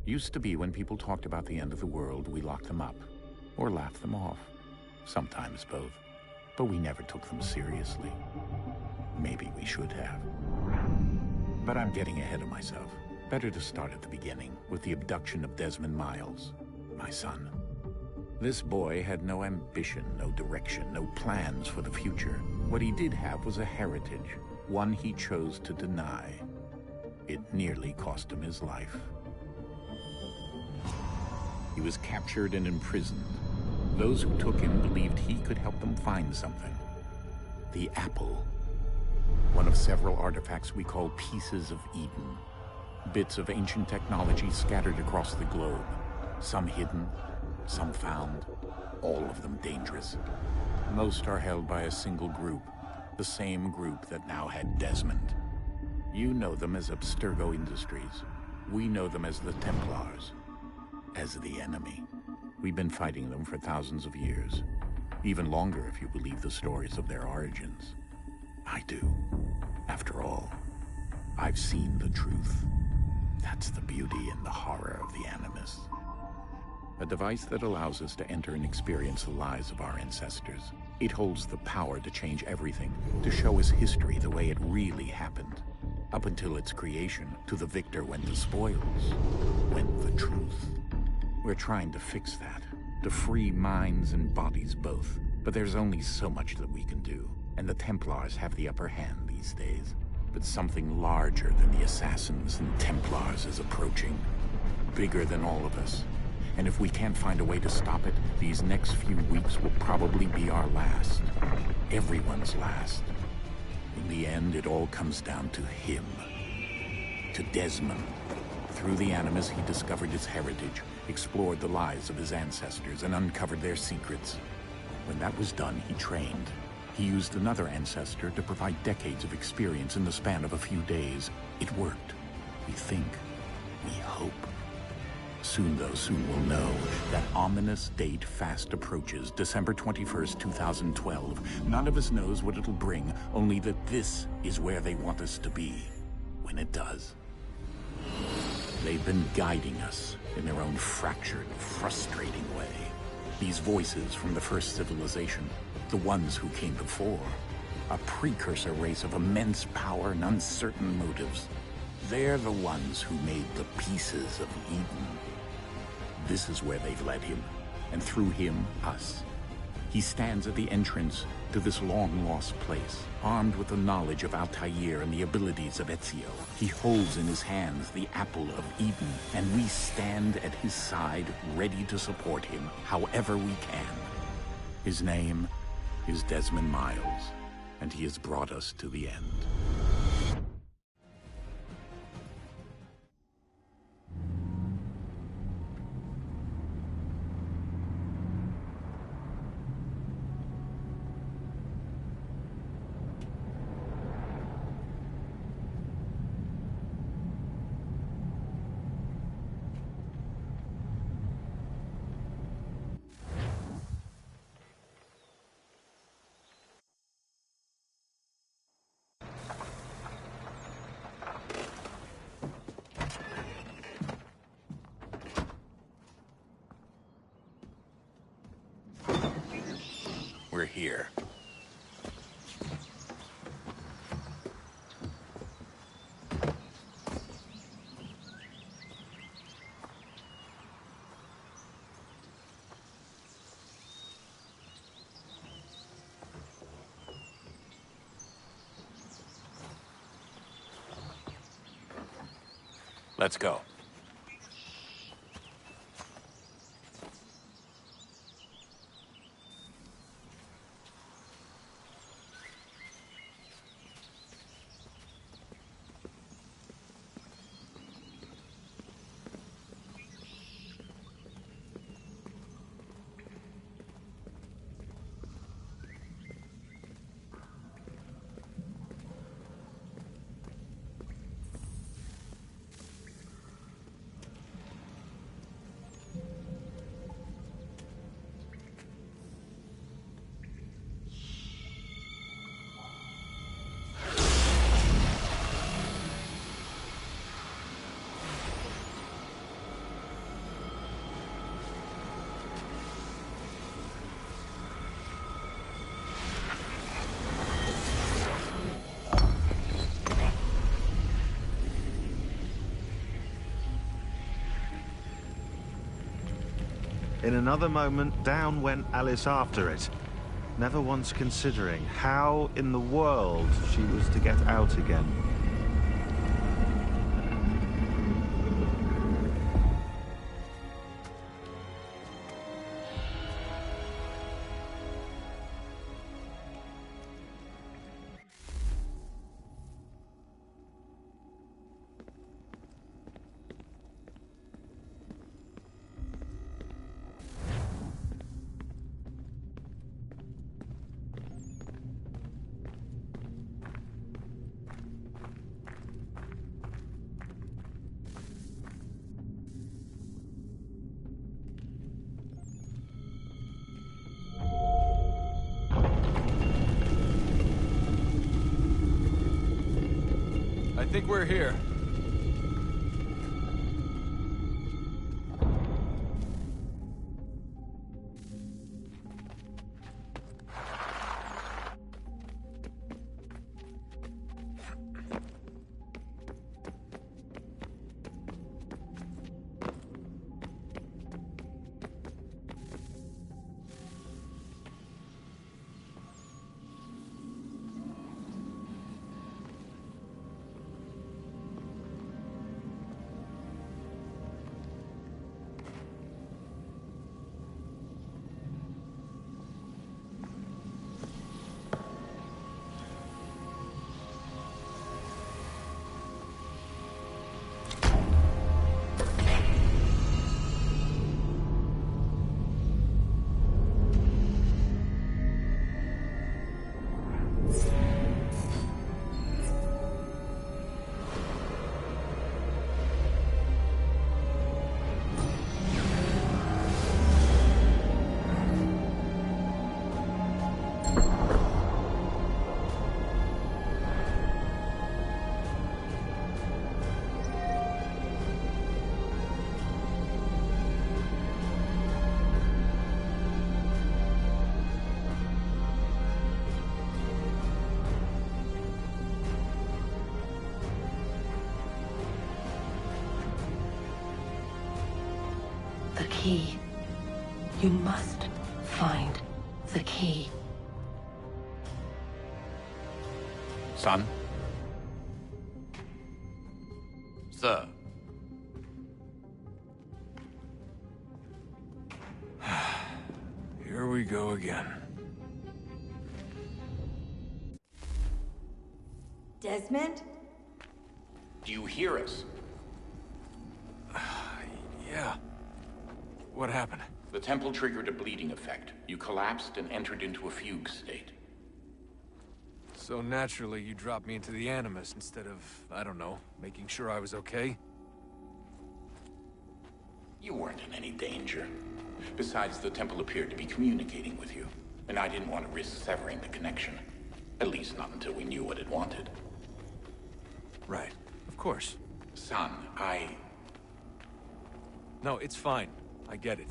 Used to be when people talked about the end of the world, we locked them up, or laughed them off. Sometimes both. But we never took them seriously. Maybe we should have. But I'm getting ahead of myself. Better to start at the beginning, with the abduction of Desmond Miles, my son. This boy had no ambition, no direction, no plans for the future. What he did have was a heritage, one he chose to deny. It nearly cost him his life. He was captured and imprisoned. Those who took him believed he could help them find something. The apple. One of several artifacts we call pieces of Eden. Bits of ancient technology scattered across the globe. Some hidden, some found, all of them dangerous. Most are held by a single group, the same group that now had Desmond. You know them as Abstergo Industries. We know them as the Templars, as the enemy. We've been fighting them for thousands of years, even longer if you believe the stories of their origins. I do. After all, I've seen the truth. That's the beauty and the horror of the Animus. A device that allows us to enter and experience the lives of our ancestors. It holds the power to change everything, to show us history the way it really happened. Up until its creation, to the victor went the spoils, went the truth. We're trying to fix that, to free minds and bodies both. But there's only so much that we can do, and the Templars have the upper hand these days. But something larger than the Assassins and Templars is approaching, bigger than all of us. And if we can't find a way to stop it, these next few weeks will probably be our last. Everyone's last. In the end, it all comes down to him. To Desmond. Through the Animus, he discovered his heritage, explored the lives of his ancestors, and uncovered their secrets. When that was done, he trained. He used another ancestor to provide decades of experience in the span of a few days. It worked. We think. We hope. Soon, though, soon we'll know. That ominous date fast approaches, December 21st, 2012. None of us knows what it'll bring, only that this is where they want us to be, when it does. They've been guiding us in their own fractured, frustrating way. These voices from the first civilization, the ones who came before, a precursor race of immense power and uncertain motives. They're the ones who made the pieces of Eden. This is where they've led him, and through him, us. He stands at the entrance to this long-lost place, armed with the knowledge of Altair and the abilities of Ezio. He holds in his hands the apple of Eden, and we stand at his side, ready to support him however we can. His name is Desmond Miles, and he has brought us to the end. We're here. Let's go. In another moment, down went Alice after it, never once considering how in the world she was to get out again. I think we're here. The key. You must find the key. Son? Sir. Here we go again. Desmond? Do you hear us? Yeah. What happened? The temple triggered a bleeding effect. You collapsed and entered into a fugue state. So naturally, you dropped me into the Animus instead of, I don't know, making sure I was okay? You weren't in any danger. Besides, the temple appeared to be communicating with you, and I didn't want to risk severing the connection. At least not until we knew what it wanted. Right. Of course. Son, No, it's fine. I get it.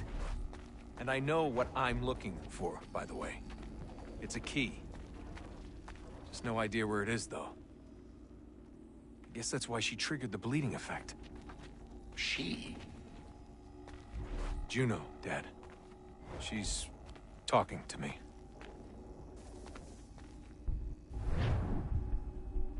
And I know what I'm looking for, by the way. It's a key. Just no idea where it is, though. I guess that's why she triggered the bleeding effect. She? Juno, Dad. She's talking to me.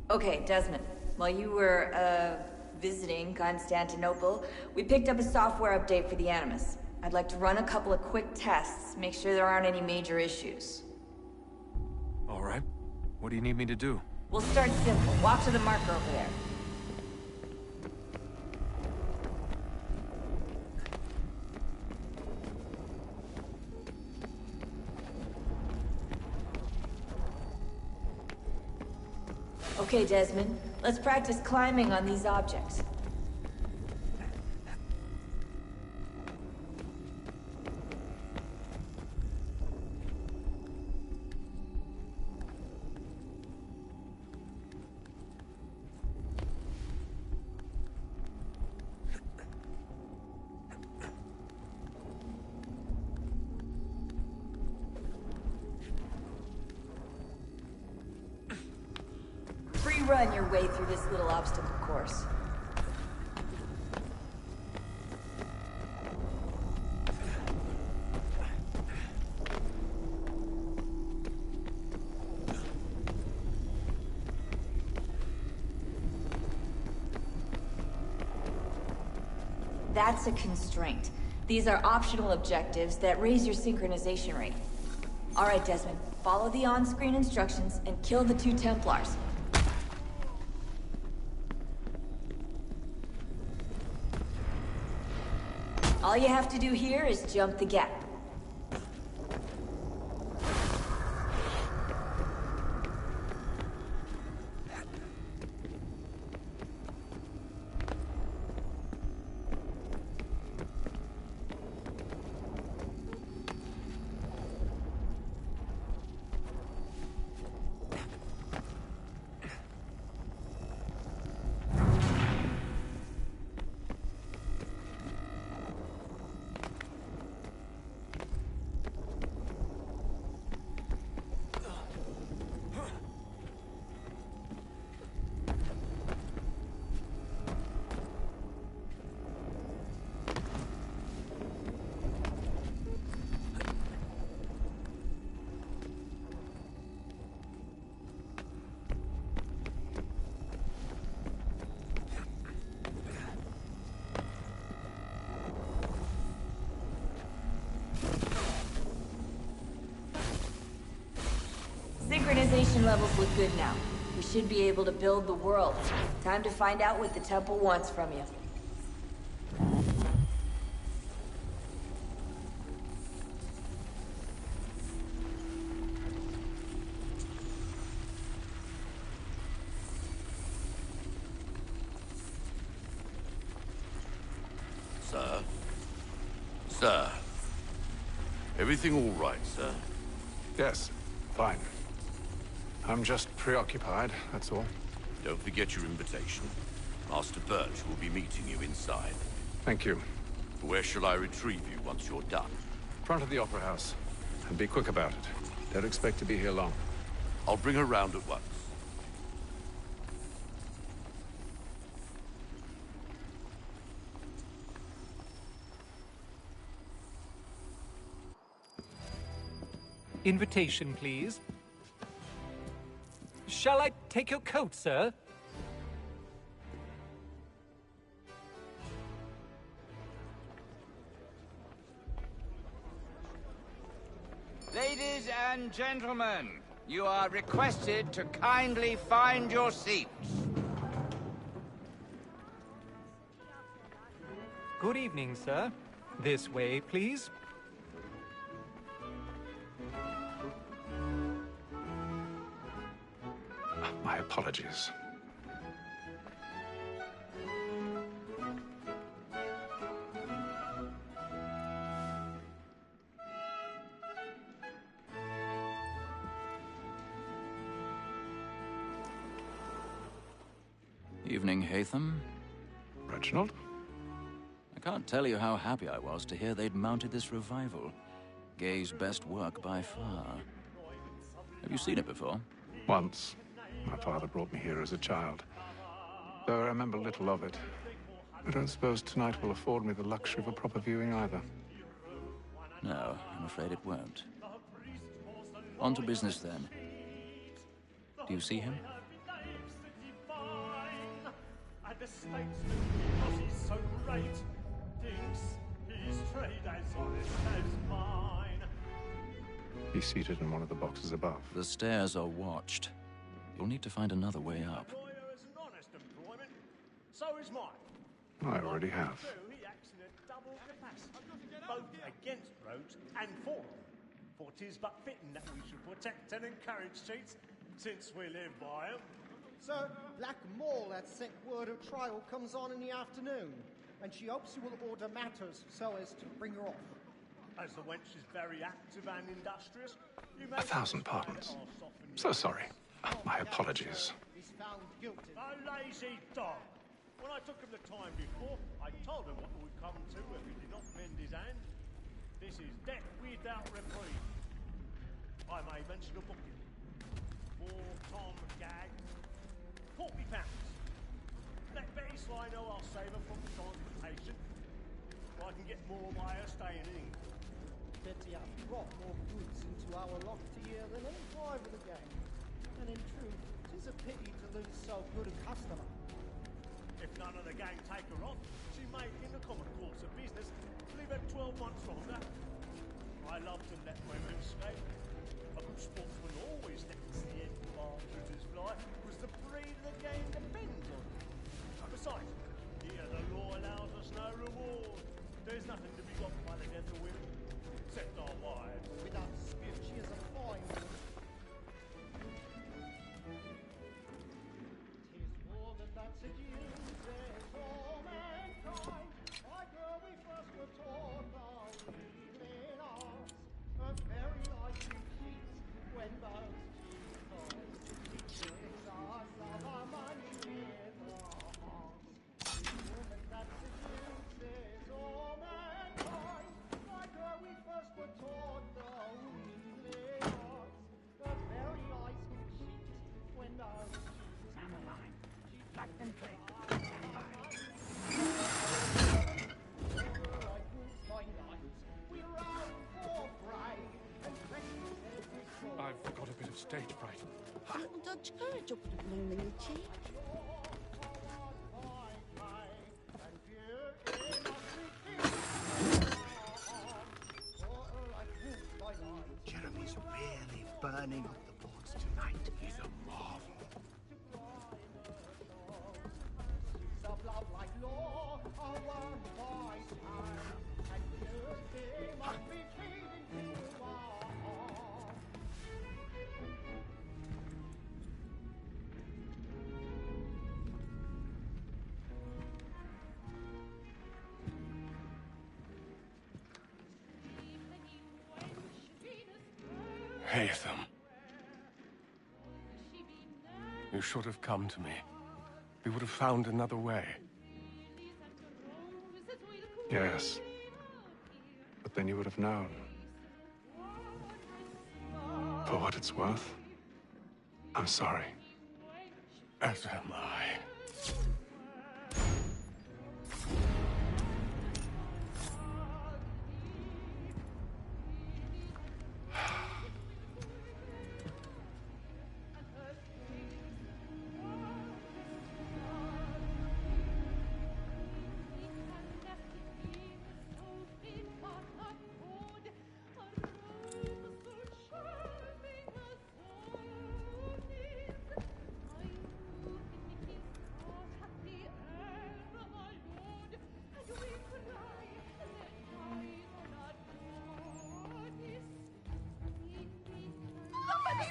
Okay, Desmond. While you were, visiting Constantinople, we picked up a software update for the Animus. I'd like to run a couple of quick tests, make sure there aren't any major issues. All right. What do you need me to do? We'll start simple. Walk to the marker over there. Okay, Desmond. Let's practice climbing on these objects. Run your way through this little obstacle course. That's a constraint. These are optional objectives that raise your synchronization rate. Alright, Desmond. Follow the on-screen instructions and kill the 2 Templars. All you have to do here is jump the gap. Synchronization levels look good now. We should be able to build the world. Time to find out what the temple wants from you. Sir? Sir? Everything all right, sir? Yes, fine. I'm just preoccupied, that's all. Don't forget your invitation. Master Birch will be meeting you inside. Thank you. Where shall I retrieve you once you're done? Front of the Opera House. And be quick about it. Don't expect to be here long. I'll bring her round at once. Invitation, please. Shall I take your coat, sir? Ladies and gentlemen, you are requested to kindly find your seats. Good evening, sir. This way, please. My apologies. Evening, Hatham. Reginald? I can't tell you how happy I was to hear they'd mounted this revival. Gay's best work by far. Have you seen it before? Once. My father brought me here as a child. Though I remember little of it. I don't suppose tonight will afford me the luxury of a proper viewing either. No, I'm afraid it won't. On to business then. Do you see him? He's seated in one of the boxes above. The stairs are watched. You'll need to find another way up. So is mine. I already have. He acts in a double capacity, both against rogues and for them. For 'tis but fitting that we should protect and encourage cheats, since we live by 'em. Sir, Black Maul had sent word her trial comes on in the afternoon, and she hopes you will order matters so as to bring her off. As the wench is very active and industrious, you may... 1,000 pardons. So sorry. My apologies. He's found guilty. A lazy dog. When I took him the time before, I told him what would come to if he did not mend his hand. This is death without reprieve. I may mention a booking. For Tom Gag, £40. Let Betty Sly know I'll save her from transportation. I can get more by her staying in England. Betty has brought more goods into our loft here than any driver the gang. And in truth, 'tis a pity to lose so good a customer. If none of the gang take her off, she may in the common cause. love to let women escape. A good sportsman always lets the end partridges fly, because the breed of the game depends on it. Besides, here the law allows us no reward. There's nothing to be got by the death of women, except our wives. Without dispute, she is a fine woman. 'Tis woman that seduces all mankind. Like her we first were taught the evening arts. Her very eyes do cheat when those cheeks eyes. She gives us of our money with her hearts. 'Tis woman that seduces all mankind. Like her we first were taught the evening arts. Her very eyes do cheat when those cheeks eyes. She gives us I've got a bit of stage fright. Little Dutch courage will put a bloom in your cheek. Jeremy's really burning up the boards tonight. He's a marvel. Of love like law, a one voice hand, and beauty must be pleading to our heart. Haytham. You should have come to me. We would have found another way. Yes. But then you would have known. For what it's worth, I'm sorry. As am I.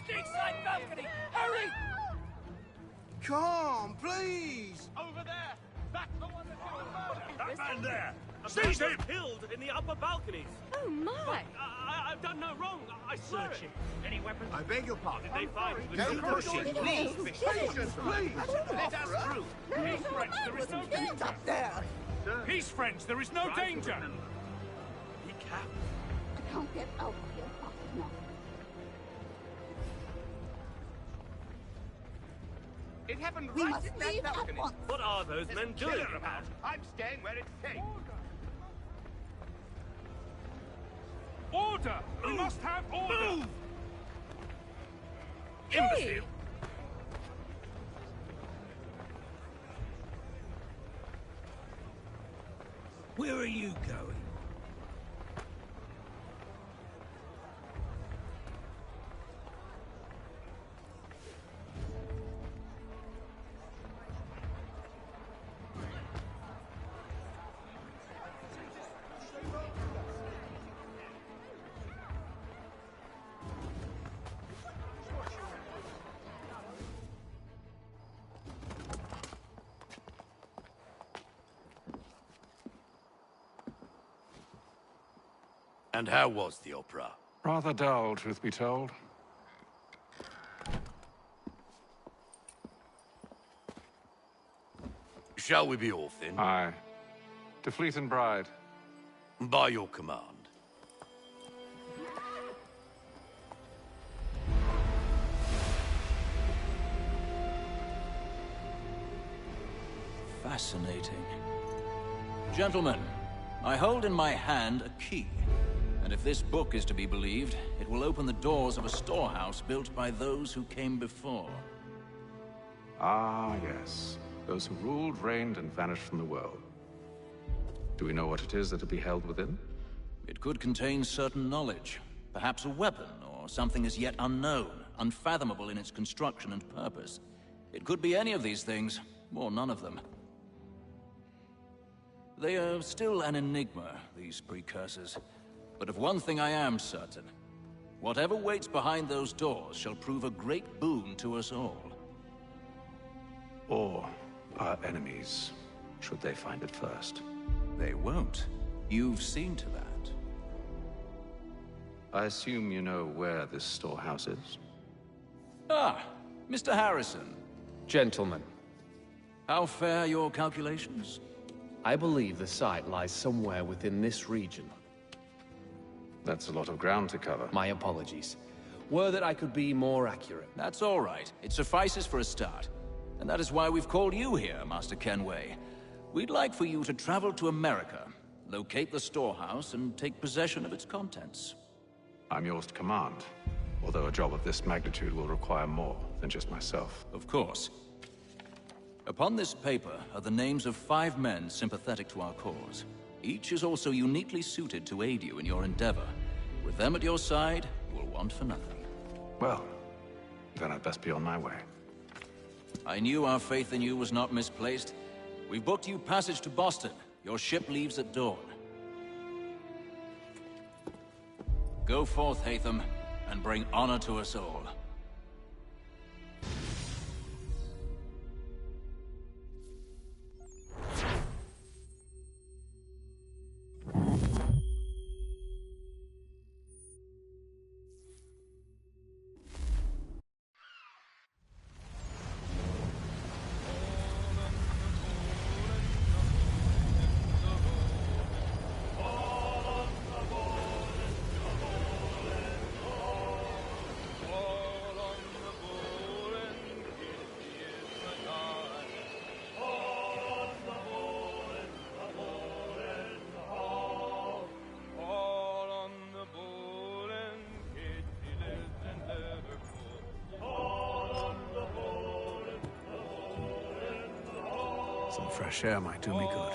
Stateside balcony! Hurry! Come, please! Over there! That's the one that's in the murder! That man there! Seize him! Killed in the upper balconies! Oh, my! I've done no wrong. I swear it. Any weapons? I beg your pardon. Did they find? Don't push it, please! Patience, please! Let us through! Peace, friends, there is no danger! Up there! Peace, friends, there is no danger! Be careful. I can't get out of here fast enough. It happened We right must in that leave at balcony. once. What are those men doing? About. I'm staying where it's safe. Order! We must have order! Move! Hey! Imbecile! Where are you going? And how was the opera? Rather dull, truth be told. Shall we be off then? Aye. To Fleet and Bride. By your command. Fascinating. Gentlemen, I hold in my hand a key. And if this book is to be believed, it will open the doors of a storehouse built by those who came before. Ah, yes. Those who ruled, reigned, and vanished from the world. Do we know what it is that will be held within? It could contain certain knowledge, perhaps a weapon, or something as yet unknown, unfathomable in its construction and purpose. It could be any of these things, or none of them. They are still an enigma, these precursors. But of one thing I am certain. Whatever waits behind those doors shall prove a great boon to us all. Or our enemies, should they find it first. They won't. You've seen to that. I assume you know where this storehouse is? Ah, Mr. Harrison. Gentlemen. How fare your calculations? I believe the site lies somewhere within this region. That's a lot of ground to cover. My apologies. Were that I could be more accurate. That's all right. It suffices for a start. And that is why we've called you here, Master Kenway. We'd like for you to travel to America, locate the storehouse, and take possession of its contents. I'm yours to command, although a job of this magnitude will require more than just myself. Of course. Upon this paper are the names of 5 men sympathetic to our cause. Each is also uniquely suited to aid you in your endeavor. With them at your side, you will want for nothing. Well, then I'd best be on my way. I knew our faith in you was not misplaced. We've booked you passage to Boston. Your ship leaves at dawn. Go forth, Hatham, and bring honor to us all. Some fresh air might do me good.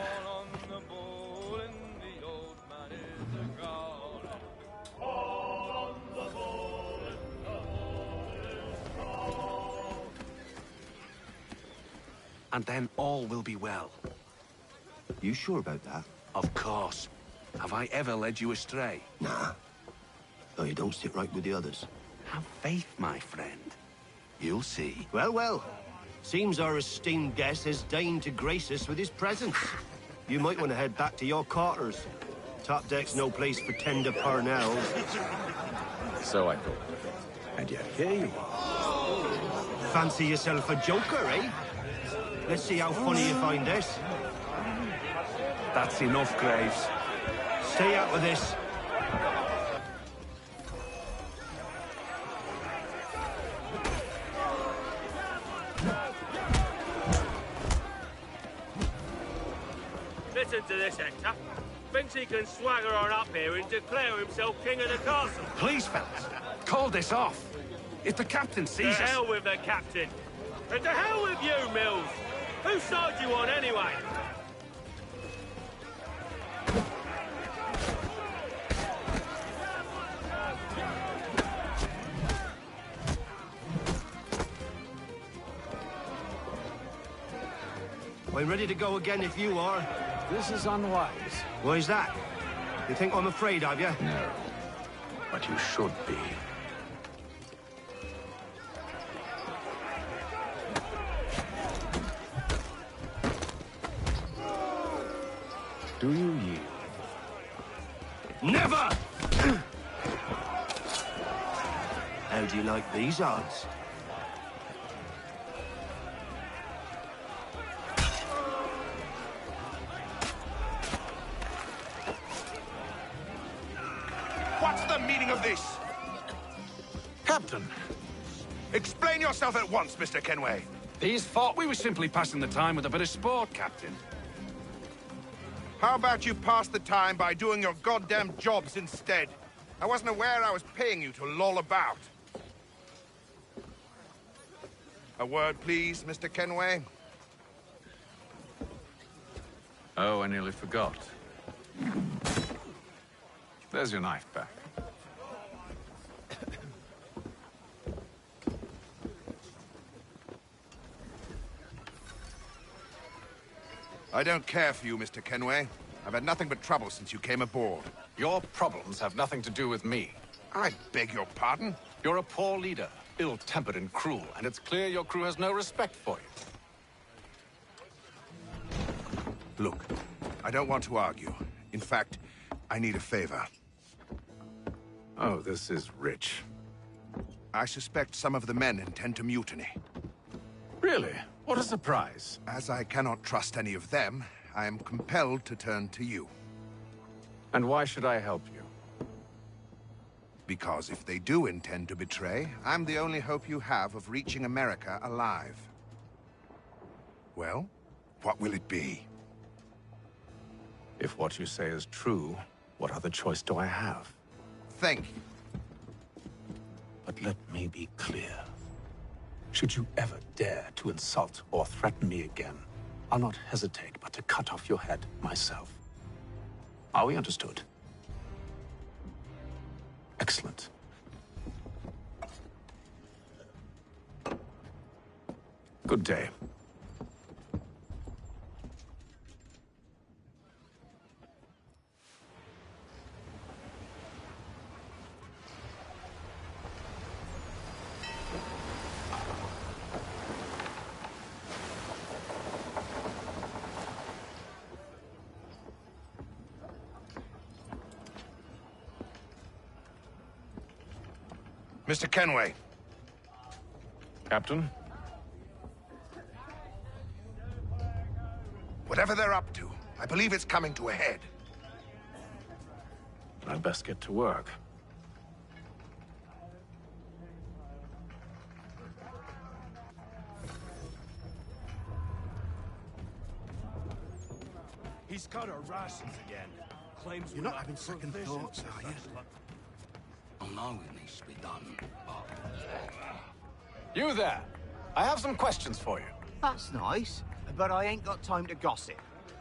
And then all will be well. You sure about that? Of course. Have I ever led you astray? Nah. No, you don't sit right with the others. Have faith, my friend. You'll see. Well, well. Seems our esteemed guest has deigned to grace us with his presence. You might want to head back to your quarters. Top deck's no place for tender parnells. So I thought. And yet here you are. Fancy yourself a joker, eh? Let's see how funny you find this. That's enough, Graves. Stay out of this. Listen to this, Hector. Thinks he can swagger on up here and declare himself king of the castle. Please, fellas, call this off. If the captain sees us... To hell with the captain. And to hell with you, Mills. Whose side you on, anyway? I'm ready to go again if you are. This is unwise. Why's that? You think I'm afraid of you? No. But you should be. Do you yield? Never! How do you like these odds? What's the meaning of this? Captain, Explain yourself at once, Mr. Kenway. these thought we were simply passing the time with a bit of sport, Captain. How about you pass the time by doing your goddamn jobs instead? I wasn't aware I was paying you to loll about. A word, please, Mr. Kenway. Oh, I nearly forgot. There's your knife back. I don't care for you, Mr. Kenway. I've had nothing but trouble since you came aboard. Your problems have nothing to do with me. I beg your pardon? You're a poor leader, ill-tempered and cruel, and it's clear your crew has no respect for you. Look, I don't want to argue. In fact, I need a favor. Oh, this is rich. I suspect some of the men intend to mutiny. Really? What a surprise. As I cannot trust any of them, I am compelled to turn to you. And why should I help you? Because if they do intend to betray, I'm the only hope you have of reaching America alive. Well, what will it be? If what you say is true, what other choice do I have? Thank you. But let me be clear. Should you ever dare to insult or threaten me again, I'll not hesitate but to cut off your head myself. Are we understood? Excellent. Good day. Mr. Kenway. Captain? Whatever they're up to, I believe it's coming to a head. I'd best get to work. He's got our rations again. Claims You're not having second thoughts, are you? I know it needs to be done, but... You there! I have some questions for you. That's nice, but I ain't got time to gossip.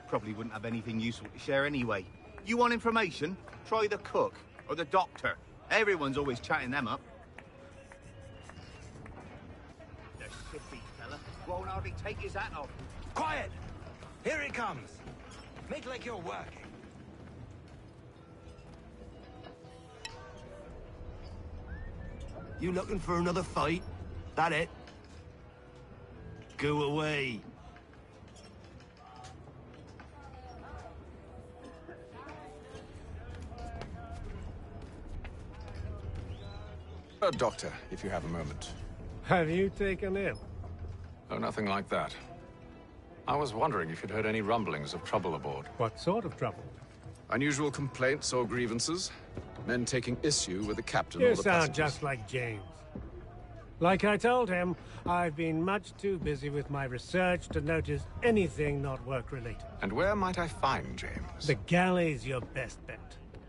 Probably wouldn't have anything useful to share anyway. You want information? Try the cook or the doctor. Everyone's always chatting them up. The shifty fella won't hardly take his hat off. Quiet! Here he comes. Make like you're working. You looking for another fight? That it? Go away. Doctor, if you have a moment. Have you taken ill? Oh, nothing like that. I was wondering if you'd heard any rumblings of trouble aboard. What sort of trouble? Unusual complaints or grievances? Men taking issue with the captain You or the sound passengers? just like James. Like I told him, I've been much too busy with my research to notice anything not work-related. And where might I find James? The galley's your best bet.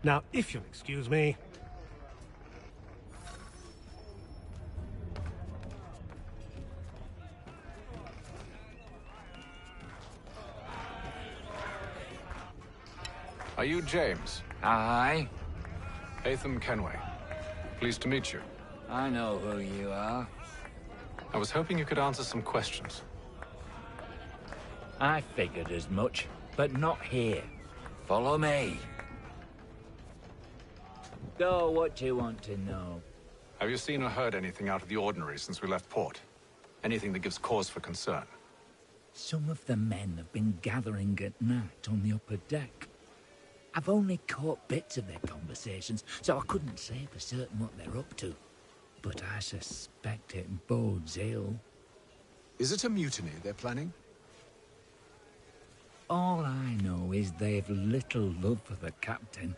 Now, if you'll excuse me... Are you James? Aye. Haytham Kenway. Pleased to meet you. I know who you are. I was hoping you could answer some questions. I figured as much, but not here. Follow me. So, what do you want to know? Have you seen or heard anything out of the ordinary since we left port? Anything that gives cause for concern? Some of the men have been gathering at night on the upper deck. I've only caught bits of their conversations, so I couldn't say for certain what they're up to. But I suspect it bodes ill. Is it a mutiny they're planning? All I know is they've little love for the captain.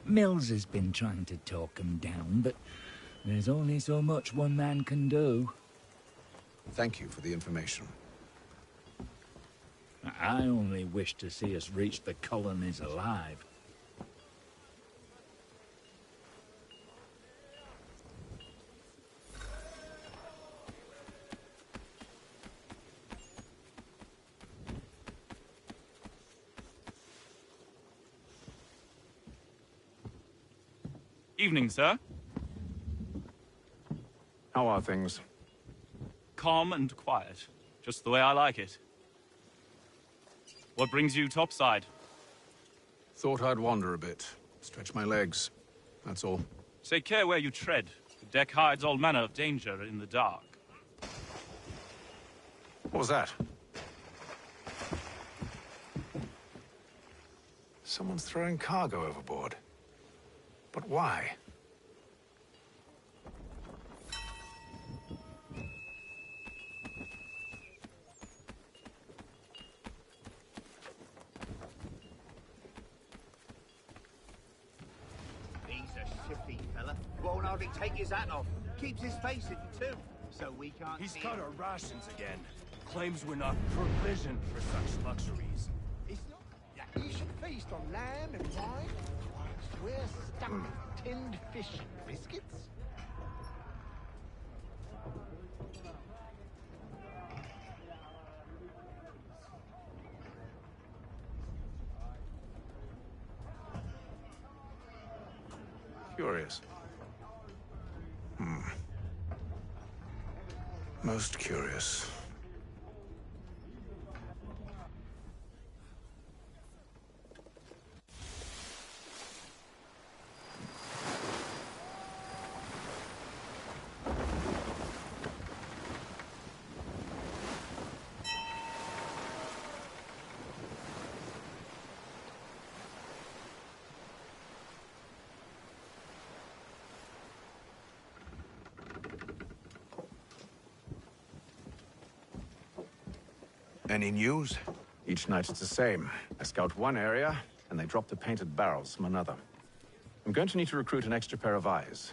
Mills has been trying to talk him down, but there's only so much one man can do. Thank you for the information. I only wish to see us reach the colonies alive. Evening, sir. How are things? Calm and quiet. Just the way I like it. What brings you topside? Thought I'd wander a bit. Stretch my legs. That's all. Take care where you tread. The deck hides all manner of danger in the dark. What was that? Someone's throwing cargo overboard. But why? He's a shifty fella. Won't hardly take his hat off. Keeps his face hidden too, so we can't He's see cut him. our rations again. Claims we're not provisioned for such luxuries. You should feast on lamb and wine, whilst we're stuck with tinned fish and biscuits. Curious. Most curious. Any news? Each night it's the same. I scout one area, and they drop the painted barrels from another. I'm going to need to recruit an extra pair of eyes.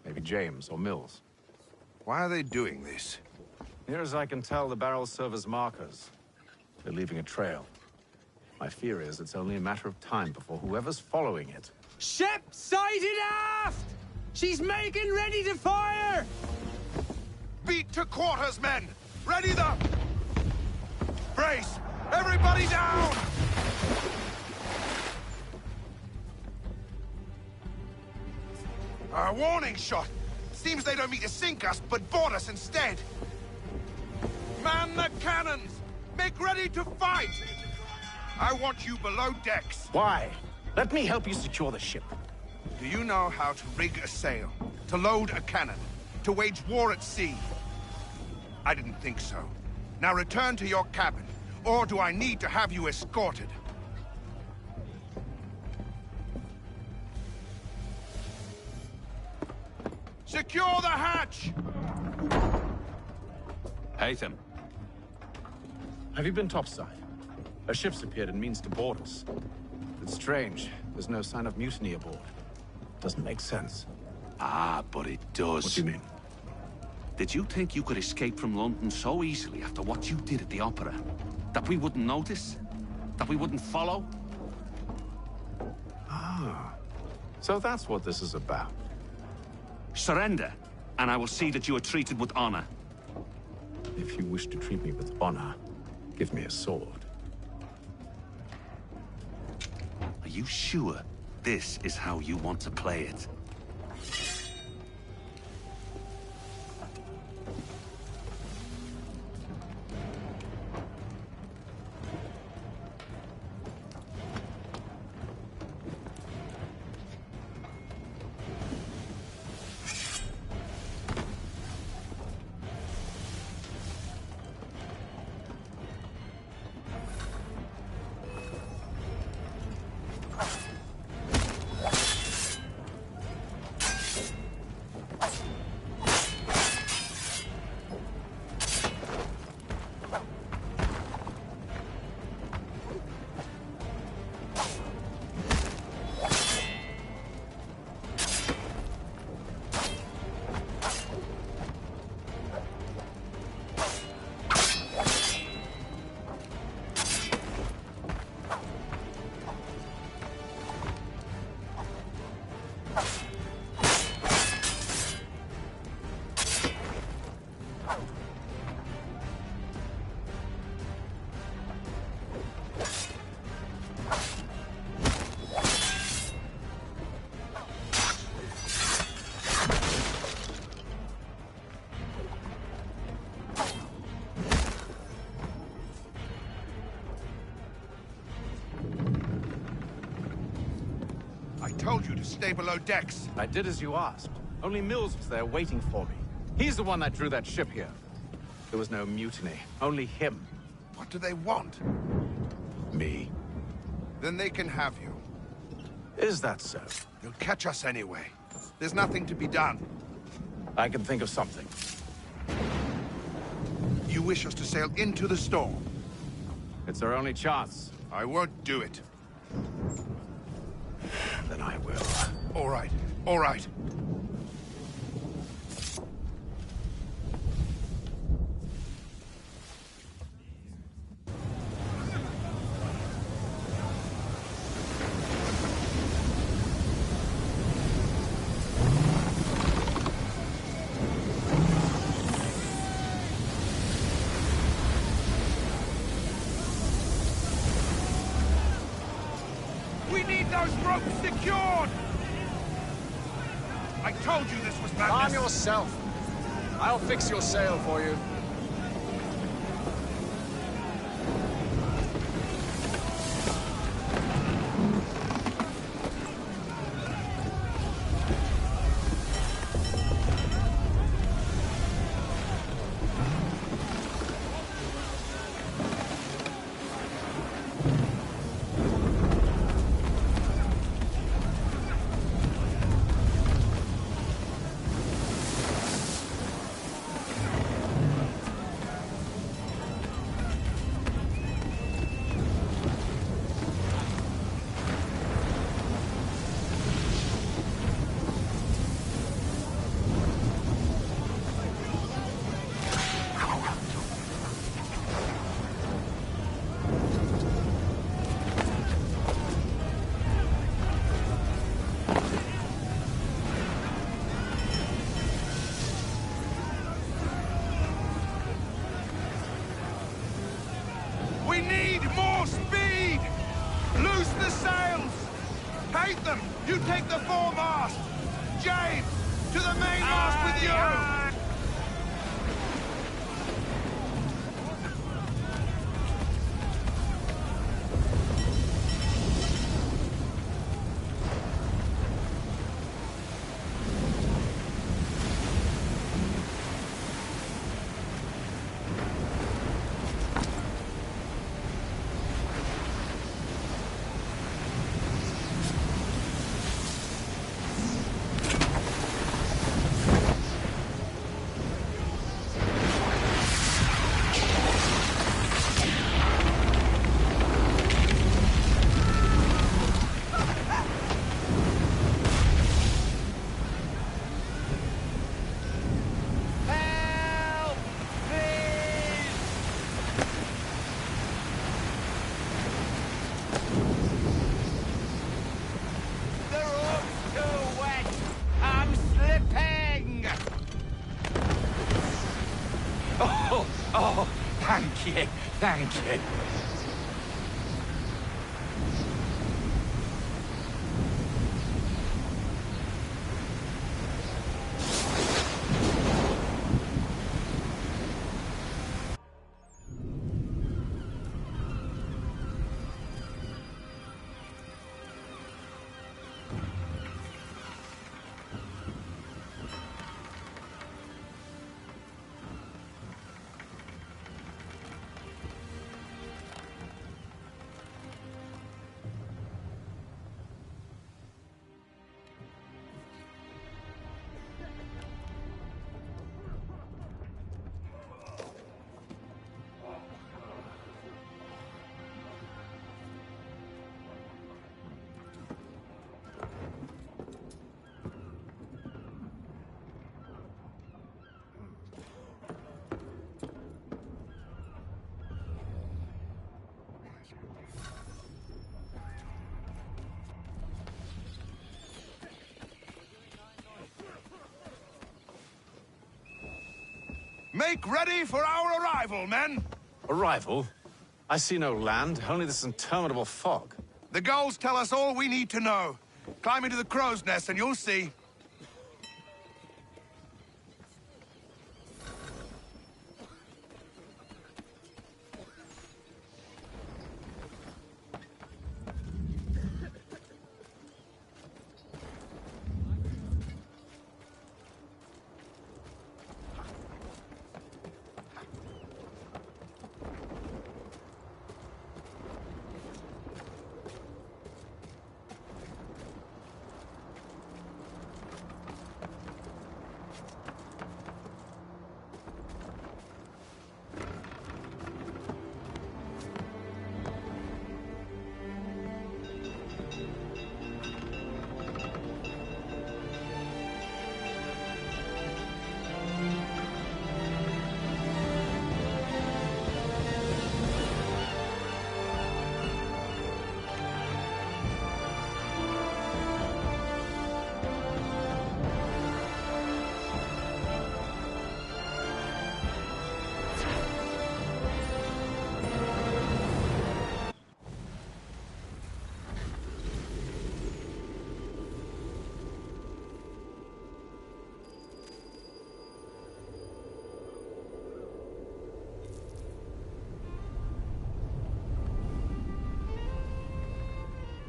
Maybe James or Mills. Why are they doing this? Near as I can tell, the barrels serve as markers. They're leaving a trail. My fear is it's only a matter of time before whoever's following it... Ship sighted aft! She's making ready to fire! Beat to quarters, men! Ready the... Brace! Everybody down! A warning shot! Seems they don't mean to sink us, but board us instead! Man the cannons! Make ready to fight! I want you below decks. Why? Let me help you secure the ship. Do you know how to rig a sail? To load a cannon? To wage war at sea? I didn't think so. Now return to your cabin, or do I need to have you escorted? Secure the hatch! Haytham. Have you been topside? A ship's appeared and means to board us. It's strange. There's no sign of mutiny aboard. Doesn't make sense. Ah, but it does. What do you mean? Did you think you could escape from London so easily after what you did at the opera? That we wouldn't notice? That we wouldn't follow? Ah. So that's what this is about. Surrender, and I will see that you are treated with honor. If you wish to treat me with honor, give me a sword. Are you sure this is how you want to play it? I told you to stay below decks. I did as you asked. Only Mills was there waiting for me. He's the one that drew that ship here. There was no mutiny, only him. What do they want? Me. Then they can have you. Is that so? They'll catch us anyway. There's nothing to be done. I can think of something. You wish us to sail into the storm? It's our only chance. I won't do it. Then I will. All right, all right. Secured! I told you this was madness! Calm yourself. I'll fix your sail for you. We need more speed! Loose the sails! Hate them! You take the foremast! James, to the mainmast with you! Oh, thank you, thank you. Make ready for our arrival, men! Arrival? I see no land, only this interminable fog. The gulls tell us all we need to know. Climb into the crow's nest and you'll see.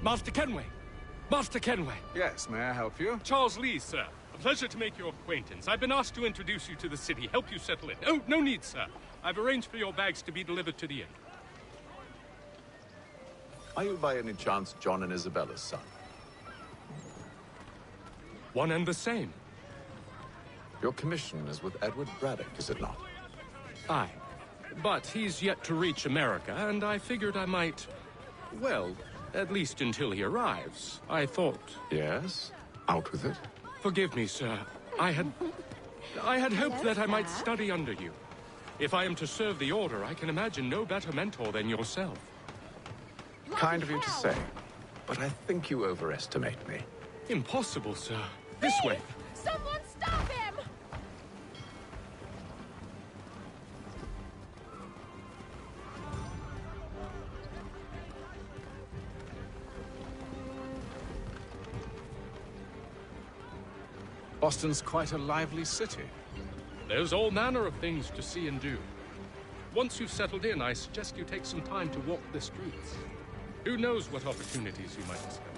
Master Kenway! Master Kenway! Yes, may I help you? Charles Lee, sir. A pleasure to make your acquaintance. I've been asked to introduce you to the city, help you settle in. Oh, no need, sir. I've arranged for your bags to be delivered to the inn. Are you by any chance John and Isabella's son? One and the same. Your commission is with Edward Braddock, is it not? Aye. But he's yet to reach America, and I figured I might... Well, at least until he arrives, I thought... Yes? Out with it. Forgive me, sir. I had hoped that I might study under you. If I am to serve the Order, I can imagine no better mentor than yourself. Kind of you to say, but I think you overestimate me. Impossible, sir. This way. Someone stop him! Boston's quite a lively city. There's all manner of things to see and do. Once you've settled in, I suggest you take some time to walk the streets. Who knows what opportunities you might discover.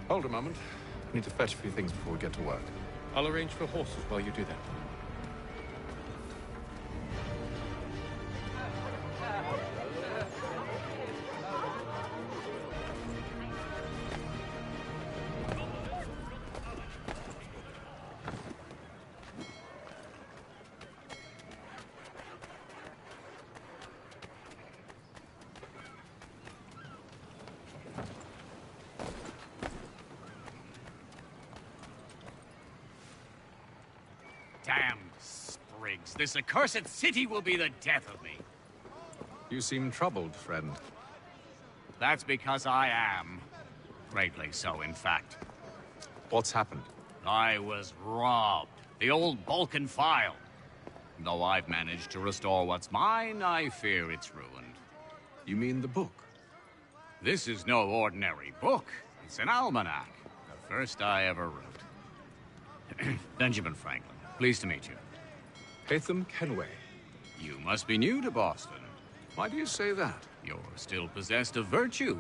Hold a moment. I need to fetch a few things before we get to work. I'll arrange for horses while you do that. Damned sprigs. This accursed city will be the death of me. You seem troubled, friend. That's because I am. Greatly so, in fact. What's happened? I was robbed. The old Balkan file. Though I've managed to restore what's mine, I fear it's ruined. You mean the book? This is no ordinary book. It's an almanac. The first I ever wrote. Benjamin Franklin. Pleased to meet you. Haytham Kenway. You must be new to Boston. Why do you say that? You're still possessed of virtue.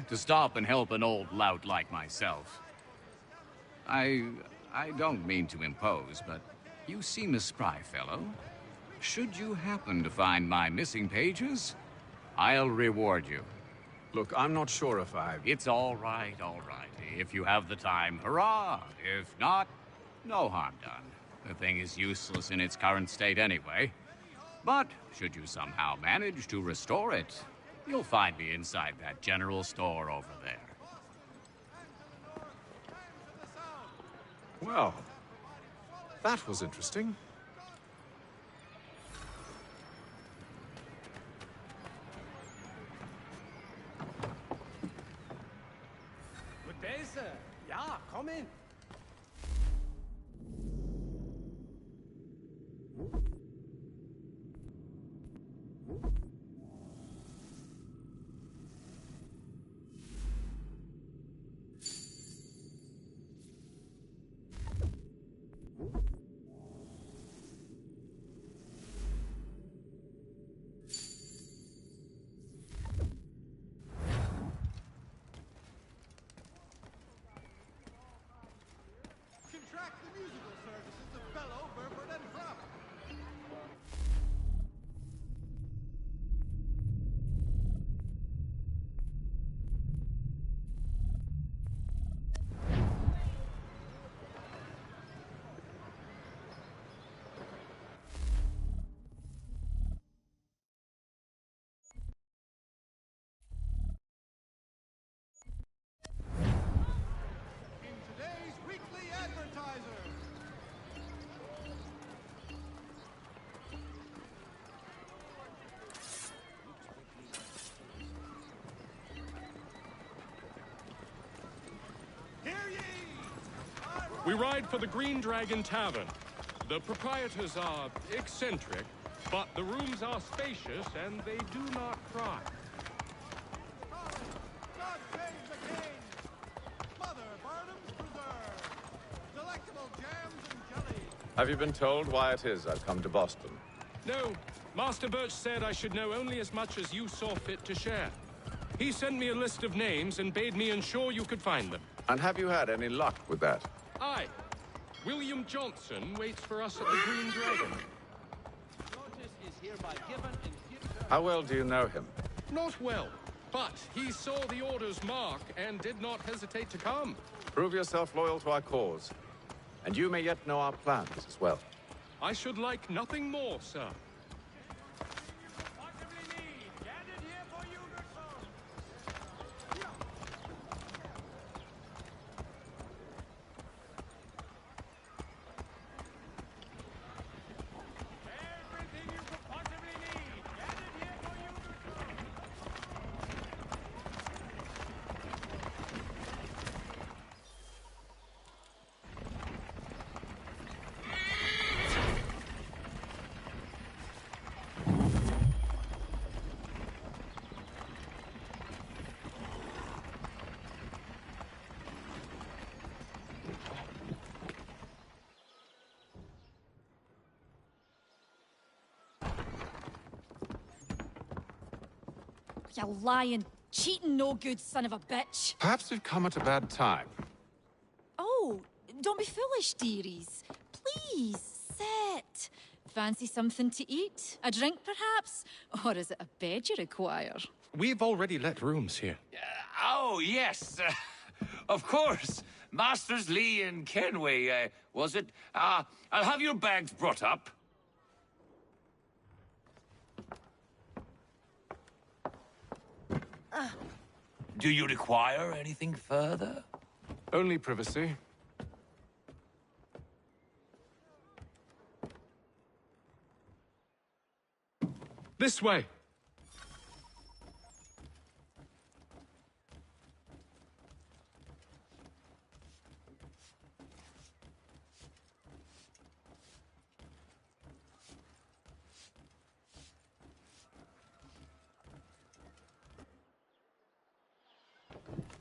To stop and help an old lout like myself. I don't mean to impose, but you seem a spry fellow. Should you happen to find my missing pages, I'll reward you. Look, I'm not sure if I... It's all right, all right. If you have the time, hurrah. If not, no harm done. The thing is useless in its current state anyway. But should you somehow manage to restore it, you'll find me inside that general store over there. Well, that was interesting. Good day, sir. Yeah, come in. We ride for the Green Dragon Tavern. The proprietors are eccentric, but the rooms are spacious and they do not cry. God save the king! Mother Barnum's Preserve! Delectable jams and jellies! Have you been told why it is I've come to Boston? No, Master Birch said I should know only as much as you saw fit to share. He sent me a list of names and bade me ensure you could find them. And have you had any luck with that? Aye. William Johnson waits for us at the Green Dragon. How well do you know him? Not well, but he saw the order's mark and did not hesitate to come. Prove yourself loyal to our cause. And you may yet know our plans as well. I should like nothing more, sir. You lying, cheating, no good son of a bitch. Perhaps we've come at a bad time. Oh, don't be foolish, dearies. Please, sit. Fancy something to eat? A drink, perhaps? Or is it a bed you require? We've already let rooms here. Oh, yes. Of course. Masters Lee and Kenway, was it? I'll have your bags brought up. Do you require anything further? Only privacy. This way.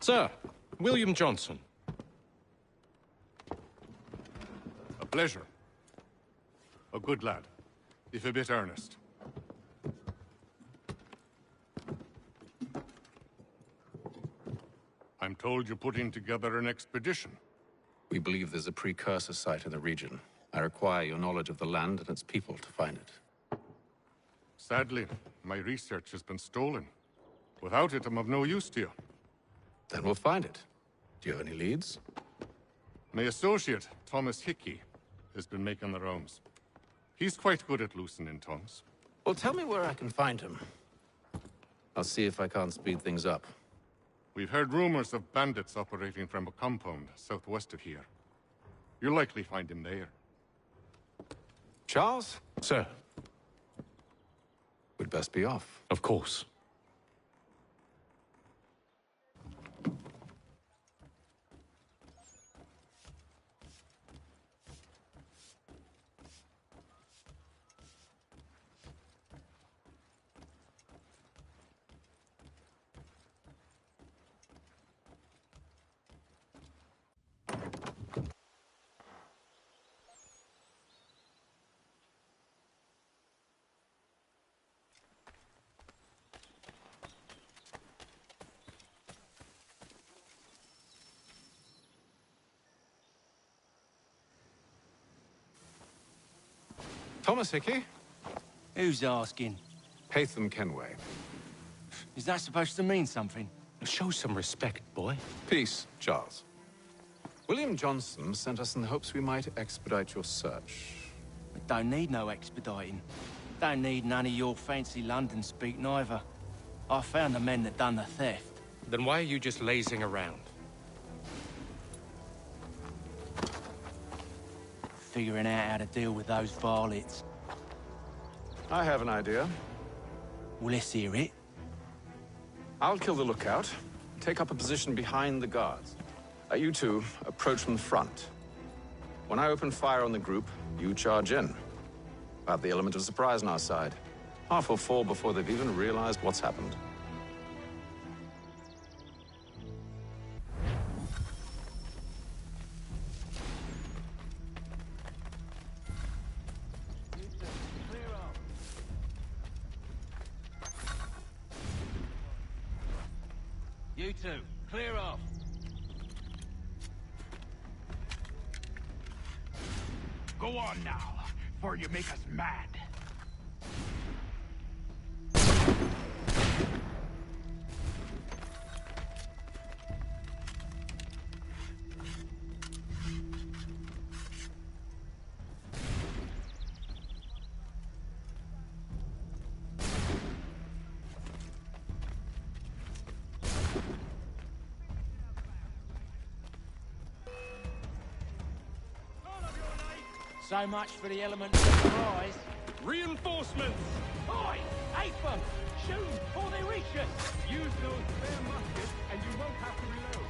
Sir, William Johnson. A pleasure. A good lad, if a bit earnest. I'm told you're putting together an expedition. We believe there's a precursor site in the region. I require your knowledge of the land and its people to find it. Sadly, my research has been stolen. Without it, I'm of no use to you. Then we'll find it. Do you have any leads? My associate, Thomas Hickey, has been making the rounds. He's quite good at loosening tongues. Well, tell me where I can find him. I'll see if I can't speed things up. We've heard rumors of bandits operating from a compound southwest of here. You'll likely find him there. Charles? Sir. We'd best be off. Of course. Thomas Hickey? Who's asking? Haytham Kenway. Is that supposed to mean something? Show some respect, boy. Peace, Charles. William Johnson sent us in the hopes we might expedite your search. We don't need no expediting. Don't need none of your fancy London speak neither. I found the men that done the theft. Then why are you just lazing around? Figuring out how to deal with those varlets. I have an idea. Well, let's hear it. I'll kill the lookout. Take up a position behind the guards. You two, approach from the front. When I open fire on the group, you charge in. We'll have the element of surprise on our side. Half will fall before they've even realized what's happened. You two, clear off. Go on now, before you make us mad. So much for the element of surprise. Reinforcements! Oi! Apham! Shoot before they reach us! Use those spare muskets, and you won't have to reload.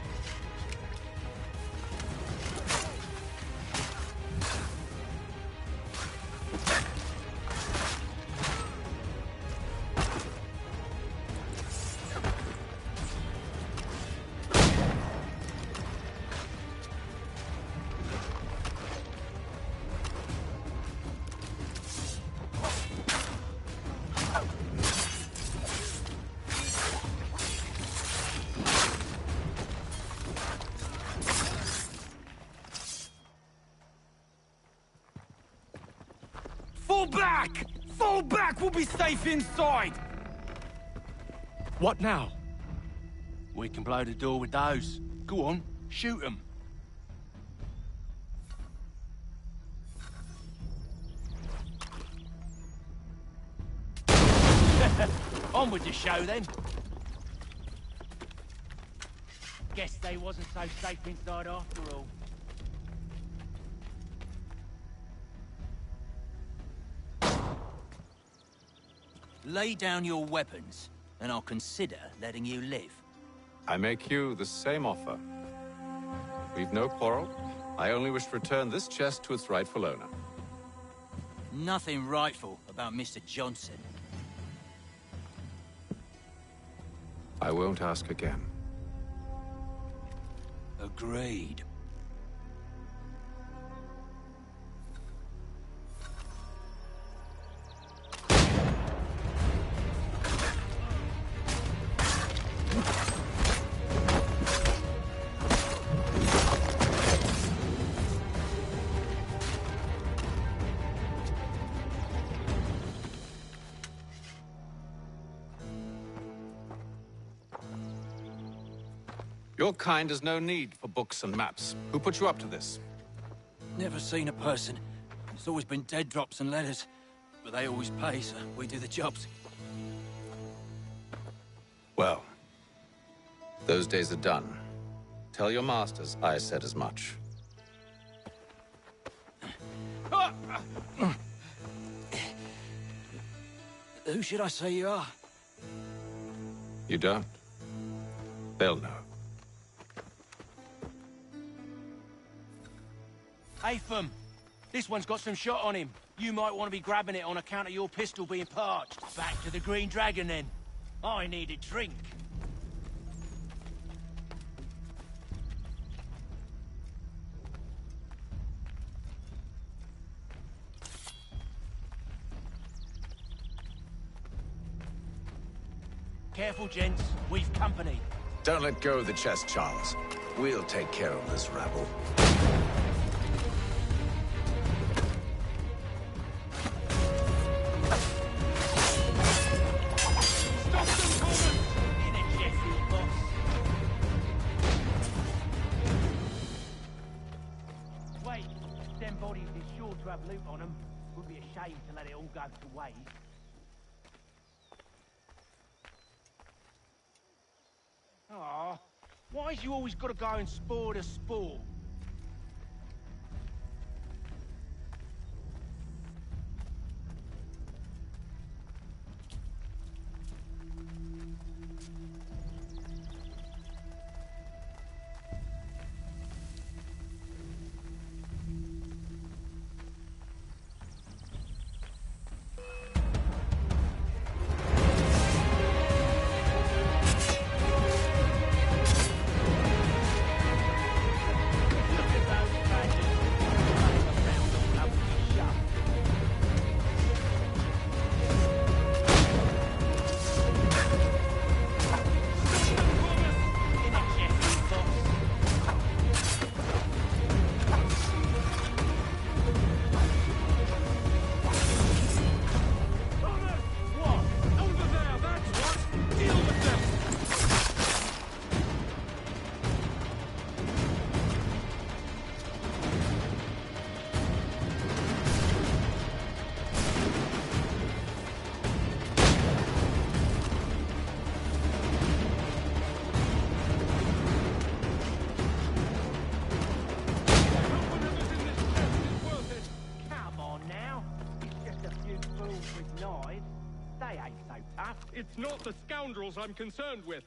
Fall back! Fall back! We'll be safe inside! What now? We can blow the door with those. Go on, shoot them. On with the show, then. Guess they wasn't so safe inside after all. Lay down your weapons, and I'll consider letting you live. I make you the same offer. We've no quarrel. I only wish to return this chest to its rightful owner. Nothing rightful about Mr. Johnson. I won't ask again. Agreed. Your kind has no need for books and maps. Who put you up to this? Never seen a person. It's always been dead drops and letters. But they always pay, so we do the jobs. Well, those days are done. Tell your masters I said as much. Who should I say you are? You don't? They'll know. Apham, this one's got some shot on him. You might want to be grabbing it on account of your pistol being parched. Back to the Green Dragon, then. I need a drink. Careful, gents. We've company. Don't let go of the chest, Charles. We'll take care of this rabble. Wait, them bodies is sure to have loot on them. Would be a shame to let it all go to waste. Aw, why's you always got to go and spoil the sport? It's not the scoundrels I'm concerned with.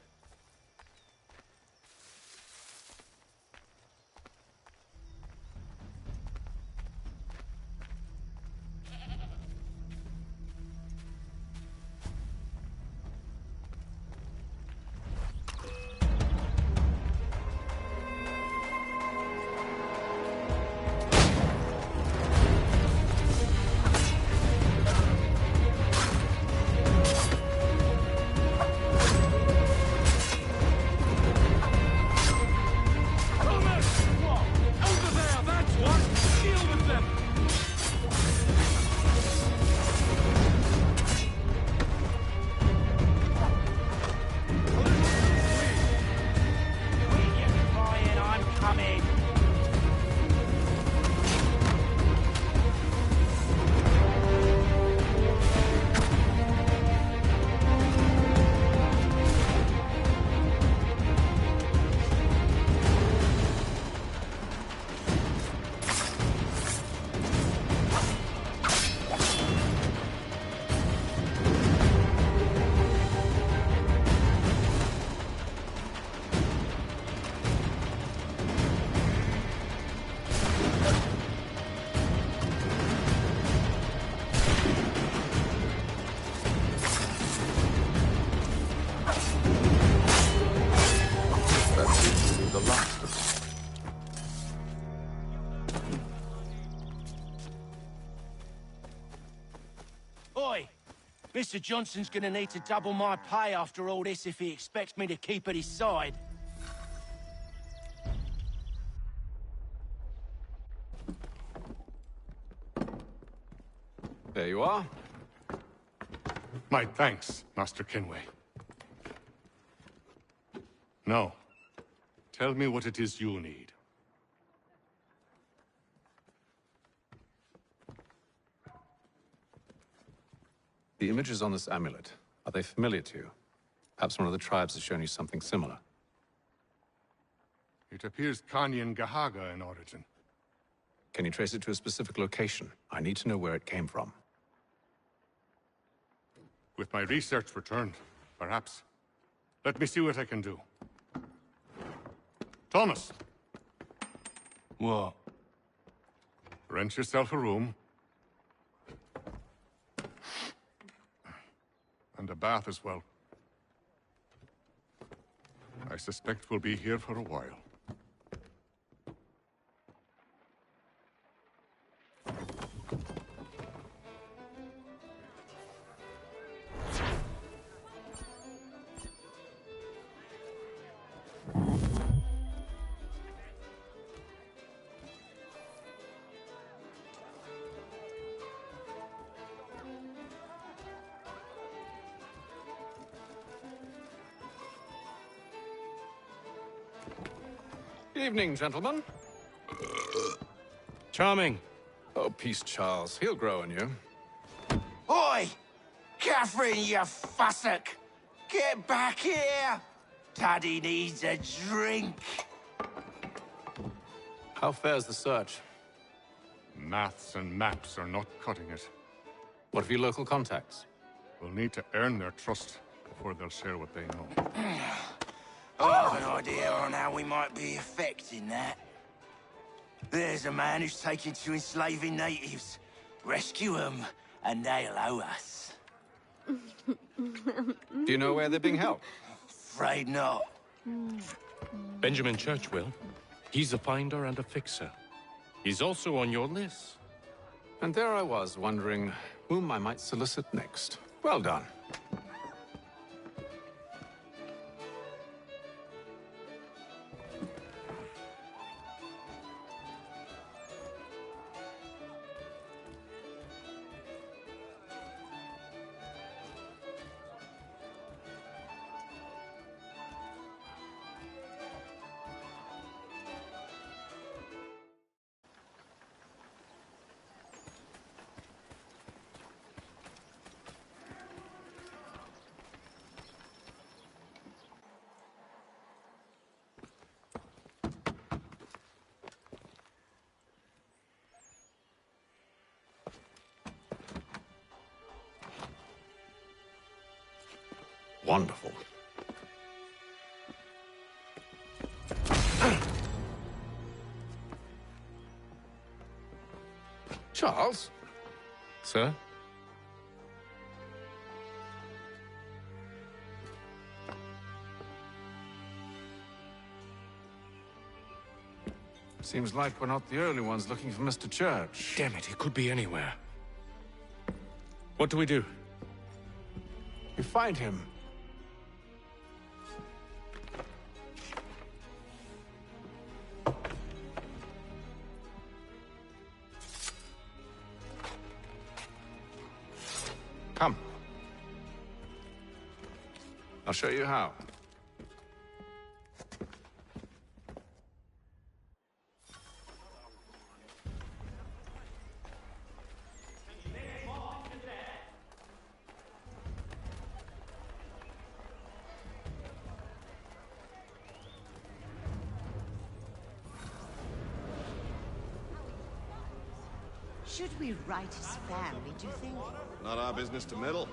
Mr. Johnson's gonna need to double my pay after all this if he expects me to keep at his side. There you are. My thanks, Master Kenway. Now, tell me what it is you need. The images on this amulet, are they familiar to you? Perhaps one of the tribes has shown you something similar. It appears Kanyan Gahaga in origin. Can you trace it to a specific location? I need to know where it came from. With my research returned, perhaps. Let me see what I can do. Thomas! What? Rent yourself a room. And a bath as well. I suspect we'll be here for a while. Evening, gentlemen. Charming. Oh, peace, Charles. He'll grow on you. Oi! Catherine, you fussock! Get back here! Daddy needs a drink. How fares the search? Maths and maps are not cutting it. What of your local contacts? We'll need to earn their trust before they'll share what they know. I have an idea on how we might be affecting that. There's a man who's taken to enslaving natives. Rescue them, and they'll owe us. Do you know where they're being held? Afraid not. Benjamin Churchwill. He's a finder and a fixer. He's also on your list. And there I was, wondering whom I might solicit next. Well done. Wonderful. Charles? Sir? Seems like we're not the only ones looking for Mr. Church. Damn it, he could be anywhere. What do we do? We find him. Come. I'll show you how. Should we right his family, do you think? Not our business to meddle,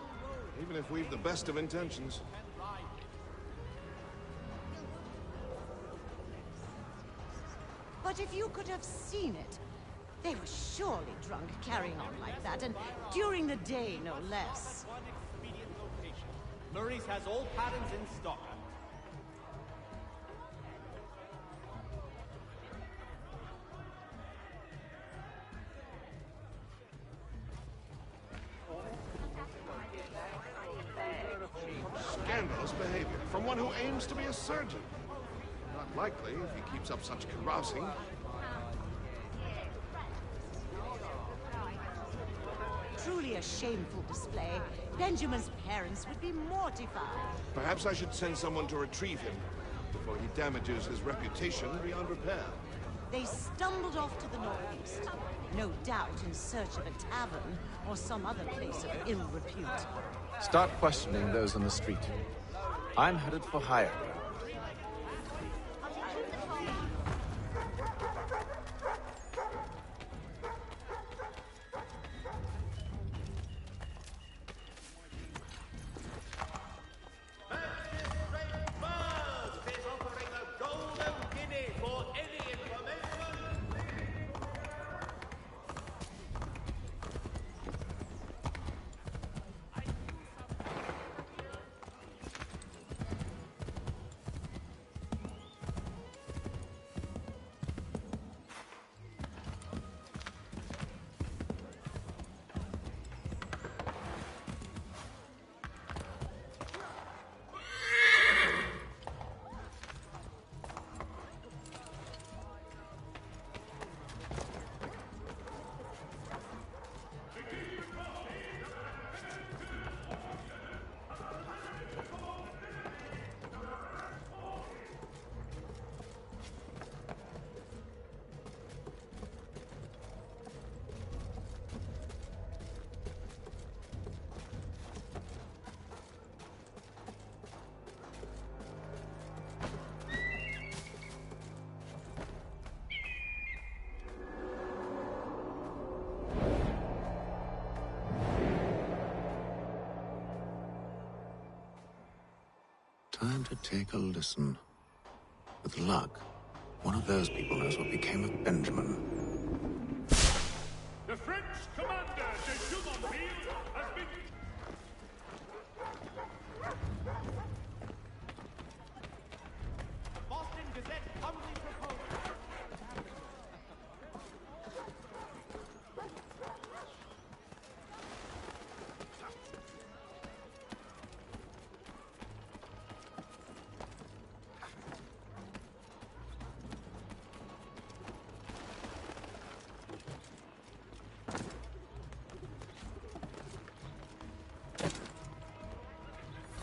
even if we've the best of intentions. But if you could have seen it, they were surely drunk carrying on like that, and during the day, no less. One expedient location. Murray's has all patterns in stock. Scandalous behavior from one who aims to be a surgeon. Not likely if he keeps up such carousing. Truly a shameful display. Benjamin's parents would be mortified. Perhaps I should send someone to retrieve him before he damages his reputation beyond repair. They stumbled off to the northeast, no doubt in search of a tavern or some other place of ill repute. Start questioning those on the street. I'm headed for higher ground. Time to take a listen. With luck, one of those people knows what became of Benjamin. The French commander de Jumonville has been... The Boston Gazette humbly proposes...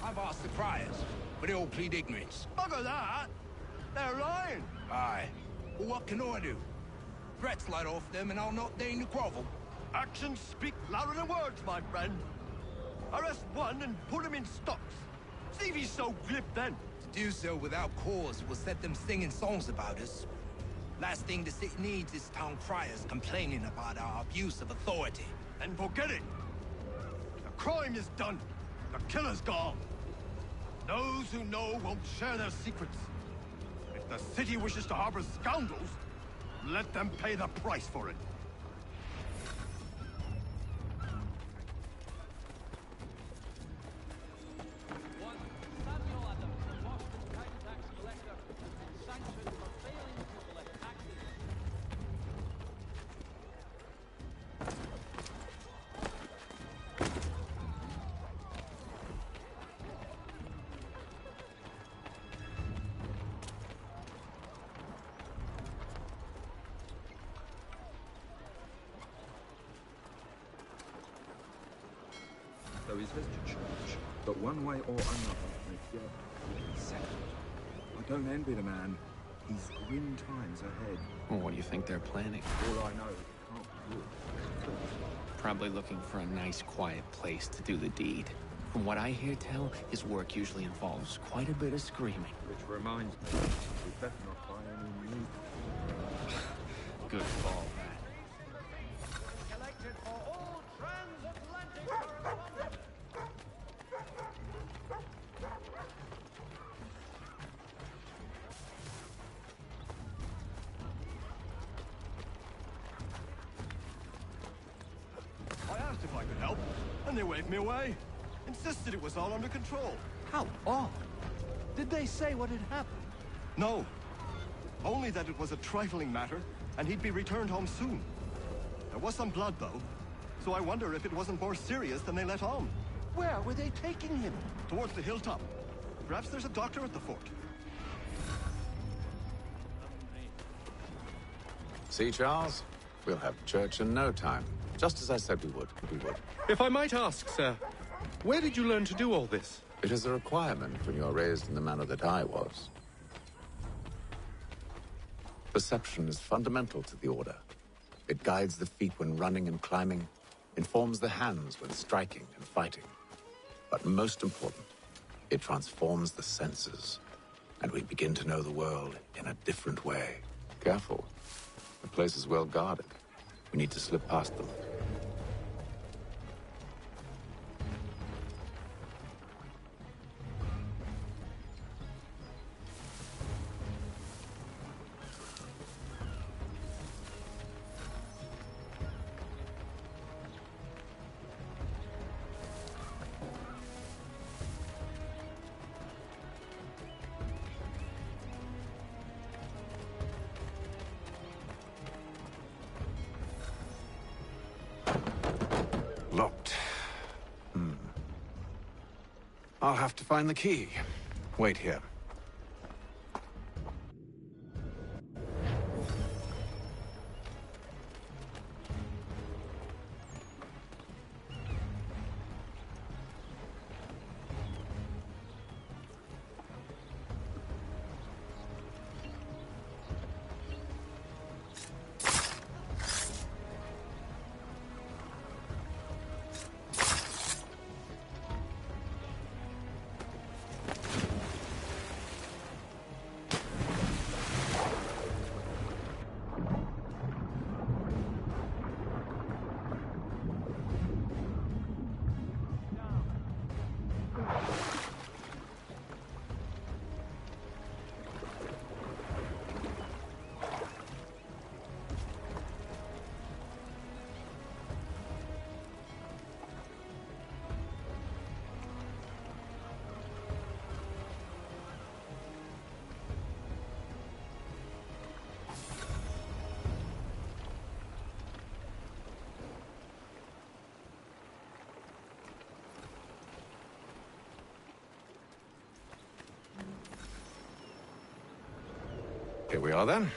I've asked the criers, but they all plead ignorance. Bugger that! They're lying! Aye. Well, what can I do? Threats light off them and I'll not deign to grovel. Actions speak louder than words, my friend. Arrest one and put him in stocks. See if he's so glib then. To do so without cause will set them singing songs about us. Last thing the city needs is town criers complaining about our abuse of authority. And forget it. The crime is done. The killer's gone. Those who know won't share their secrets. If the city wishes to harbor scoundrels, let them pay the price for it. Though he's visited church, but one way or another, they've yet been settled. I don't envy the man. He's grim times ahead. Well, what do you think they're planning? All I know, it can't be good. Probably looking for a nice, quiet place to do the deed. From what I hear tell, his work usually involves quite a bit of screaming. Which reminds me, we better not buy any new. Good call, man. Collected for all transatlantic correspondence. I asked if I could help, and they waved me away. Insisted it was all under control. How odd. Did they say what had happened? No. Only that it was a trifling matter, and he'd be returned home soon. There was some blood, though, so I wonder if it wasn't more serious than they let on. Where were they taking him? Towards the hilltop. Perhaps there's a doctor at the fort. See, Charles? We'll have church in no time. Just as I said we would. If I might ask, sir, where did you learn to do all this? It is a requirement when you are raised in the manner that I was. Perception is fundamental to the Order. It guides the feet when running and climbing, informs the hands when striking and fighting. But most important, it transforms the senses, and we begin to know the world in a different way. Careful. The place is well guarded. We need to slip past them. Locked. I'll have to find the key. Wait here. Here we are, then.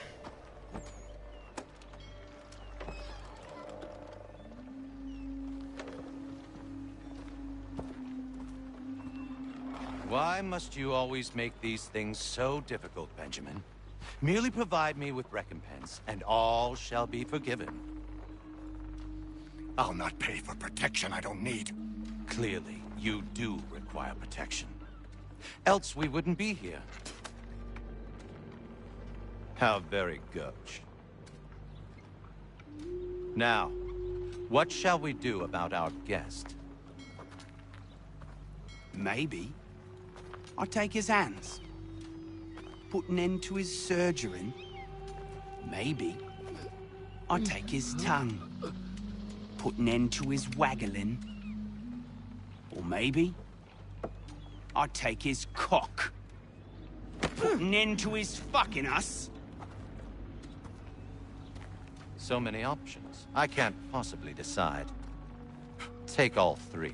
Why must you always make these things so difficult, Benjamin? Merely provide me with recompense, and all shall be forgiven. I'll not pay for protection I don't need. Clearly, you do require protection. Else we wouldn't be here. How very gauche. Now, what shall we do about our guest? Maybe I'd take his hands. Put an end to his surgering. Maybe. I'd take his tongue. Put an end to his waggling. Or maybe I'd take his cock. Put an end to his fucking us. So many options. I can't possibly decide. Take all three.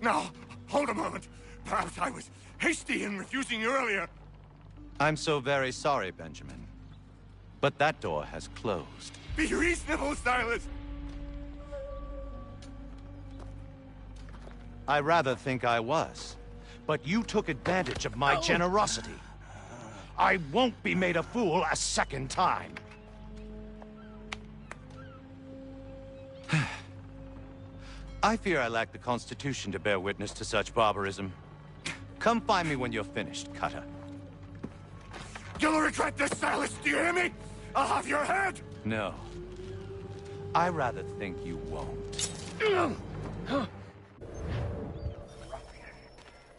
Now, hold a moment. Perhaps I was hasty in refusing you earlier. I'm so very sorry, Benjamin. But that door has closed. Be reasonable, Silas. I rather think I was. But you took advantage of my generosity. I won't be made a fool a second time. I fear I lack the constitution to bear witness to such barbarism. Come find me when you're finished, Cutter. You'll regret this, Silas, do you hear me? I'll have your head! No. I rather think you won't.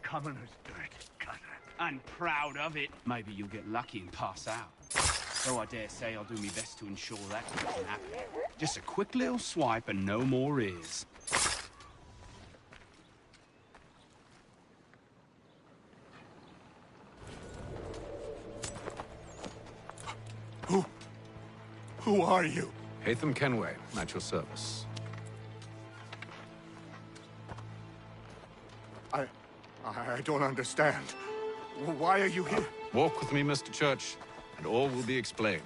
Commoner's dirt, Cutter. And proud of it. Maybe you'll get lucky and pass out. Though I dare say I'll do my best to ensure that doesn't happen. Just a quick little swipe and no more is. Who are you? Haytham Kenway, at your service. I don't understand. Why are you here? Walk with me, Mr. Church, and all will be explained.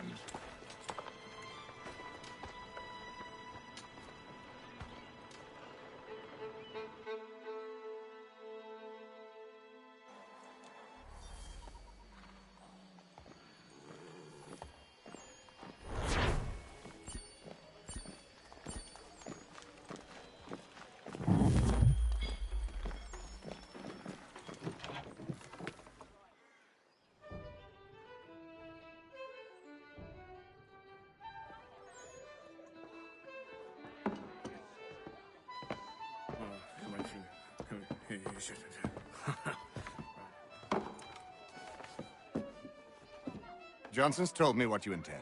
Johnson's told me what you intend.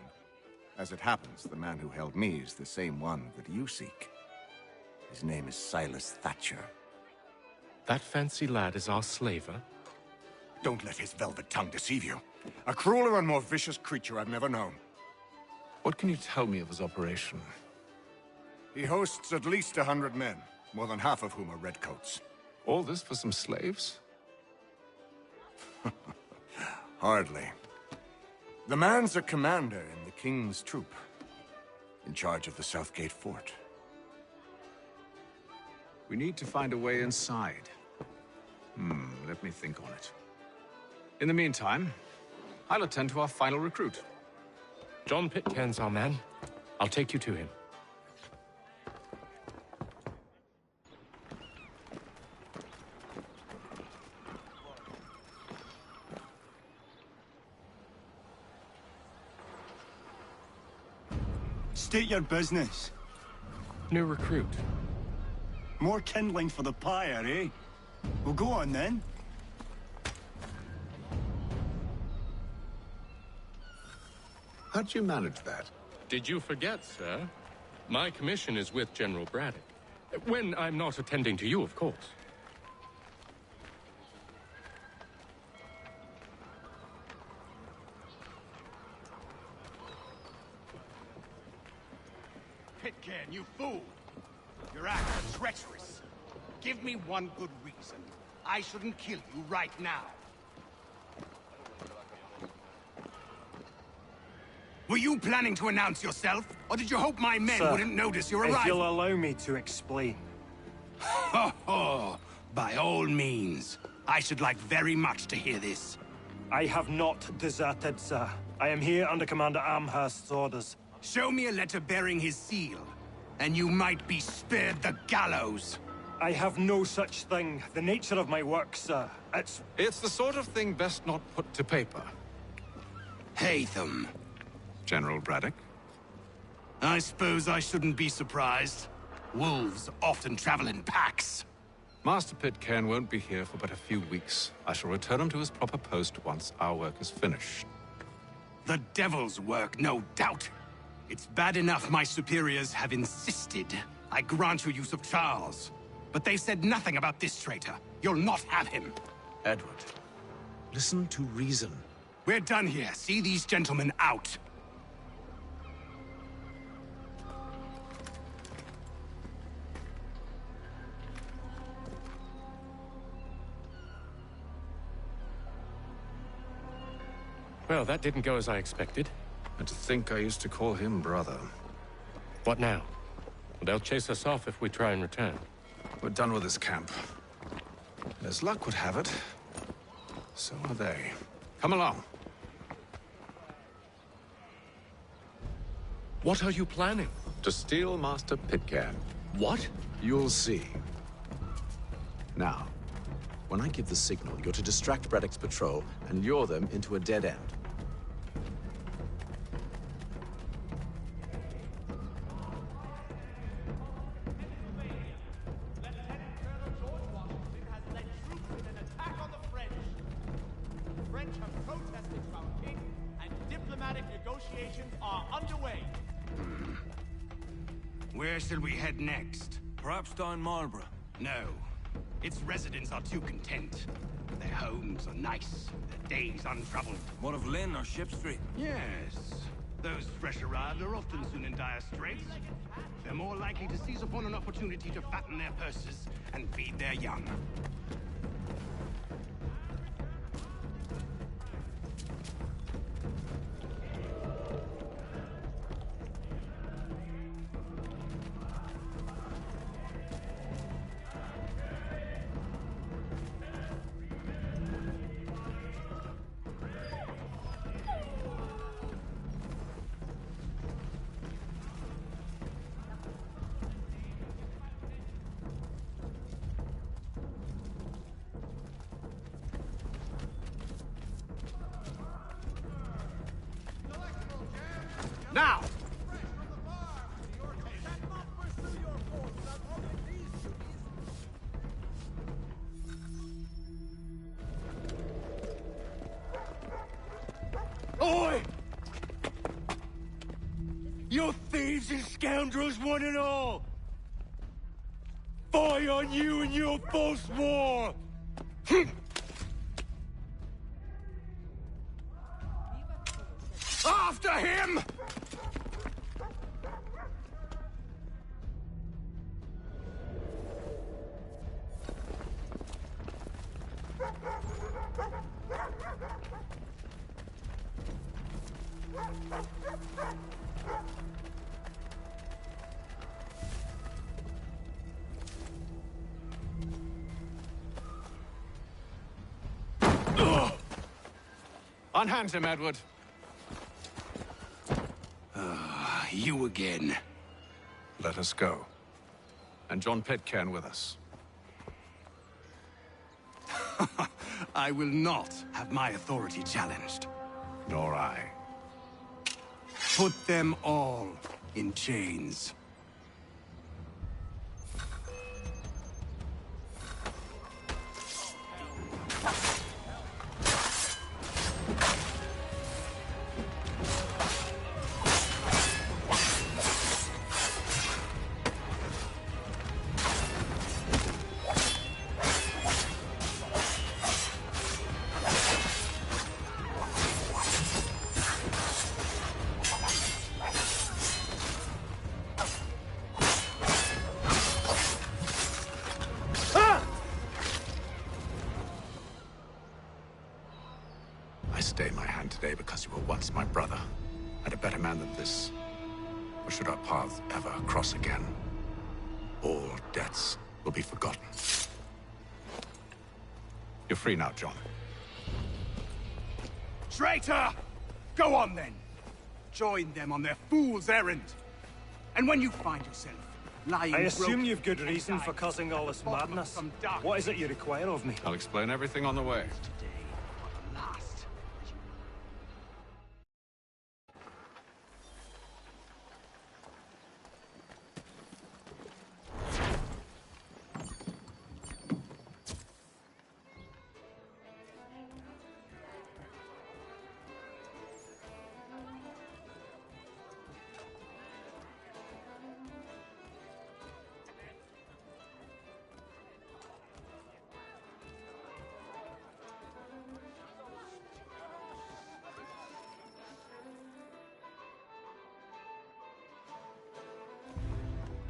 As it happens, the man who held me is the same one that you seek. His name is Silas Thatcher. That fancy lad is our slaver? Don't let his velvet tongue deceive you. A crueler and more vicious creature I've never known. What can you tell me of his operation? He hosts at least 100 men, more than half of whom are redcoats. All this for some slaves? Hardly. The man's a commander in the King's troop, in charge of the Southgate Fort. We need to find a way inside. Let me think on it. In the meantime, I'll attend to our final recruit. John Pitcairn's our man. I'll take you to him. State your business. New recruit. More kindling for the pyre, eh? Well, go on then. How'd you manage that? Did you forget, sir? My commission is with General Braddock. When I'm not attending to you, of course. Pitcairn, you fool! Your act is treacherous. Give me one good reason I shouldn't kill you right now. Were you planning to announce yourself, or did you hope my men Sir, wouldn't notice your if arrival? you'll allow me to explain. Ho ho! By all means. I should like very much to hear this. I have not deserted, sir. I am here under Commander Amherst's orders. Show me a letter bearing his seal, and you might be spared the gallows. I have no such thing. The nature of my work, sir, It's the sort of thing best not put to paper. Haytham. General Braddock? I suppose I shouldn't be surprised. Wolves often travel in packs. Master Pitcairn won't be here for but a few weeks. I shall return him to his proper post once our work is finished. The devil's work, no doubt. It's bad enough my superiors have insisted I grant you use of Charles. But they've said nothing about this traitor. You'll not have him. Edward, listen to reason. We're done here. See these gentlemen out. Well, that didn't go as I expected. And to think I used to call him brother. What now? They'll chase us off if we try and return. We're done with this camp. As luck would have it, so are they. Come along. What are you planning? To steal Master Pitcairn. What? You'll see. Now, when I give the signal, you're to distract Braddock's patrol and lure them into a dead end. Where shall we head next? Perhaps down Marlborough. No. Its residents are too content. Their homes are nice, their days untroubled. What of Lynn or Ship Street? Yes. Those fresh arrived are often soon in dire straits. They're more likely to seize upon an opportunity to fatten their purses and feed their young. Now! Oi! You thieves and scoundrels, one and all! Fire on you and your false war! After him! Unhand him, Edward. You again. Let us go. And John Pitcairn with us. I will not have my authority challenged. Nor I. Put them all in chains. Stay my hand today because you were once my brother, and a better man than this. Or should our paths ever cross again, all debts will be forgotten. You're free now, John. Traitor! Go on then! Join them on their fool's errand. And when you find yourself lying I assume broken you've good reason for causing all this madness. What is it you require of me? I'll explain everything on the way.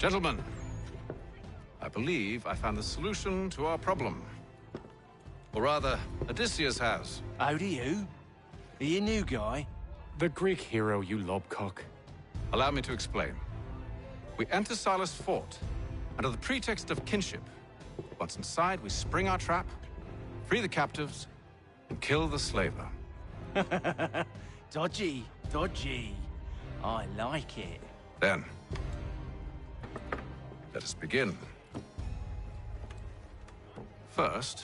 Gentlemen, I believe I found the solution to our problem. Or rather, Odysseus has. How do you? Are you a new guy? The Greek hero, you lobcock. Allow me to explain. We enter Silas' fort, under the pretext of kinship. Once inside, we spring our trap, free the captives, and kill the slaver. Dodgy, dodgy. I like it. Then, let us begin. First,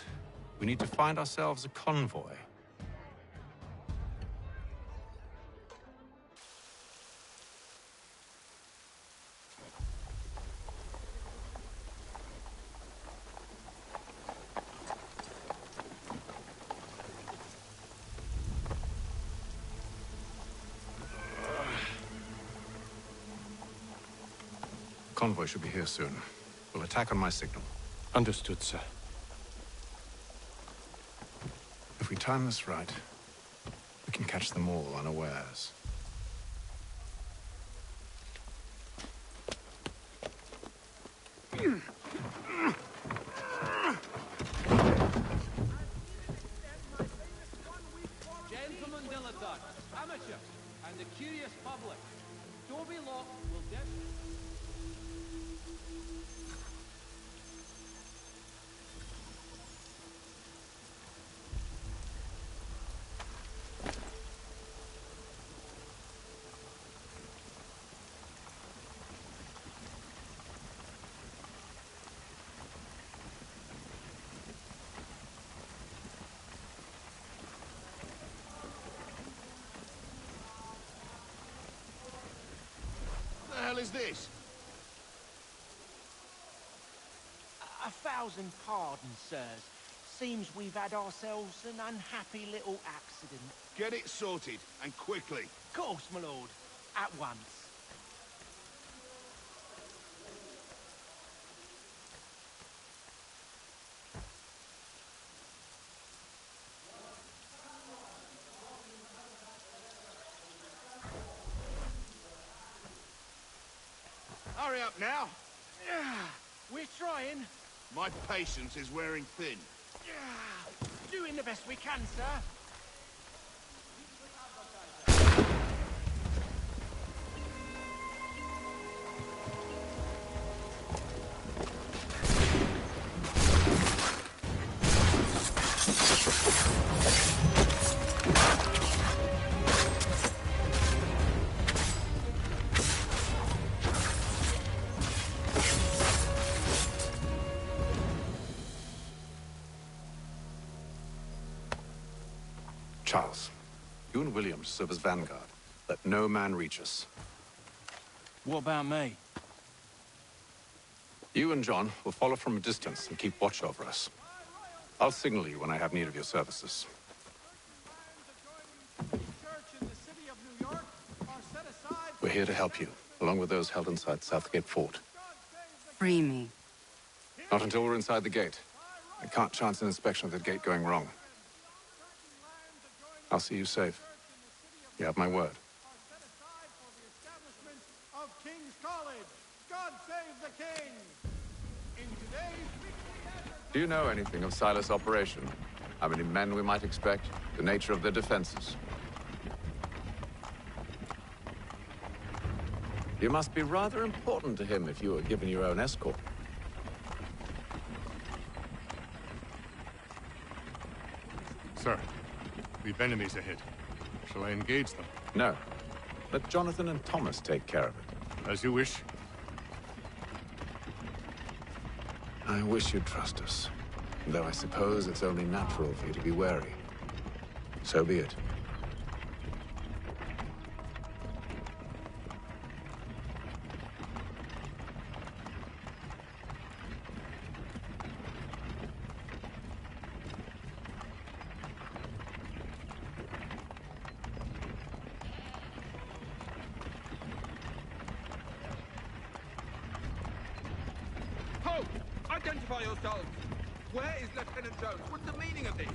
we need to find ourselves a convoy. Convoy should be here soon. We'll attack on my signal. Understood, sir. If we time this right, we can catch them all unawares. Gentlemen dilettantes, amateur, and the curious public. Don't be locked, will What the hell is this? A thousand pardons, sirs. Seems we've had ourselves an unhappy little accident. Get it sorted, and quickly. Of course, my lord. At once. Hurry up now. We're trying. My patience is wearing thin. Doing the best we can, sir. Charles, you and William serve as vanguard. Let no man reach us. What about me? You and John will follow from a distance and keep watch over us. I'll signal you when I have need of your services. We're here to help you, along with those held inside Southgate Fort. Free me. Not until we're inside the gate. I can't chance an inspection of the gate going wrong. I'll see you safe. You have my word. Of King's College. God save the king. In today's Do you know anything of Silas' operation? How many men we might expect? The nature of their defenses? You must be rather important to him if you were given your own escort. Sir, we've enemies ahead. Shall I engage them? No. Let Jonathan and Thomas take care of it. As you wish. I wish you'd trust us. Though I suppose it's only natural for you to be wary. So be it. Halt! Identify yourselves! Where is Lieutenant Jones? What's the meaning of this?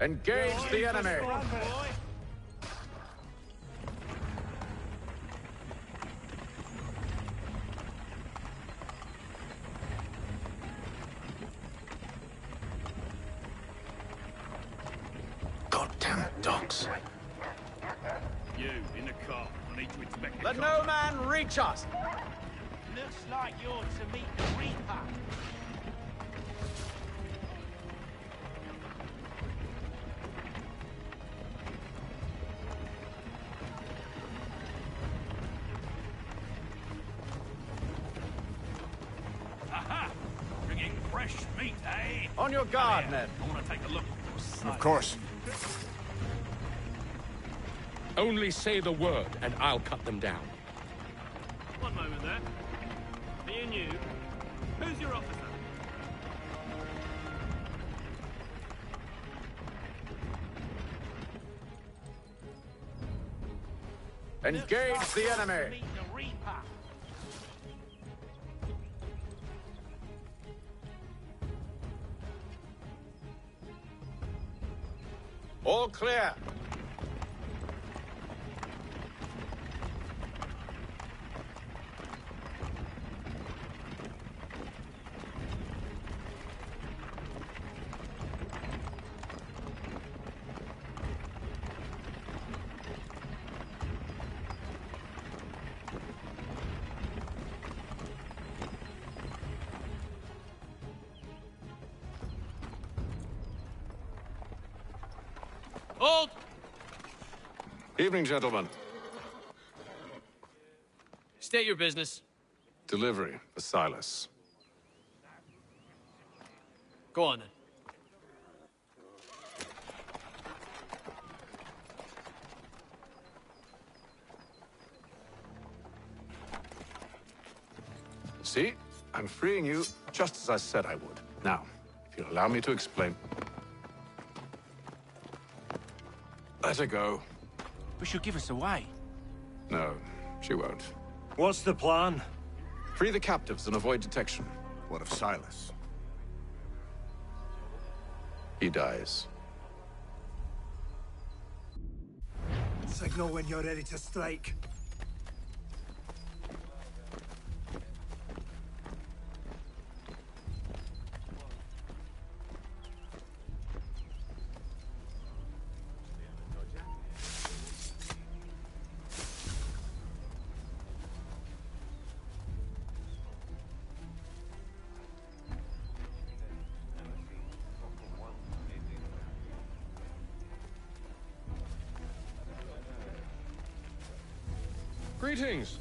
Engage the enemy! Goddamn dogs. You, in the car. I need to inspect Let no man reach us! Looks like you're to meet the Reaper. Aha! Bringing fresh meat, eh? On your guard, men. I want to take a look. Of course. Only say the word, and I'll cut them down. One moment there. Me and you. Who's your officer? Engage the enemy! Meet the Reaper. All clear. Hold! Evening, gentlemen. State your business. Delivery for Silas. Go on, then. See? I'm freeing you just as I said I would. Now, if you'll allow me to explain. Let her go. But she'll give us away. No, she won't. What's the plan? Free the captives and avoid detection. What of Silas? He dies. Signal when you're ready to strike. Greetings.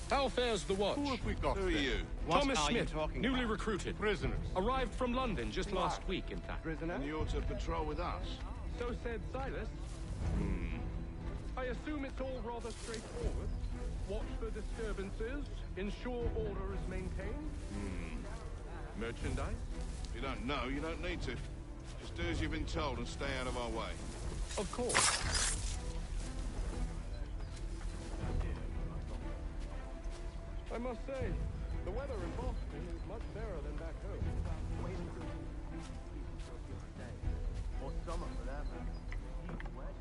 How fares the watch? Who have we got? Who are you? Thomas Smith, newly recruited. Prisoners. Arrived from London just last week, in fact. And you're to patrol with us. So said Silas. I assume it's all rather straightforward. Watch for disturbances, ensure order is maintained. Merchandise? If you don't know, you don't need to. Just do as you've been told and stay out of our way. Of course. I must say, the weather in Boston is much better than back home. Or summer, for that matter.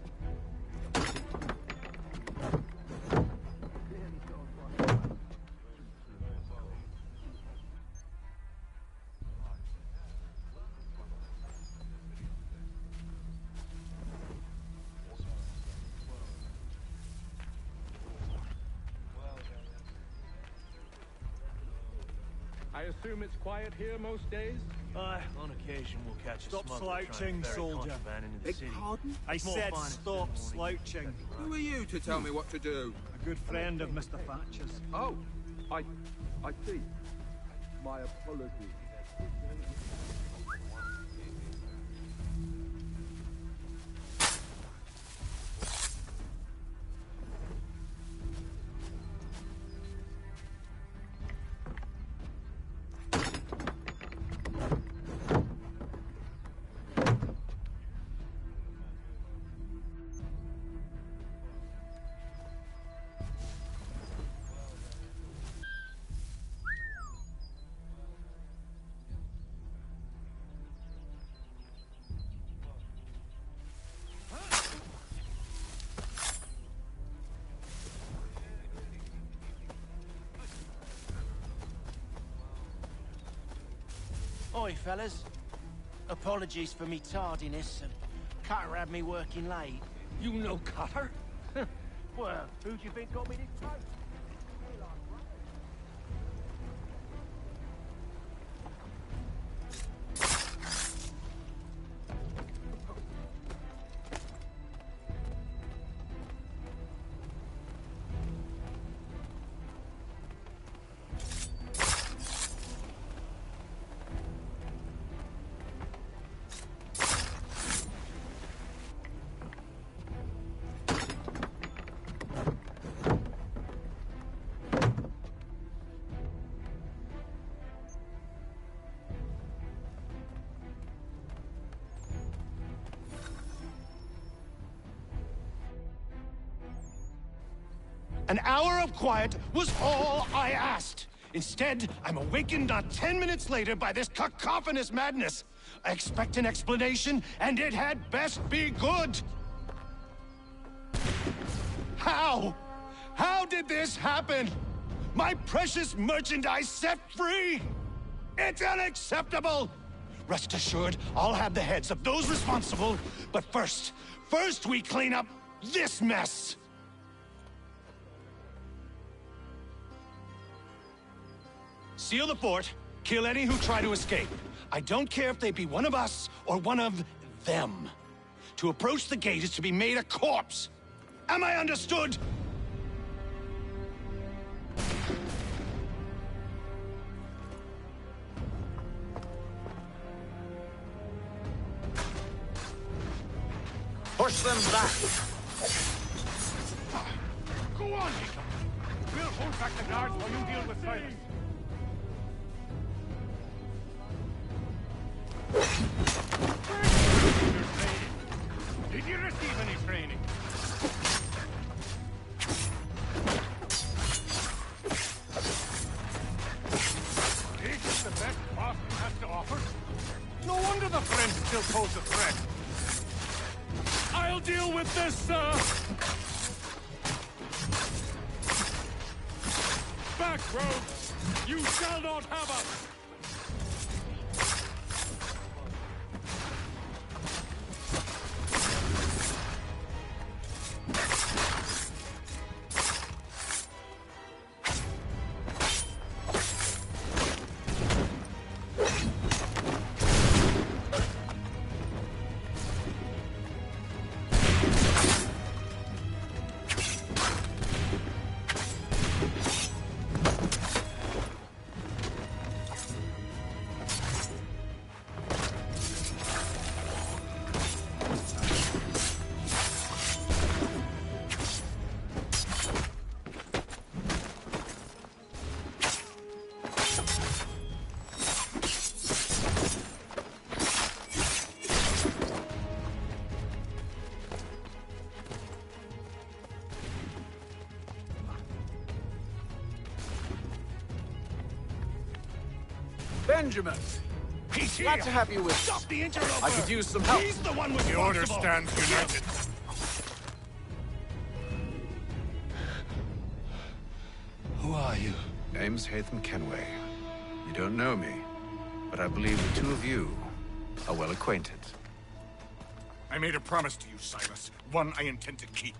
I assume it's quiet here most days? Aye, on occasion we'll catch a Stop smuggler slouching, trying to ferry soldier. contraband into the Beg city. pardon? I Small said finest stop this morning. slouching. Who are you to tell me what to do? A good friend of Mr. Thatcher's. Oh, I see. My apologies. Ahoy, fellas. Apologies for me tardiness. Cutter had me working late. You know Cutter? Well, who do you think got me this time? An hour of quiet was all I asked. Instead, I'm awakened not 10 minutes later by this cacophonous madness. I expect an explanation, and it had best be good. How? How did this happen? My precious merchandise set free? It's unacceptable! Rest assured, I'll have the heads of those responsible, but first we clean up this mess! Seal the fort, kill any who try to escape. I don't care if they be one of us or one of them. To approach the gate is to be made a corpse. Am I understood? Push them back! Go on, Jacob! We'll hold back the guards while you deal with Silas. Did you receive any training? This is the best Boston has to offer? No wonder the French still pose a threat. I'll deal with this, sir! Back, rogues! You shall not have us! Benjamin! He's here! Glad to have you with us. Stop the interloper! I could use some help. He's the one with The order stands united. Who are you? Name's Connor Kenway. You don't know me, but I believe the two of you are well acquainted. I made a promise to you, Silas. One I intend to keep.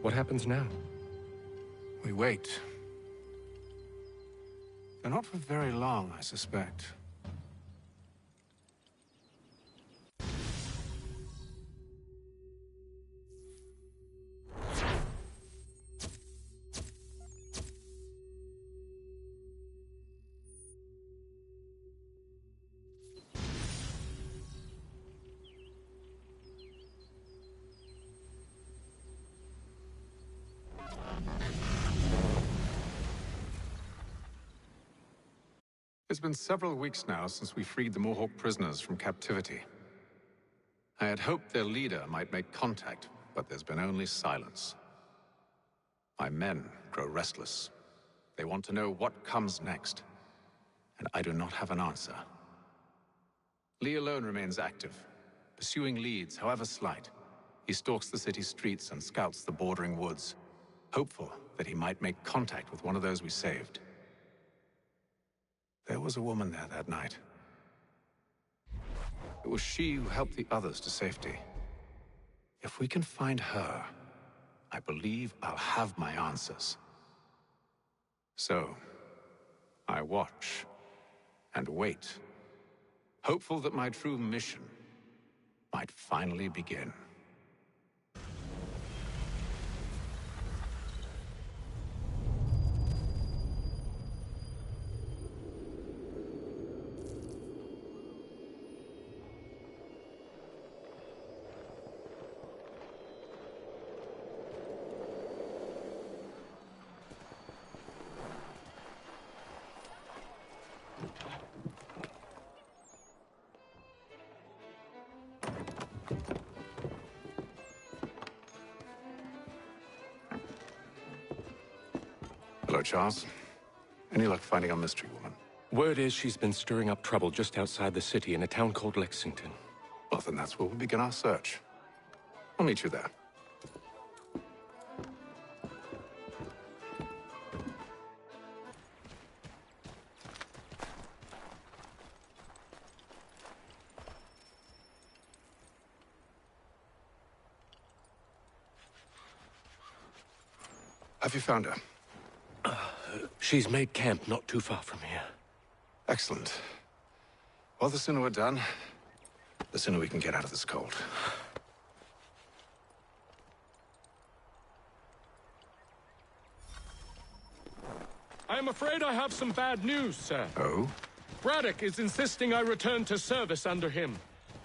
What happens now? We wait. But not for very long, I suspect. It's been several weeks now since we freed the Mohawk prisoners from captivity. I had hoped their leader might make contact, but there's been only silence. My men grow restless. They want to know what comes next, and I do not have an answer. Lee alone remains active, pursuing leads, however slight. He stalks the city streets and scouts the bordering woods, hopeful that he might make contact with one of those we saved. There was a woman there that night. It was she who helped the others to safety. If we can find her, I believe I'll have my answers. So, I watch and wait, hopeful that my true mission might finally begin. Hello, Charles. Any luck finding our mystery woman? Word is she's been stirring up trouble just outside the city in a town called Lexington. Well, then that's where we'll begin our search. I'll meet you there. Have you found her? She's made camp not too far from here. Excellent. Well, the sooner we're done, the sooner we can get out of this cold. I am afraid I have some bad news, sir. Oh? Braddock is insisting I return to service under him.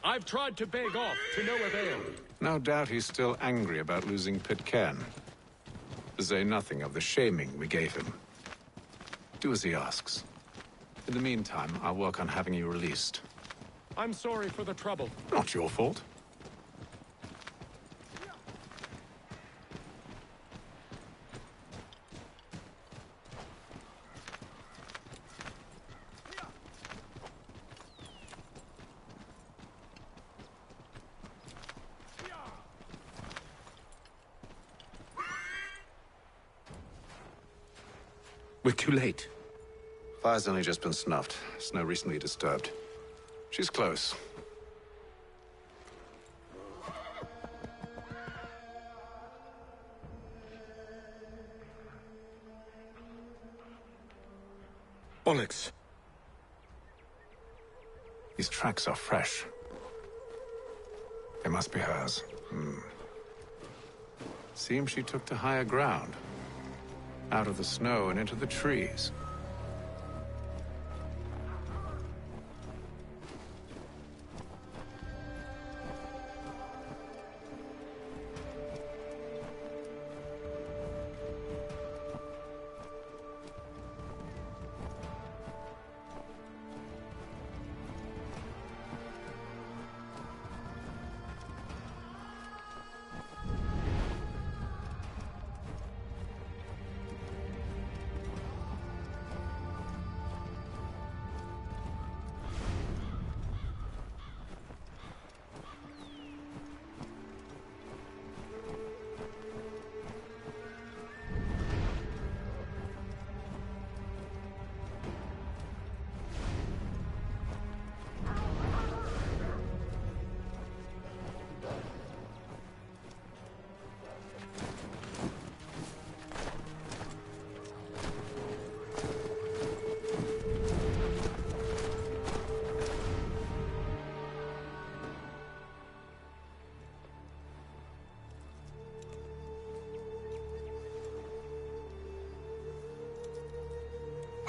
I've tried to beg off, to no avail. No doubt he's still angry about losing Pitcairn. To say nothing of the shaming we gave him. Do as he asks. In the meantime, I'll work on having you released. I'm sorry for the trouble. Not your fault. We're too late. Fire's only just been snuffed. Snow recently disturbed. She's close. Bollocks. These tracks are fresh. They must be hers. Seems she took to higher ground. Out of the snow and into the trees.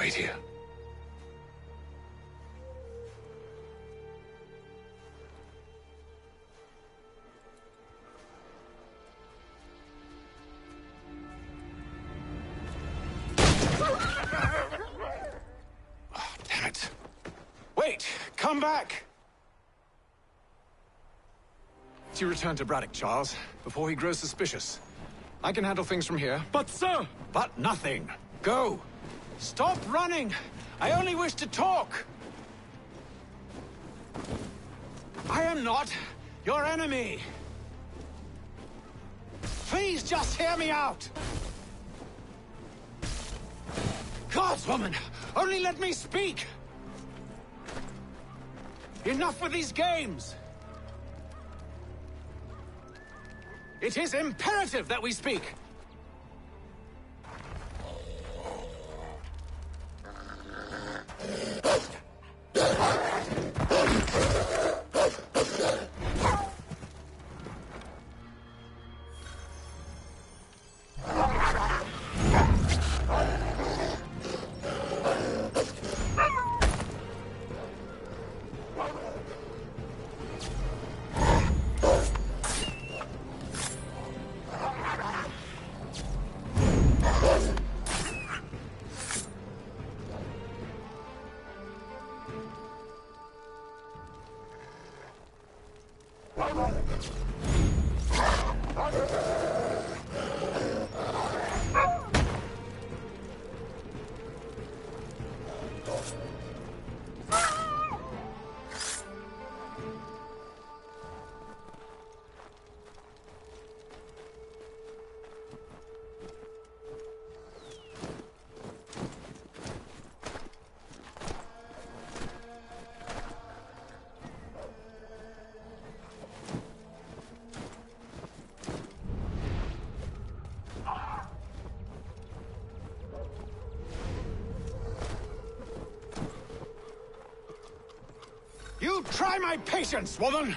Wait here. Oh, damn it. Come back! You return to Braddock, Charles, before he grows suspicious. I can handle things from here. But, sir! But nothing. Go! Stop running! I only wish to talk! I am not your enemy! Please just hear me out! Gods, woman! Only let me speak! Enough with these games! It is imperative that we speak! You try my patience, woman!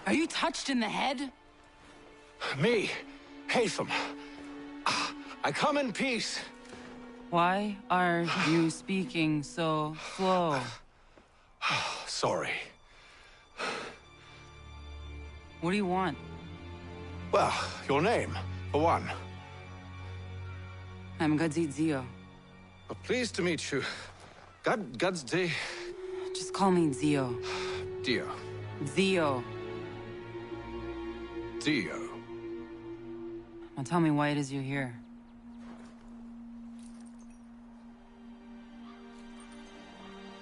Are you touched in the head? Me, Haytham. I come in peace. Why are you speaking so slow? Sorry. What do you want? Well, your name, for one. I'm Gadzit Zio. Pleased to meet you. God's day. Just call me Zio. Dio. Zio. Dio. Now tell me why it is you're here.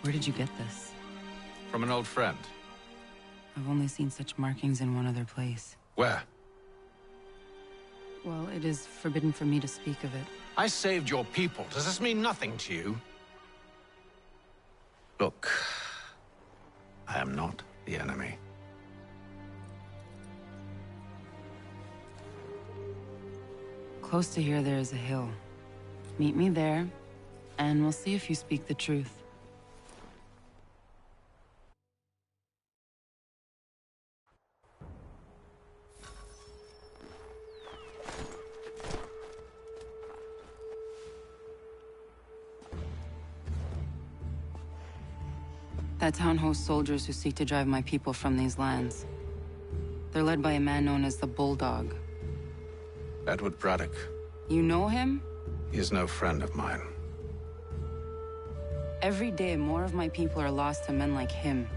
Where did you get this? From an old friend. I've only seen such markings in one other place. Where? Well, it is forbidden for me to speak of it. I saved your people. Does this mean nothing to you? Look, I am not the enemy. Close to here, there is a hill. Meet me there, and we'll see if you speak the truth. That town hosts soldiers who seek to drive my people from these lands. They're led by a man known as the Bulldog. Edward Braddock. You know him? He is no friend of mine. Every day, more of my people are lost to men like him.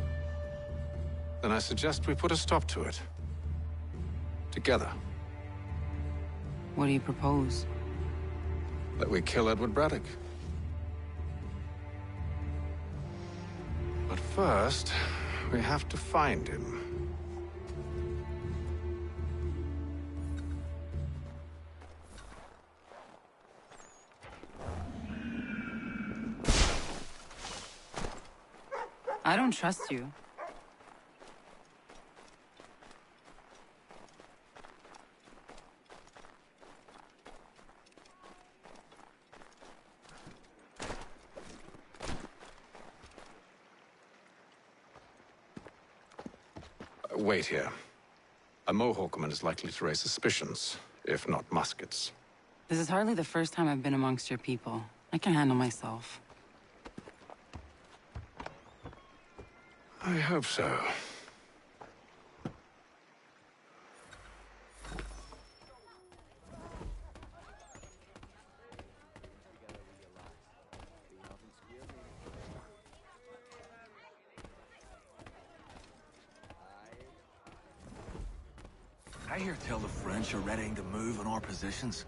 Then I suggest we put a stop to it. Together. What do you propose? That we kill Edward Braddock. But first, we have to find him. I don't trust you. Wait here. A Mohawkman is likely to raise suspicions, if not muskets. This is hardly the first time I've been amongst your people. I can handle myself. I hope so. I hear tell the French are readying to move on our positions.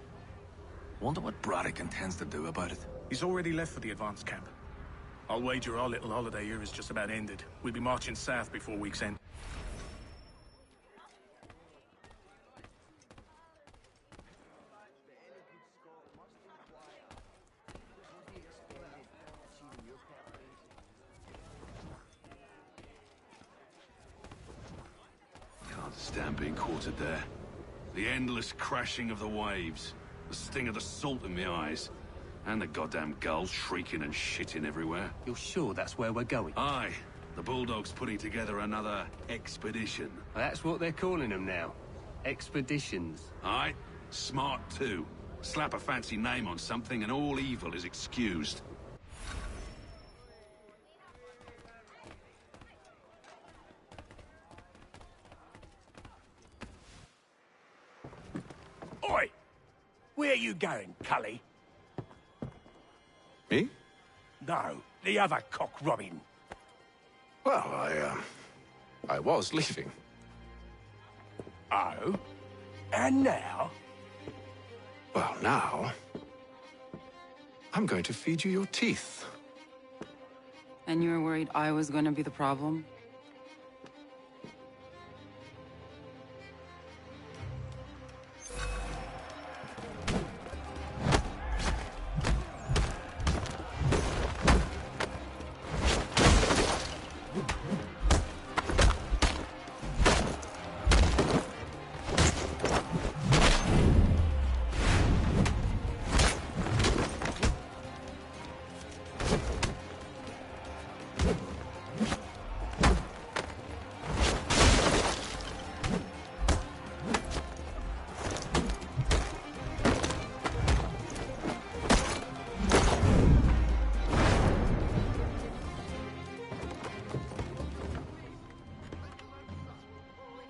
Wonder what Braddock intends to do about it. He's already left for the advance camp. I'll wager our little holiday here is just about ended. We'll be marching south before week's end. Can't stand being quartered there. The endless crashing of the waves. The sting of the salt in my eyes. And the goddamn gulls shrieking and shitting everywhere. You're sure that's where we're going? Aye. The Bulldog's putting together another expedition. That's what they're calling them now. Expeditions. Aye. Smart too. Slap a fancy name on something and all evil is excused. Oi! Where you going, Cully? Me? No, the other cock Robin. Well, I was leaving. Oh? And now? Well, now... I'm going to feed you your teeth. And you were worried I was going to be the problem?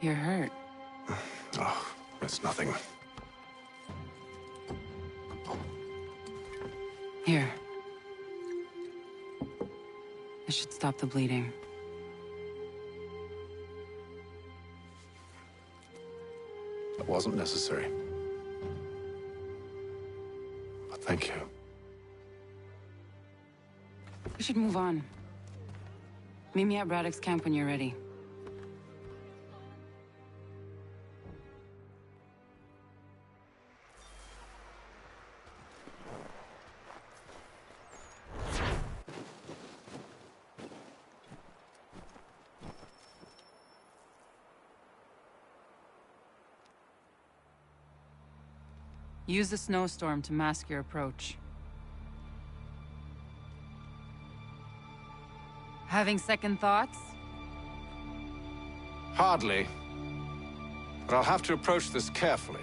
You're hurt. Oh, it's nothing. Here. This should stop the bleeding. It wasn't necessary. But thank you. We should move on. Meet me at Braddock's camp when you're ready. Use the snowstorm to mask your approach. Having second thoughts? Hardly. But I'll have to approach this carefully.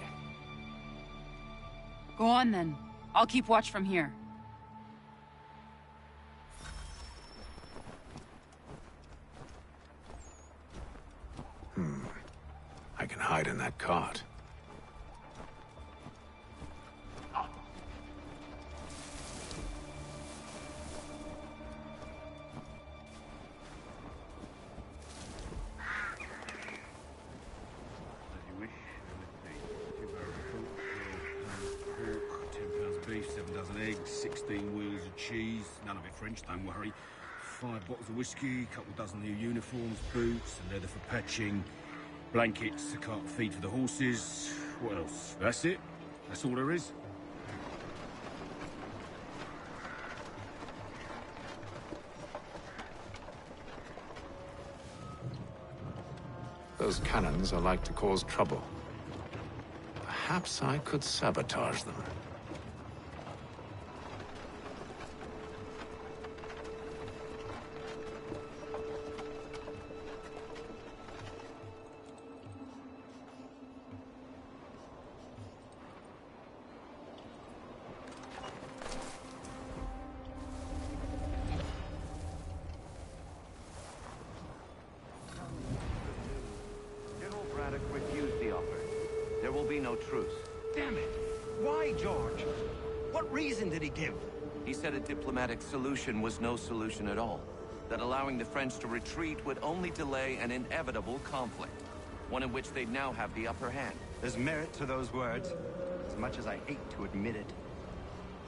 Go on then. I'll keep watch from here. I can hide in that cart. Beef, 7 dozen eggs, 16 wheels of cheese, none of it French, don't worry. 5 bottles of whiskey, a couple dozen new uniforms, boots, and leather for patching, blankets, a cart of feed for the horses. What else? That's it. That's all there is. Those cannons are like to cause trouble. Perhaps I could sabotage them. no truce. Damn it! Why, George? What reason did he give? He said a diplomatic solution was no solution at all. That allowing the French to retreat would only delay an inevitable conflict. One in which they'd now have the upper hand. There's merit to those words, as much as I hate to admit it.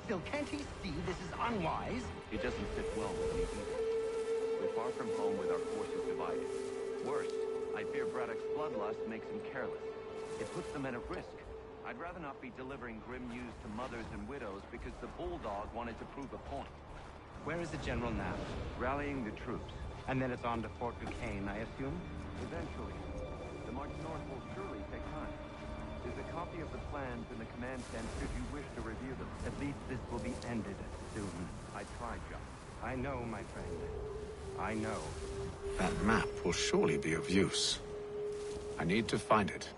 Still, can't he see this is unwise? It doesn't fit well with me either. We're far from home with our forces divided. Worse, I fear Braddock's bloodlust makes him careless. It puts the men at risk. I'd rather not be delivering grim news to mothers and widows because the Bulldog wanted to prove a point. Where is the general now? Rallying the troops. And then it's on to Fort Duquesne, I assume? Eventually. The march north will surely take time. There's a copy of the plans in the command tent should you wish to review them. At least this will be ended soon. I tried, John. I know, my friend. I know. That map will surely be of use. I need to find it.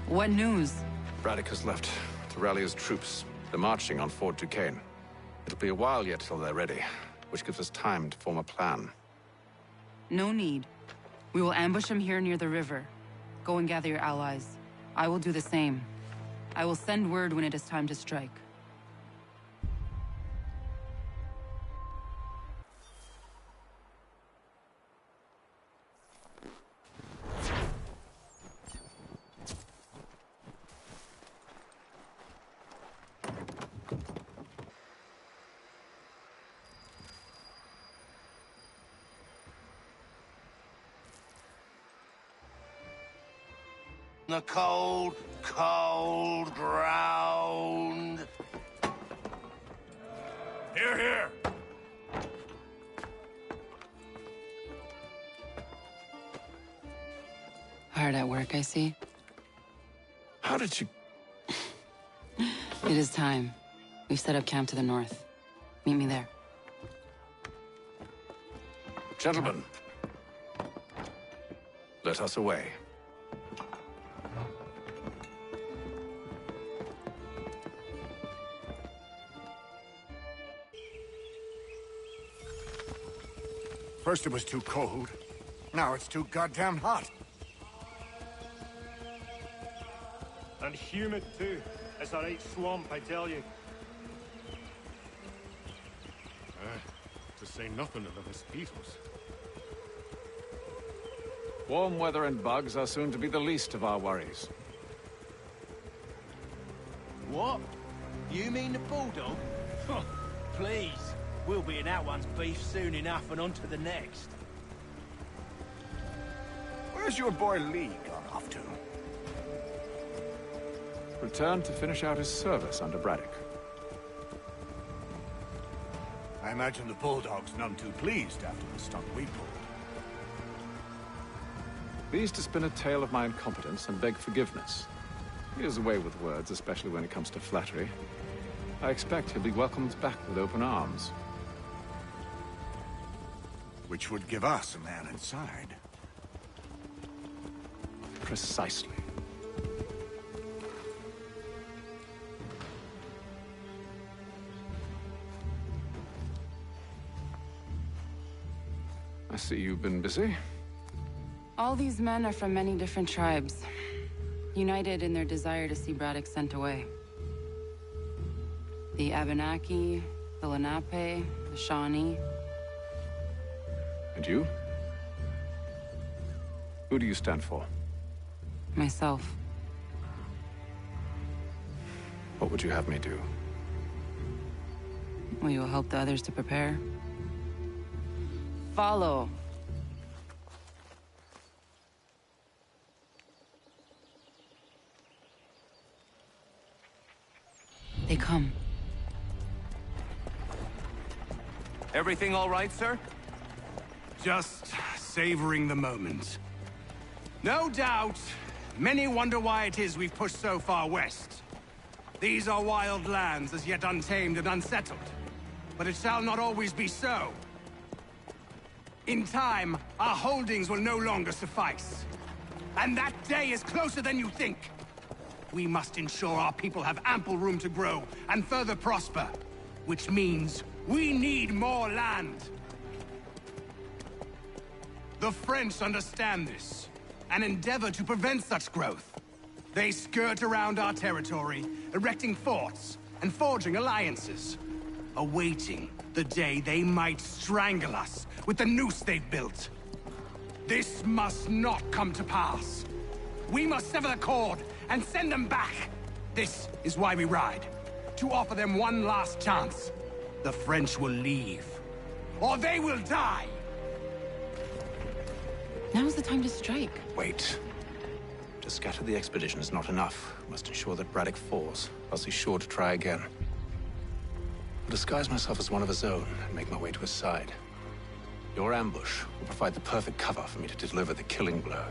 What news? Braddock has left to rally his troops. They're marching on Fort Duquesne. It'll be a while yet till they're ready, which gives us time to form a plan. No need. We will ambush him here near the river. Go and gather your allies. I will do the same. I will send word when it is time to strike. The cold, cold ground. Here, here. Hard at work, I see. How did you... It is time. We've set up camp to the north. Meet me there. Gentlemen, let us away. First it was too cold. Now it's too goddamn hot. And humid too. It's a right swamp, I tell you. To say nothing of the mosquitoes. Warm weather and bugs are soon to be the least of our worries. What? You mean the bulldog? Please. We'll be in that one's beef soon enough and on to the next. Where's your boy Lee gone off to? Returned to finish out his service under Braddock. I imagine the Bulldog's none too pleased after the stunt we pulled. Pleased to spin a tale of my incompetence and beg forgiveness. He has a way with words, especially when it comes to flattery. I expect he'll be welcomed back with open arms. Which would give us a man inside. Precisely. I see you've been busy. All these men are from many different tribes, united in their desire to see Braddock sent away. The Abenaki, the Lenape, the Shawnee. And you? Who do you stand for? Myself. What would you have me do? Will you help the others to prepare? Follow. They come. Everything all right, sir? Just savoring the moment. No doubt, many wonder why it is we've pushed so far west. These are wild lands as yet untamed and unsettled. But it shall not always be so. In time, our holdings will no longer suffice. And that day is closer than you think. We must ensure our people have ample room to grow and further prosper. Which means we need more land. The French understand this, and endeavor to prevent such growth. They skirt around our territory, erecting forts and forging alliances, awaiting the day they might strangle us with the noose they've built. This must not come to pass. We must sever the cord and send them back. This is why we ride, to offer them one last chance. The French will leave, or they will die. Now's the time to strike. Wait. To scatter the expedition is not enough. We must ensure that Braddock falls, else he's sure to try again. I'll disguise myself as one of his own and make my way to his side. Your ambush will provide the perfect cover for me to deliver the killing blow.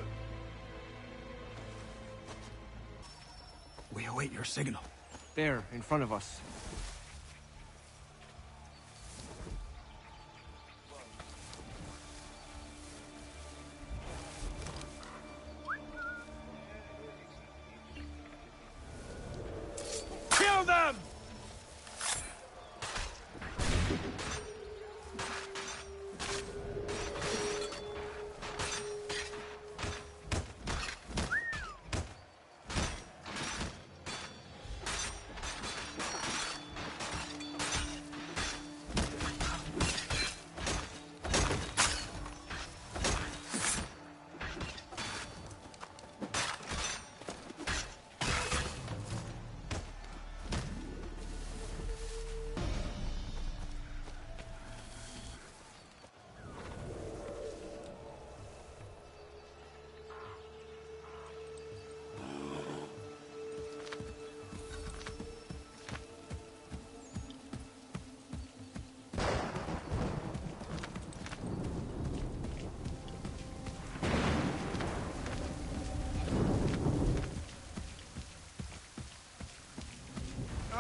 We await your signal. There, in front of us.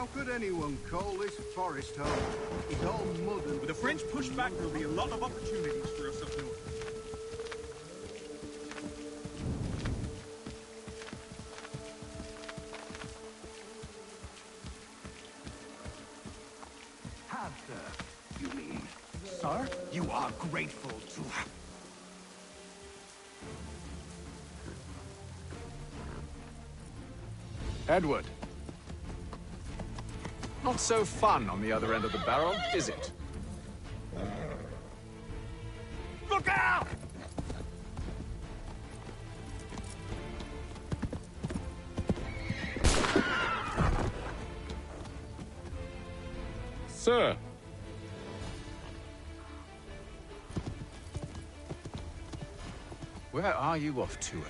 How could anyone call this forest home? It's all mud and... With the French push back, there'll be a lot of opportunities for us up north. Panther, you mean? Sir, you are grateful to... Edward. Not so fun on the other end of the barrel, is it? Look out! Sir! Where are you off to, Edward?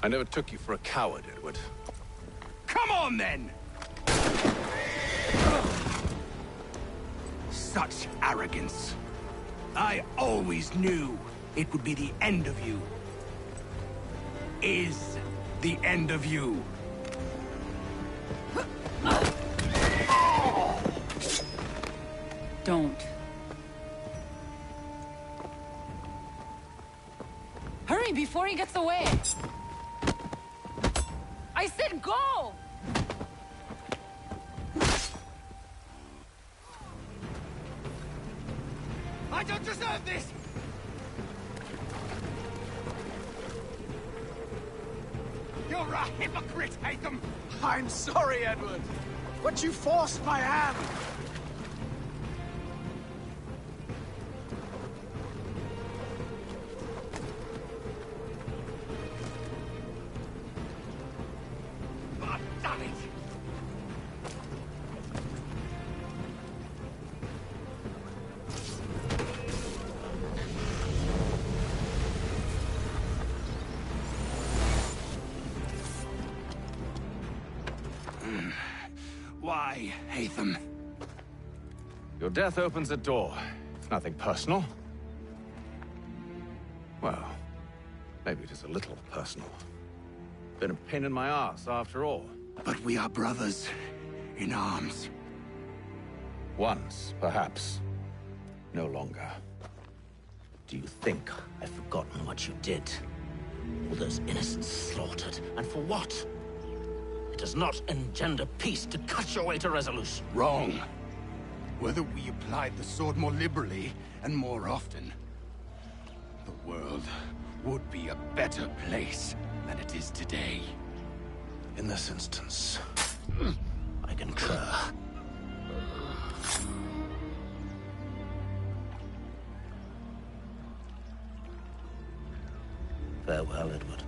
I never took you for a coward, Edward. Come on, then! Such arrogance. I always knew it would be the end of you. Is the end of you. Don't. Hurry before he gets away! I said go! I don't deserve this! You're a hypocrite, Hatham! I'm sorry, Edward, but you forced my hand! Why, Hatham? Your death opens a door. It's nothing personal. Well, maybe it is a little personal. Been a pain in my ass, after all. But we are brothers in arms. Once, perhaps. No longer. Do you think I've forgotten what you did? All those innocents slaughtered, and for what? It does not engender peace to cut your way to resolution. Wrong. Whether we applied the sword more liberally and more often, the world would be a better place than it is today. In this instance, I concur. Farewell, Edward.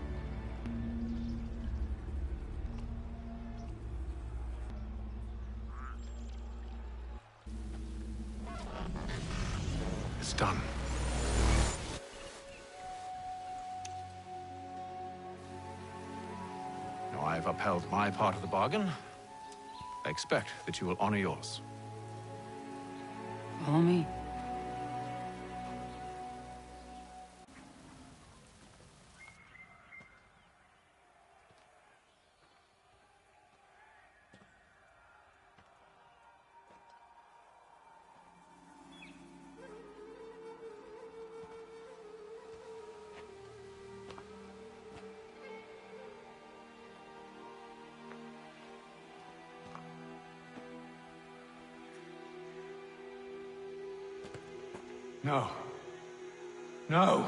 It's done. Now I've upheld my part of the bargain. I expect that you will honor yours. Follow me. No. No!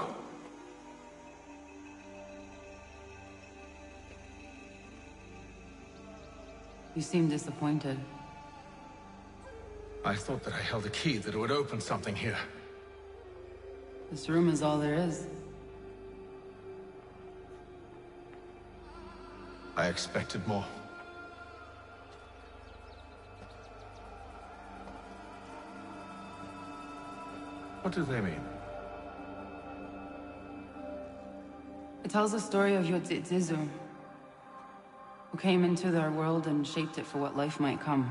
You seem disappointed. I thought that I held a key that would open something here. This room is all there is. I expected more. What do they mean? It tells the story of Yotzitzizu, who came into our world and shaped it for what life might come.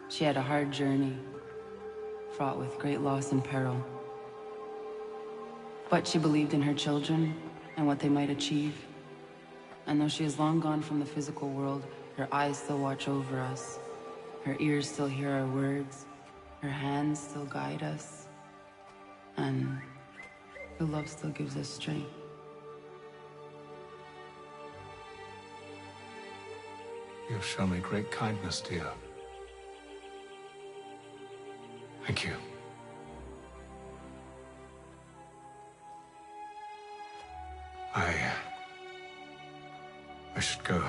She had a hard journey, fraught with great loss and peril. But she believed in her children and what they might achieve. And though she is long gone from the physical world, her eyes still watch over us. Her ears still hear our words. Her hands still guide us. And her love still gives us strength. You have shown me great kindness, dear. Thank you. I should go.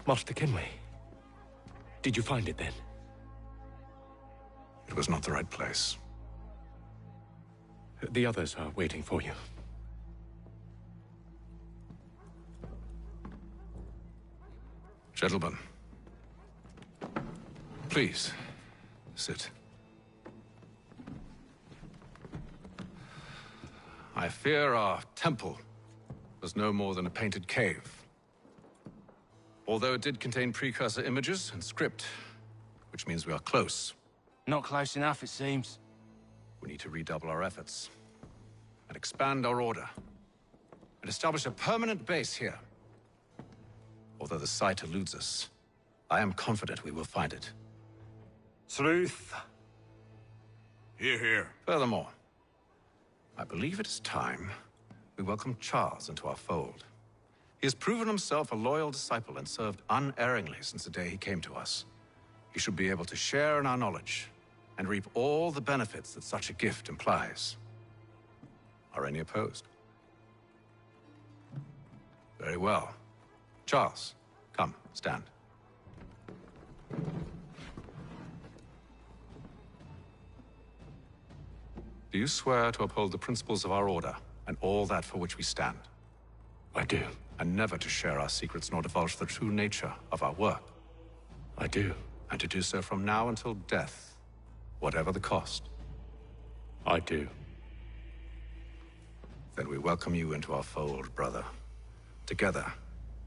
Master Kenway, did you find it then? It was not the right place. The others are waiting for you. Gentlemen, please, sit. I fear our temple was no more than a painted cave. Although it did contain precursor images and script, which means we are close. Not close enough, it seems. We need to redouble our efforts and expand our order and establish a permanent base here. Although the site eludes us, I am confident we will find it. Truth. Hear, hear. Furthermore, I believe it is time we welcome Charles into our fold. He has proven himself a loyal disciple and served unerringly since the day he came to us. He should be able to share in our knowledge and reap all the benefits that such a gift implies. Are any opposed? Very well. Charles, come, stand. Do you swear to uphold the principles of our order and all that for which we stand? I do. And never to share our secrets nor divulge the true nature of our work? I do. And to do so from now until death, whatever the cost? I do. Then we welcome you into our fold, brother. Together,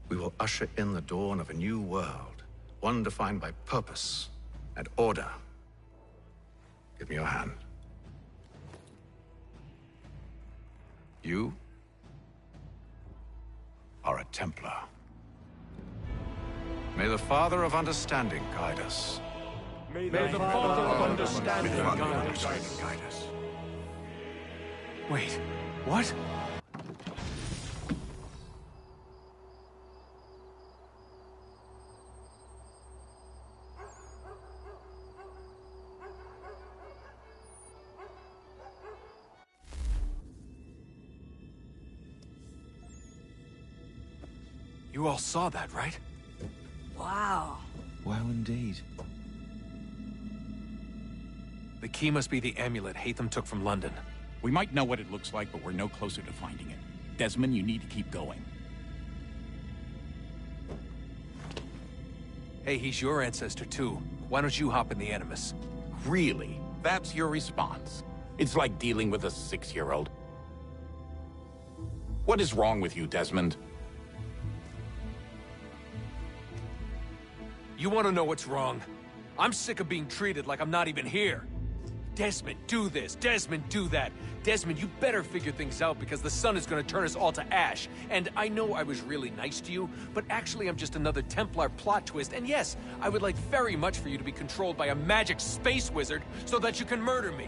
we will usher in the dawn of a new world, one defined by purpose and order. Give me your hand. You are a Templar. May the Father of Understanding guide us. May the Father of Understanding guide us. Wait, what? You all saw that, right? Wow. Wow, indeed. The key must be the amulet Hatham took from London. We might know what it looks like, but we're no closer to finding it. Desmond, you need to keep going. Hey, he's your ancestor too. Why don't you hop in the Animus? Really? That's your response? It's like dealing with a 6-year-old. What is wrong with you, Desmond? You want to know what's wrong? I'm sick of being treated like I'm not even here. Desmond, do this. Desmond, do that. Desmond, you better figure things out because the sun is going to turn us all to ash. And I know I was really nice to you, but actually I'm just another Templar plot twist. And yes, I would like very much for you to be controlled by a magic space wizard so that you can murder me.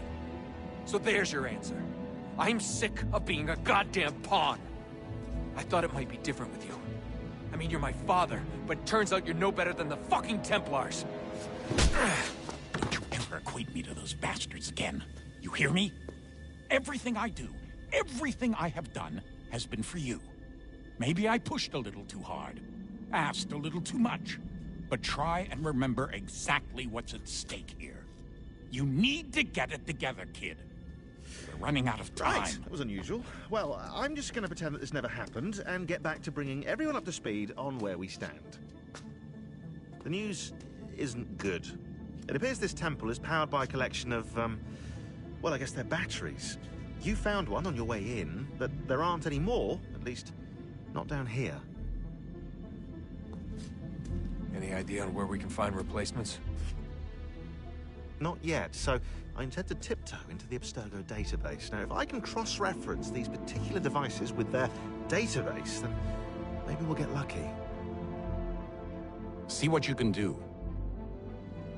So there's your answer. I'm sick of being a goddamn pawn. I thought it might be different with you. I mean, you're my father, but turns out you're no better than the fucking Templars. Don't you ever equate me to those bastards again. You hear me? Everything I do, everything I have done, has been for you. Maybe I pushed a little too hard, asked a little too much, but try and remember exactly what's at stake here. You need to get it together, kid. We're running out of time. Right, that was unusual. Well, I'm just going to pretend that this never happened and get back to bringing everyone up to speed on where we stand. The news isn't good. It appears this temple is powered by a collection of, well, I guess they're batteries. You found one on your way in, but there aren't any more, at least not down here. Any idea on where we can find replacements? Not yet, so I intend to tiptoe into the Abstergo database. Now, if I can cross-reference these particular devices with their database, then maybe we'll get lucky. See what you can do.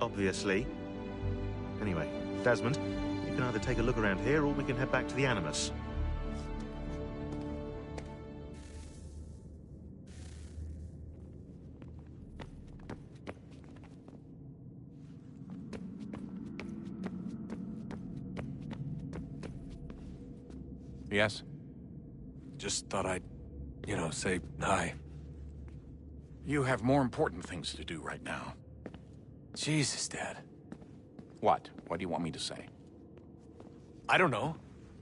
Obviously. Anyway, Desmond, you can either take a look around here or we can head back to the Animus. Yes? Just thought I'd, say hi. You have more important things to do right now. Jesus, Dad. What? What do you want me to say? I don't know.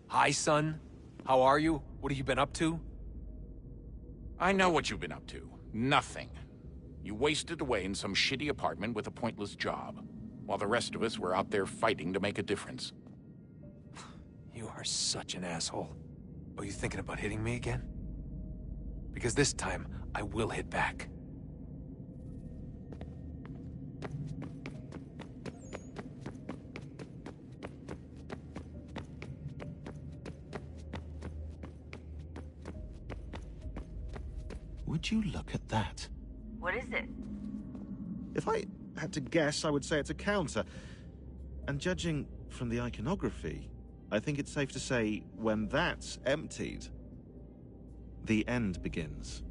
Hi, son. How are you? What have you been up to? I know what you've been up to. Nothing. You wasted away in some shitty apartment with a pointless job, while the rest of us were out there fighting to make a difference. You are such an asshole. Are you thinking about hitting me again? Because this time, I will hit back. Would you look at that? What is it? If I had to guess, I would say it's a counter. And judging from the iconography, I think it's safe to say when that's emptied, the end begins.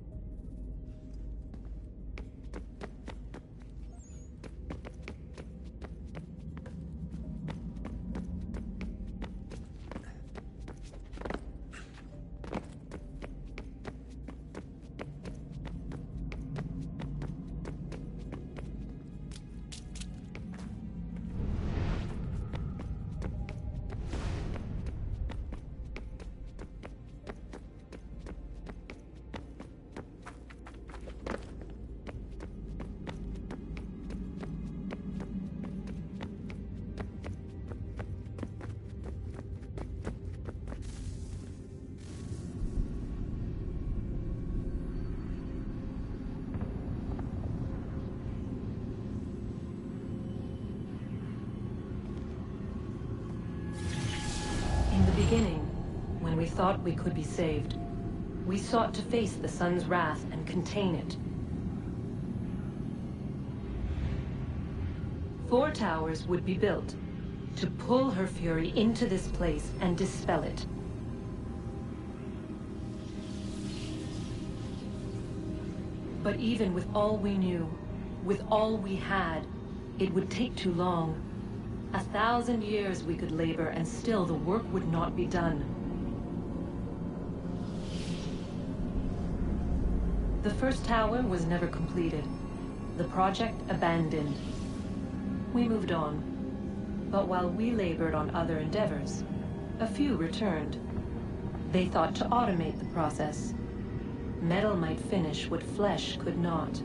When we thought we could be saved, we sought to face the sun's wrath and contain it. 4 towers would be built to pull her fury into this place and dispel it. But even with all we knew, with all we had, it would take too long. 1,000 years we could labor and still the work would not be done. The first tower was never completed. The project abandoned. We moved on. But while we labored on other endeavors, a few returned. They thought to automate the process. Metal might finish what flesh could not.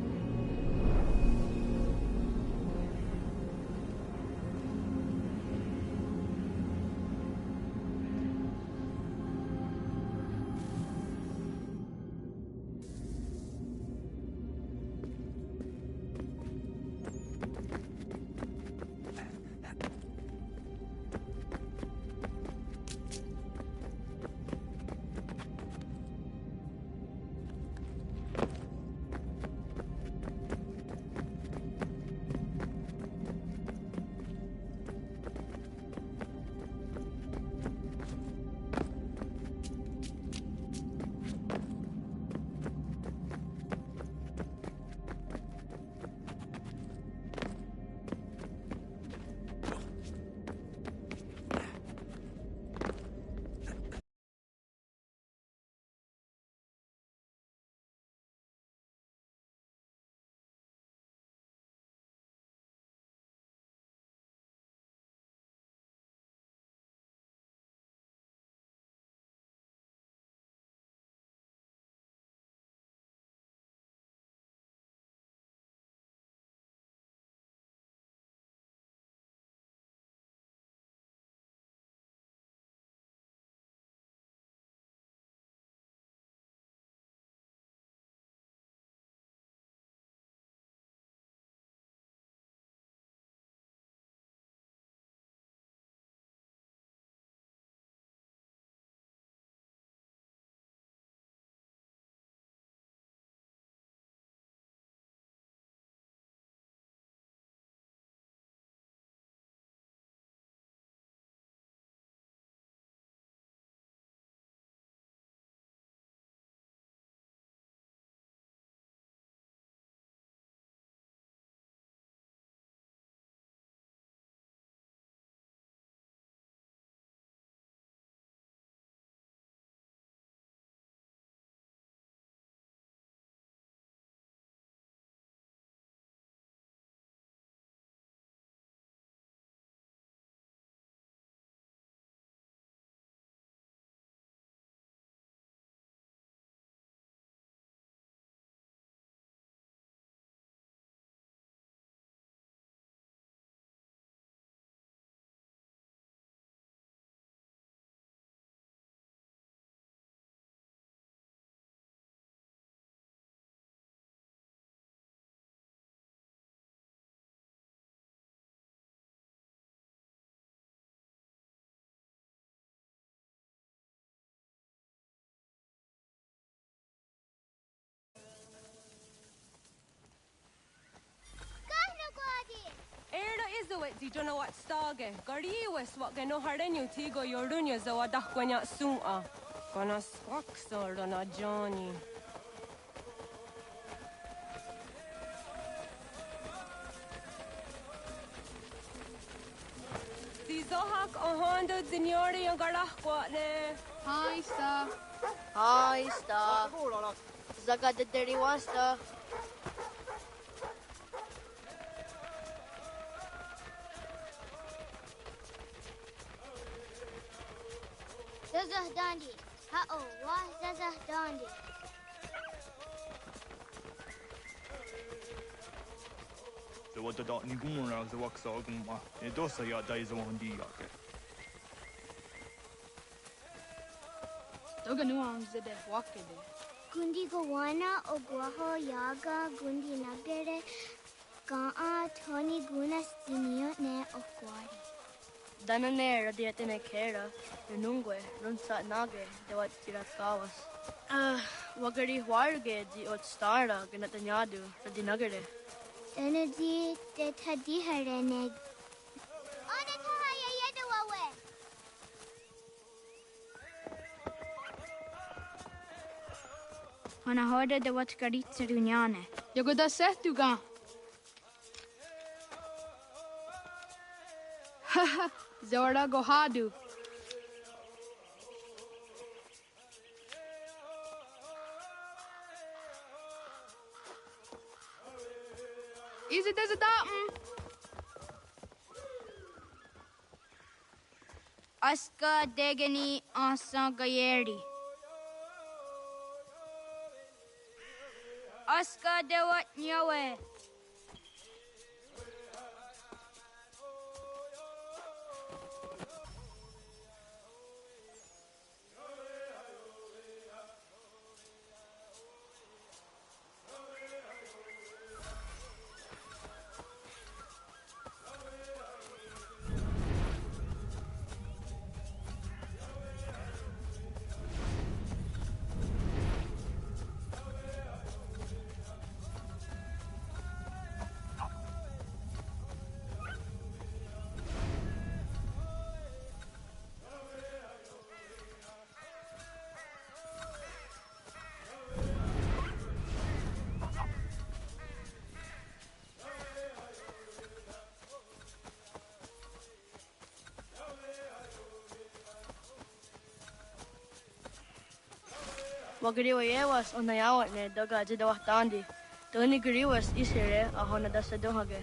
it di don't know what stage. Gariwis what gano hardenyu tigo yorunya zo adakwanya suma. Gonna squawk sword on a Johnny. The Zohak Ohando Signori and Garahquatne. Hi, Star. Hi, Star. Zaga the dirty wasta. Zazah Dandi. Ha-oh, why Zazah Dandi? So what the dot ni gumra the wax oguma. E dosa ya days on di yake. Doga nuam zede wakede. Gundi Gawana Oguaho Yaga Gundi Nagere Gaa Tony Gunas Dinio Ne Okwari. Danane radiatine kera, Runungue, Runsa Nage, de what Tirakawas. Wagari Warge di ot stara, Ganatanyadu, Radinagare. Danadi de Tadihareneg. When I heard de what Garitza Dunyane. Yogoda Setuga. Haha, Zora Gohadu. Is it as a datum? Aska Degani Asa Gayeri. Aska Dewat Nyawe. Wagariwas on the yawa ne Doga Jidawatandi. Tony Gariwas is here, a Honadasa Dohage.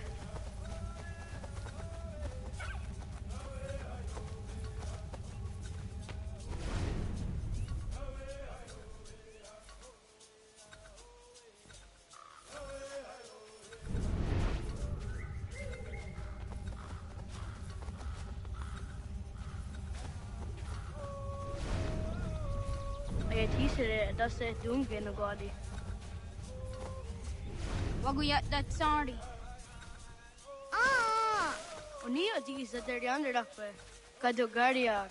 That's it, doing no godi. Waguyat that sorry. Ah! Unia these that they're under up. Kadogariax.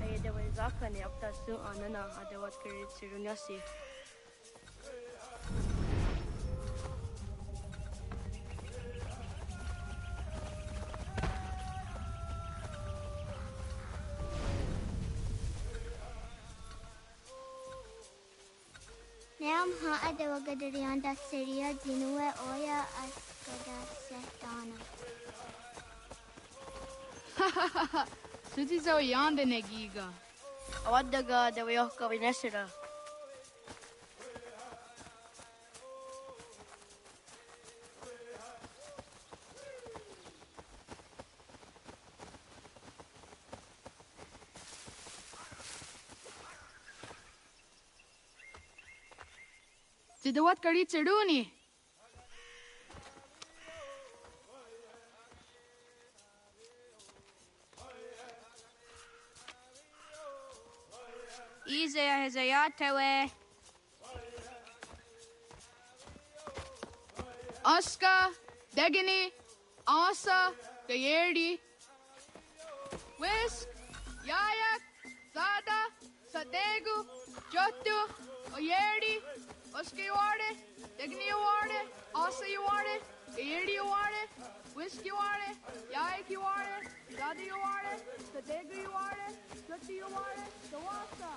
Ay, there was Zakani up that soon on Nana, I was carried to Runyasi. Nam ha Adawagadarianda Syria Dinue Oya Askada Setana. Hahaha. Suzizo yande negiga. Awadaga de Wyoka Vinesira. Did what Garitza Rooney? Easy as a yatewe. Oscar, Degani, Asa, Gayerdi. Whisk. Degu, Jotu, Oyeri, Oskiware, Digniware, Osayuare, Iriware, Whiskyware, Yaikiware, Dadiware, Tadeguware, Jotiware, Tawasa,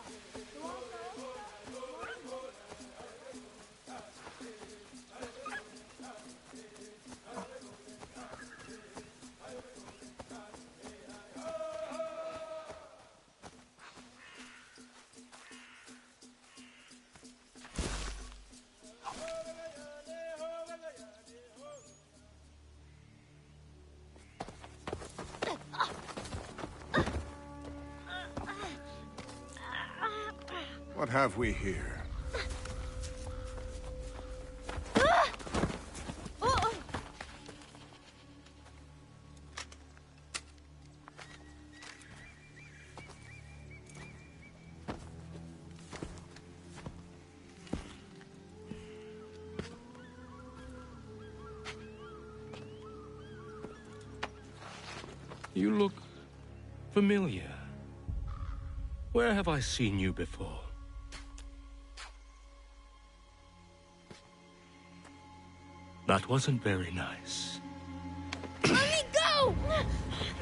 What have we here? You look familiar. Where have I seen you before? That wasn't very nice. Let me go!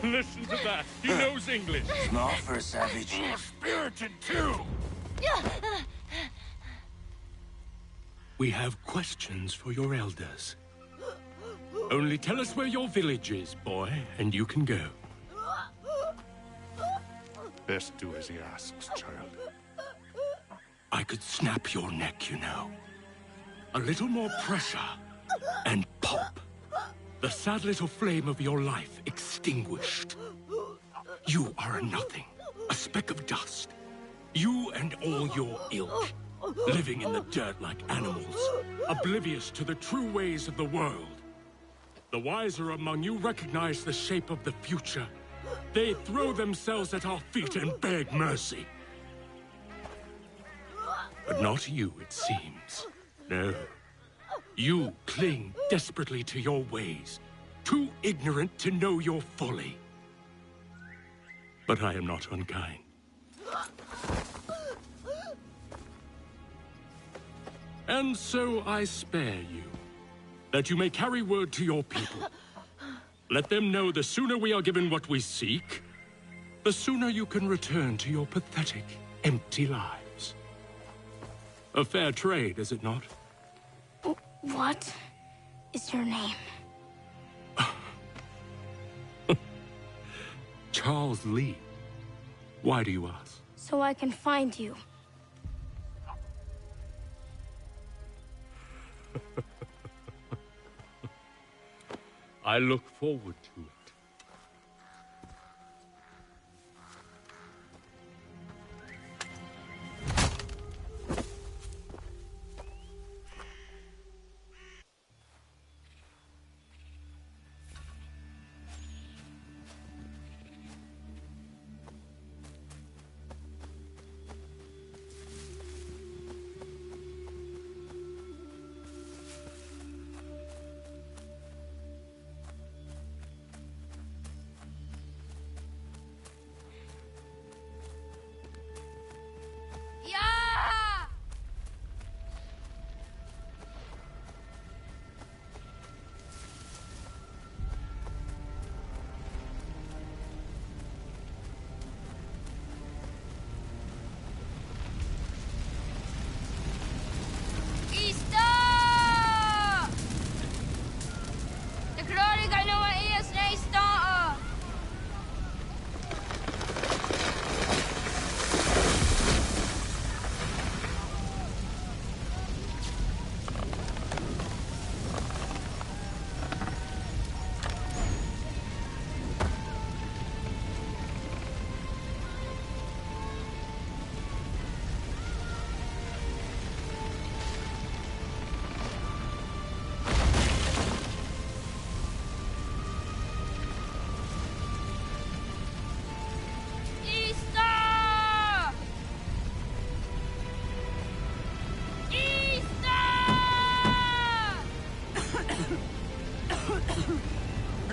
Listen to that. He knows English. Not for a savage. You're spirited too. We have questions for your elders. Only tell us where your village is, boy, and you can go. Best do as he asks, child. I could snap your neck, you know. A little more pressure, and pop. The sad little flame of your life extinguished. You are a nothing, a speck of dust. You and all your ilk, living in the dirt like animals, oblivious to the true ways of the world. The wiser among you recognize the shape of the future. They throw themselves at our feet and beg mercy. But not you, it seems. No. You cling desperately to your ways, too ignorant to know your folly. But I am not unkind. And so I spare you, that you may carry word to your people. Let them know the sooner we are given what we seek, the sooner you can return to your pathetic, empty lives. A fair trade, is it not? What is your name? Charles Lee. Why do you ask? So I can find you. I look forward to it.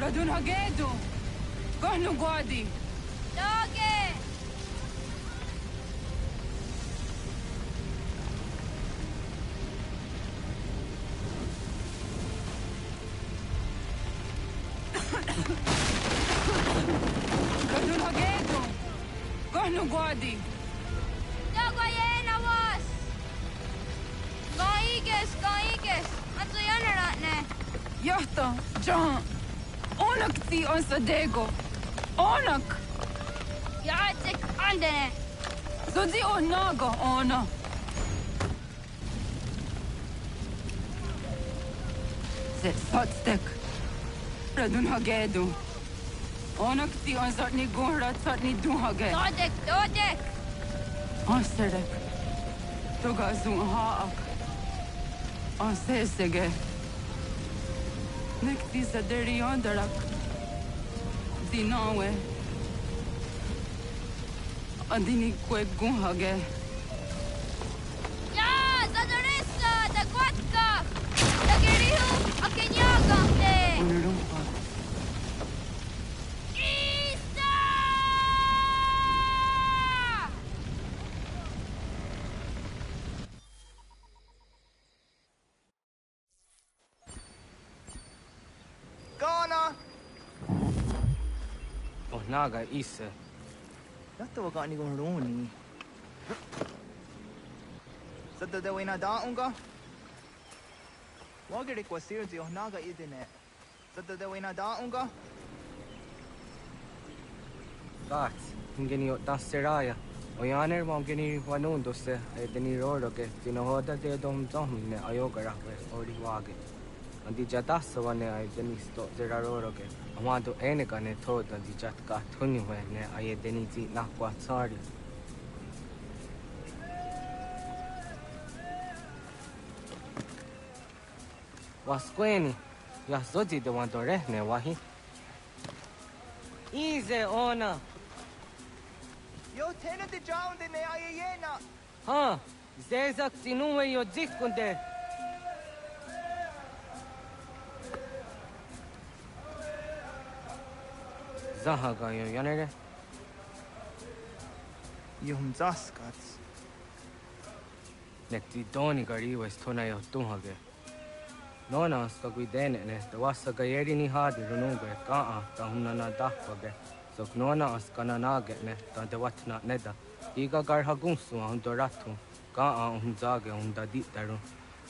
Radun Hagedu! Kohnu Gwadi! Doge! Ano guadi? Dagwayena was. Gaiges. Anto yanaratne. Yahta, John. Onak ti on sadego. Onak. Yatik andene. Zodi onaga ona. Zet sotstek. Radun hagedu. Onak ti on zatni gunra zatni duhage. Dodek. Anserek. Toga zun haak. Ansesege. Nekti zaderi ondarak. Dinawe. Andini kwe gunhage. Ya, zadarissa, da kwatka. Da gerihu, akenyaga te. Unurumpa. Connor! Oh, naga isa. Dato wag ni kong roni. Sa dadawin na daon ka? Wag requestir di naga idine. Sa dadawin na daon ka? Gat, ingeni o tasseraya. O yaner mo ingeni wanundo se ay deni roro ke tinohoda de dom ne ayogara we ori wage. Andi jatassa wane ay deni sto zeraroro ke. Amado ene kane thoda di jatka thunyu we ne ay deni ti nakwa tsari. Wasqueni, ya zodi de wandore ne wahi. Ize ona. Yo tena de jaun de ne ayena. Ha, zezak tinuwe yo zikunde. Zahaga yo yanere. Yum zaskats. Nekti doni gari wes tona yo tunhage. Nona ska guidene ne, the wasa gayeri ni hadi rununge kaa ta hunna na dakwage. So nona askana nage ne, ta de watna neda. Iga gar hagunsu hun doratu. Kaa hun zage hun da ditaru.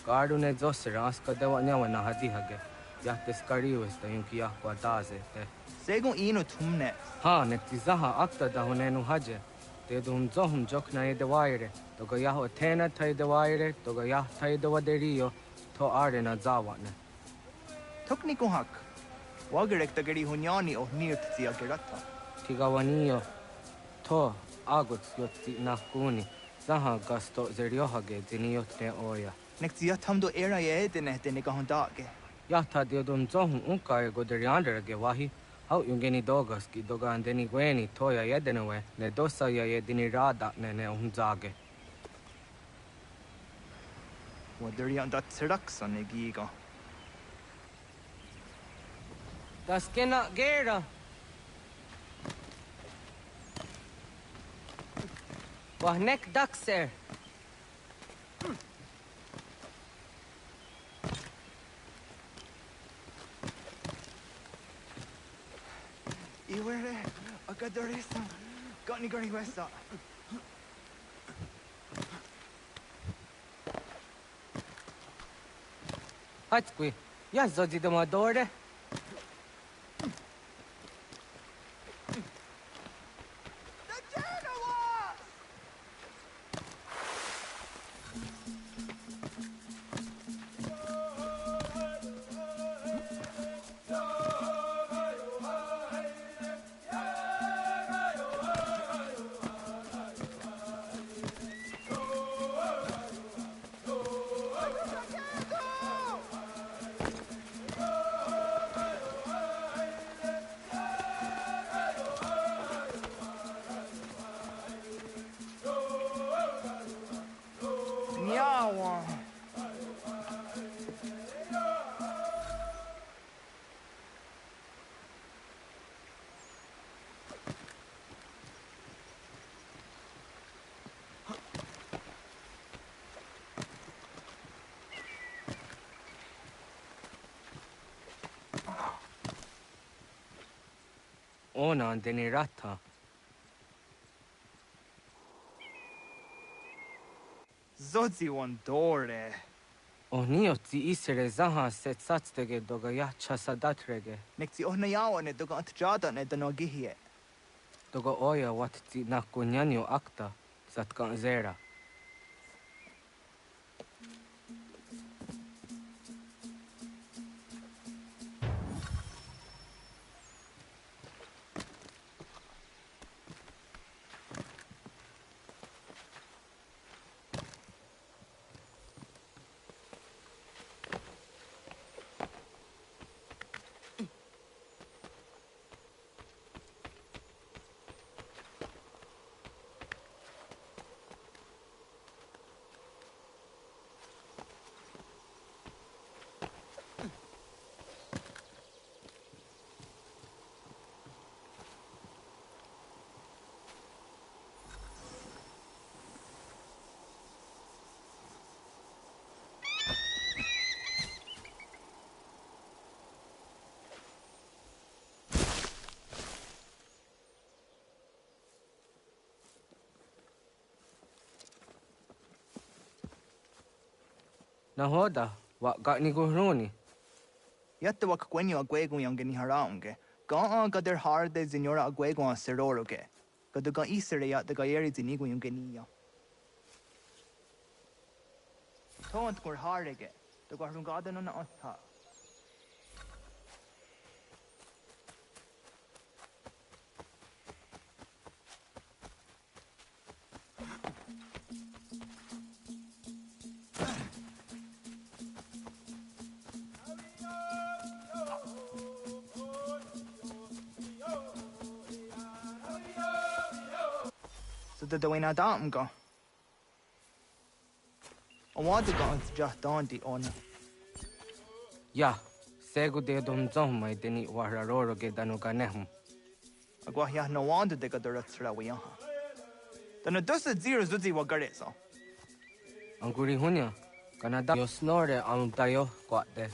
Garu ne zosera aska de wanyawa na hadi hage. Yahte skari wes ta yunki yakwa daze te. Segun ino tumne. Ha, nekti zaha akta da hunenu haje. Te dun zohum jokna e de waire. Toga yaho tena tai de waire, toga yah tai de waderio. To are na zawane. Tukni kuhak. Wagerek da geri hunyani o nirt zia gerata. Tigawanio. To agut yotti nakuni. Zaha gasto zeriohage diniote oya. Nekti tamdo era ye edene de negahondage. Yata diodum zohum unka e goderianderage wahi. How yungeni dogas ki doga andeni gweni toya yedenewe. Ne dosa ya yedini rada ne unzage. Waderian dat traksa ne giga. Das kena gera. Wah nek dakser. Iwere, agadoresa. Got ni gari westa. Hatskui, ja zodi de madore. Nyawa. Ona andeni rata. Zodzi one dore. Onio ti isere zaha set satstege doga ya chasadatrege. Nekti ohnayawa ne doga antjada ne danogihie. Doga oya wat ti nakunyanyo akta zatkan zera. Nahoda, wa got ni guruni. Yatta wak kwenyo agwego yange ni haraunge. Ga gader harde zinora agwego a seroroge. Gaduga isere yat the gayeri zinigo yange niya. Tont gur harege. The garungaden on otha. The Dwayne Adam go. I want to go and just on the honor. Ya, segu de dom zomai deni wararoro ge danuganehum. Agwahya no wonder they got the Ratsrawiyaha. Then a dozen zero zuzi wagareso. Anguri hunya, Canada yo snore am tayo quate.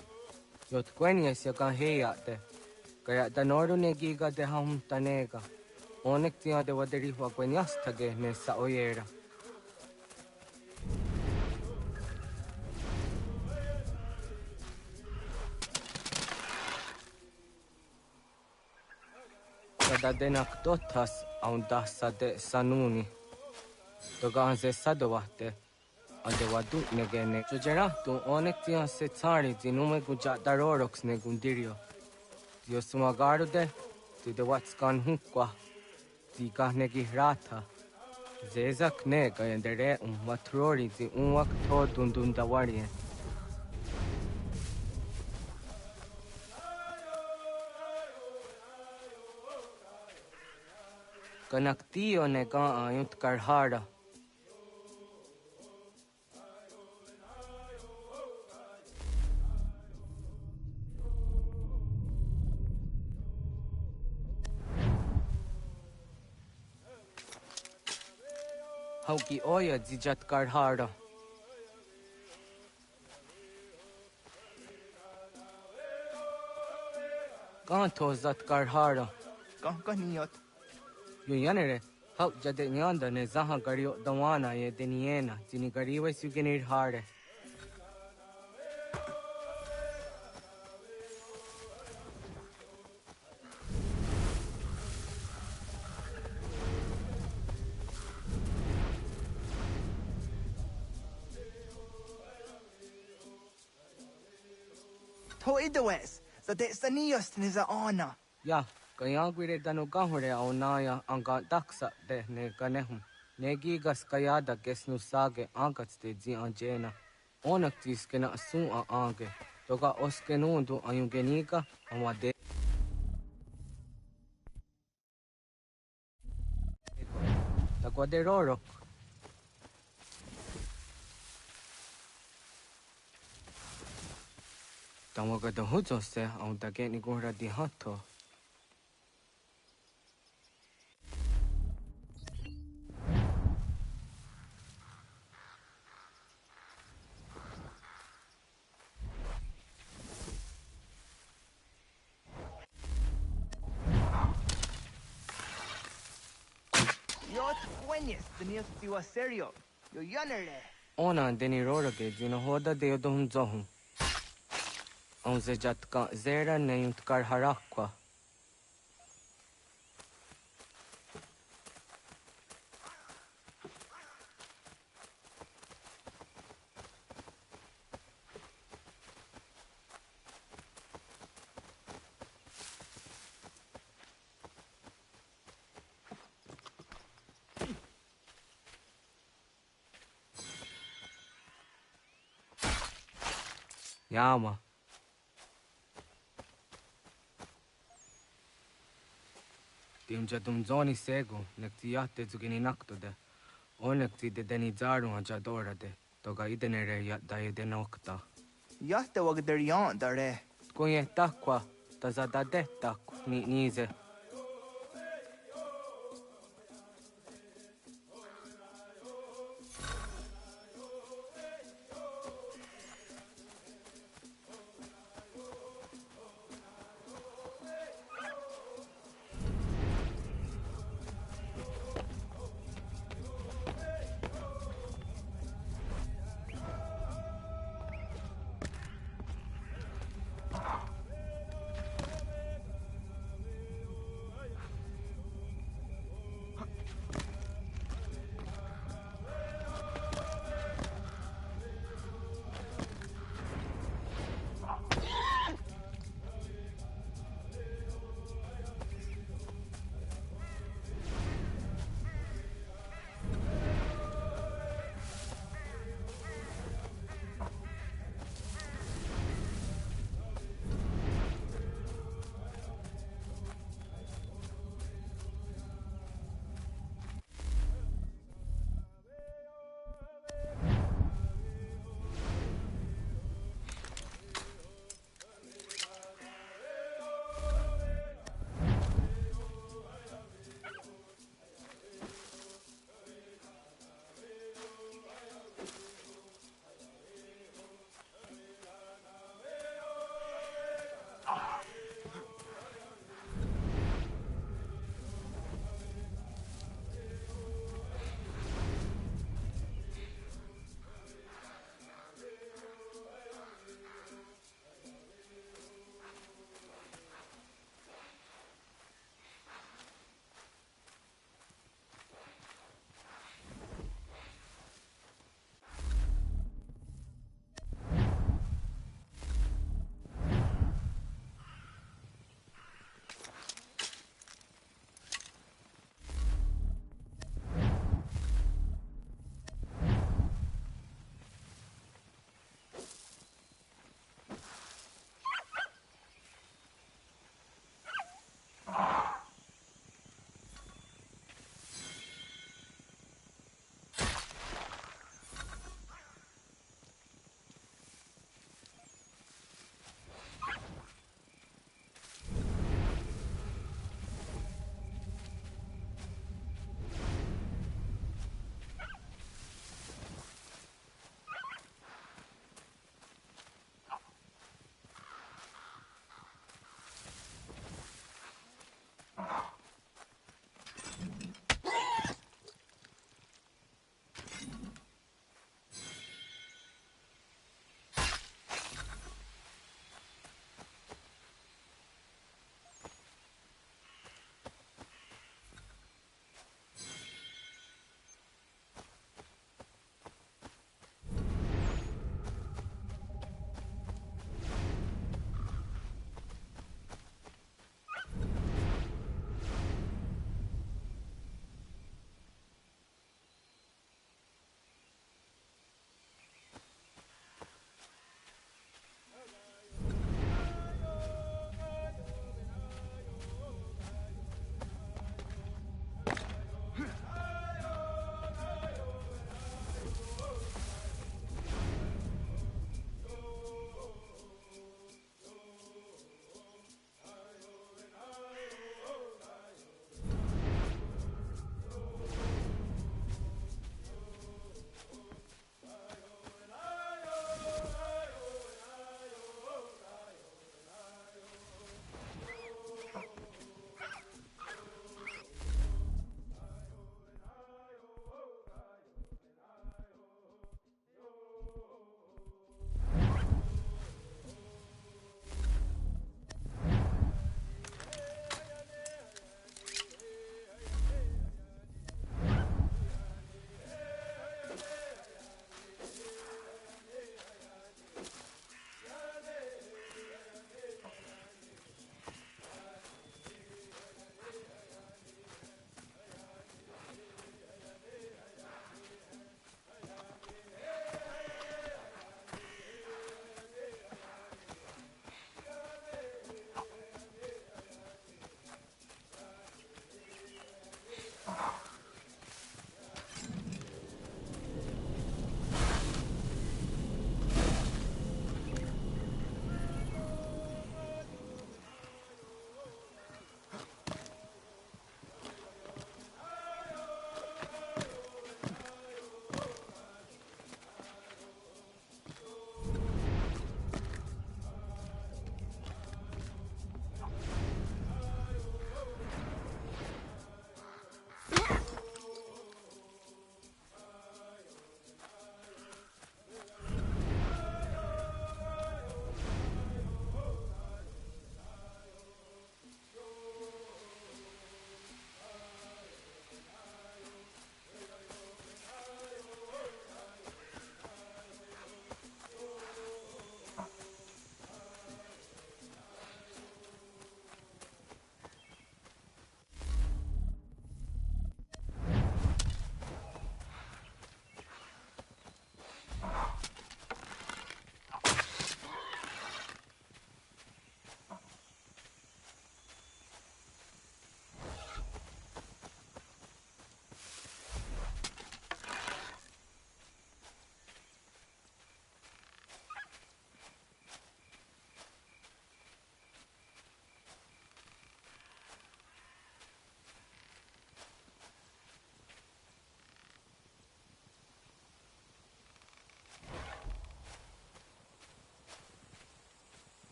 Yot quenies ya can heyate. Kaya tanoru negiga de ham tanega. Onek tia de waderi wa queniastage ne sa oyera. Kada denak dotas aun dasa de sanuni. Toga se sadovate. Ade wadu negene. Jojera tu onek tia se tsari zinume guja darorox ne gundirio. Dio sumagaru de de watskan hukwa. Tika negi rata. Zezak nega yendere matrori zi unwak to dundundawarie. Kanaktiyo nega ayunt karhara. Hauki oya zijat karhara. Kanto zat karhara. Kankaniyot. Yuyanere, hau jade nyanda ne zaha gario dawana ye deniena, zini gariwe sugenir hare. Toidowes, so de sanios niza ona. Ya, kaya gwire danu gahure au naya anga daksa de ne ganehum. Negigas kayada gesnu sage angats de zi anjena. Onak tiskena asun a ange. Toga oskenundu ayungenika amade. Taguaderorok. Tamaga da huzo se au dage ni gura di hato. Yot buenes, tenías tiwa serio. Yo yanere. Ona deni rorage jina hoda de dum zohum. On ze jatka zera neyunt kar harakwa. Yama. Timja tum zoni sego, nekti yatte zugini naktode. Onekti de deni zaru aja dorade. Toga idenere yat daye denokta. Yatte wag der yan dare. Kunye takwa, tazada de takwa, ni nize.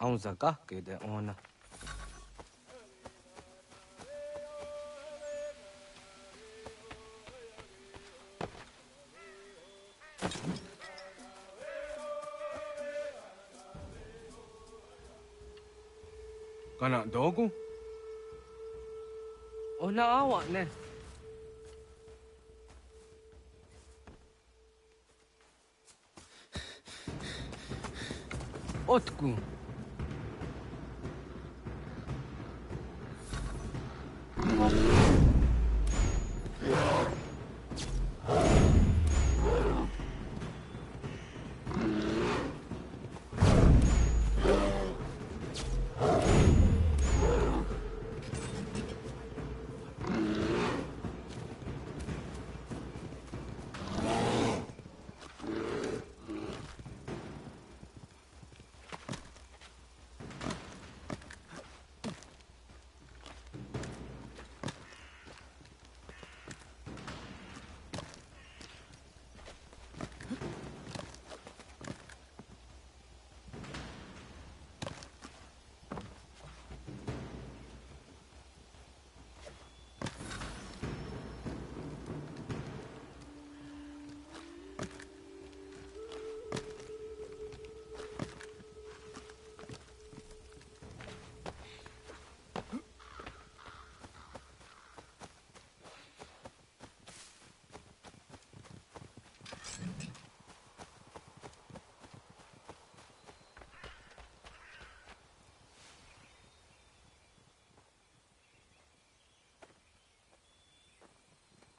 Aunzaga de ona. Kana dogu? Ona awa ne. Otku.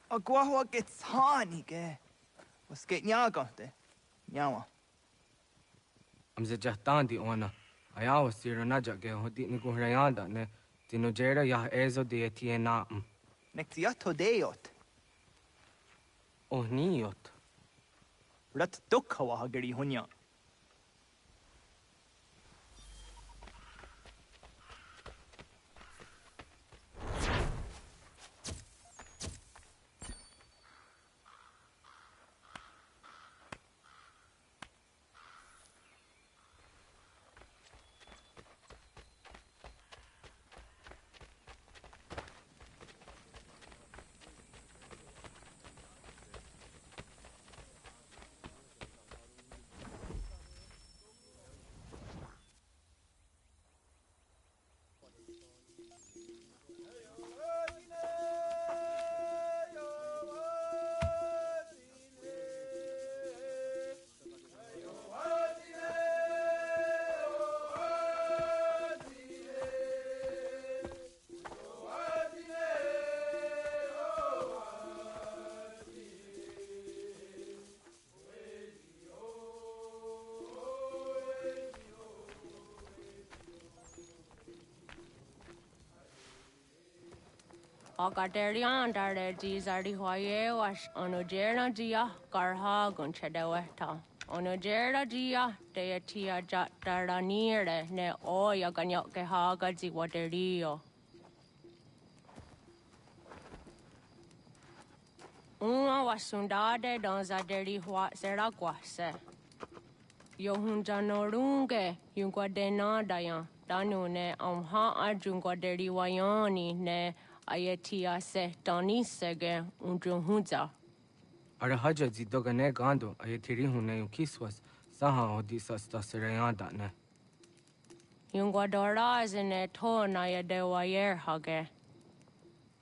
Agua gets honey, ge. Was get nyaga de. Nyawa. Amze jahtandi ona. Ayawa siro najage hodi ni guhrayanda ne. Tino jera ya ezo de tiena. Nektiato deot. Oh niot. Rat dukhawa hageri hunya. Agaderian dare Gizardi Hoye was Onojera Gia Garha Gunchedeweta. Onojera Gia Deatia Jataraniere ne Oya Ganyoke Haga Ziwaderio. Una was sundade donzaderi Hua Seraguase. Yohunja Norunge, Yunguadena Dayan, Danune, Arjunguaderi Wayani ne. Ayatia se Danisege Undruhunza. Arahaja zidogane gando ayatiri hune ukiswas saha odisa staserayanda ne. Yungwadora zine to na yadewayer hage.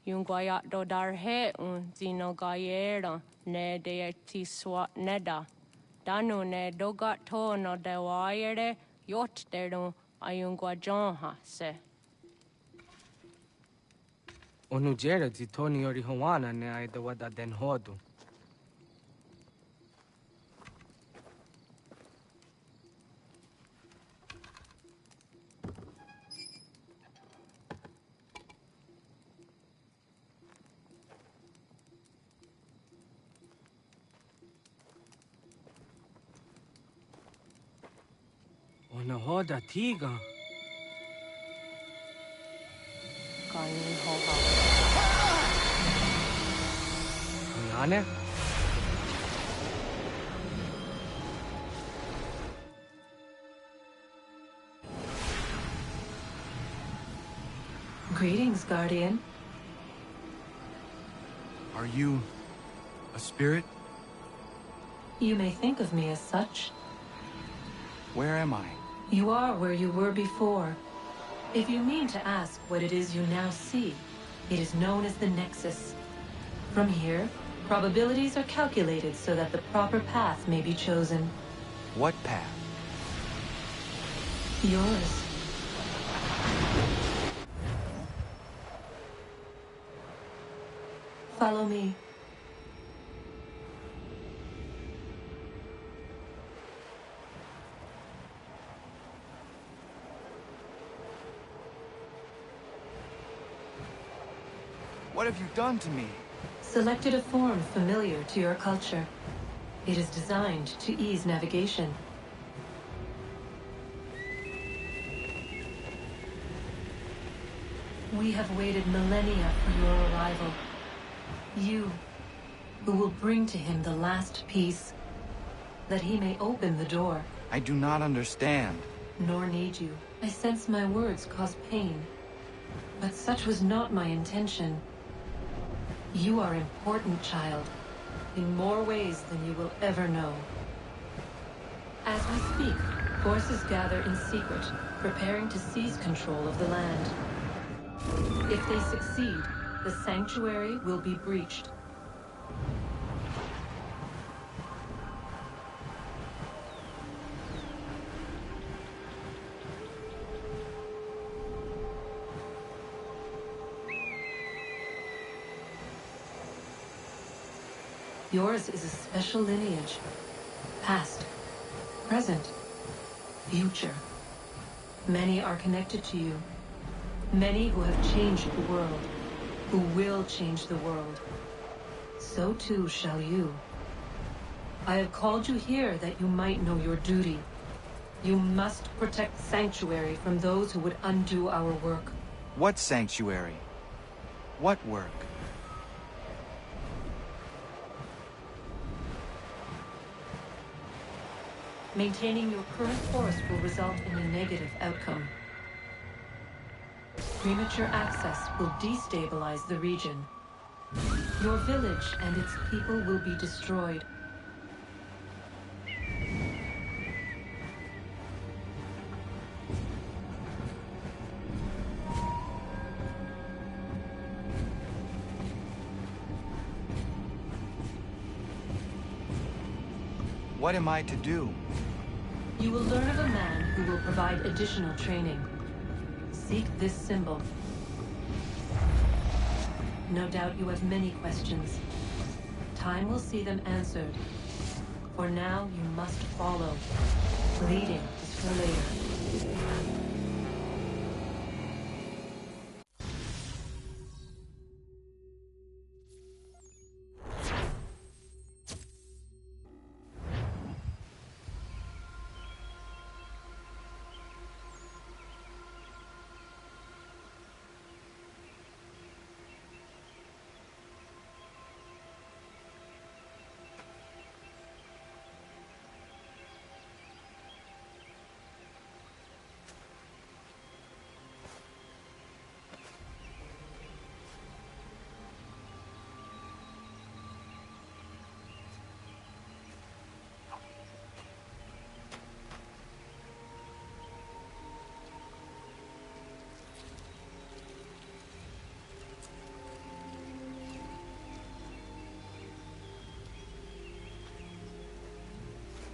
Yungwayat dodarhe zinogayera ne deetiswa neda. Danu ne dogat to no dewayere yot deru ayungwajonha se. Onujera zitoni ori howana ne aidawada den hodu. Ona hoda tiga. Kani hoha. Nane? Greetings, Guardian. Are you a spirit? You may think of me as such. Where am I? You are where you were before. If you mean to ask what it is you now see, it is known as the Nexus. From here, probabilities are calculated so that the proper path may be chosen. What path? Yours. Follow me. What have you done to me? Selected a form familiar to your culture. It is designed to ease navigation. We have waited millennia for your arrival. You, who will bring to him the last piece, that he may open the door. I do not understand. Nor need you. I sense my words cause pain. But such was not my intention. You are important, child, in more ways than you will ever know. As we speak, forces gather in secret, preparing to seize control of the land. If they succeed, the sanctuary will be breached. Yours is a special lineage. Past, present, future. Many are connected to you. Many who have changed the world, who will change the world. So too shall you. I have called you here that you might know your duty. You must protect Sanctuary from those who would undo our work. What sanctuary? What work? Maintaining your current course will result in a negative outcome. Premature access will destabilize the region. Your village and its people will be destroyed. What am I to do? You will learn of a man who will provide additional training. Seek this symbol. No doubt you have many questions. Time will see them answered. For now, you must follow. Leading is for later.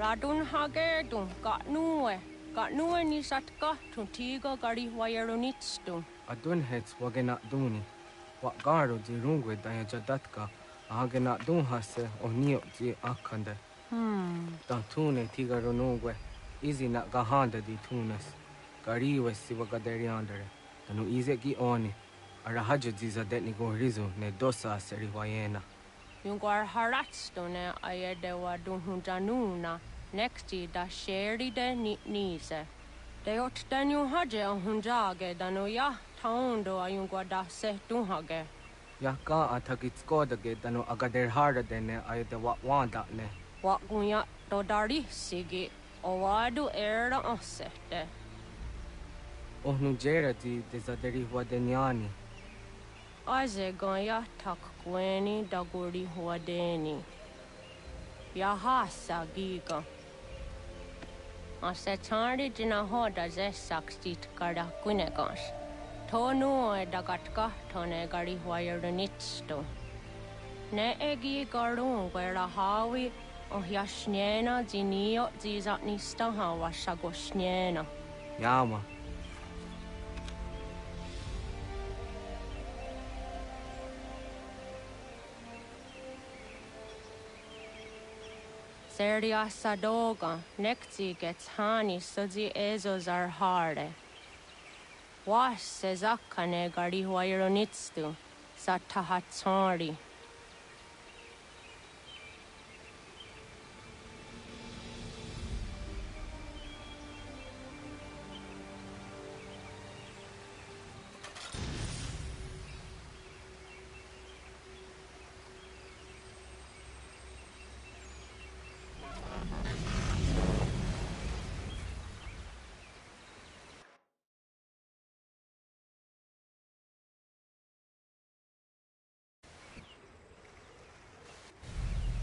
Radun hage dun got nuwe ni satka tun tigo gari wayarunitstu. Adun hets wagena duni. Wat garo di rungwe daya jadatka. Agena dun hase o niyo di akande. Dan tune tigaro nungwe. Izi na gahanda di tunas. Gariwe si wagaderiandere. Danu ize gi oni. Arahajo di zadetni go rizu ne dosa seri wayena. Yungwar haratstone ayede wa dun hunjanuna. Nexti da sheri de nise. De ot danu haje on hunjage danu ya taundo ayungwa da se dun hage. Ya ka atakitskoda danu agader harda dene ayede wa wanda ne. Wa gunya do dari sigi o wadu era osete. Ohnu jera di desaderi huadeniani. Aze goya tak kweni daguri huadeni. Yahasa giga. Ase tari jina hoda zesaksit kada kunegas. Tonu e dagatka tone gari huayernitsto. Ne egi garun gwera hawi o yashnena zinio zizatnista hawa shagoshnena. Yama. Serdia sadoga, nekti gets hani sudzi ezos are harde. Was sezakane gari huayronitstu, satahatsari.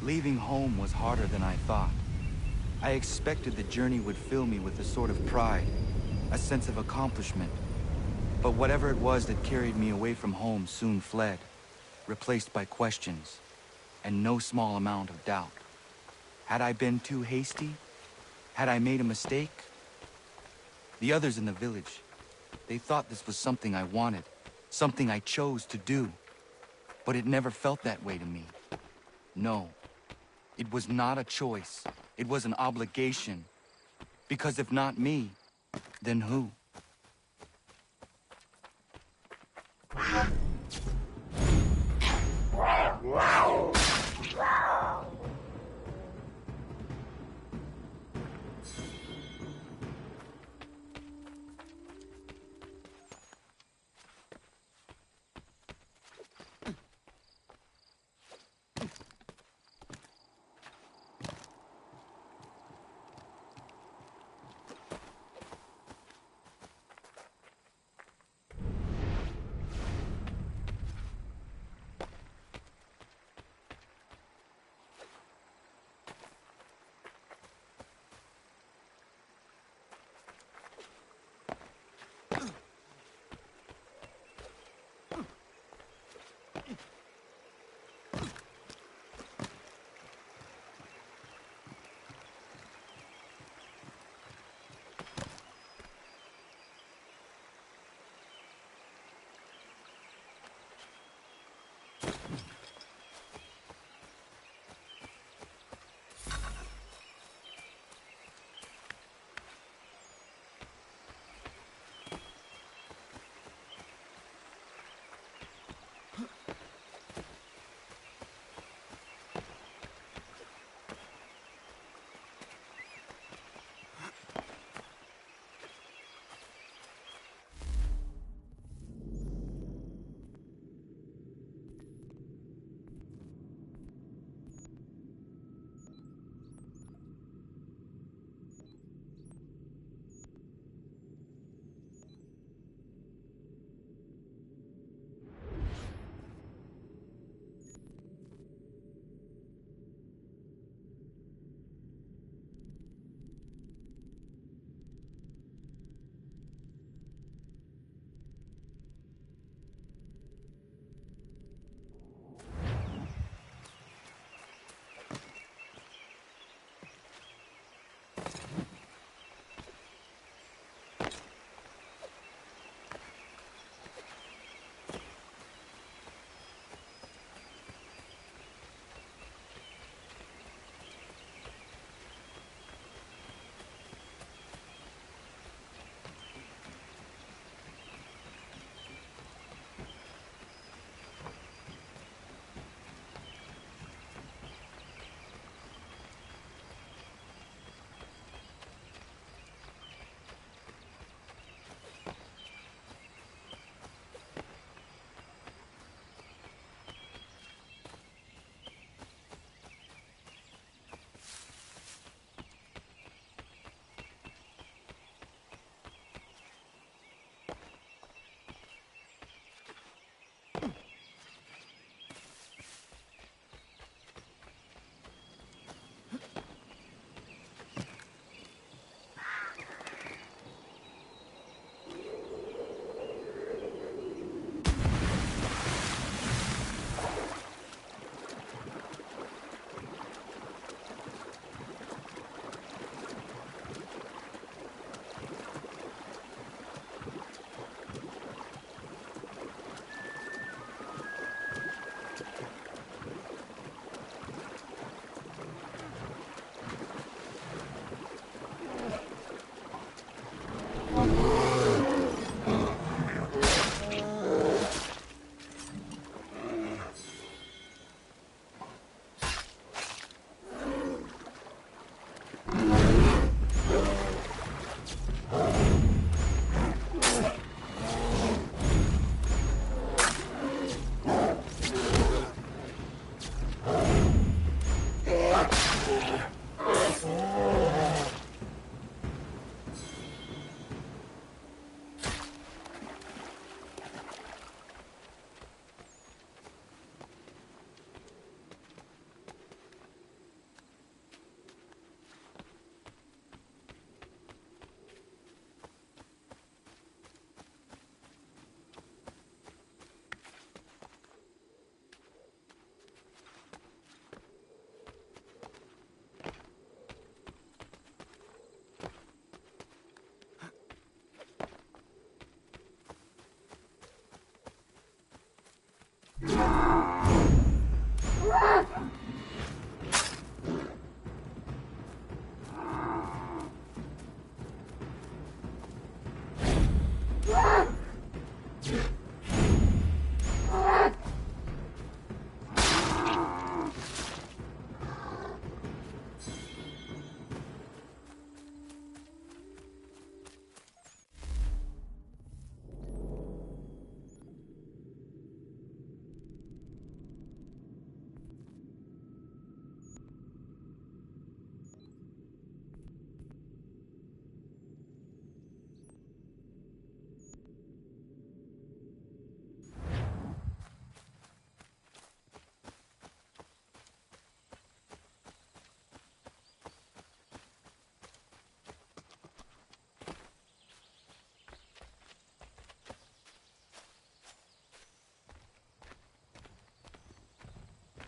Leaving home was harder than I thought. I expected the journey would fill me with a sort of pride, a sense of accomplishment. But whatever it was that carried me away from home soon fled, replaced by questions, and no small amount of doubt. Had I been too hasty? Had I made a mistake? The others in the village, they thought this was something I wanted, something I chose to do. But it never felt that way to me. No. It was not a choice. It was an obligation. Because if not me, then who?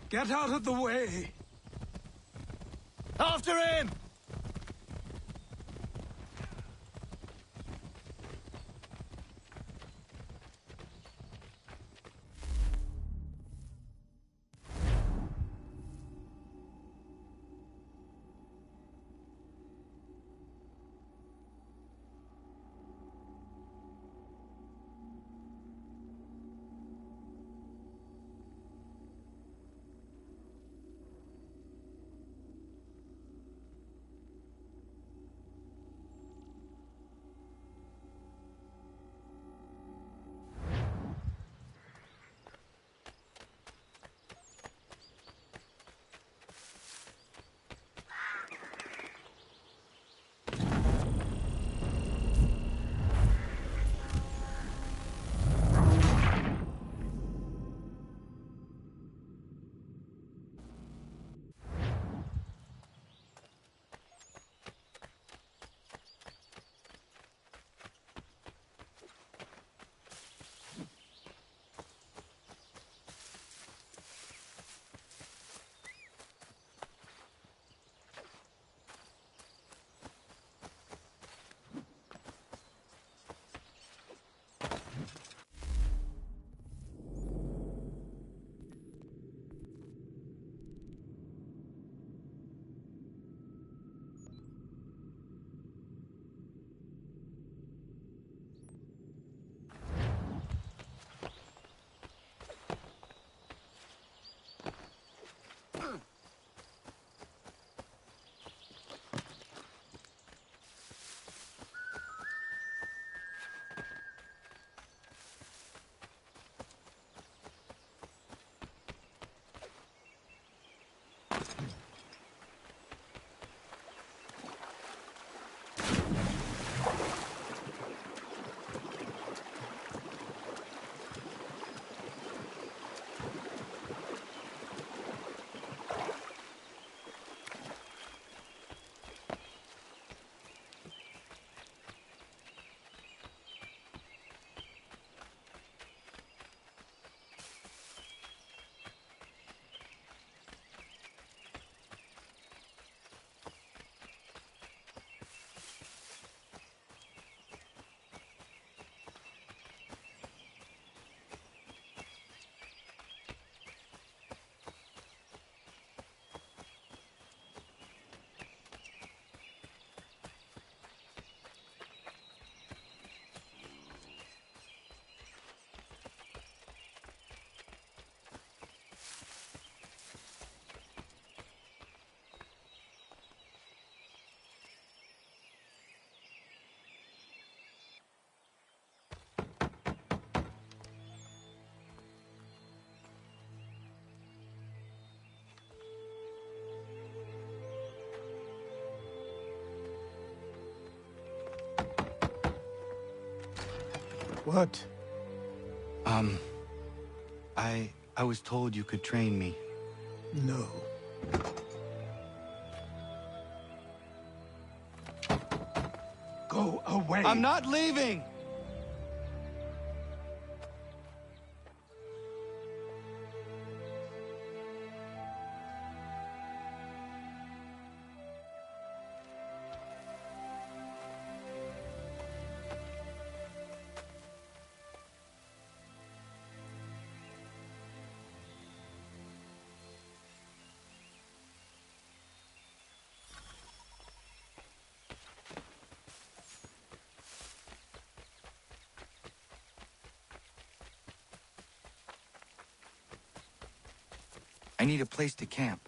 Get out of the way! After him! What? I was told you could train me. No. Go away! I'm not leaving! I need a place to camp.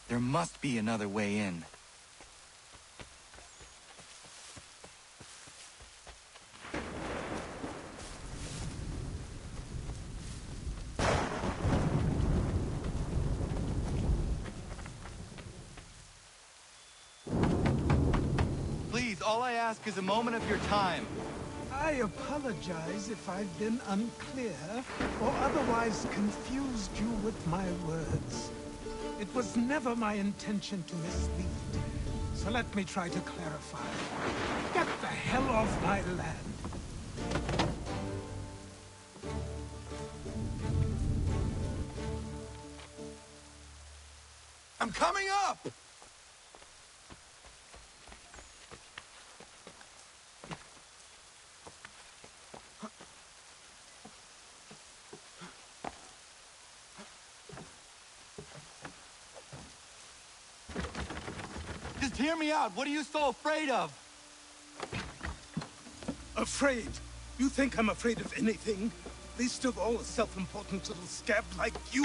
There must be another way in. Please, all I ask is a moment of your time. I apologize if I've been unclear or otherwise confused you with my words. It was never my intention to mislead, so let me try to clarify. Get the hell off my land. I'm coming up! Just hear me out. What are you so afraid of? Afraid? You think I'm afraid of anything? Least of all a self-important little scab like you?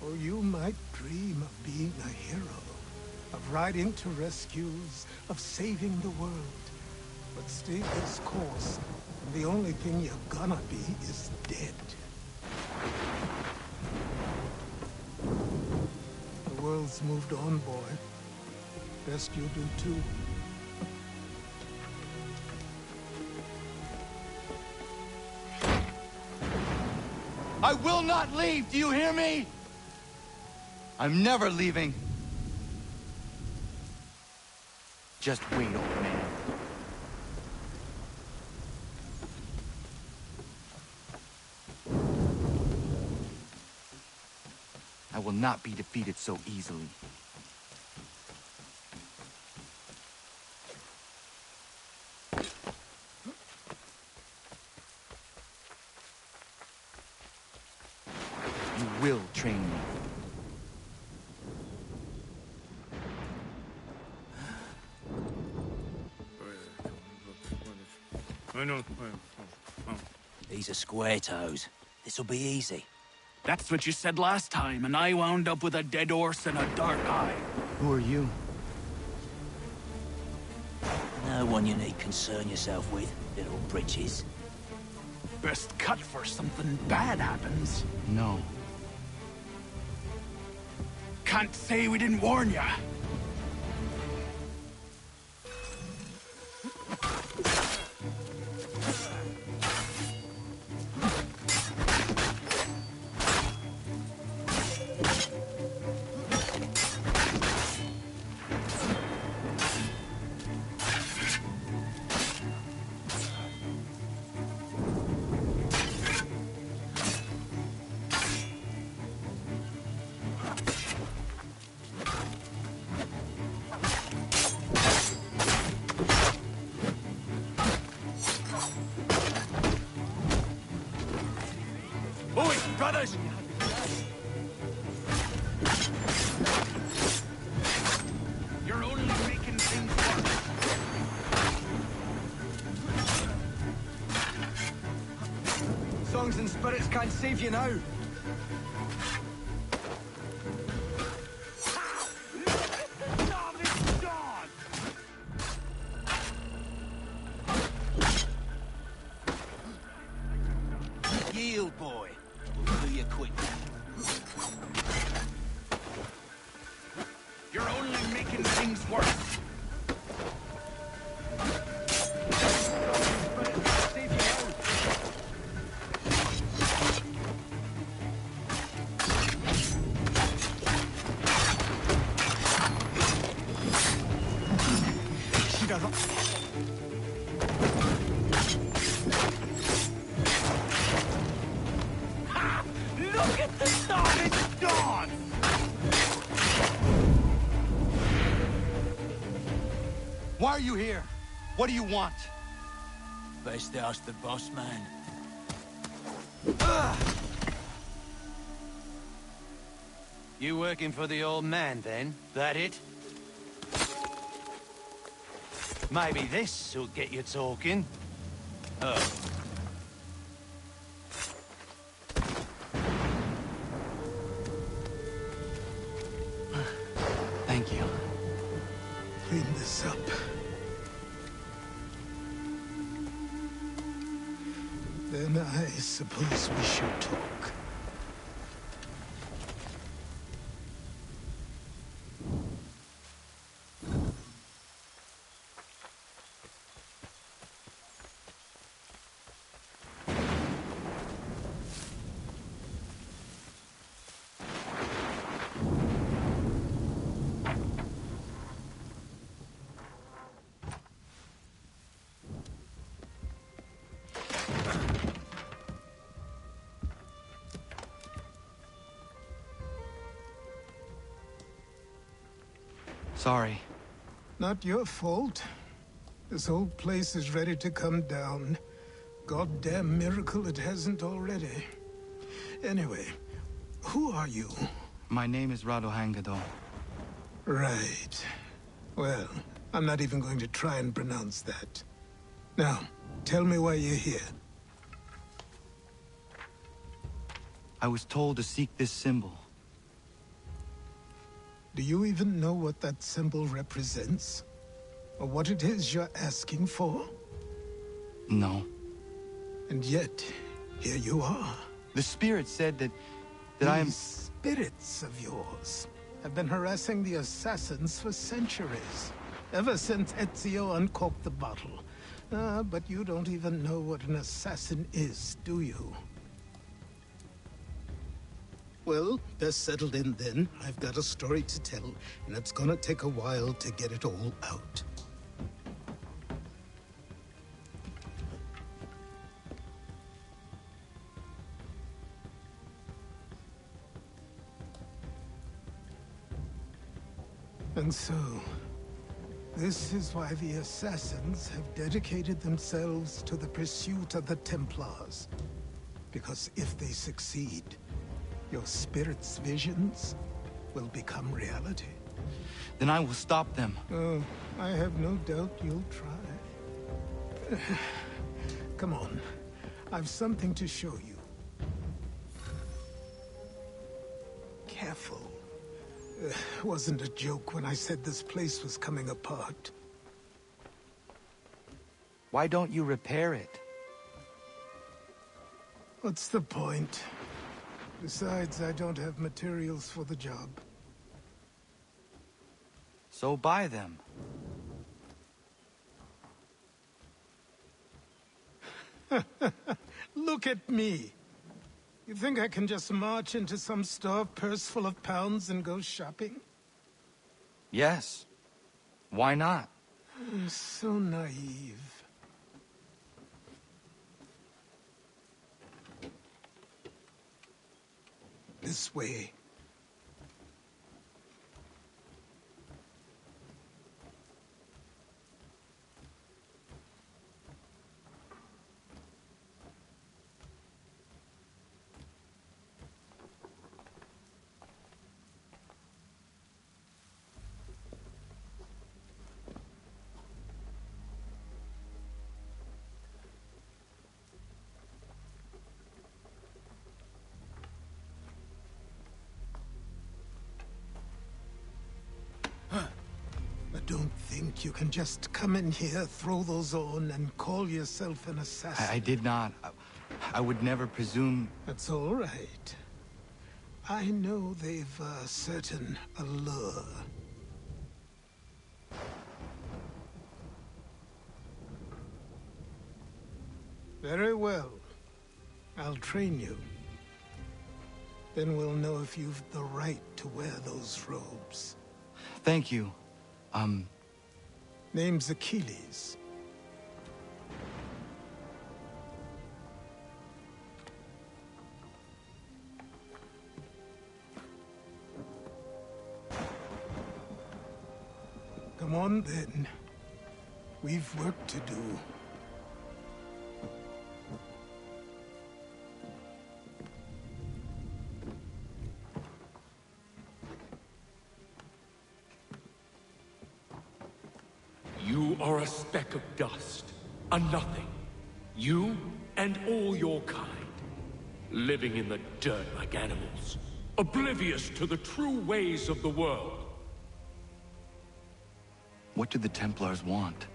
Or you might dream of being a hero, of riding to rescues, of saving the world. But stay this course, and the only thing you're gonna be is dead. The world's moved on, boy. Best you do too. I will not leave, do you hear me? I'm never leaving. Just wait, old man. I will not be defeated so easily. You will train me. These are square toes. This'll be easy. That's what you said last time, and I wound up with a dead horse and a dark eye. Who are you? No one you need concern yourself with, little britches. Best cut for something bad happens. No. Can't say we didn't warn ya. Brothers! You're only making things worse. Songs and spirits can't save you now. Yield, boy. Do you quick? You're only making things worse. She doesn't. Look at the sun! It's dawn! Why are you here? What do you want? Best ask the boss man. You working for the old man, then? That it? Maybe this'll get you talking. Oh. Then I suppose we should talk. Sorry. Not your fault. This whole place is ready to come down. Goddamn miracle it hasn't already. Anyway, who are you? My name is Radohangado. Right. Well, I'm not even going to try and pronounce that. Now, tell me why you're here. I was told to seek this symbol. Do you even know what that symbol represents? Or what it is you're asking for? No. And yet, here you are. The spirit said that I am... These spirits of yours have been harassing the assassins for centuries. Ever since Ezio uncorked the bottle. But you don't even know what an assassin is, do you? Well, best settled in then. I've got a story to tell, and it's gonna take a while to get it all out. And so, this is why the Assassins have dedicated themselves to the pursuit of the Templars. Because if they succeed, your spirit's visions will become reality. Then I will stop them. Oh, I have no doubt you'll try. Come on. I've something to show you. Careful. Wasn't a joke when I said this place was coming apart. Why don't you repair it? What's the point? Besides, I don't have materials for the job. So buy them. Look at me. You think I can just march into some store, purse full of pounds, and go shopping? Yes. Why not? I'm so naive. This way. Don't think you can just come in here, throw those on, and call yourself an assassin. I did not. I would never presume... That's all right. I know they've a certain allure. Very well. I'll train you. Then we'll know if you've the right to wear those robes. Thank you. Name's Achilles. Come on, then. We've work to do. You are a speck of dust, a nothing. You and all your kind, living in the dirt like animals, oblivious to the true ways of the world. What do the Templars want?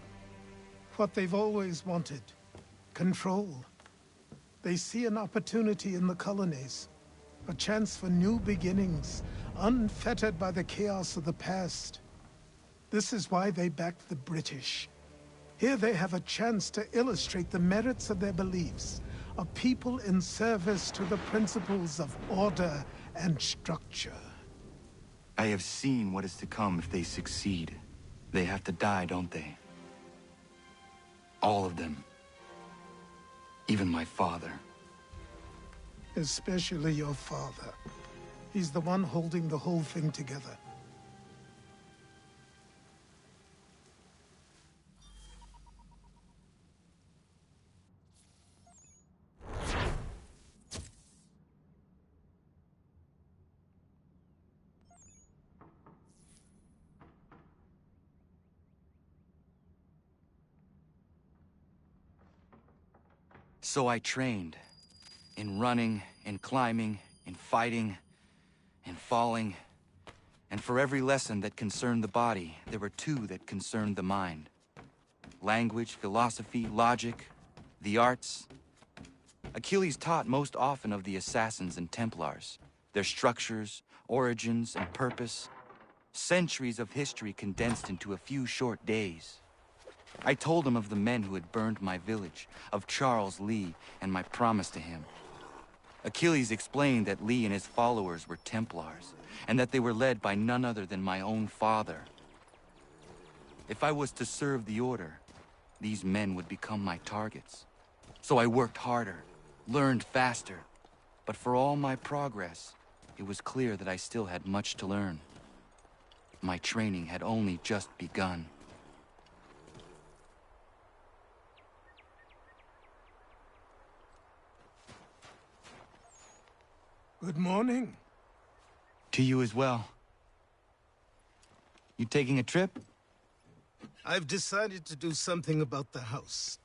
What they've always wanted. Control. They see an opportunity in the colonies. A chance for new beginnings, unfettered by the chaos of the past. This is why they backed the British. Here they have a chance to illustrate the merits of their beliefs. A people in service to the principles of order and structure. I have seen what is to come if they succeed. They have to die, don't they? All of them. Even my father. Especially your father. He's the one holding the whole thing together. So I trained. In running, in climbing, in fighting, in falling. And for every lesson that concerned the body, there were two that concerned the mind. Language, philosophy, logic, the arts. Achilles taught most often of the assassins and Templars, their structures, origins, and purpose. Centuries of history condensed into a few short days. I told him of the men who had burned my village, of Charles Lee, and my promise to him. Achilles explained that Lee and his followers were Templars, and that they were led by none other than my own father. If I was to serve the order, these men would become my targets. So I worked harder, learned faster, but for all my progress, it was clear that I still had much to learn. My training had only just begun. Good morning. To you as well. You taking a trip? I've decided to do something about the house,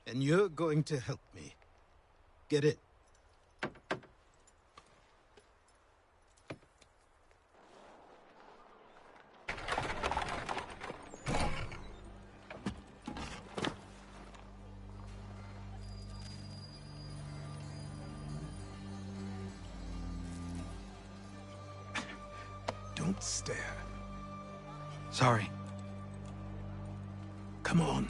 and you're going to help me. Get it? Don't stare. Sorry. Come on.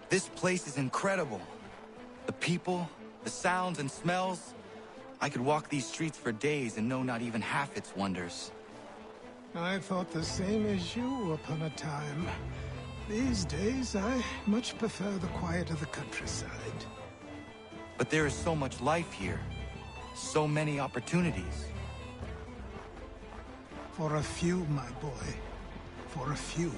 This place is incredible. The people, the sounds and smells. I could walk these streets for days and know not even half its wonders. I thought the same as you upon a time. These days, I much prefer the quiet of the countryside. But there is so much life here. So many opportunities. For a few, my boy. For a few.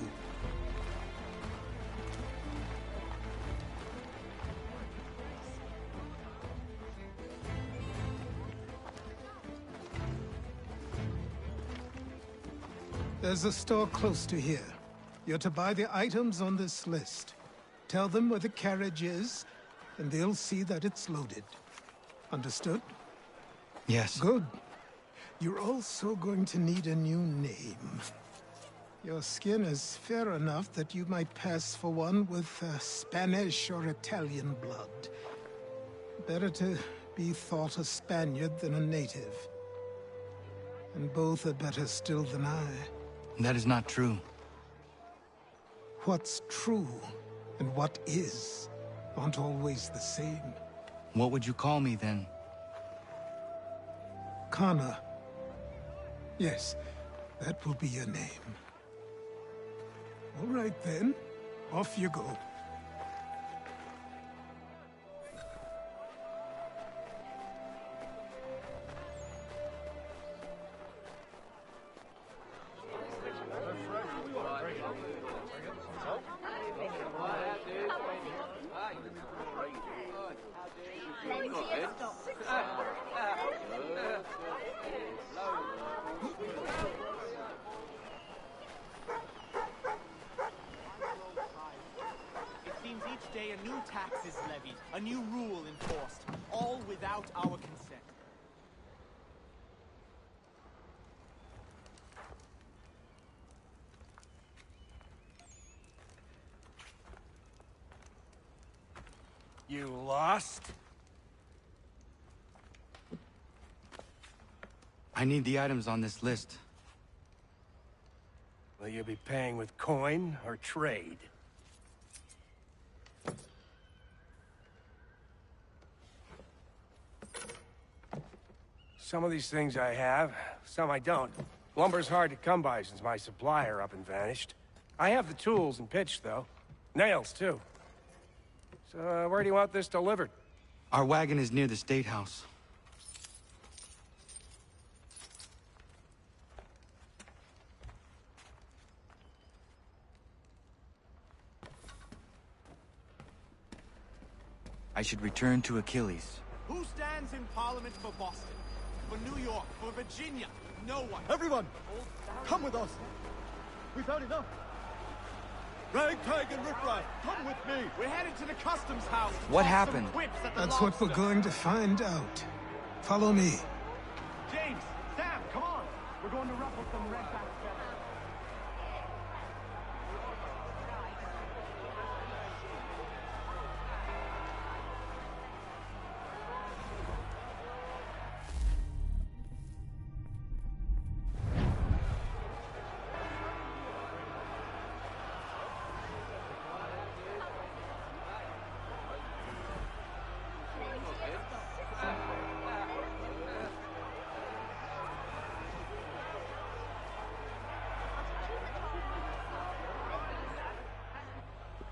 There's a store close to here. You're to buy the items on this list. Tell them where the carriage is, and they'll see that it's loaded. Understood? Yes. Good. You're also going to need a new name. Your skin is fair enough that you might pass for one with Spanish or Italian blood. Better to be thought a Spaniard than a native. And both are better still than I. That is not true. What's true and what is aren't always the same. What would you call me then? Connor. Yes, that will be your name. All right then, off you go. It seems each day a new tax is levied, a new rule enforced, all without our consent. You lost? I need the items on this list. Will you be paying with coin or trade? Some of these things I have, some I don't. Lumber's hard to come by since my supplier up and vanished. I have the tools and pitch, though. Nails, too. So, where do you want this delivered? Our wagon is near the State House. I should return to Achilles. Who stands in Parliament for Boston? For New York? For Virginia? No one. Everyone, come with us. We've had enough. Ragtag and riffraff, come with me. We're headed to the customs house. What happened? That's what we're going to find out. Follow me. James, Sam, come on. We're going to ruffle some redback feathers.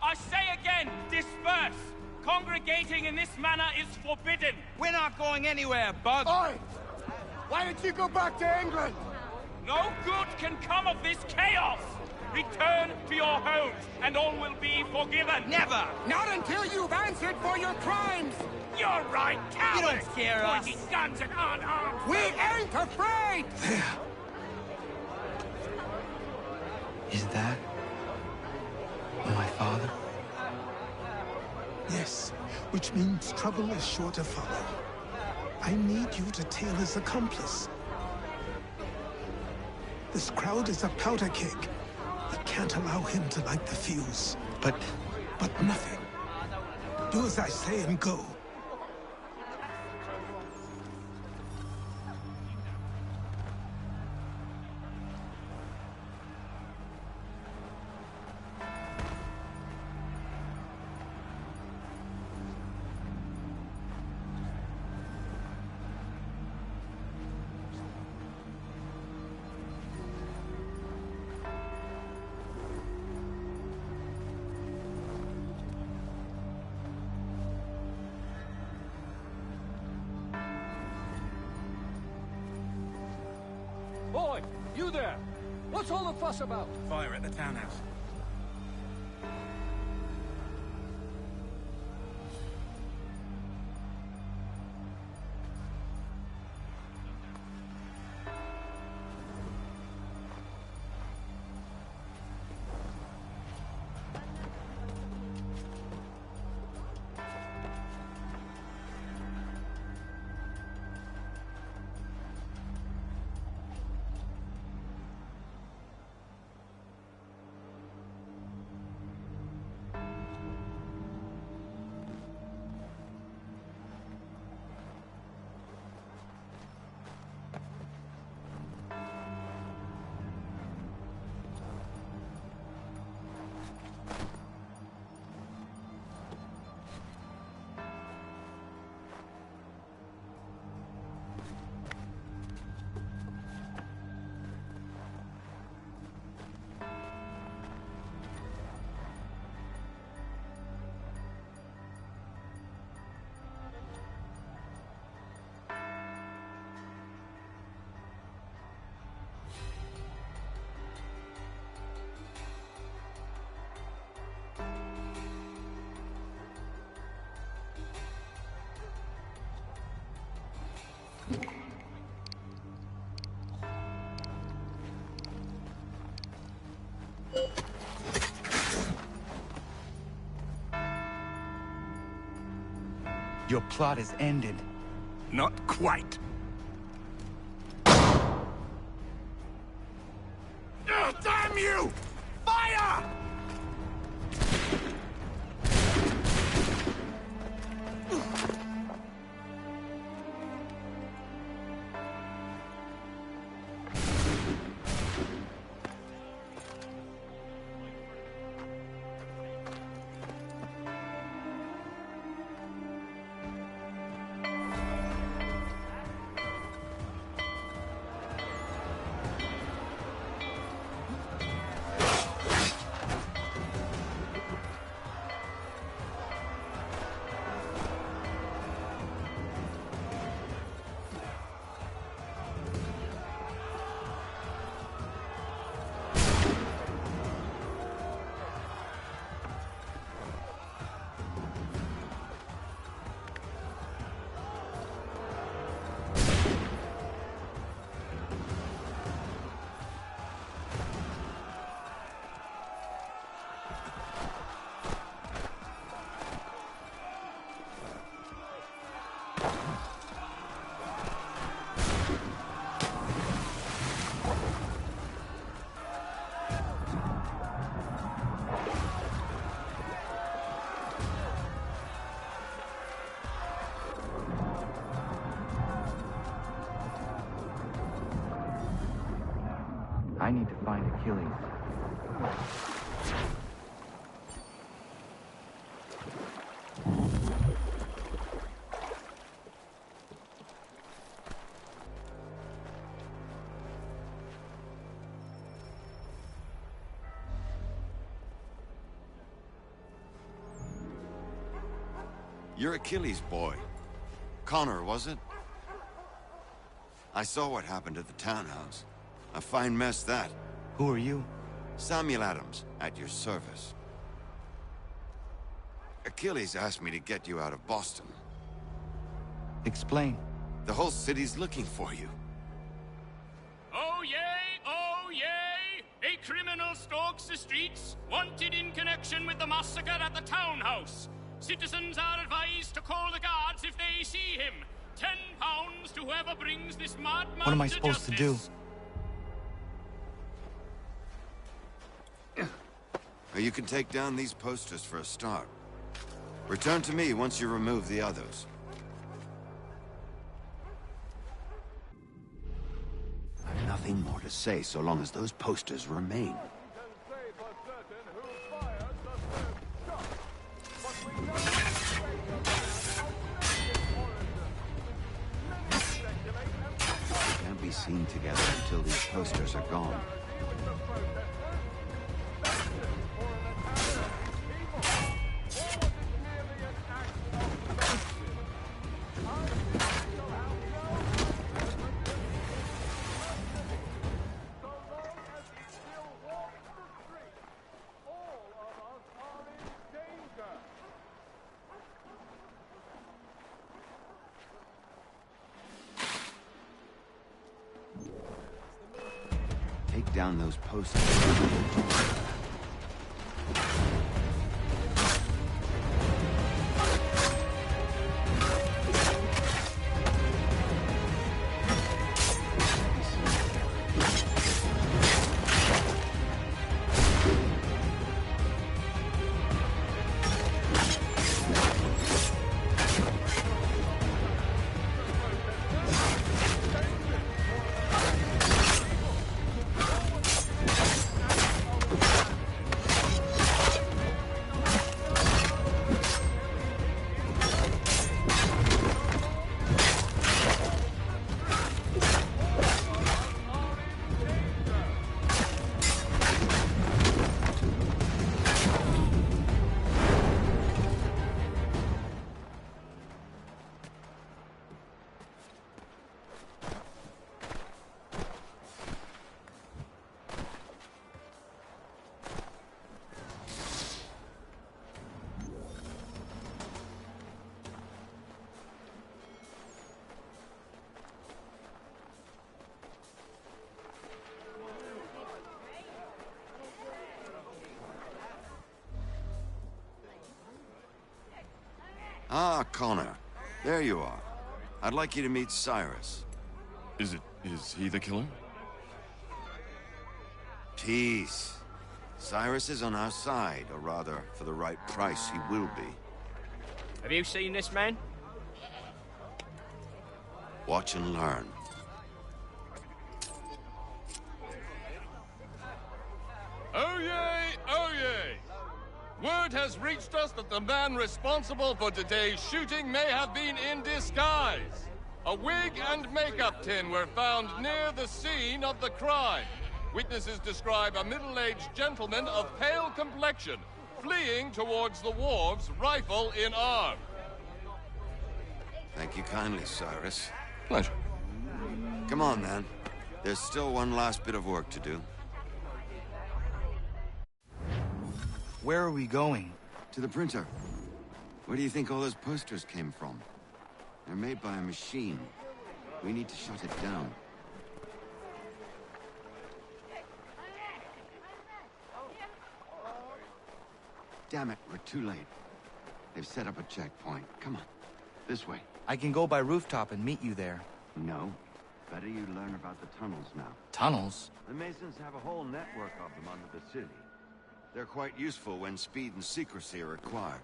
I say again, disperse! Congregating in this manner is forbidden! We're not going anywhere, Bug! Oi! Why don't you go back to England? No good can come of this chaos! Return to your homes, and all will be forgiven! Never! Not until you've answered for your crimes! You're right, cowards! You don't scare us! Pointing guns at unarmed! We ain't afraid! There. Is that my father? Yes, which means trouble is sure to follow. I need you to tail his accomplice. This crowd is a powder keg. We can't allow him to light the fuse. But nothing. Do as I say and go. Boy, you there! What's all the fuss about? Fire at the townhouse. Your plot is ended. Not quite. Damn you! Fire! I need to find Achilles. You're Achilles' boy. Connor, was it? I saw what happened at the townhouse. A fine mess, that. Who are you? Samuel Adams, at your service. Achilles asked me to get you out of Boston. Explain. The whole city's looking for you. Oh yay, oh yay! A criminal stalks the streets, wanted in connection with the massacre at the townhouse. Citizens are advised to call the guards if they see him. £10 to whoever brings this madman. What am I supposed to do? You can take down these posters for a start. Return to me once you remove the others. I've nothing more to say so long as those posters remain. Can't be seen together until these posters are gone. Take down those posters. Ah, Connor. There you are. I'd like you to meet Cyrus. Is he the killer? Peace. Cyrus is on our side, or rather, for the right price, he will be. Have you seen this man? Watch and learn. Oh yay, oh yay! Word has reached us that the man responsible for today's shooting may have been in disguise. A wig and makeup tin were found near the scene of the crime. Witnesses describe a middle-aged gentleman of pale complexion fleeing towards the wharves, rifle in arm. Thank you kindly, Cyrus. Pleasure. Come on, then. There's still one last bit of work to do. Where are we going? To the printer. Where do you think all those posters came from? They're made by a machine. We need to shut it down. Damn it, we're too late. They've set up a checkpoint. Come on. This way. I can go by rooftop and meet you there. No. Better you learn about the tunnels now. Tunnels? The Masons have a whole network of them under the city. They're quite useful when speed and secrecy are required.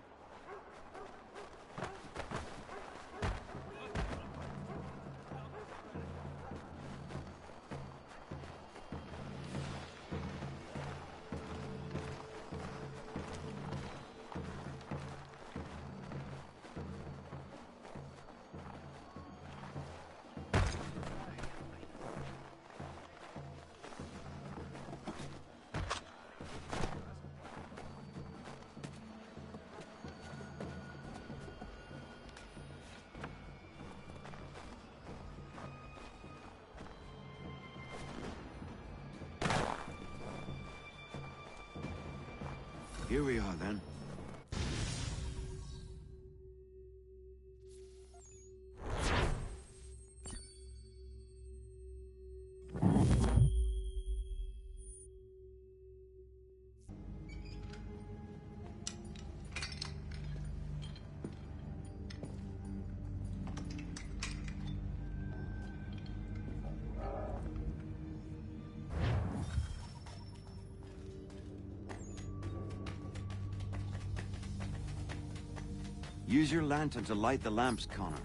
Here we are, then. Use your lantern to light the lamps, Connor.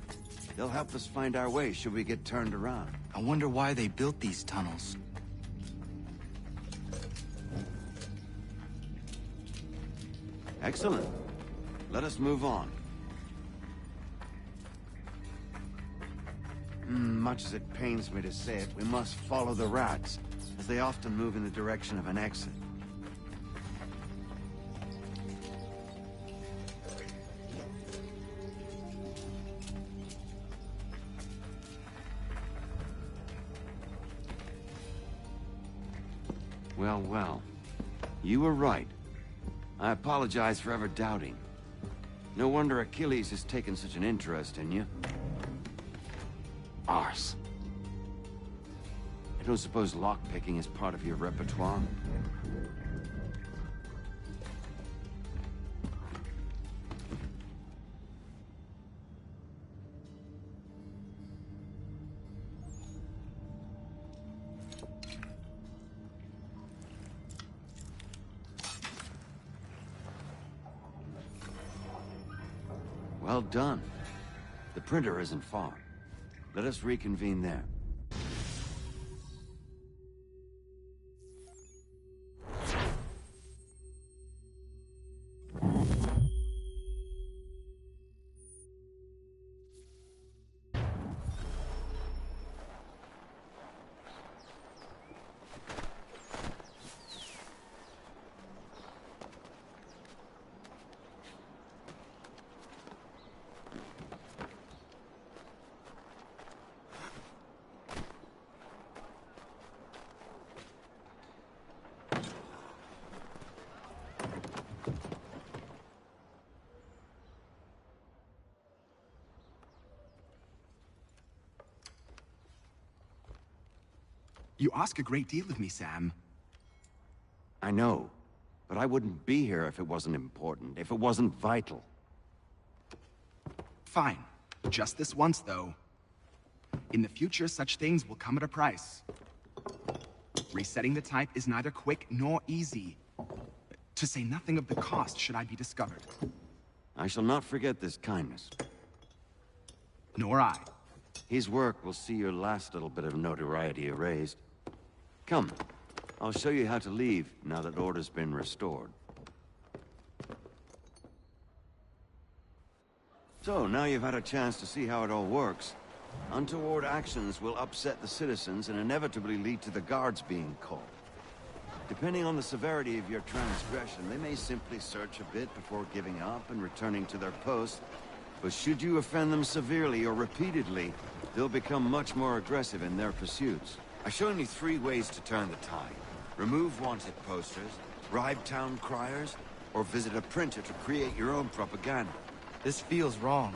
They'll help us find our way should we get turned around. I wonder why they built these tunnels. Excellent. Let us move on. Much as it pains me to say it, we must follow the rats, as they often move in the direction of an exit. Well, well. You were right. I apologize for ever doubting. No wonder Achilles has taken such an interest in you. Arse. I don't suppose lockpicking is part of your repertoire? Well done. The printer isn't far. Let us reconvene there. You ask a great deal of me, Sam. I know, but I wouldn't be here if it wasn't important, if it wasn't vital. Fine. Just this once, though. In the future, such things will come at a price. Resetting the type is neither quick nor easy. To say nothing of the cost should I be discovered. I shall not forget this kindness. Nor I. His work will see your last little bit of notoriety erased. Come, I'll show you how to leave now that order's been restored. So, now you've had a chance to see how it all works. Untoward actions will upset the citizens and inevitably lead to the guards being called. Depending on the severity of your transgression, they may simply search a bit before giving up and returning to their post. But should you offend them severely or repeatedly, they'll become much more aggressive in their pursuits. I've shown you 3 ways to turn the tide. Remove wanted posters, bribe town criers, or visit a printer to create your own propaganda. This feels wrong.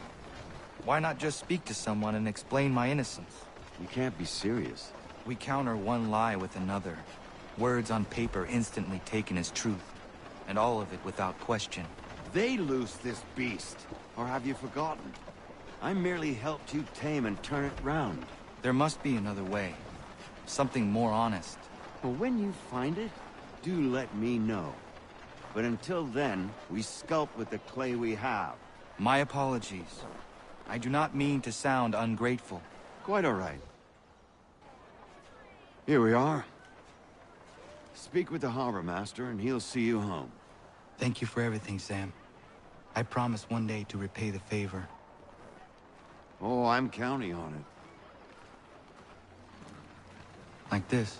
Why not just speak to someone and explain my innocence? You can't be serious. We counter one lie with another. Words on paper instantly taken as truth. And all of it without question. They loose this beast. Or have you forgotten? I merely helped you tame and turn it round. There must be another way. Something more honest. Well, when you find it, do let me know. But until then, we sculpt with the clay we have. My apologies. I do not mean to sound ungrateful. Quite all right. Here we are. Speak with the harbor master and he'll see you home. Thank you for everything, Sam. I promise one day to repay the favor. Oh, I'm counting on it. Like this.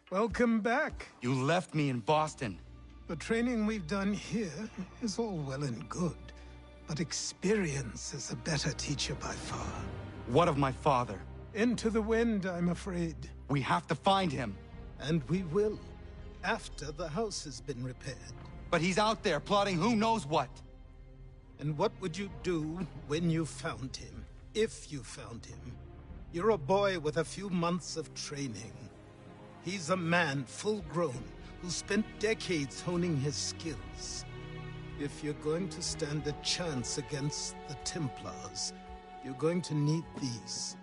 Welcome back. You left me in Boston. The training we've done here is all well and good, but experience is a better teacher by far. What of my father? Into the wind, I'm afraid. We have to find him. And we will, after the house has been repaired. But he's out there plotting who knows what. And what would you do when you found him? If you found him? You're a boy with a few months of training. He's a man, full grown, who spent decades honing his skills. If you're going to stand a chance against the Templars, you're going to need these.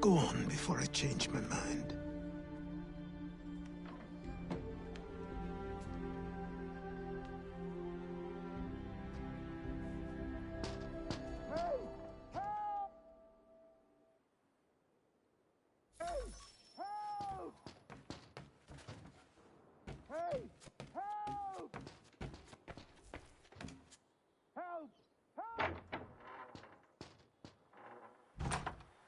Go on before I change my mind.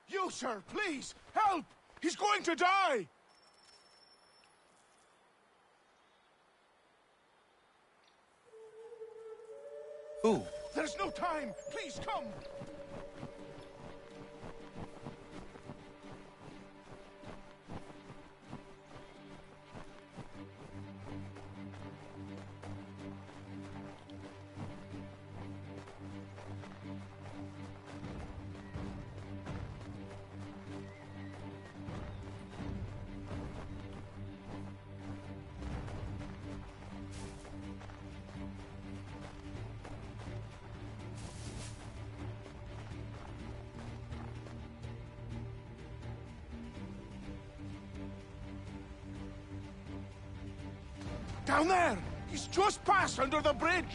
You, sir, please, help! He's going to die! Who? There's no time! Please, come! Down there! He's just passed under the bridge!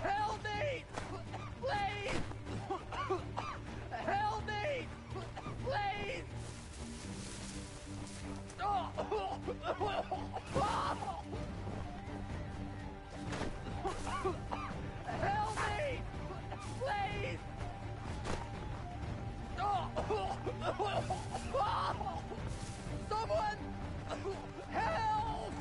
Help me! Please! Help me! Please! Help me! Please! Someone! Help! Someone! Help!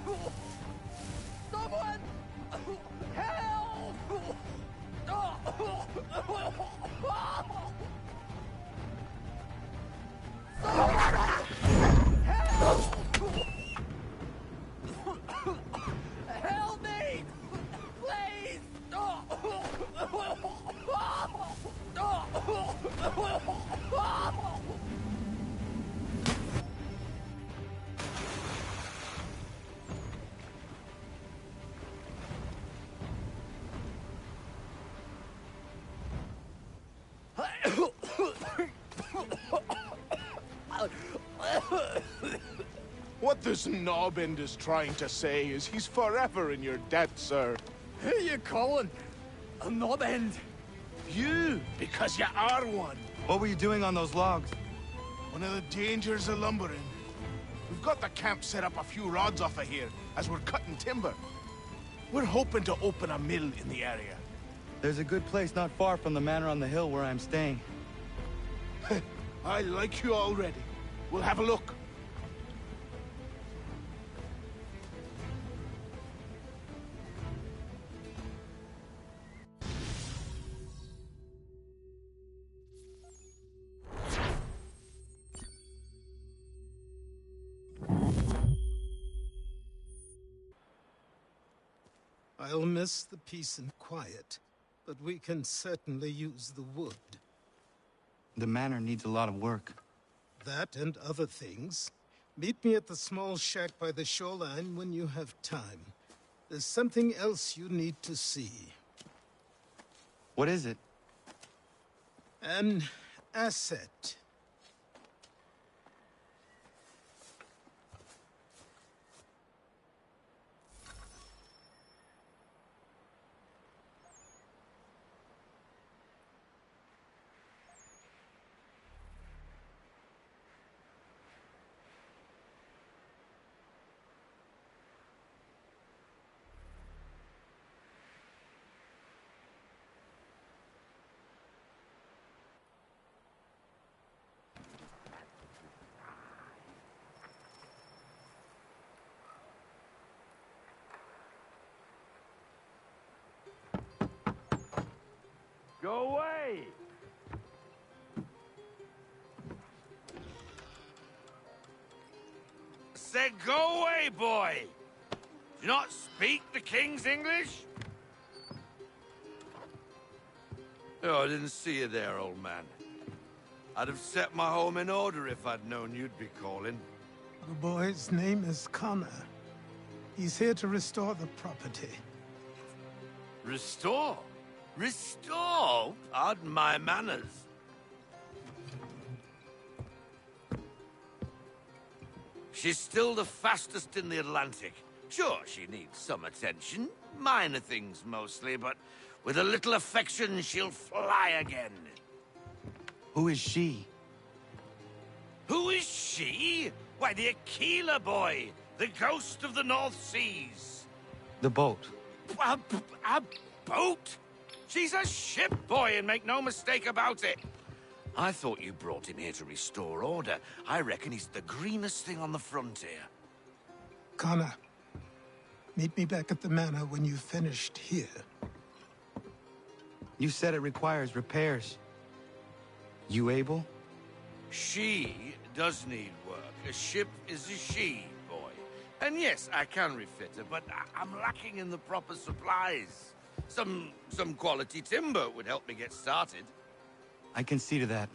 Help me! Please! What this knob-end is trying to say is he's forever in your debt, sir. Who you calling? A knob-end? You, because you are one. What were you doing on those logs? One of the dangers of lumbering. We've got the camp set up a few rods off of here, as we're cutting timber. We're hoping to open a mill in the area. There's a good place not far from the manor on the hill where I'm staying. I like you already. We'll have a look. I'll miss the peace and quiet, but we can certainly use the wood. The manor needs a lot of work. That and other things. Meet me at the small shack by the shoreline when you have time. There's something else you need to see. What is it? An asset. Go away! Said go away, boy! Do you not speak the King's English? Oh, I didn't see you there, old man. I'd have set my home in order if I'd known you'd be calling. The boy's name is Connor. He's here to restore the property. Restore? Restore? Pardon my manners. She's still the fastest in the Atlantic. Sure, she needs some attention. Minor things mostly, but with a little affection, she'll fly again. Who is she? Who is she? Why, the Aquila boy, the ghost of the North Seas. The boat. A boat? She's a ship, boy, and make no mistake about it. I thought you brought him here to restore order. I reckon he's the greenest thing on the frontier. Connor, meet me back at the manor when you've finished here. You said it requires repairs. You able? She does need work. A ship is a she, boy. And yes, I can refit her, but I'm lacking in the proper supplies. Some quality timber would help me get started. I can see to that.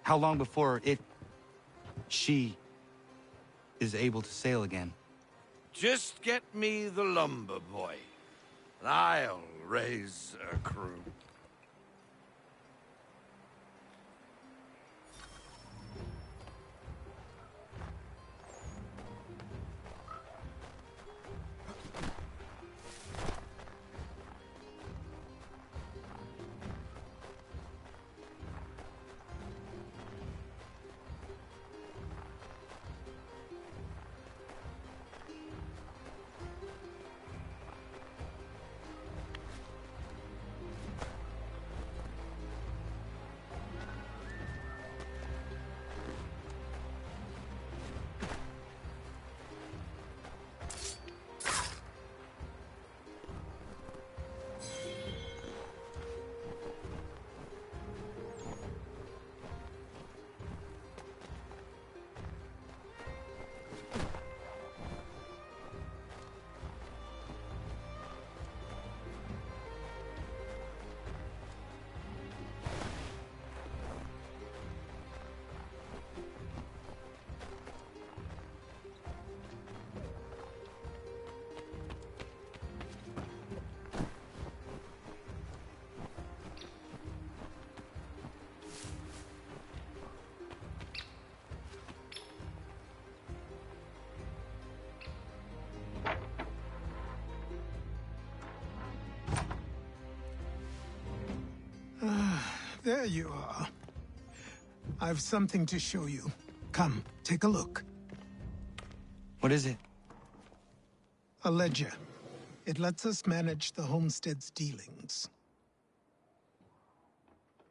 How long before she is able to sail again? Just get me the lumber, boy. And I'll raise a crew. There you are. I've something to show you. Come, take a look. What is it? A ledger. It lets us manage the homestead's dealings.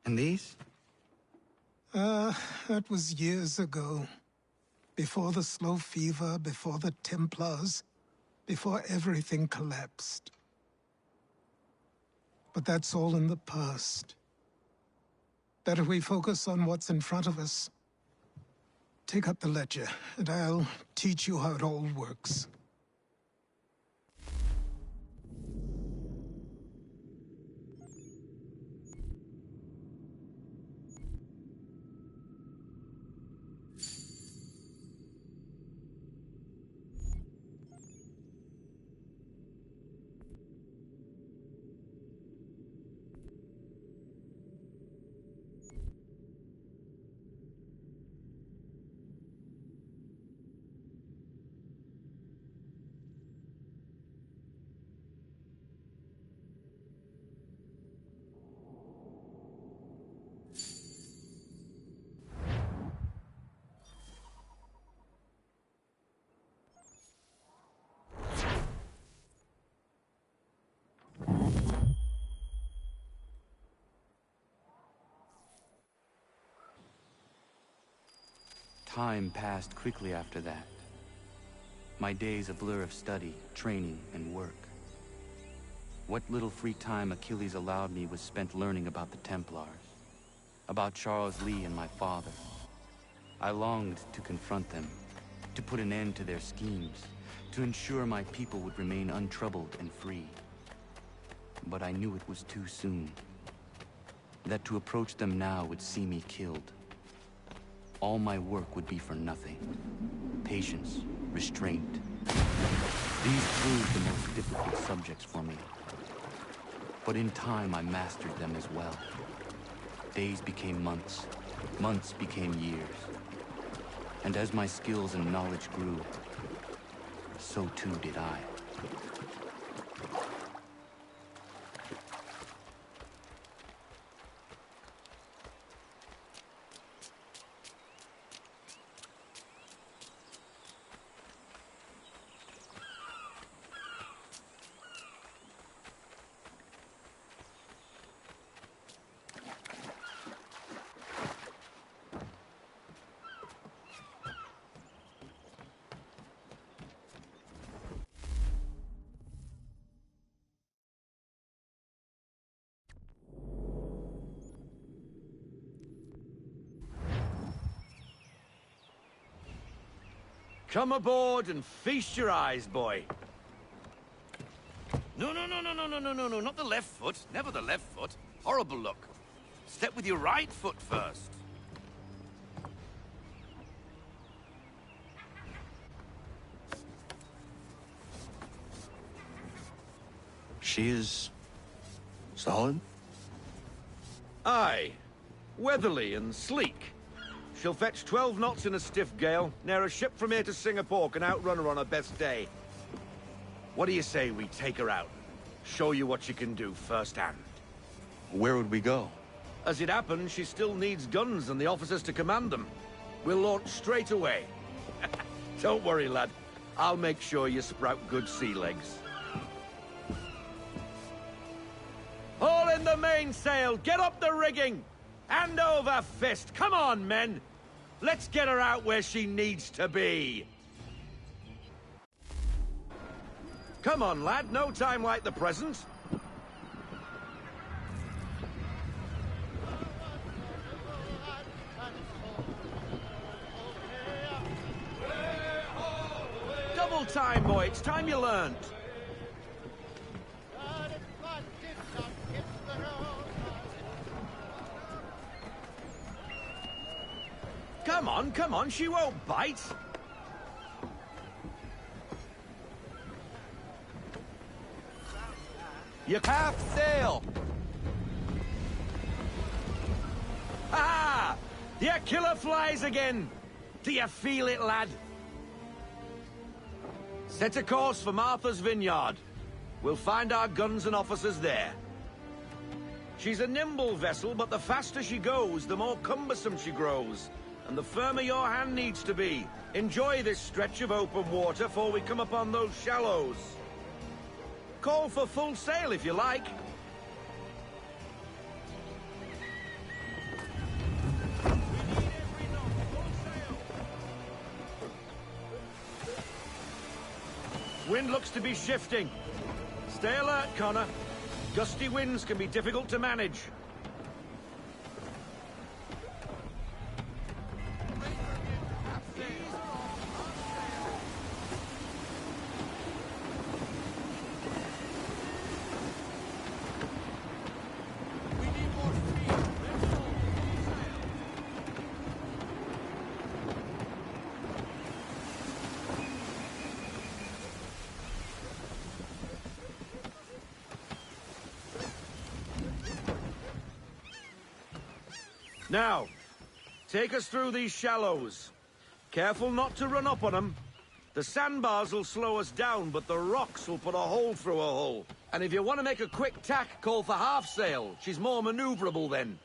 And these? That was years ago. Before the slow fever, before the Templars, before everything collapsed. But that's all in the past. Better we focus on what's in front of us. Take up the ledger, and I'll teach you how it all works. Time passed quickly after that. My days a blur of study, training, and work. What little free time Achilles allowed me was spent learning about the Templars, about Charles Lee and my father. I longed to confront them, to put an end to their schemes, to ensure my people would remain untroubled and free. But I knew it was too soon, that to approach them now would see me killed. All my work would be for nothing. Patience, restraint. These proved the most difficult subjects for me. But in time, I mastered them as well. Days became months, months became years. And as my skills and knowledge grew, so too did I. Come aboard and feast your eyes, boy. No, not the left foot. Never the left foot. Horrible look. Step with your right foot first. She is... solid? Aye. Weatherly and sleek. She'll fetch 12 knots in a stiff gale, ne'er a ship from here to Singapore can outrun her on her best day. What do you say we take her out? Show you what she can do firsthand. Where would we go? As it happens, she still needs guns and the officers to command them. We'll launch straight away. Don't worry, lad. I'll make sure you sprout good sea legs. Haul in the mainsail! Get up the rigging! Hand over fist! Come on, men! Let's get her out where she needs to be! Come on, lad. No time like the present. Double time, boy. It's time you learned. Come on, she won't bite. You half sail. Ah! The killer flies again. Do you feel it, lad? Set a course for Martha's Vineyard. We'll find our guns and officers there. She's a nimble vessel, but the faster she goes, the more cumbersome she grows. And the firmer your hand needs to be. Enjoy this stretch of open water before we come upon those shallows. Call for full sail if you like. Wind looks to be shifting. Stay alert, Connor. Gusty winds can be difficult to manage. Now, take us through these shallows. Careful not to run up on them. The sandbars will slow us down, but the rocks will put a hole through a hull. And if you want to make a quick tack, call for half sail. She's more maneuverable then.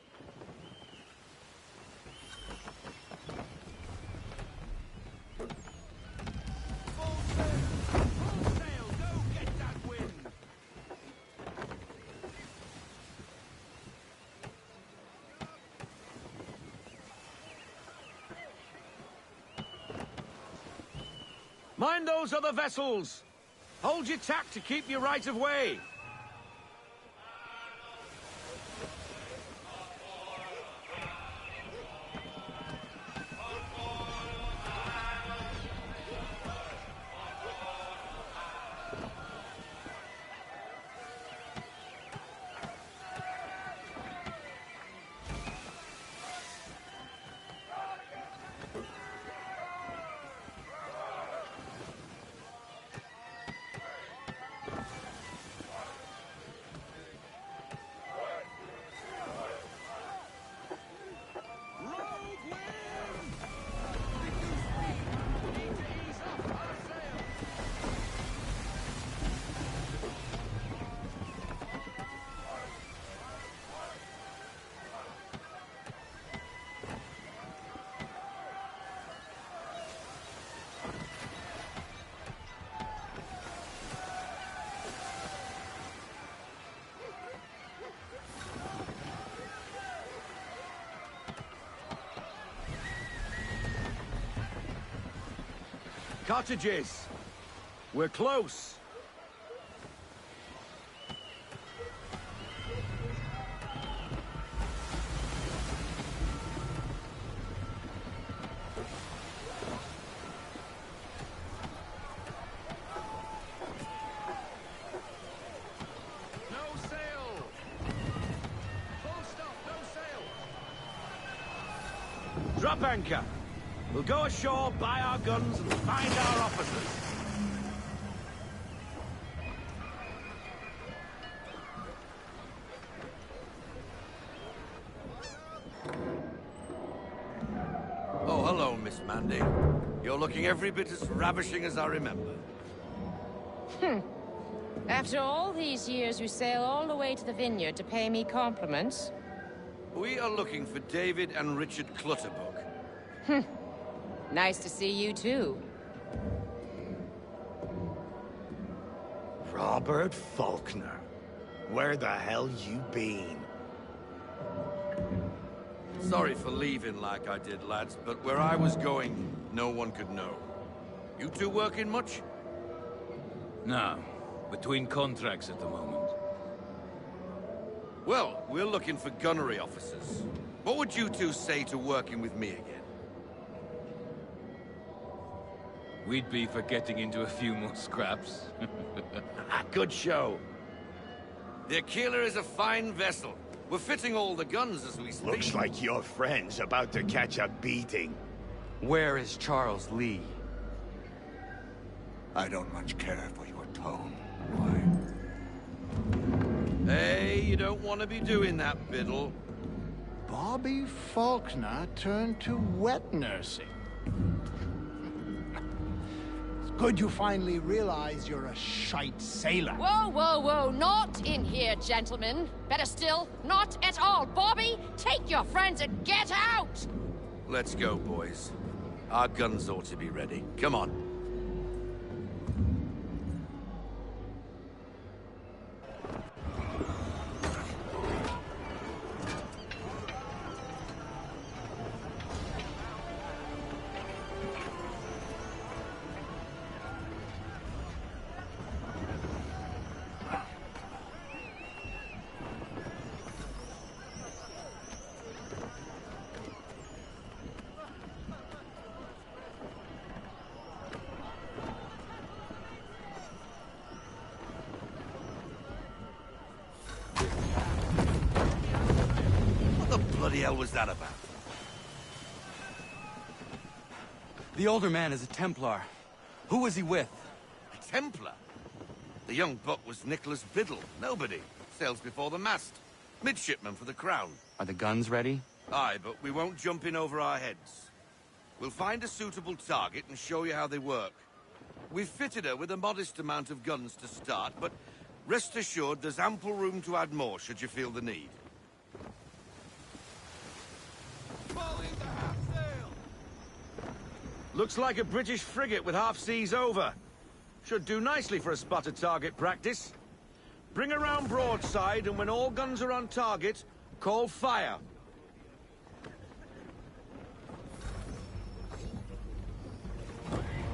Mind those other vessels! Hold your tack to keep your right of way! Cottages! We're close! No sail! Full stop, no sail! Drop anchor! We'll go ashore, buy our guns, and find our officers. Oh, hello, Miss Mandy. You're looking every bit as ravishing as I remember. After all these years, you sail all the way to the vineyard to pay me compliments? We are looking for David and Richard Clutterbuck. Nice to see you, too. Robert Faulkner. Where the hell you been? Sorry for leaving like I did, lads, but where I was going, no one could know. You two working much? No. Between contracts at the moment. Well, we're looking for gunnery officers. What would you two say to working with me again? We'd be for getting into a few more scraps. Good show. The Aquila is a fine vessel. We're fitting all the guns as we speak. Looks like your friend's about to catch a beating. Where is Charles Lee? I don't much care for your tone. Hey, you don't want to be doing that, Biddle. Bobby Faulkner turned to wet nursing. It's good you finally realize you're a shite sailor. Whoa, whoa, whoa, not in here, gentlemen. Better still, not at all. Bobby, take your friends and get out! Let's go, boys. Our guns ought to be ready. Come on. What the hell was that about? The older man is a Templar. Who was he with? A Templar? The young buck was Nicholas Biddle. Nobody. Sails before the mast. Midshipman for the Crown. Are the guns ready? Aye, but we won't jump in over our heads. We'll find a suitable target and show you how they work. We've fitted her with a modest amount of guns to start, but rest assured there's ample room to add more should you feel the need. Looks like a British frigate with half seas over. Should do nicely for a spotted target practice. Bring around broadside, and when all guns are on target, call fire.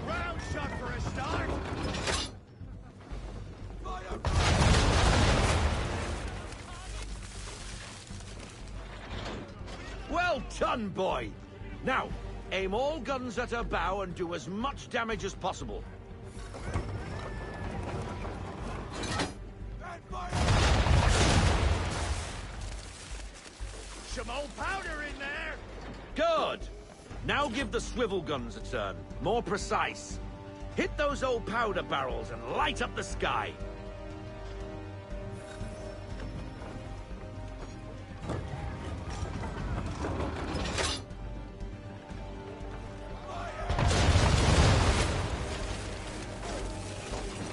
Round shot for a start. Well done, boy. Now, aim all guns at her bow and do as much damage as possible. Some old powder in there. Good. Now give the swivel guns a turn. More precise. Hit those old powder barrels and light up the sky.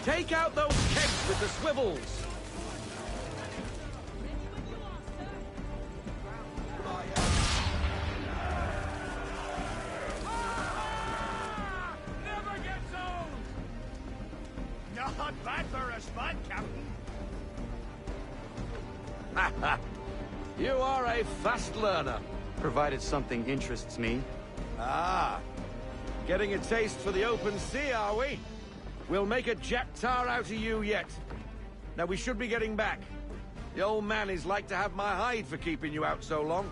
Take out those kegs with the swivels. Not bad for a spud, Captain. You are a fast learner. Provided something interests me. Ah, getting a taste for the open sea, are we? We'll make a jack tar out of you yet. Now we should be getting back. The old man is like to have my hide for keeping you out so long.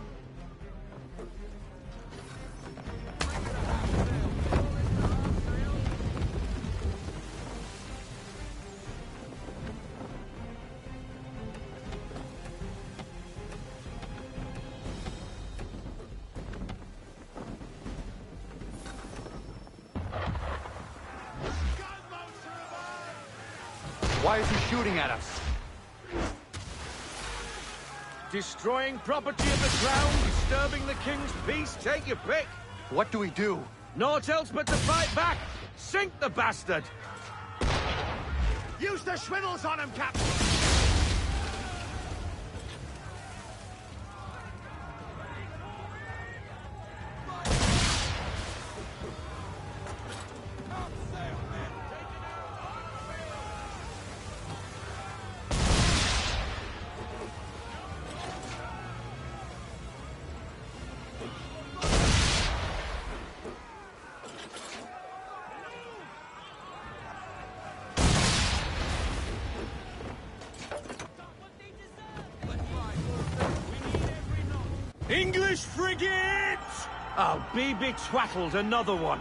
Why is he shooting at us? Destroying property of the crown, disturbing the king's peace, take your pick. What do we do? Naught else but to fight back. Sink the bastard. Use the swivels on him, Captain. English frigate! Oh, be betwattled, another one.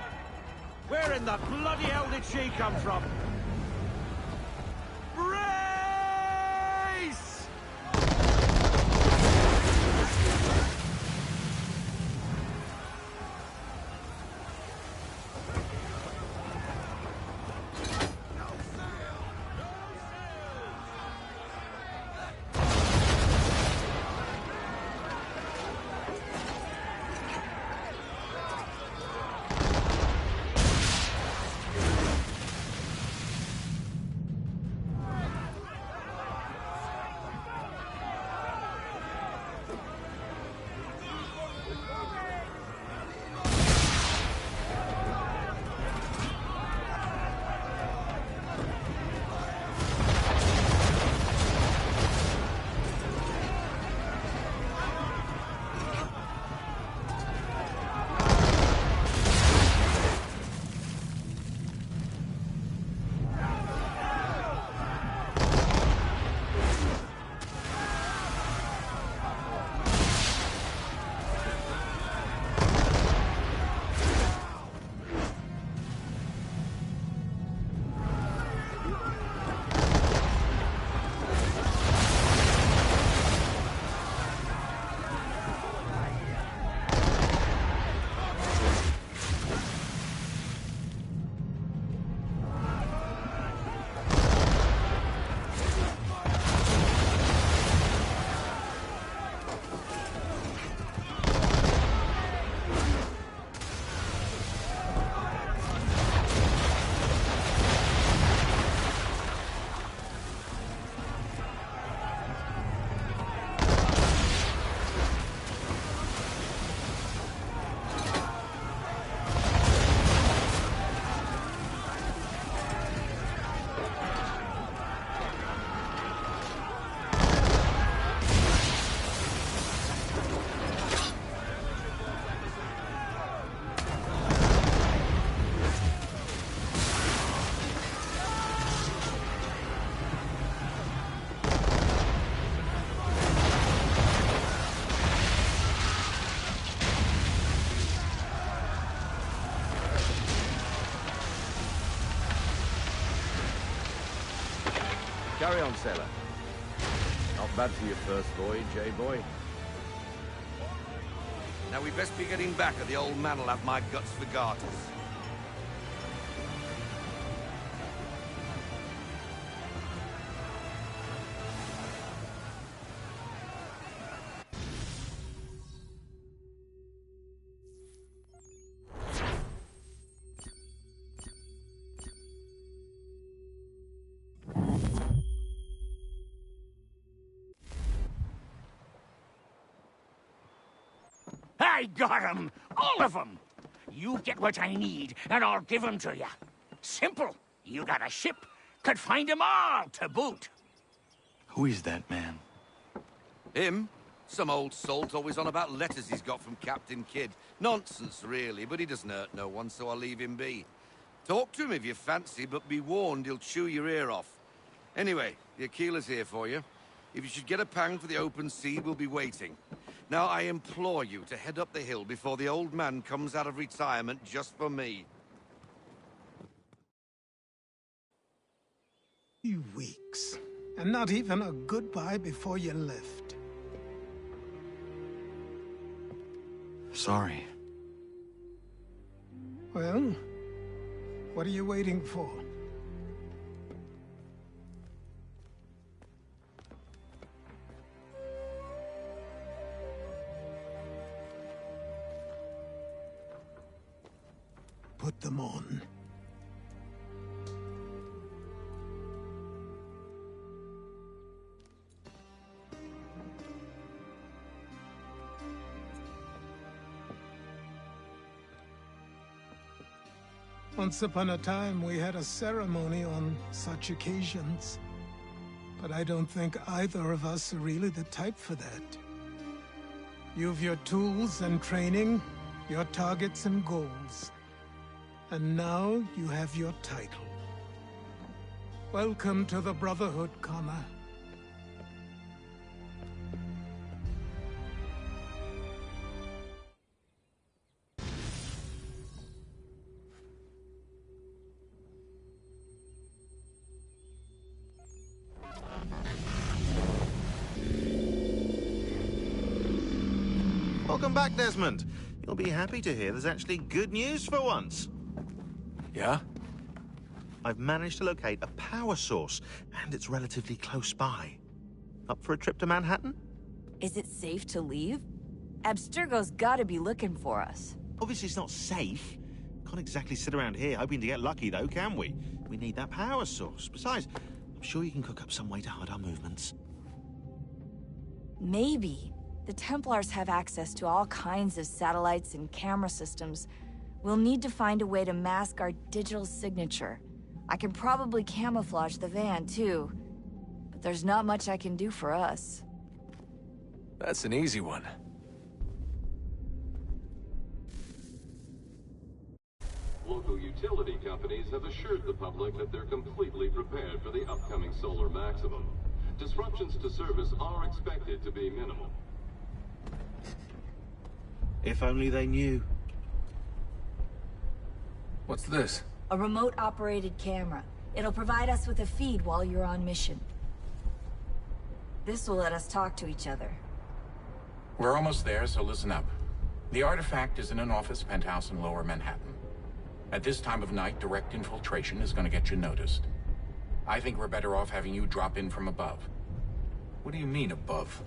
Where in the bloody hell did she come from? Brace! Carry on, sailor. Not bad for your first voyage, eh, boy? Now we best be getting back, or the old man will have my guts for garters. I got 'em! All of 'em! You get what I need, and I'll give 'em to you. Simple. You got a ship, could find 'em all to boot. Who is that man? Him? Some old salt always on about letters he's got from Captain Kidd. Nonsense, really, but he doesn't hurt no one, so I'll leave him be. Talk to him if you fancy, but be warned he'll chew your ear off. Anyway, the Aquila's here for you. If you should get a pang for the open sea, we'll be waiting. Now, I implore you to head up the hill before the old man comes out of retirement just for me. 2 weeks, and not even a goodbye before you left. Sorry. Well, what are you waiting for? Put them on. Once upon a time, we had a ceremony on such occasions. But I don't think either of us are really the type for that. You've your tools and training, your targets and goals. And now you have your title. Welcome to the Brotherhood, Connor. Welcome back, Desmond. You'll be happy to hear there's actually good news for once. Yeah? I've managed to locate a power source, and it's relatively close by. Up for a trip to Manhattan? Is it safe to leave? Abstergo's gotta be looking for us. Obviously it's not safe. Can't exactly sit around here hoping to get lucky, though, can we? We need that power source. Besides, I'm sure you can cook up some way to hide our movements. Maybe. The Templars have access to all kinds of satellites and camera systems. We'll need to find a way to mask our digital signature. I can probably camouflage the van, too. But there's not much I can do for us. That's an easy one. Local utility companies have assured the public that they're completely prepared for the upcoming solar maximum. Disruptions to service are expected to be minimal. If only they knew. What's this? A remote-operated camera. It'll provide us with a feed while you're on mission. This will let us talk to each other. We're almost there, so listen up. The artifact is in an office penthouse in Lower Manhattan. At this time of night, direct infiltration is going to get you noticed. I think we're better off having you drop in from above. What do you mean, above?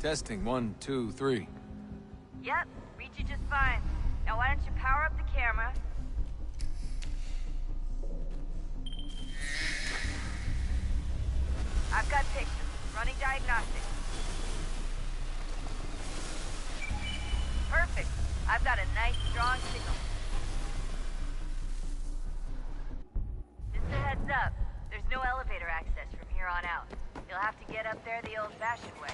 Testing, 1, 2, 3. Yep, reach you just fine. Now why don't you power up the camera? I've got pictures. Running diagnostics. Perfect. I've got a nice, strong signal. Just a heads up. There's no elevator access from here on out. You'll have to get up there the old-fashioned way.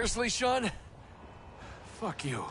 Seriously, Sean? Fuck you.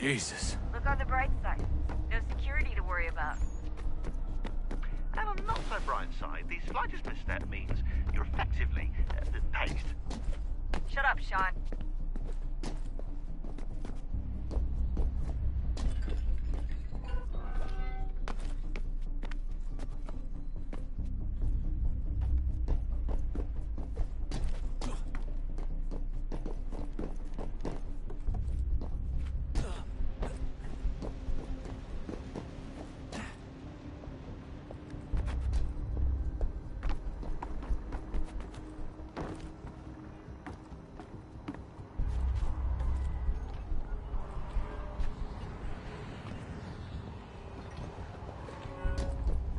Jesus. Look on the bright side. No security to worry about. And on the not so bright side, the slightest misstep means you're effectively paced. Shut up, Sean.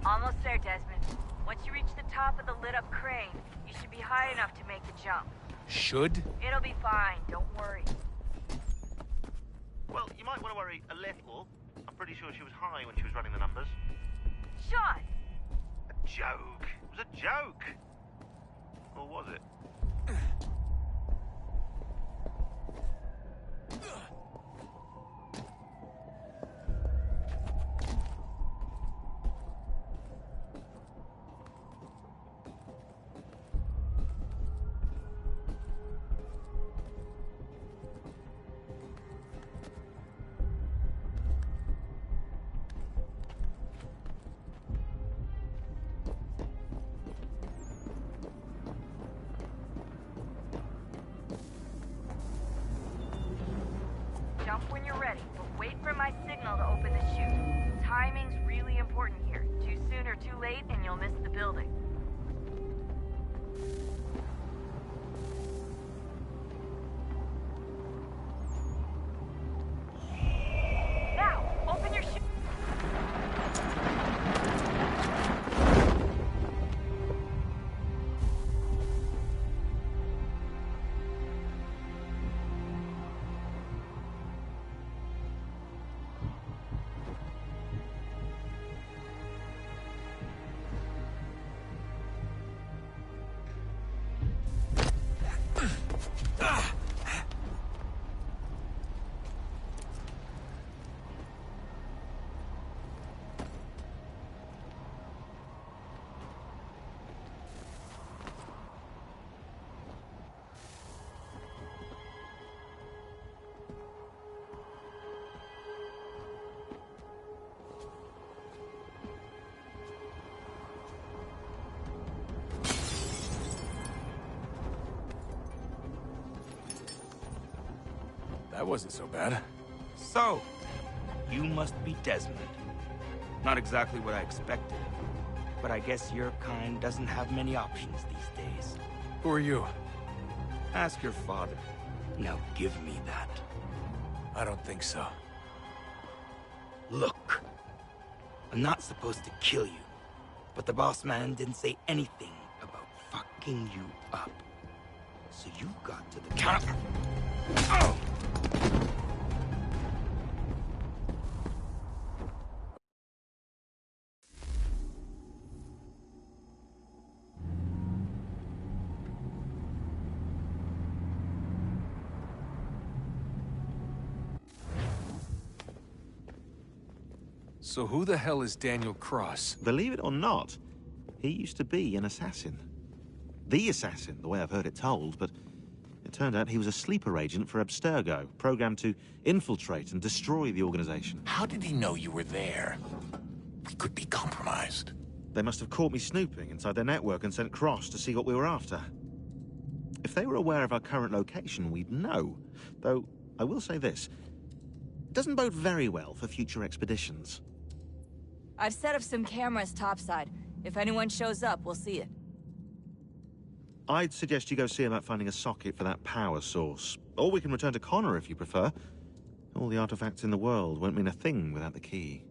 Almost there, Desmond. Once you reach the top of the lit-up crane, you should be high enough to make the jump. Should? It'll be fine, don't worry. Well, you might want to worry a little. I'm pretty sure she was high when she was running the numbers. Sean! A joke. It was a joke. Or was it? Jump when you're ready, but wait for my signal to open the chute. Timing's really important here. Too soon or too late, and you'll miss the building. Now, open your chute. That wasn't so bad. So, you must be Desmond. Not exactly what I expected, but I guess your kind doesn't have many options these days. Who are you? Ask your father. Now give me that. I don't think so. Look, I'm not supposed to kill you, but the boss man didn't say anything about fucking you up. So you got to the counter. Oh! So who the hell is Daniel Cross? Believe it or not, he used to be an assassin. The assassin, the way I've heard it told, but It turned out he was a sleeper agent for Abstergo, programmed to infiltrate and destroy the organization. How did he know you were there? We could be compromised. They must have caught me snooping inside their network and sent Cross to see what we were after. If they were aware of our current location, we'd know. Though, I will say this. It doesn't bode very well for future expeditions. I've set up some cameras topside. If anyone shows up, we'll see it. I'd suggest you go see about finding a socket for that power source. Or we can return to Connor if you prefer. All the artifacts in the world won't mean a thing without the key.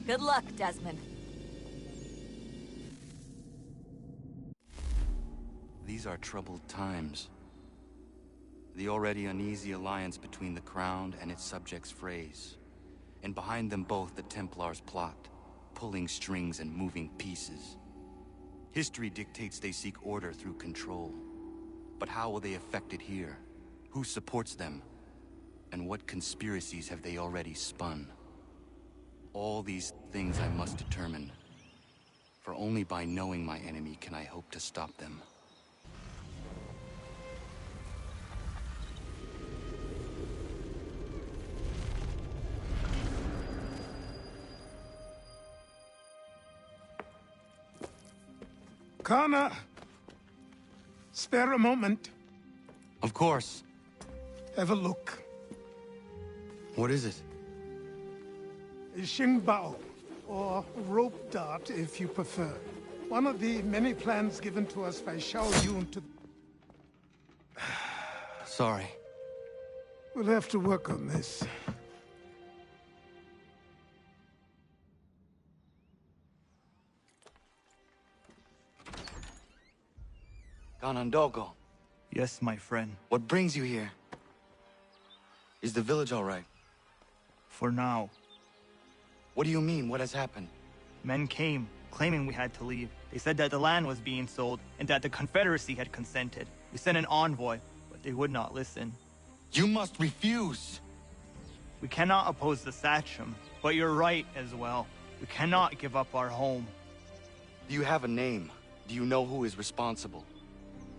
Good luck, Desmond. These are troubled times. The already uneasy alliance between the Crown and its subjects frays. And behind them both the Templars plot, pulling strings and moving pieces. History dictates they seek order through control. But how will they affect it here? Who supports them? And what conspiracies have they already spun? All these things I must determine. For only by knowing my enemy can I hope to stop them. Connor! Spare a moment. Of course. Have a look. What is it? Xingbao, or rope dart if you prefer. One of the many plans given to us by Xiao Yun to... Sorry. We'll have to work on this. Ganondogo. Yes, my friend. What brings you here? Is the village all right? For now. What do you mean? What has happened? Men came, claiming we had to leave. They said that the land was being sold, and that the Confederacy had consented. We sent an envoy, but they would not listen. You must refuse! We cannot oppose the Sachem, but you're right as well. We cannot give up our home. Do you have a name? Do you know who is responsible?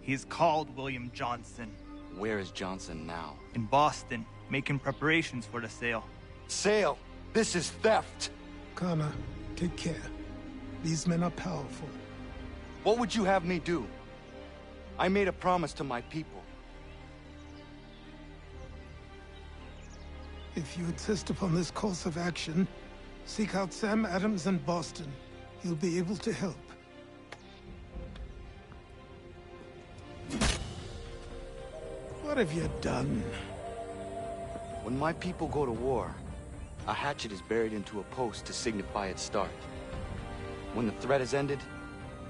He's called William Johnson. Where is Johnson now? In Boston, making preparations for the sale. Sale? This is theft! Connor, take care. These men are powerful. What would you have me do? I made a promise to my people. If you insist upon this course of action, seek out Sam Adams in Boston. He'll be able to help. What have you done? When my people go to war, a hatchet is buried into a post to signify its start. When the threat is ended,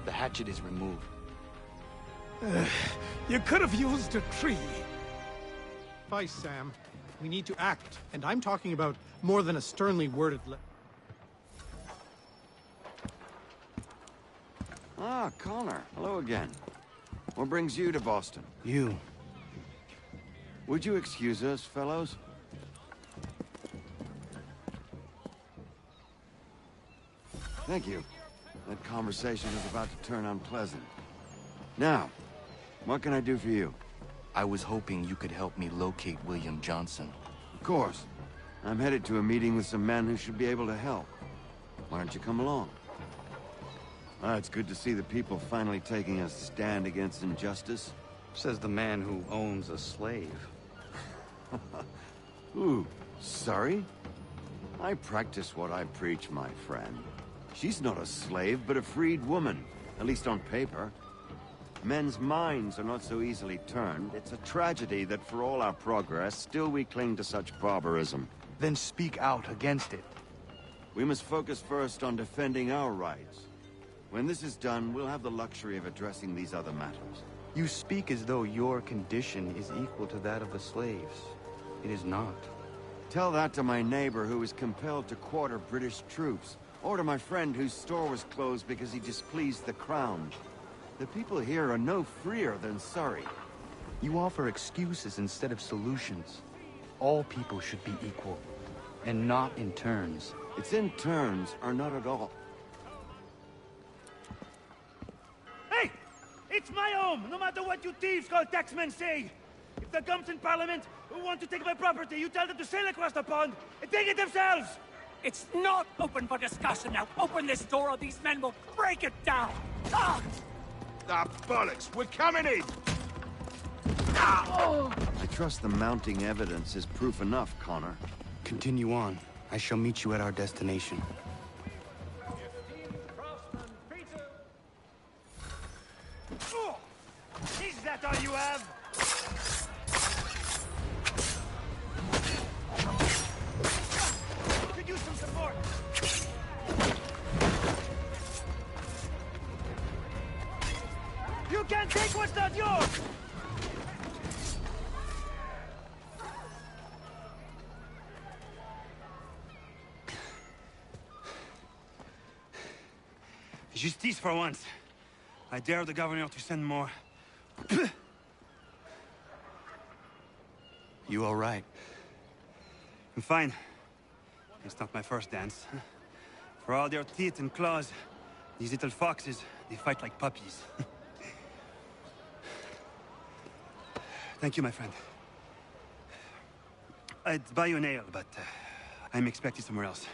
the hatchet is removed. You could have used a tree. Vice, Sam. We need to act, and I'm talking about more than a sternly worded Ah, Connor. Hello again. What brings you to Boston? You. Would you excuse us, fellows? Thank you. That conversation was about to turn unpleasant. Now, what can I do for you? I was hoping you could help me locate William Johnson. Of course. I'm headed to a meeting with some men who should be able to help. Why don't you come along? It's good to see the people finally taking a stand against injustice. Says the man who owns a slave. Ooh, sorry? I practice what I preach, my friend. She's not a slave, but a freed woman, at least on paper. Men's minds are not so easily turned. It's a tragedy that for all our progress, still we cling to such barbarism. Then speak out against it. We must focus first on defending our rights. When this is done, we'll have the luxury of addressing these other matters. You speak as though your condition is equal to that of the slaves. It is not. Tell that to my neighbor who was compelled to quarter British troops, or to my friend whose store was closed because he displeased the Crown. The people here are no freer than Surrey. You offer excuses instead of solutions. All people should be equal, and not in turns. It's in turns, or not at all. Hey! It's my home, no matter what you thieves called taxmen say! If the gums in Parliament who want to take my property, you tell them to sail across the pond and take it themselves! It's not open for discussion now. Open this door or these men will break it down. Ah! Ah, bollocks! We're coming in! I trust the mounting evidence is proof enough, Connor. Continue on. I shall meet you at our destination. Is that all you have? Could use some support. You can't take what's not yours! Justice for once. I dare the governor to send more. You all right? I'm fine. It's not my first dance. For all their teeth and claws, these little foxes, they fight like puppies. Thank you, my friend. I'd buy you an ale, but I'm expected somewhere else.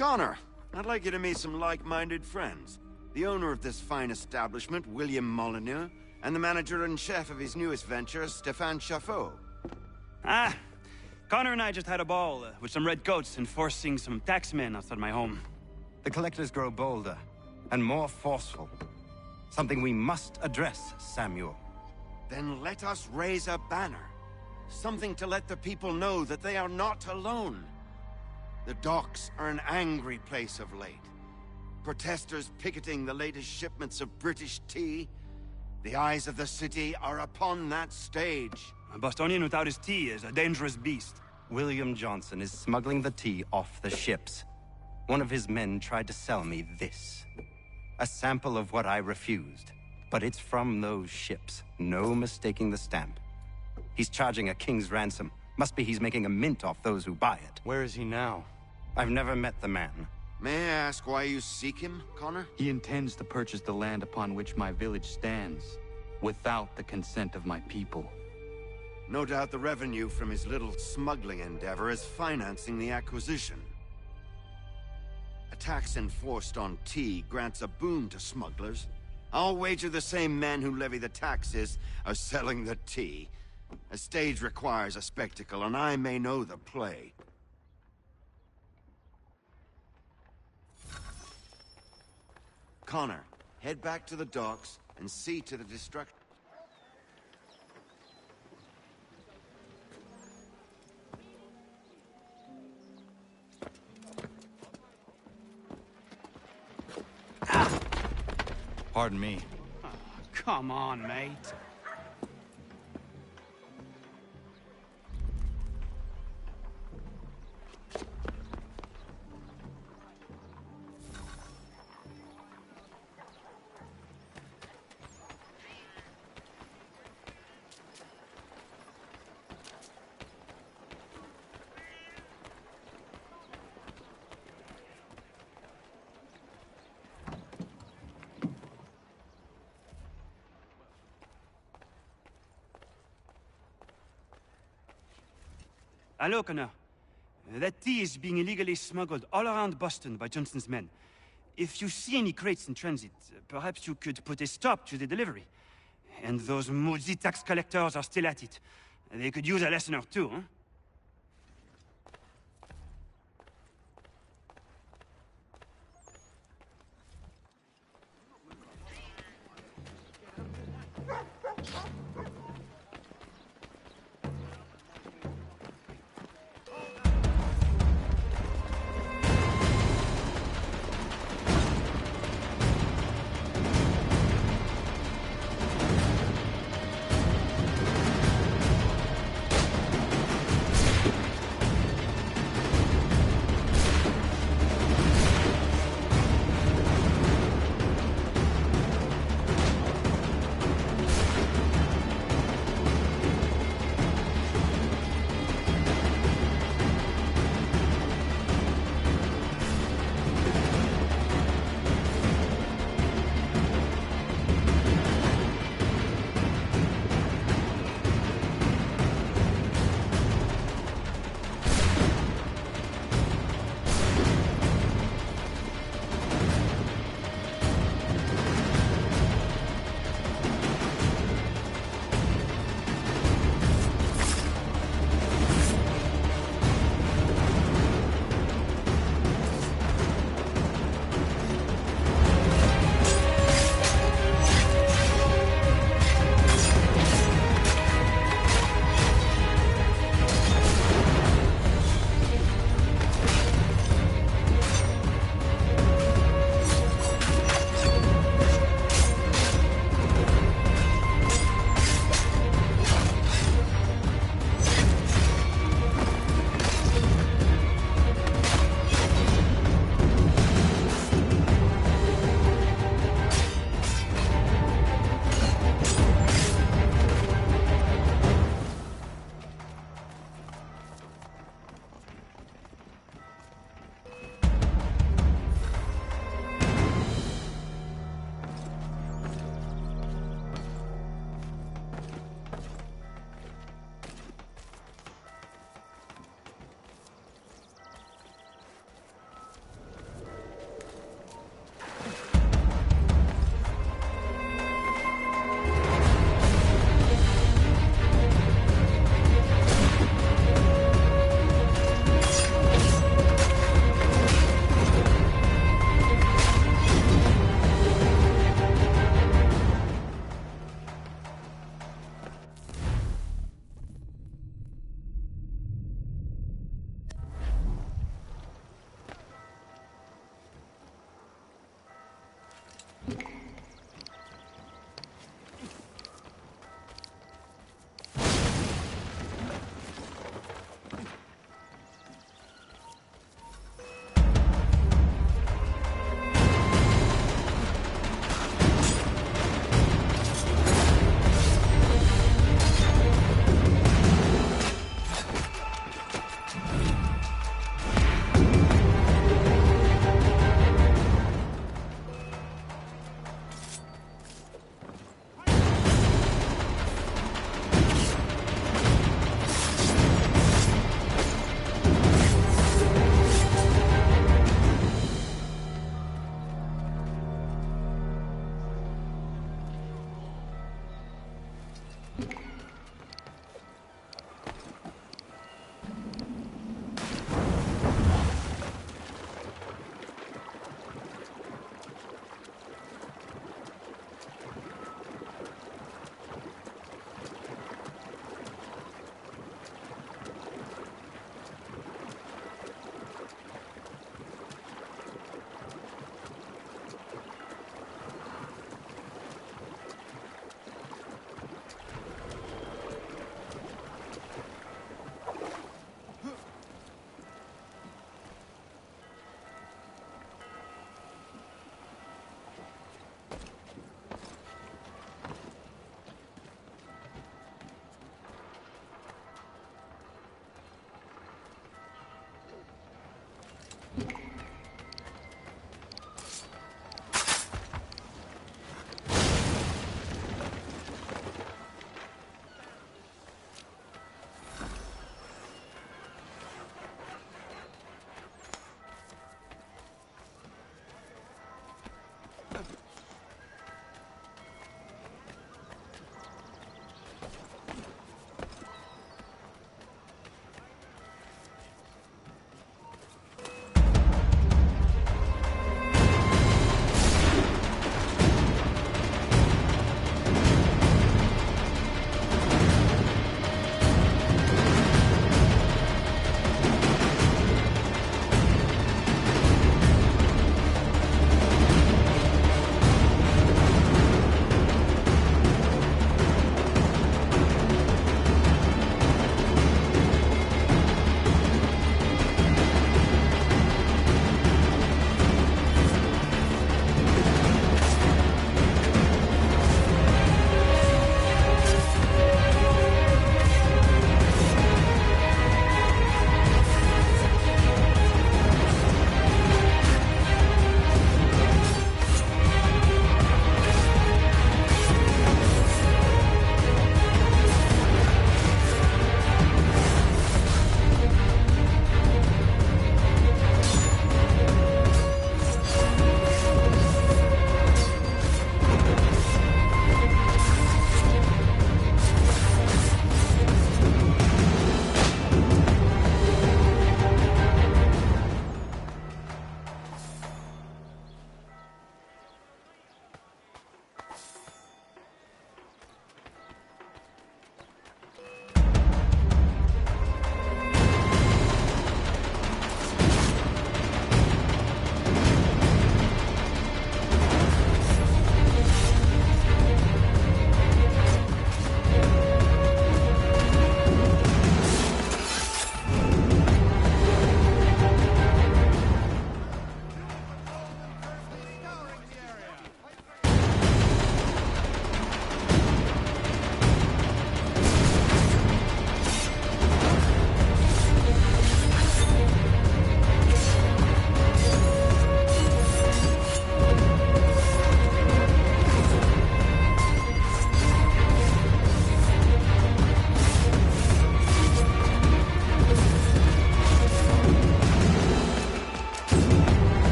Connor, I'd like you to meet some like-minded friends. The owner of this fine establishment, William Molyneux, and the manager and chef of his newest venture, Stéphane Chaffeau. Ah, Connor and I just had a ball with some redcoats enforcing some taxmen outside my home. The collectors grow bolder and more forceful. Something we must address, Samuel. Then let us raise a banner. Something to let the people know that they are not alone. The docks are an angry place of late. Protesters picketing the latest shipments of British tea. The eyes of the city are upon that stage. A Bostonian without his tea is a dangerous beast. William Johnson is smuggling the tea off the ships. One of his men tried to sell me this. A sample of what I refused. But it's from those ships. No mistaking the stamp. He's charging a king's ransom. Must be he's making a mint off those who buy it. Where is he now? I've never met the man. May I ask why you seek him, Connor? He intends to purchase the land upon which my village stands, without the consent of my people. No doubt the revenue from his little smuggling endeavor is financing the acquisition. A tax enforced on tea grants a boon to smugglers. I'll wager the same men who levy the taxes are selling the tea. A stage requires a spectacle, and I may know the play. Connor, head back to the docks and see to the destruction. Pardon me. Oh, come on, mate. Hello, Connor. That tea is being illegally smuggled all around Boston by Johnson's men. If you see any crates in transit, perhaps you could put a stop to the delivery. And those moody tax collectors are still at it. They could use a lesson or two, huh?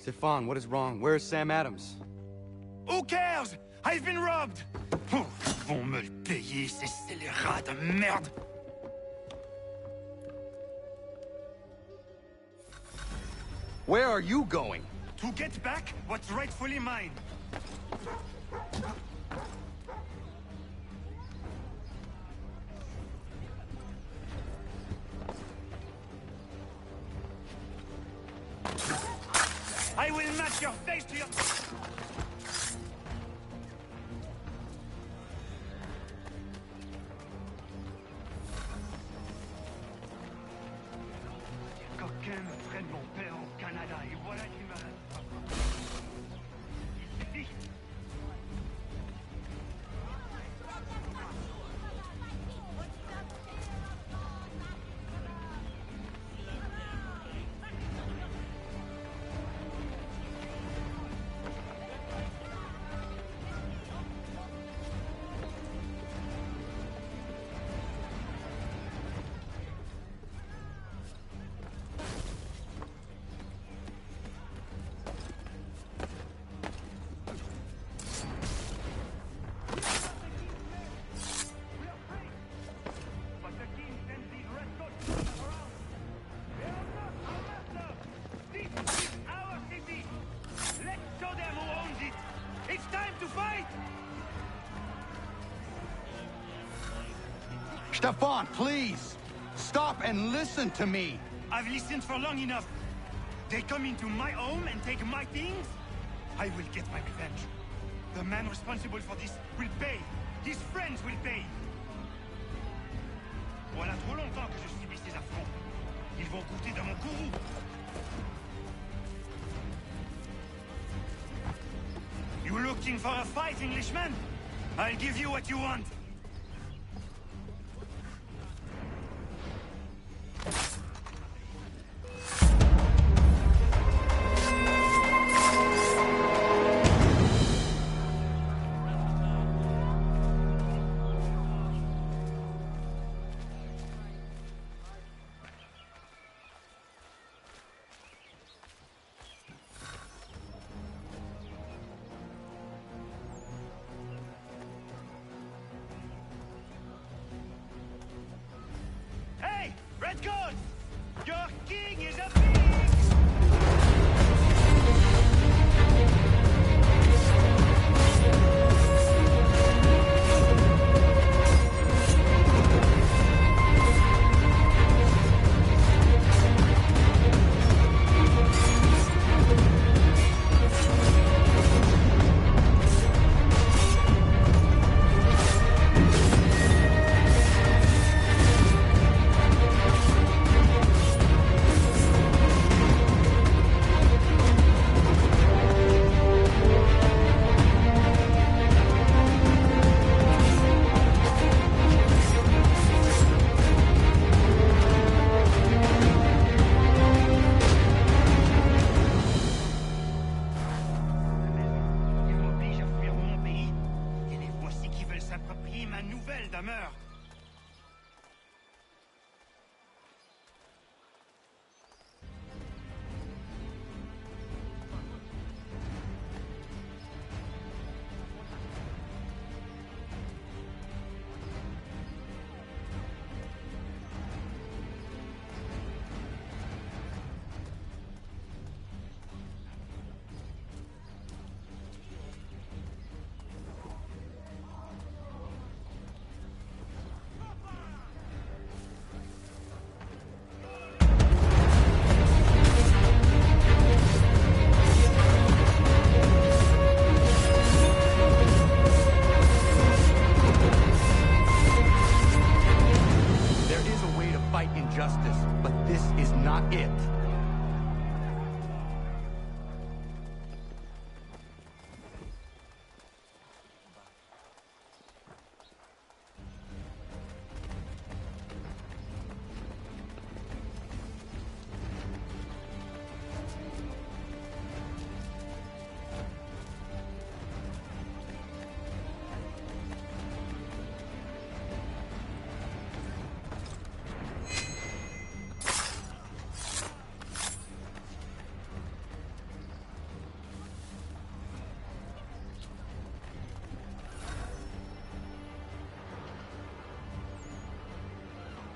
Stefan, what is wrong? Where is Sam Adams? Who cares? I've been robbed! Oh, ils vont me le payer, ces scélérats de merde! Where are you going? To get back what's rightfully mine. I will match your face to your... Coquin me prenne mon père au Canada et voilà qui m'arrête. Il suffit. Stefan, please! Stop and listen to me! I've listened for long enough. They come into my home and take my things? I will get my revenge. The man responsible for this will pay. His friends will pay. Voilà trop longtemps que je subis ces affronts. Ils vont goûter dans mon courroux. You looking for a fight, Englishman? I'll give you what you want. Redcoats! Your king is a beast!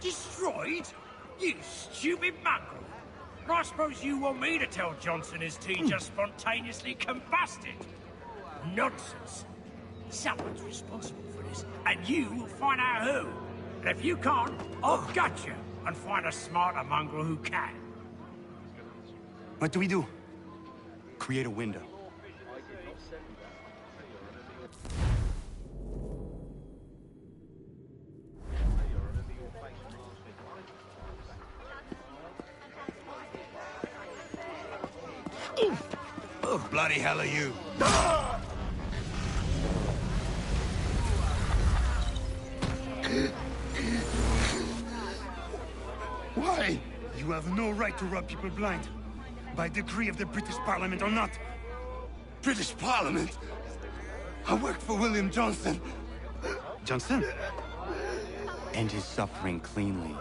Destroyed? You stupid mongrel! I suppose you want me to tell Johnson his tea just spontaneously combusted? Nonsense. Someone's responsible for this, and you will find out who. And if you can't, I'll gut you and find a smarter mongrel who can. What do we do? Create a window. Oh, bloody hell are you? Why? You have no right to rob people blind. By decree of the British Parliament or not. British Parliament? I worked for William Johnson. Johnson? End his suffering cleanly.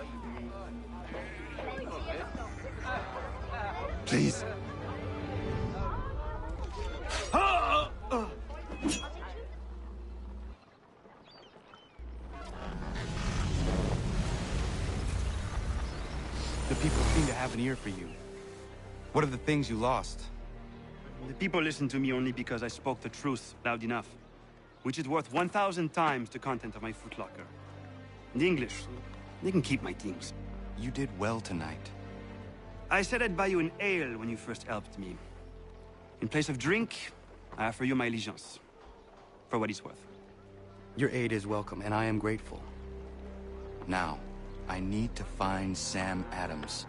Please. The people seem to have an ear for you. What are the things you lost? The people listen to me only because I spoke the truth loud enough, which is worth 1,000 times the content of my footlocker. In English, they can keep my things. You did well tonight. I said I'd buy you an ale when you first helped me. In place of drink, I offer you my allegiance. For what it's worth. Your aid is welcome, and I am grateful. Now, I need to find Sam Adams.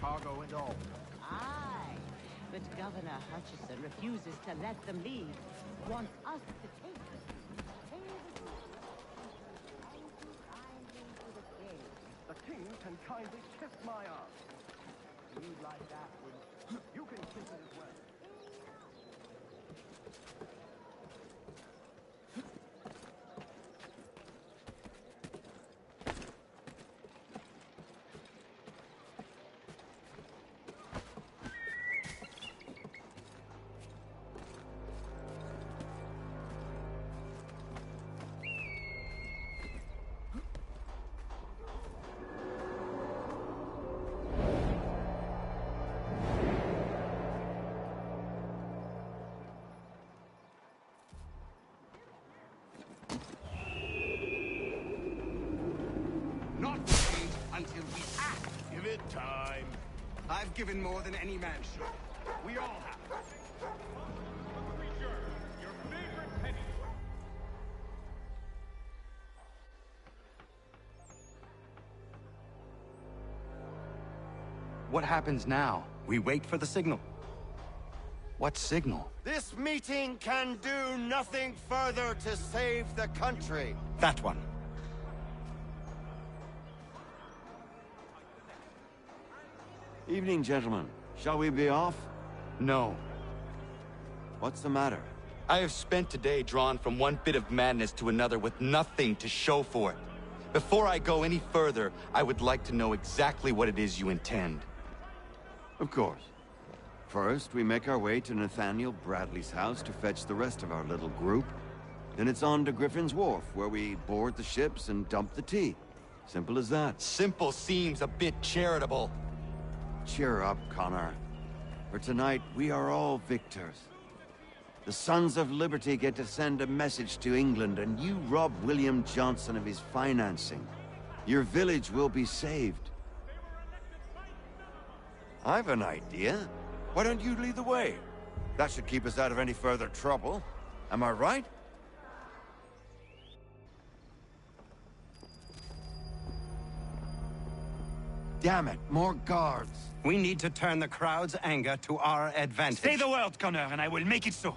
Cargo and all. Aye, but Governor Hutchison refuses to let them leave. Wants us to take them. The king can kindly kiss my ass. You like that, you can kiss it as well. I've given more than any man should. We all have. What happens now? We wait for the signal. What signal? This meeting can do nothing further to save the country. That one. Evening, gentlemen. Shall we be off? No. What's the matter? I have spent today drawn from one bit of madness to another with nothing to show for it. Before I go any further, I would like to know exactly what it is you intend. Of course. First, we make our way to Nathaniel Bradley's house to fetch the rest of our little group. Then it's on to Griffin's Wharf, where we board the ships and dump the tea. Simple as that. Simple seems a bit charitable. Cheer up, Connor. For tonight, we are all victors. The Sons of Liberty get to send a message to England, and you rob William Johnson of his financing. Your village will be saved. I've an idea. Why don't you lead the way? That should keep us out of any further trouble. Am I right? Damn it, more guards. We need to turn the crowd's anger to our advantage. Say the word, Connor, and I will make it so.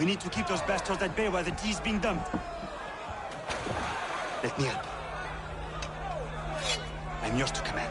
We need to keep those bastards at bay while the tea is being dumped. Let me help. I'm yours to command.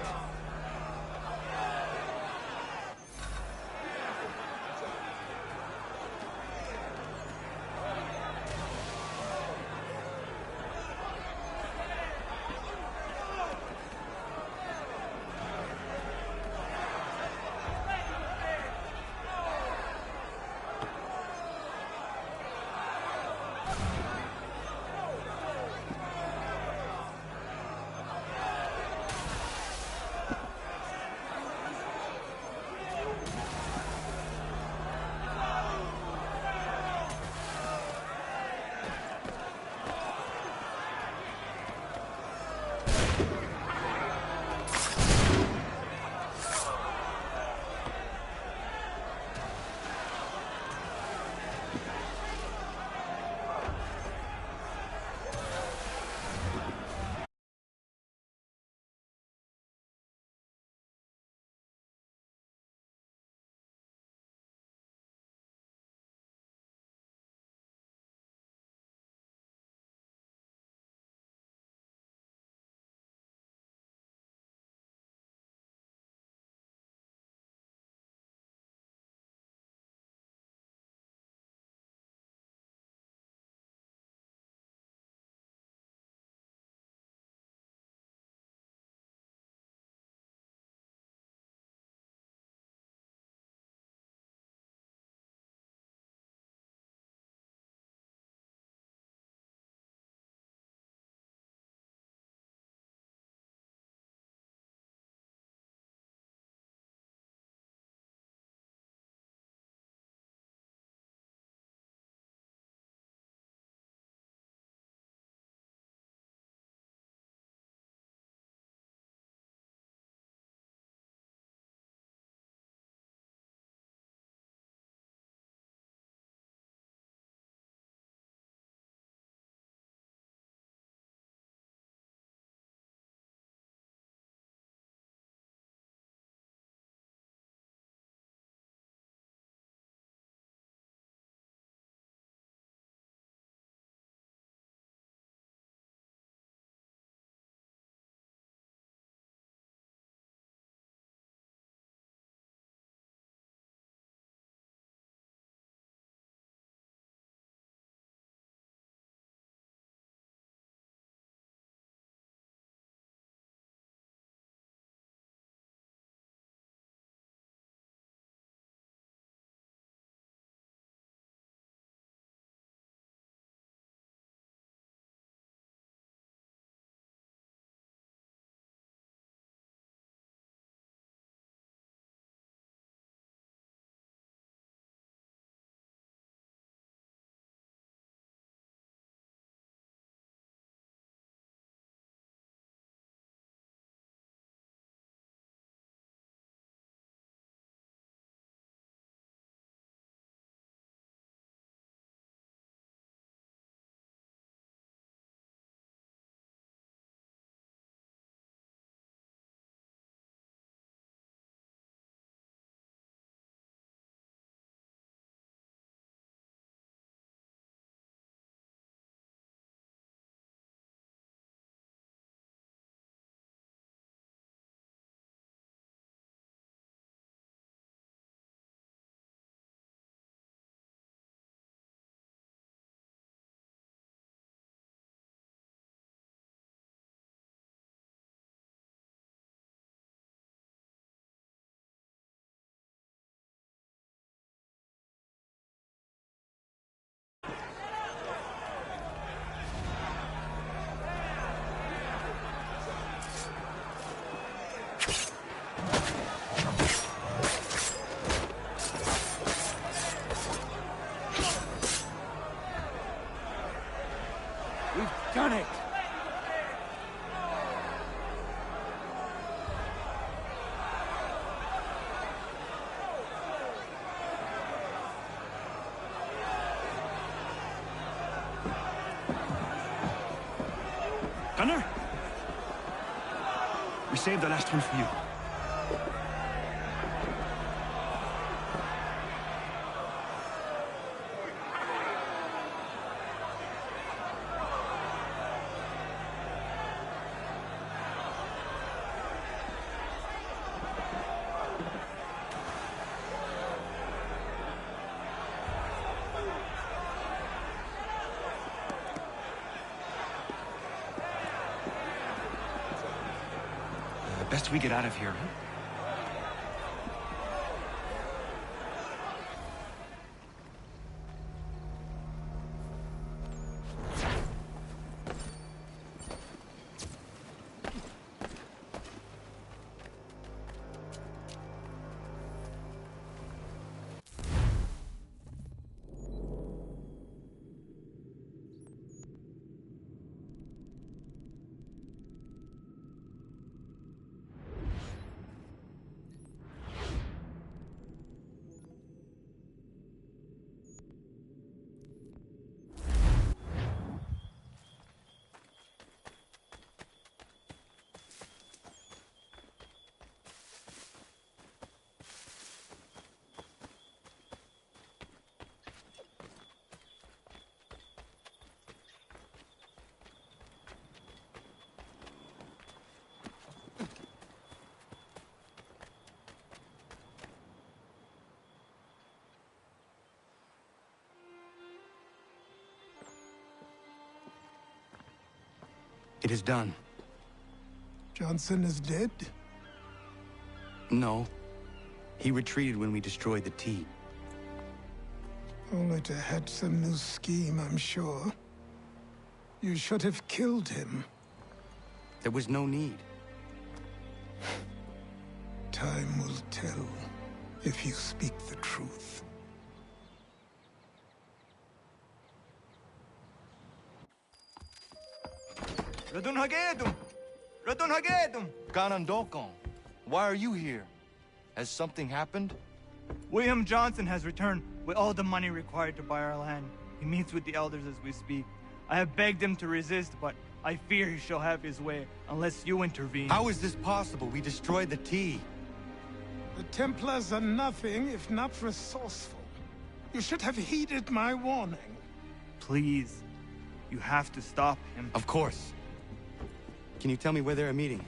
save the last one for you. Best we get out of here, huh? It is done. Johnson is dead? No. He retreated when we destroyed the T. Only to hatch some new scheme, I'm sure. You should have killed him. There was no need. Time will tell if you speak the truth. Radun Hagedum! Radun Hagedum! Ganandokon, why are you here? Has something happened? William Johnson has returned with all the money required to buy our land. He meets with the elders as we speak. I have begged him to resist, but I fear he shall have his way unless you intervene. How is this possible? We destroyed the T. The Templars are nothing if not resourceful. You should have heeded my warning. Please, you have to stop him. Of course. Can you tell me where they're meeting?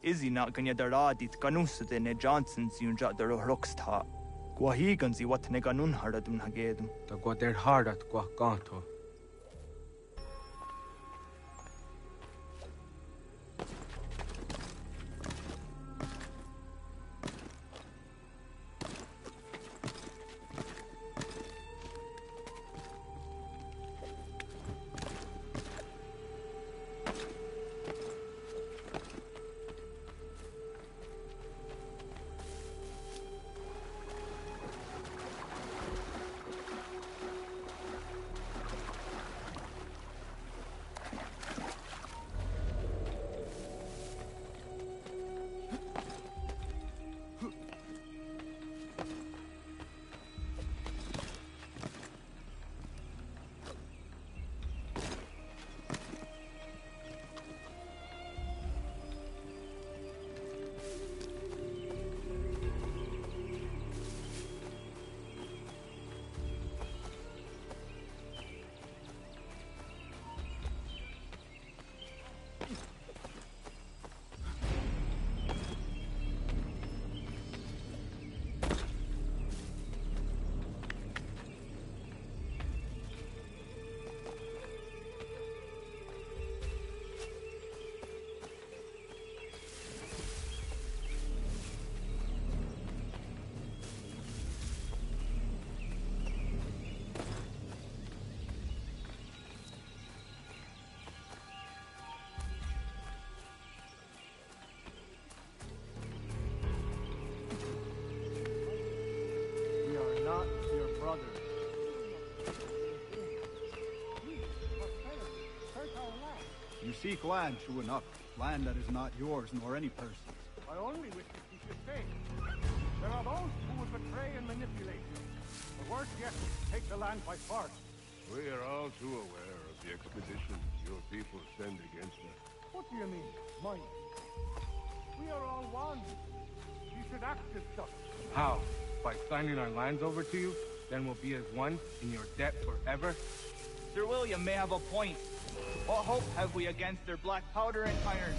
Izzy not ganya daradit ganusade ne Johnson's yunja daro rocksta. Guahiganzi what ne ganun haradun hagedum. The guader hardat gua ganto. brother. You seek land, true enough. Land that is not yours nor any person's. I only wish to keep you safe. There are those who would betray and manipulate you. Or worse yet, take the land by force. We are all too aware of the expedition your people send against us. What do you mean, mine? We are all one. You should act as such. How? By signing our lands over to you? Then we'll be as one in your debt forever? Sir William may have a point. What hope have we against their black powder and iron?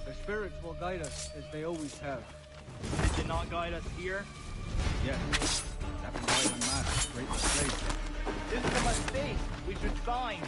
The spirits will guide us, as they always have. Did they not guide us here? Yes. That was unmasked. Great mistake. This is a mistake. We should sign.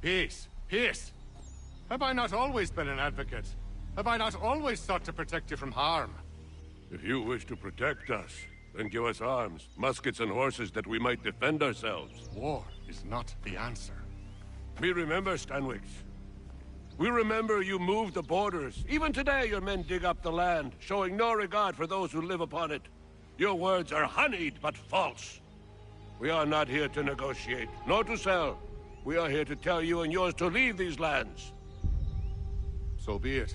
Peace! Peace! Have I not always been an advocate? Have I not always sought to protect you from harm? If you wish to protect us, then give us arms, muskets and horses that we might defend ourselves. War is not the answer. We remember, Stanwix. We remember you moved the borders. Even today your men dig up the land, showing no regard for those who live upon it. Your words are honeyed, but false. We are not here to negotiate, nor to sell. We are here to tell you and yours to leave these lands. So be it.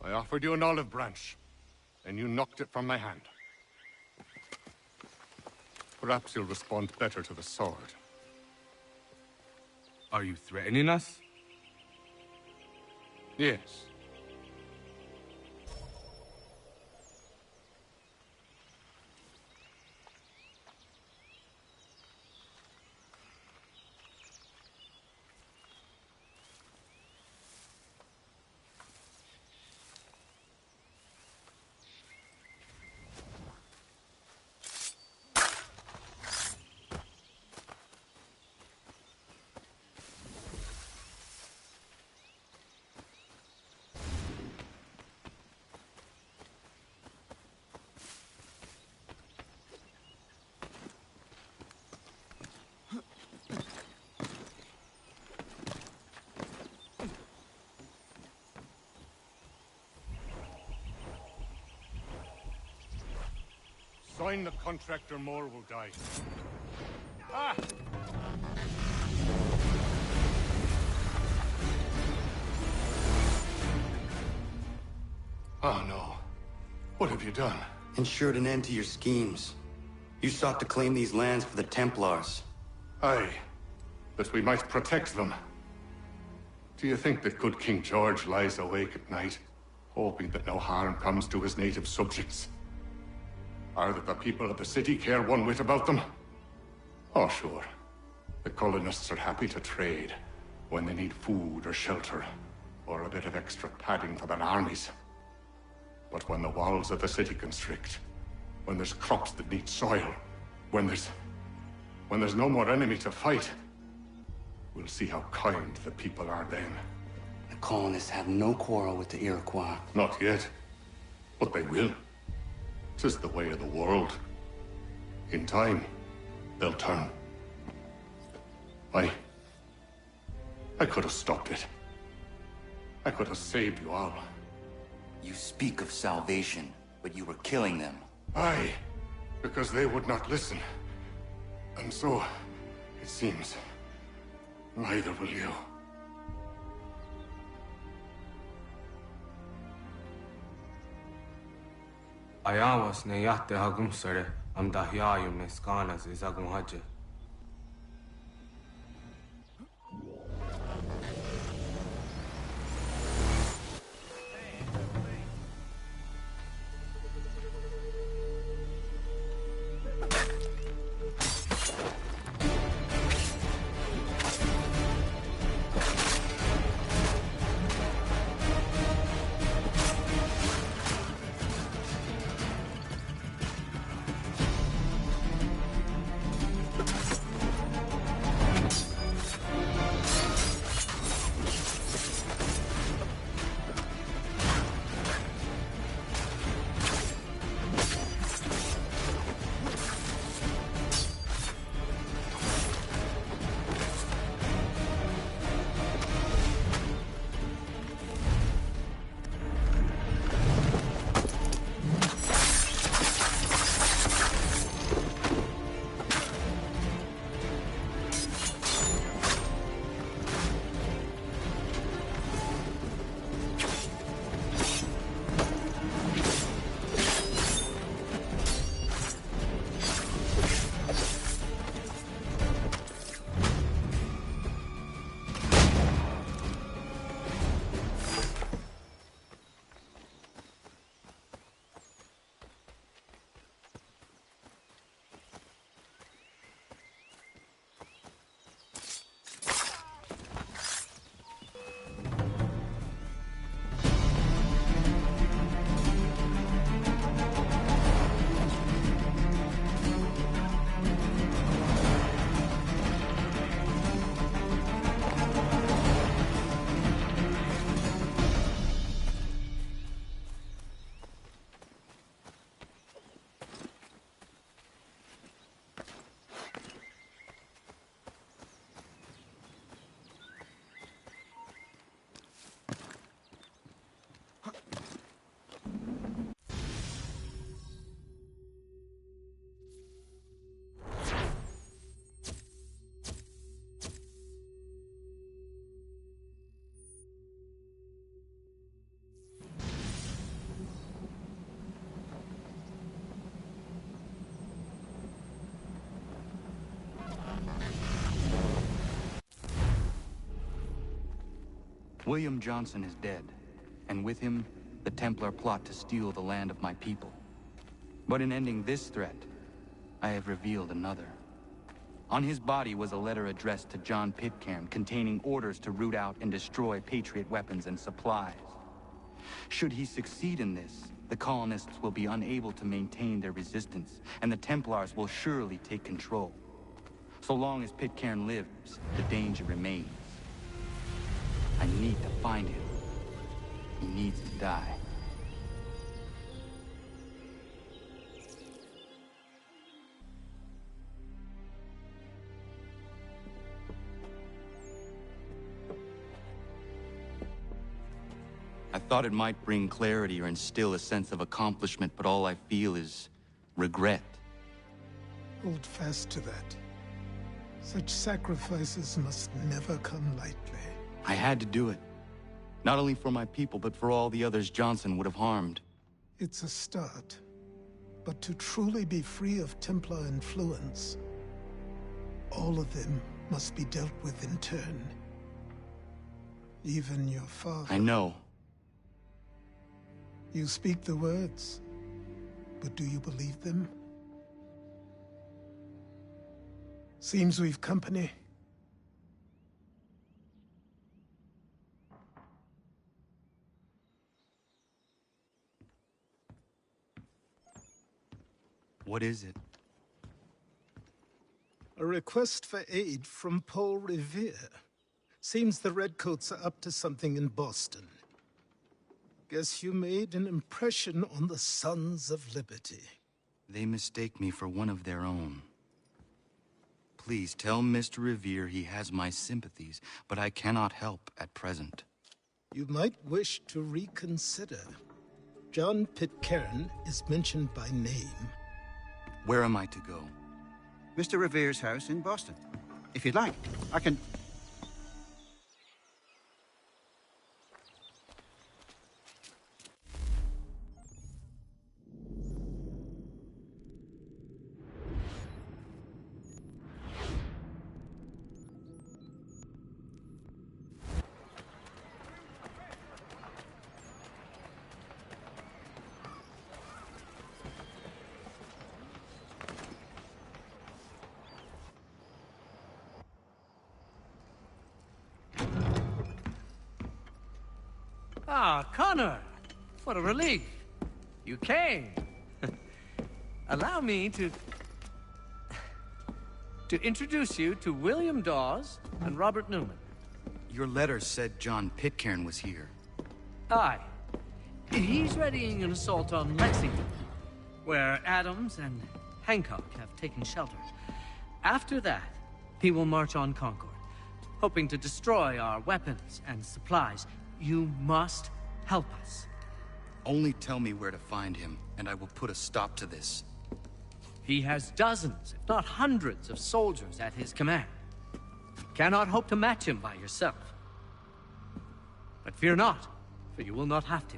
I offered you an olive branch, and you knocked it from my hand. Perhaps you'll respond better to the sword. Are you threatening us? Yes. Sign the contract or more will die. Ah! Oh no. What have you done? Ensured an end to your schemes. You sought to claim these lands for the Templars. Aye, that we might protect them. Do you think that good King George lies awake at night, hoping that no harm comes to his native subjects? Or that the people of the city care one whit about them? Oh, sure. The colonists are happy to trade when they need food or shelter, or a bit of extra padding for their armies. But when the walls of the city constrict, when there's crops that need soil, when there's no more enemy to fight, we'll see how kind the people are then. The colonists have no quarrel with the Iroquois. Not yet, but they will. 'Tis the way of the world. In time, they'll turn. I could have stopped it. I could have saved you all. You speak of salvation, but you were killing them. Aye, because they would not listen. And so, it seems, neither will you. Ayawas ne yatte hagum sare am dahyayu ne skanas izagum haje. William Johnson is dead, and with him, the Templar plot to steal the land of my people. But in ending this threat, I have revealed another. On his body was a letter addressed to John Pitcairn containing orders to root out and destroy Patriot weapons and supplies. Should he succeed in this, the colonists will be unable to maintain their resistance, and the Templars will surely take control. So long as Pitcairn lives, the danger remains. I need to find him. He needs to die. I thought it might bring clarity or instill a sense of accomplishment, but all I feel is regret. Hold fast to that. Such sacrifices must never come lightly. I had to do it. Not only for my people, but for all the others Johnson would have harmed. It's a start. But to truly be free of Templar influence, all of them must be dealt with in turn. Even your father. I know. You speak the words, but do you believe them? Seems we've company. What is it? A request for aid from Paul Revere. Seems the Redcoats are up to something in Boston. Guess you made an impression on the Sons of Liberty. They mistake me for one of their own. Please tell Mr. Revere he has my sympathies, but I cannot help at present. You might wish to reconsider. John Pitcairn is mentioned by name. Where am I to go? Mr. Revere's house in Boston. If you'd like, I can... Ah, Connor! What a relief. You came. Allow me to introduce you to William Dawes and Robert Newman. Your letter said John Pitcairn was here. Aye. He's readying an assault on Lexington, where Adams and Hancock have taken shelter. After that, he will march on Concord, hoping to destroy our weapons and supplies. You must help us. Only tell me where to find him, and I will put a stop to this. He has dozens, if not hundreds, of soldiers at his command. You cannot hope to match him by yourself. But fear not, for you will not have to.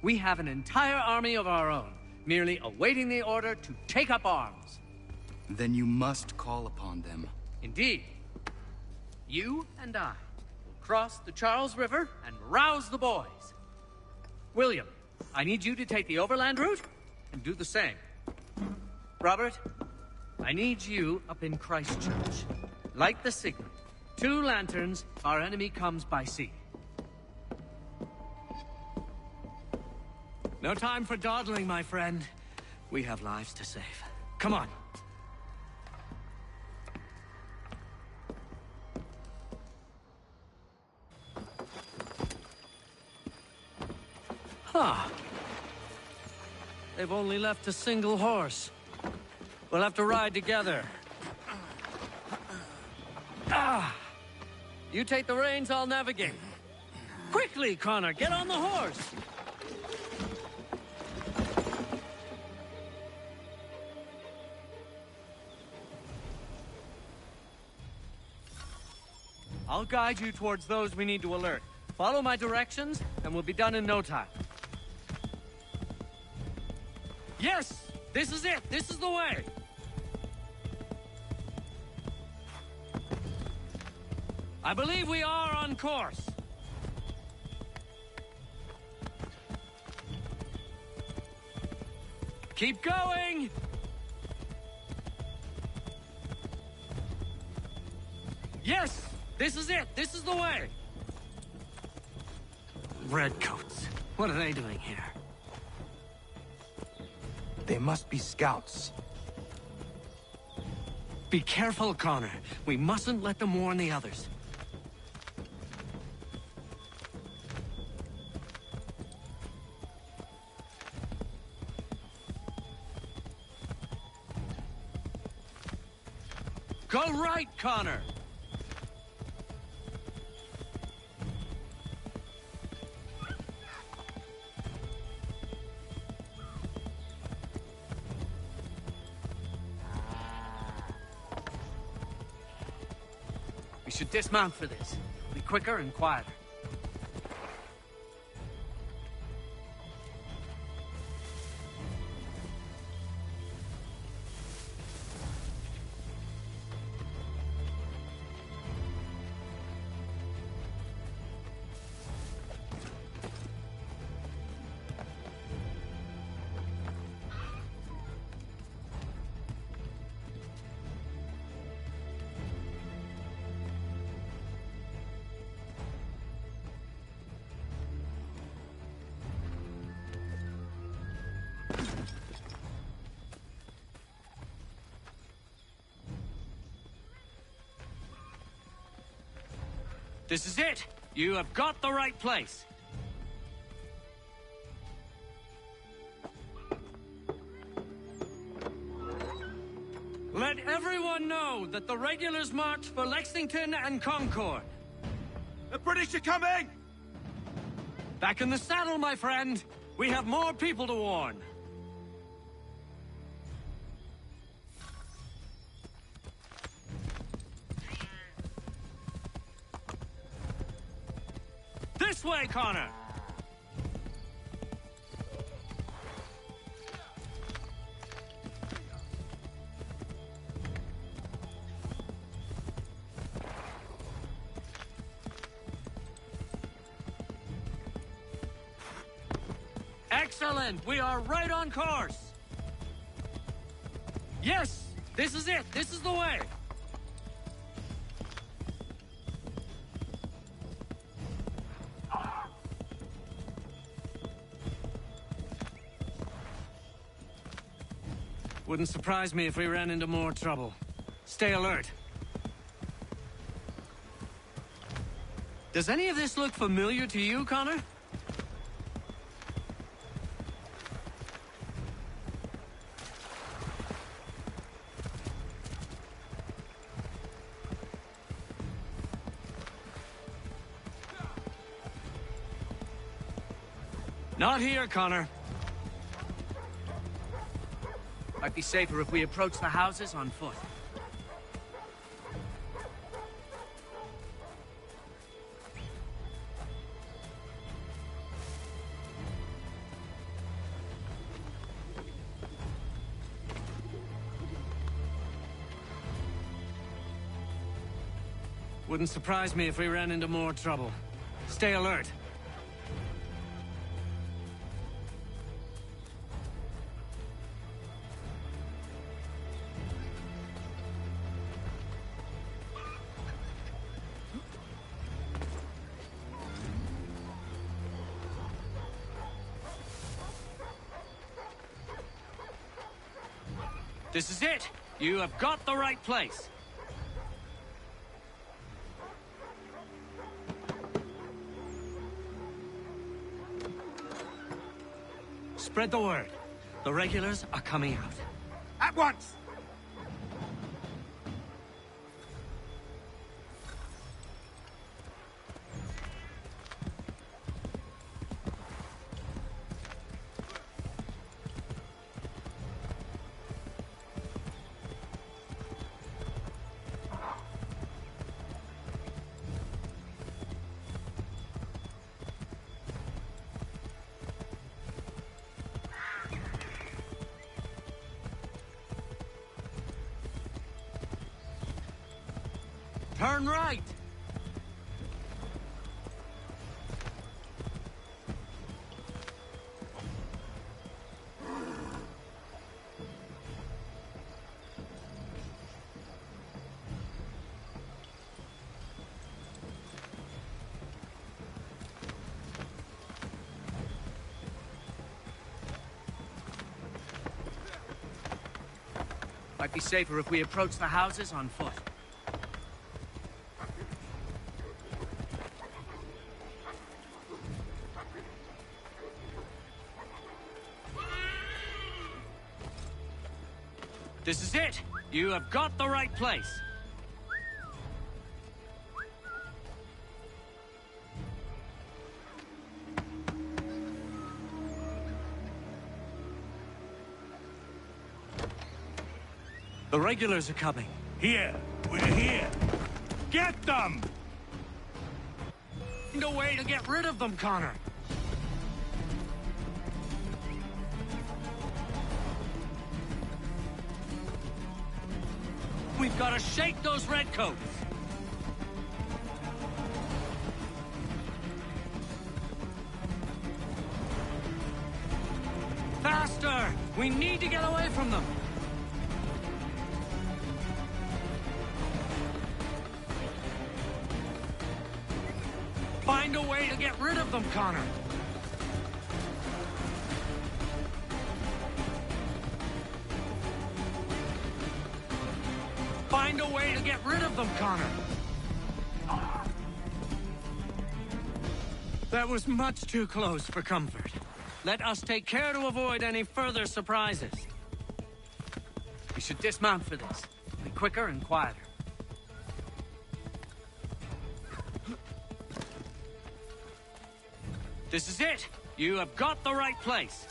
We have an entire army of our own, merely awaiting the order to take up arms. Then you must call upon them. Indeed. You and I cross the Charles River and rouse the boys. William, I need you to take the overland route and do the same. Robert, I need you up in Christchurch. Light the signal. 2 lanterns, our enemy comes by sea. No time for dawdling, my friend. We have lives to save. Come on. Huh. They've only left a single horse. We'll have to ride together. Ah! You take the reins, I'll navigate. Quickly, Connor, get on the horse! I'll guide you towards those we need to alert. Follow my directions, and we'll be done in no time. Yes! This is it! This is the way! I believe we are on course. Keep going! Yes! This is it! This is the way! Redcoats. What are they doing here? They must be scouts. Be careful, Connor. We mustn't let them warn the others. Go right, Connor! We should dismount for this. Be quicker and quieter. This is it! You have got the right place! Let everyone know that the regulars march for Lexington and Concord. The British are coming! Back in the saddle, my friend! We have more people to warn. This way, Connor! Excellent! We are right on course! Yes! This is it! This is the way! Wouldn't surprise me if we ran into more trouble. Stay alert. Does any of this look familiar to you, Connor? Not here, Connor. Might be safer if we approach the houses on foot. Wouldn't surprise me if we ran into more trouble. Stay alert. This is it! You have got the right place! Spread the word. The regulars are coming out. At once! Turn right! Might be safer if we approach the houses on foot. This is it! You have got the right place! The regulars are coming. Here! We're here! Get them! Find a way to get rid of them, Connor! We've got to shake those redcoats! Faster! We need to get away from them! Find a way to get rid of them, Connor! Find a way to get rid of them, Connor! That was much too close for comfort. Let us take care to avoid any further surprises. We should dismount for this. Be quicker and quieter. This is it! You have got the right place!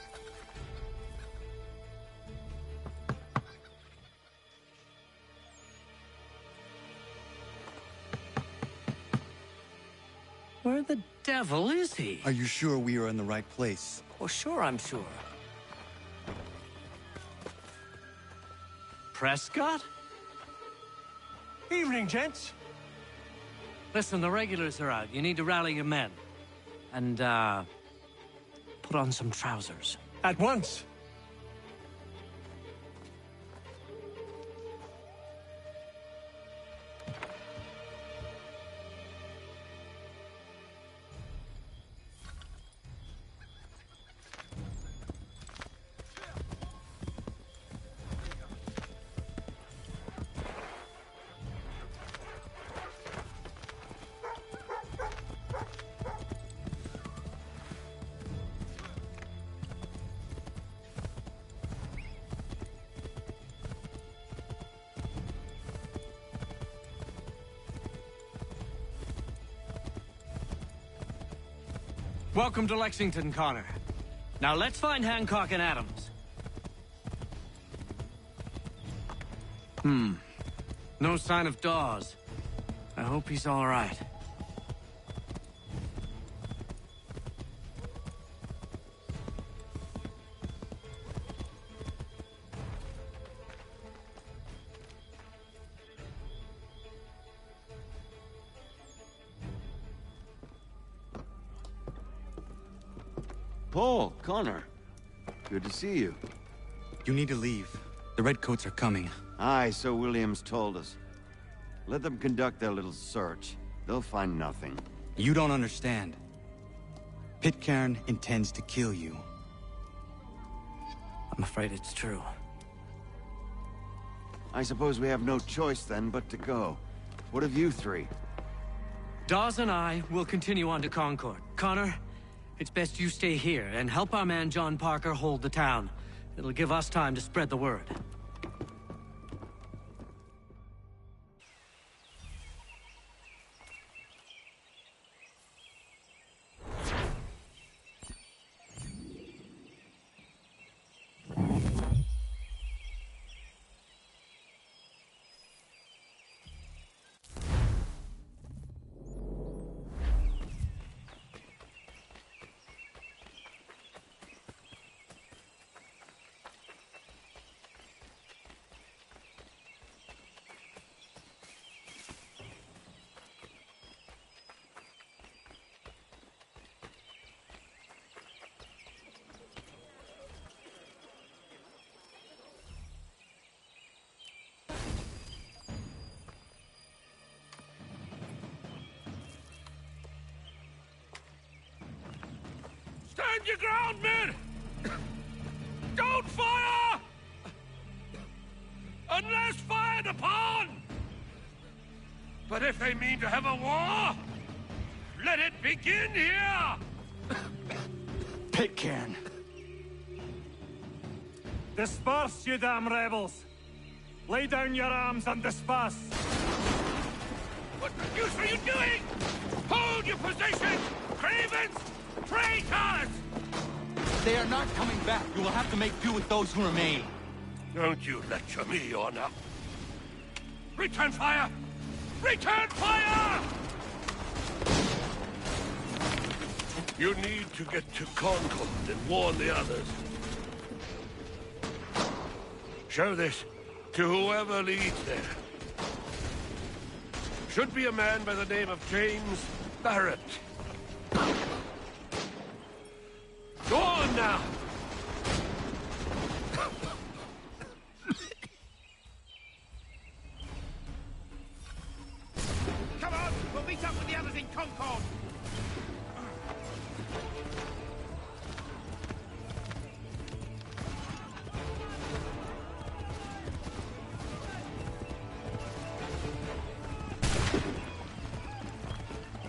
Where the devil is he? Are you sure we are in the right place? Oh, sure, I'm sure. Prescott? Evening, gents. Listen, the regulars are out. You need to rally your men. And, put on some trousers. At once. Welcome to Lexington, Connor. Now let's find Hancock and Adams. No sign of Dawes. I hope he's all right. Paul, Connor. Good to see you. You need to leave. The Redcoats are coming. Aye, so Williams told us. Let them conduct their little search. They'll find nothing. You don't understand. Pitcairn intends to kill you. I'm afraid it's true. I suppose we have no choice then but to go. What of you three? Dawes and I will continue on to Concord. Connor, it's best you stay here and help our man John Parker hold the town. It'll give us time to spread the word. Stand your ground, men! Don't fire! unless fired upon! But if they mean to have a war, let it begin here! Pitcairn. Disperse, you damn rebels! Lay down your arms and disperse! What the deuce are you doing? Hold your position! Cravens! Traitors! They are not coming back. You will have to make do with those who remain. Don't you lecture me, Honor. Return fire! Return fire! You need to get to Concord and warn the others. Show this to whoever leads there. Should be a man by the name of James Barrett. Go on now! Come on! We'll meet up with the others in Concord!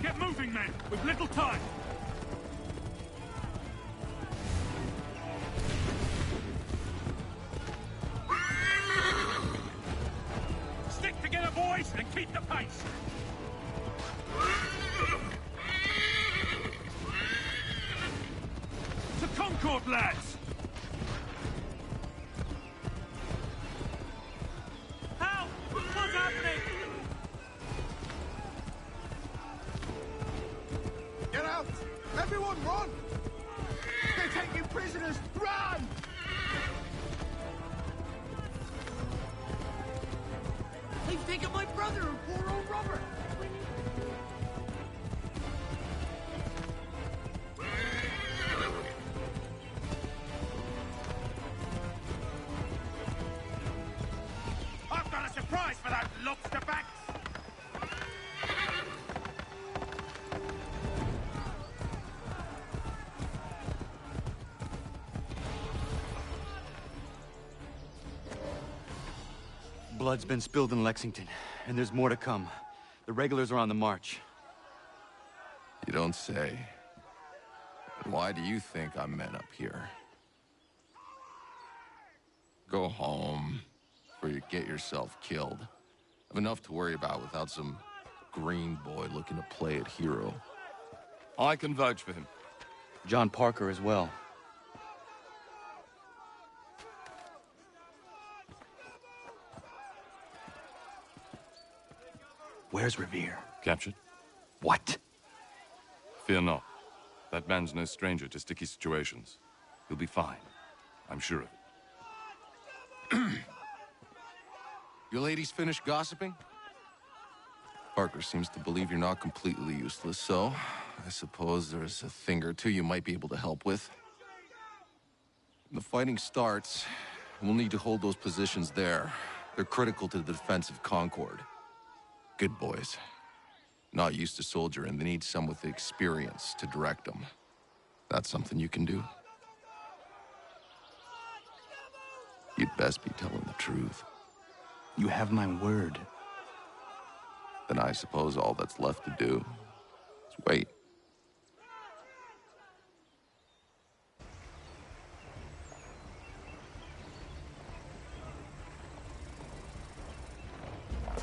Get moving, men! We've little time! Stick together, boys, and keep the pace! To Concord, lads! Help! What's happening? Get out! Everyone run! They're taking prisoners! Run! They've taken my brother and poor old Robert! I've got a surprise for those lobster backs! Blood's been spilled in Lexington, and there's more to come. The regulars are on the march. You don't say. Why do you think I'm men up here? Go home, before you get yourself killed. I've enough to worry about without some green boy looking to play at hero. I can vouch for him. John Parker as well. Where's Revere? Captured. What? Fear not. That man's no stranger to sticky situations. He'll be fine. I'm sure of it. You ladies finished gossiping? Parker seems to believe you're not completely useless, so I suppose there's a thing or two you might be able to help with. When the fighting starts, we'll need to hold those positions there. They're critical to the defense of Concord. Good boys. Not used to soldiering, they need some with the experience to direct them. That's something you can do. You'd best be telling the truth. You have my word. Then I suppose all that's left to do is wait.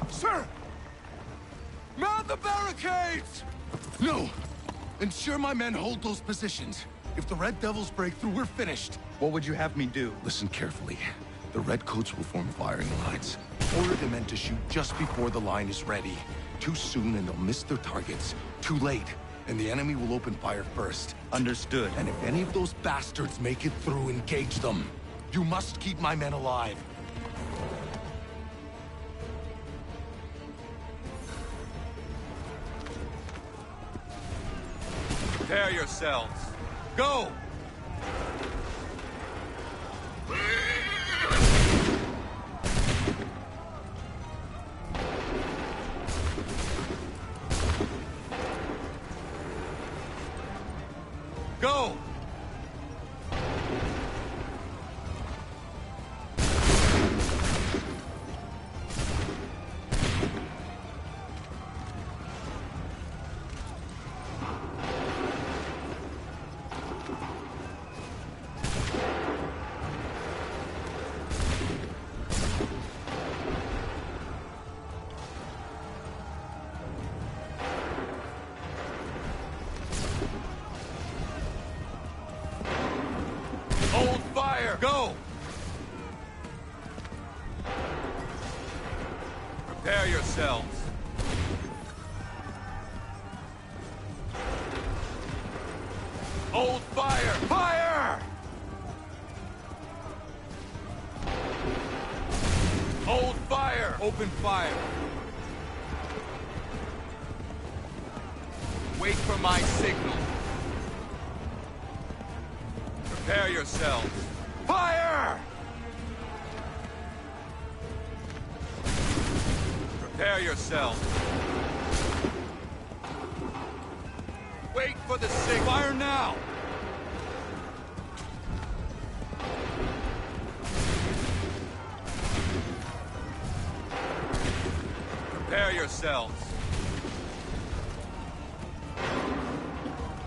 Sir! Mount the barricades! No! Ensure my men hold those positions. If the Red Devils break through, we're finished. What would you have me do? Listen carefully. The Redcoats will form firing lines. Order the men to shoot just before the line is ready. Too soon and they'll miss their targets. Too late, and the enemy will open fire first. Understood. And if any of those bastards make it through, engage them. You must keep my men alive. Prepare yourselves. Go! Go! Go! Prepare yourselves. Hold fire! Fire! Hold fire! Open fire. Wait for my signal. Prepare yourselves. Fire! Prepare yourselves. Wait for the signal. Fire now! Prepare yourselves.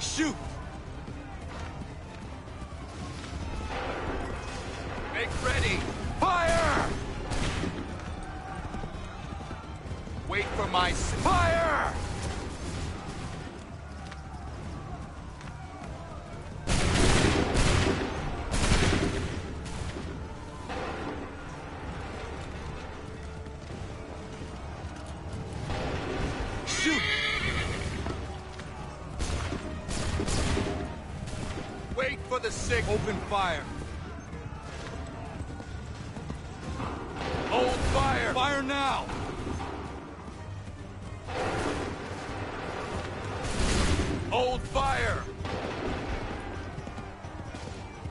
Shoot! Make ready! Fire! Wait for my fire! Shoot! Wait for the sick. Open fire. Hold fire! Fire now! Hold fire!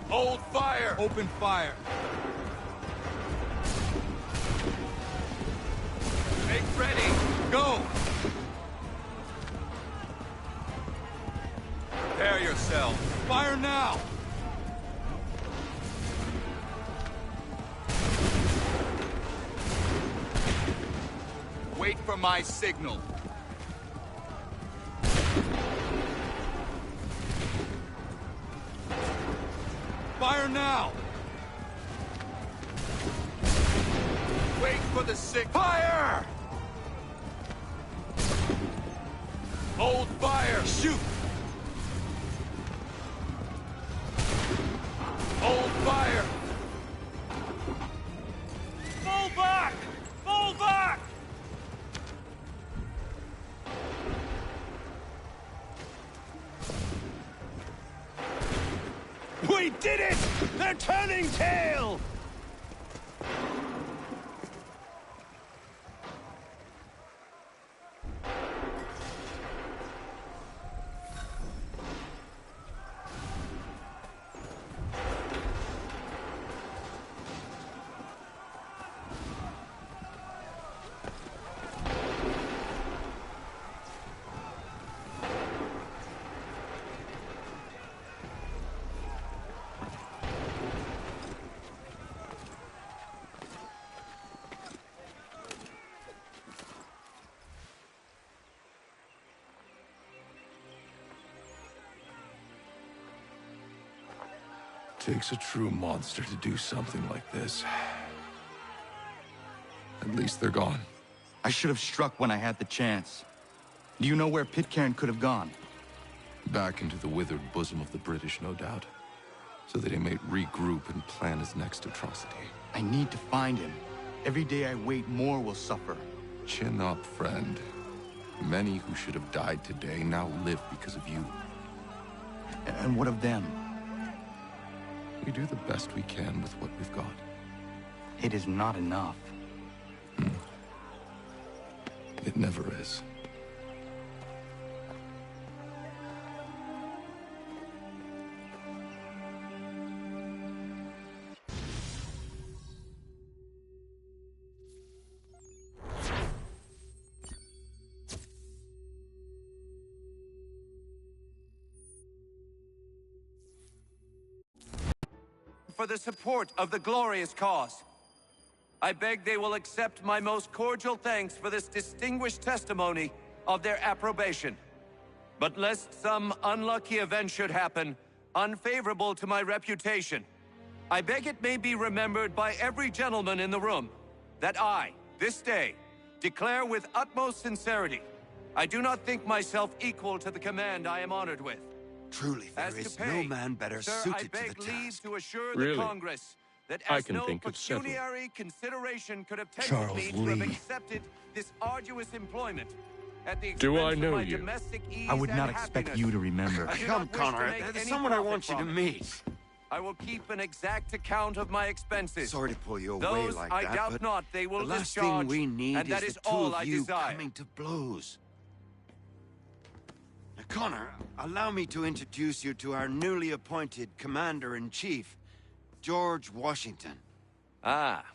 Hold fire! Open fire! Make ready! Go! Prepare yourself! Fire now! Wait for my signal. Fire now! Wait for the sick. Fire! Hold fire! Shoot! Hold fire! Fall back! Fall back! We did it! They're turning tail! Takes a true monster to do something like this. At least they're gone. I should have struck when I had the chance. Do you know where Pitcairn could have gone? Back into the withered bosom of the British, no doubt. So that he may regroup and plan his next atrocity. I need to find him. Every day I wait, more will suffer. Chin up, friend. Many who should have died today now live because of you. And what of them? We do the best we can with what we've got. It is not enough. It never is. For the support of the glorious cause. I beg they will accept my most cordial thanks for this distinguished testimony of their approbation. But lest some unlucky event should happen, unfavorable to my reputation, I beg it may be remembered by every gentleman in the room that I, this day, declare with utmost sincerity, I do not think myself equal to the command I am honored with. Truly, there is no man better Sir, suited I to beg the leave task. to assure Really? the Congress that I as can no think it's settled. pecuniary consideration could have tempted Charles me to have Lee. accepted this arduous employment at the expense Do I of know my you? domestic ease I would not and expect happiness. you to remember. I do Come, not wish Connor, to make there's any someone I profit want you to from it. meet. I will keep an exact account of my expenses. Sorry to pull you away Those like I that, doubt but not they will the last discharge, thing we need and that is is the two all of I you desire. coming to blows. Now, Connor, allow me to introduce you to our newly appointed Commander-in-Chief, George Washington. Ah,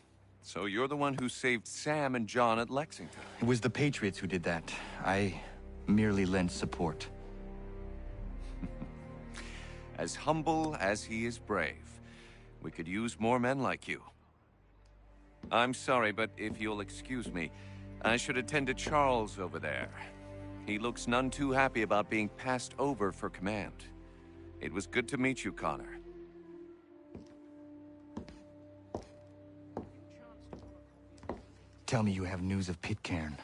so you're the one who saved Sam and John at Lexington. It was the Patriots who did that. I merely lent support. As humble as he is brave. We could use more men like you. I'm sorry, but if you'll excuse me, I should attend to Charles over there. He looks none too happy about being passed over for command. It was good to meet you, Connor. Tell me you have news of Pitcairn.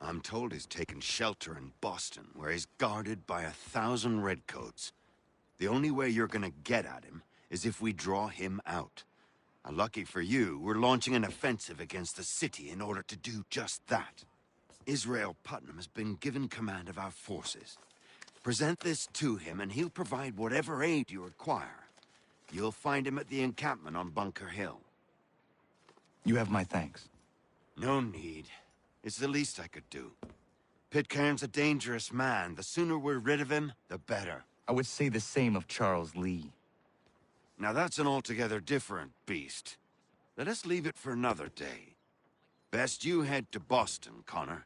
I'm told he's taken shelter in Boston, where he's guarded by 1,000 redcoats. The only way you're gonna get at him is if we draw him out. And lucky for you, we're launching an offensive against the city in order to do just that. Israel Putnam has been given command of our forces. Present this to him and he'll provide whatever aid you require. You'll find him at the encampment on Bunker Hill. You have my thanks. No need. It's the least I could do. Pitcairn's a dangerous man. The sooner we're rid of him, the better. I would say the same of Charles Lee. Now that's an altogether different beast. Let us leave it for another day. Best you head to Boston, Connor.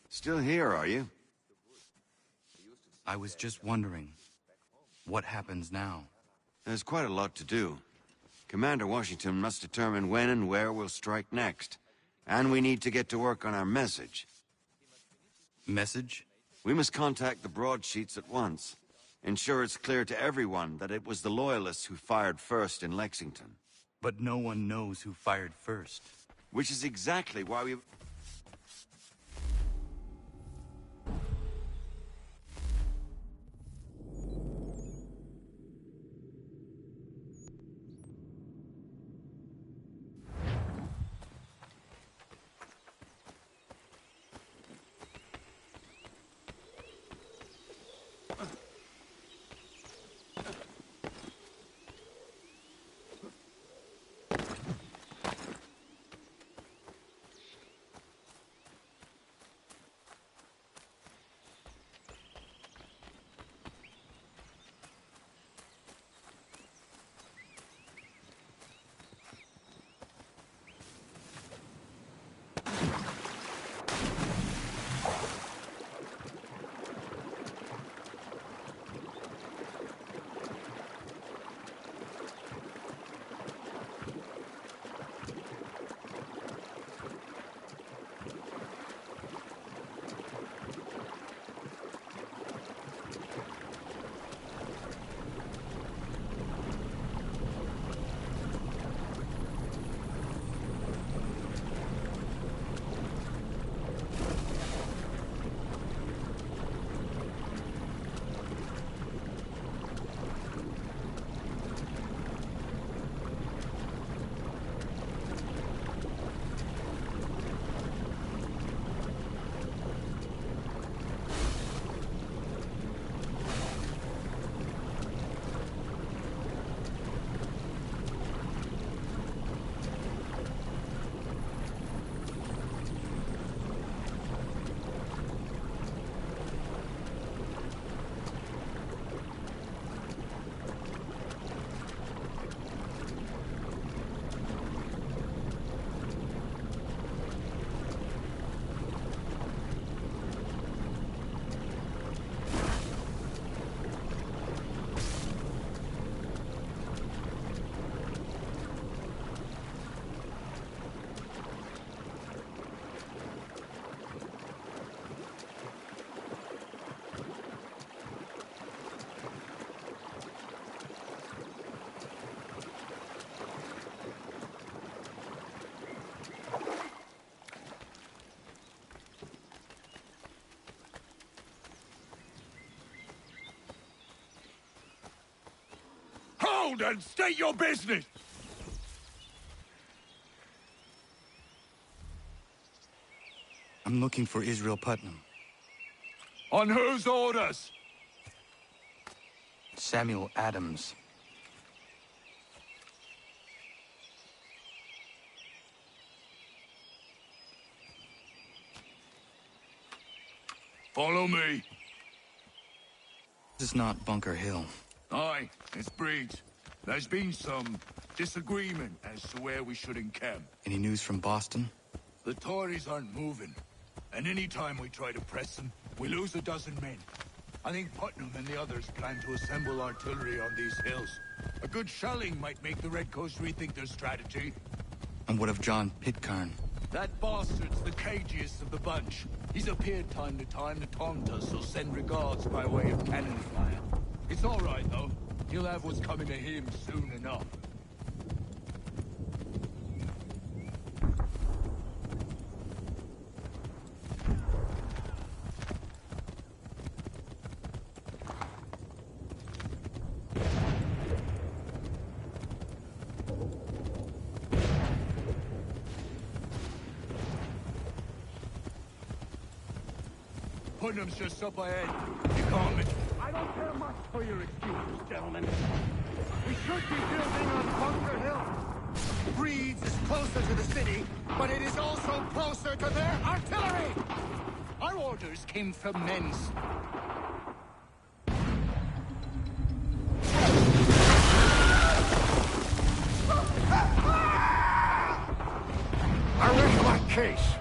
Still here, are you? I was just wondering, what happens now? There's quite a lot to do. Commander Washington must determine when and where we'll strike next. And we need to get to work on our message. Message? We must contact the broadsheets at once. Ensure it's clear to everyone that it was the Loyalists who fired first in Lexington. But no one knows who fired first. Which is exactly why we... round and state your business! I'm looking for Israel Putnam. On whose orders? Samuel Adams. Follow me. This is not Bunker Hill. Aye, it's Breeds. There's been some disagreement as to where we should encamp. Any news from Boston? The Tories aren't moving, and any time we try to press them, we lose a dozen men. I think Putnam and the others plan to assemble artillery on these hills. A good shelling might make the Redcoats rethink their strategy. And what of John Pitcairn? That bastard's the cagiest of the bunch. He's appeared time to taunt us, so send regards by way of cannon fire. It's all right, though. He'll have what's coming to him soon enough. Putnam's just up ahead. You call me. I don't care much for your excuses, gentlemen. We should be building on Bunker Hill. Breeds is closer to the city, but it is also closer to their artillery! Our orders came from men's. I rest my case.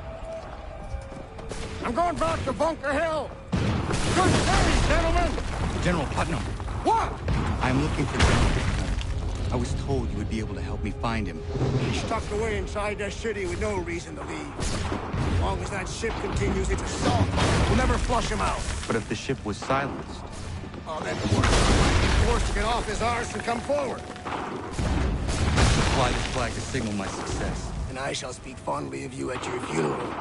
I'm going back to Bunker Hill. Good day, gentlemen! General Putnam. What? I'm looking for General Putnam. I was told you would be able to help me find him. He's tucked away inside the city with no reason to leave. As long as that ship continues its assault, we'll never flush him out. But if the ship was silenced... Oh, then the worst might be forced to get off his arse and come forward. Fly this flag to signal my success. And I shall speak fondly of you at your funeral.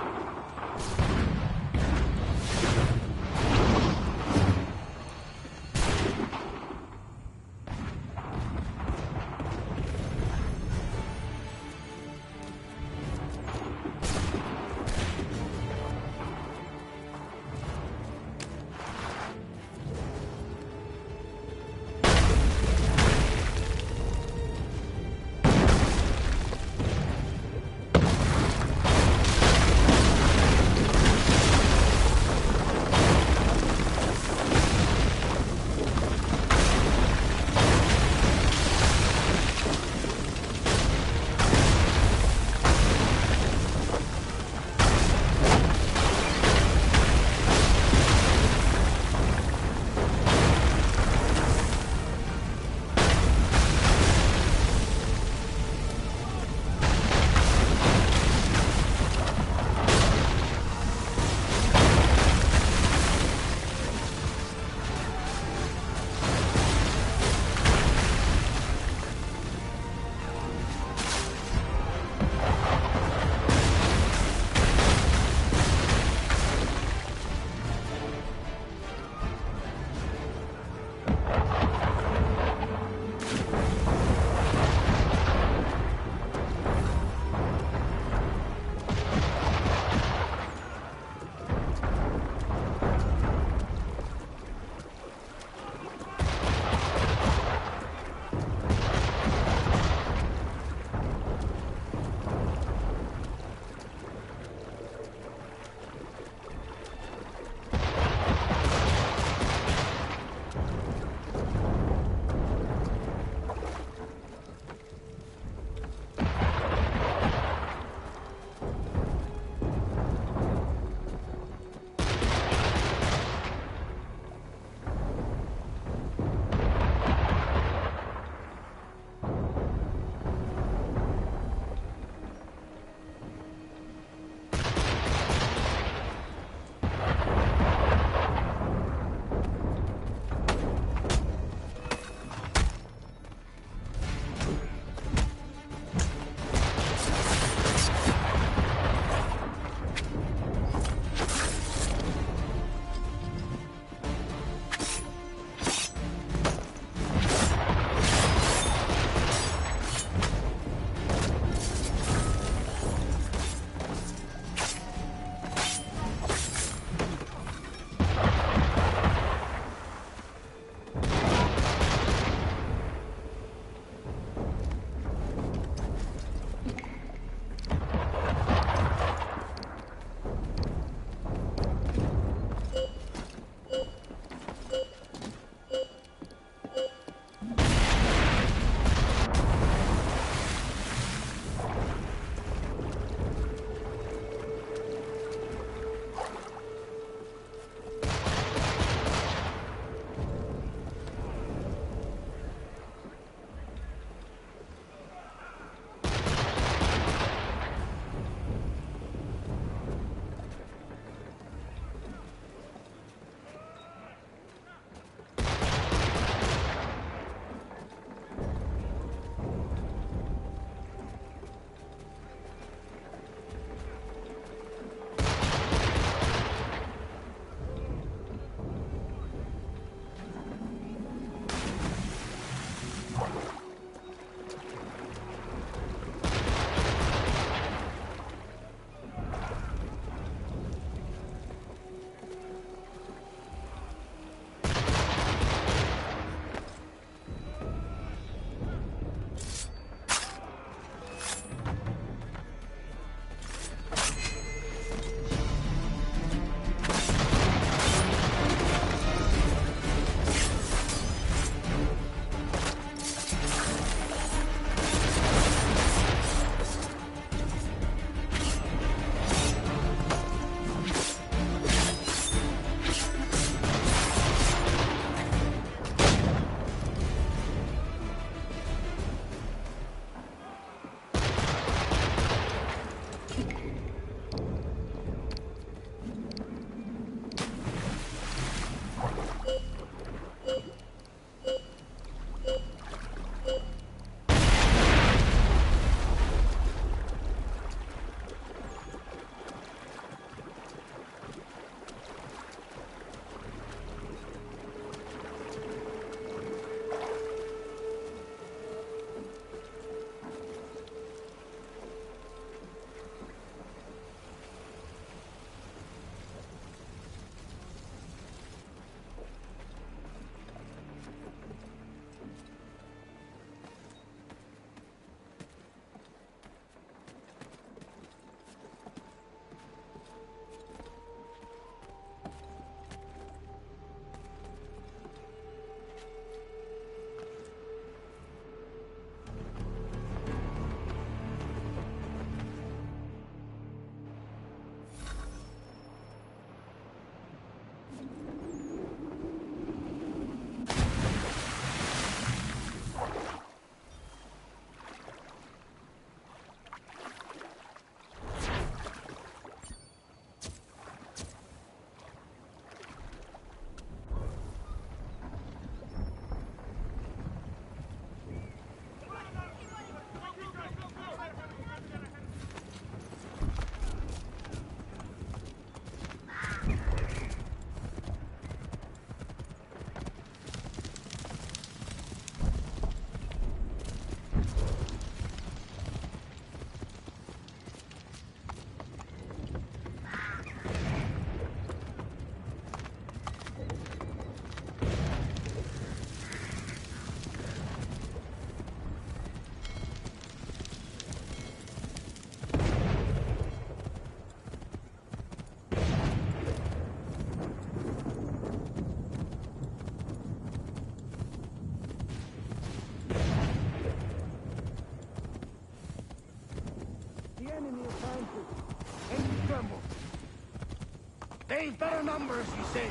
They've better numbers, you say.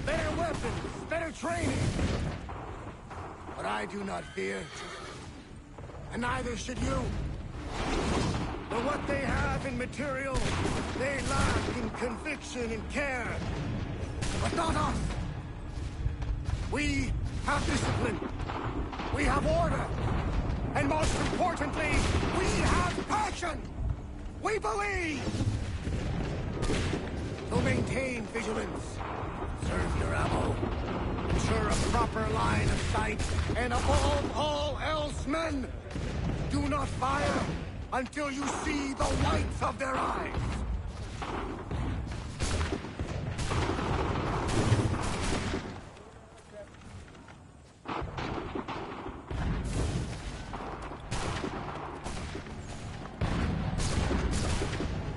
Better weapons, better training. But I do not fear. And neither should you. For what they have in material, they lack in conviction and care. But not us. We have discipline. We have order. And most importantly, we have passion. We believe. So maintain vigilance. Serve your ammo. Ensure a proper line of sight. And above all else, men, do not fire until you see the whites of their eyes.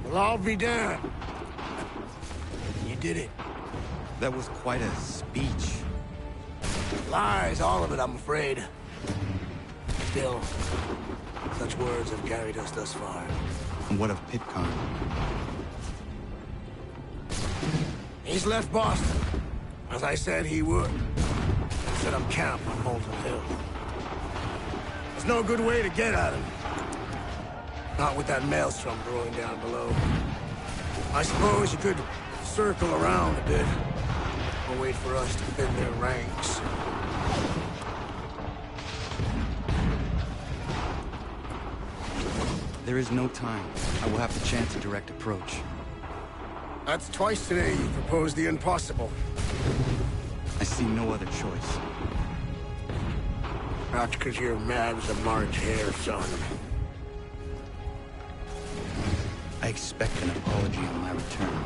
Well, I'll be damned. You did it. That was quite a speech. Lies, all of it, I'm afraid. Still, such words have carried us thus far. And what of Pitcairn? He's left Boston, as I said he would. Set up camp on Molten Hill. There's no good way to get at him. Not with that maelstrom brewing down below. I suppose you could circle around a bit, or wait for us to thin their ranks. There is no time. I will have to chance a direct approach. That's twice today you proposed the impossible. I see no other choice. That's because you're mad as a March hare, son. I expect an apology on my return.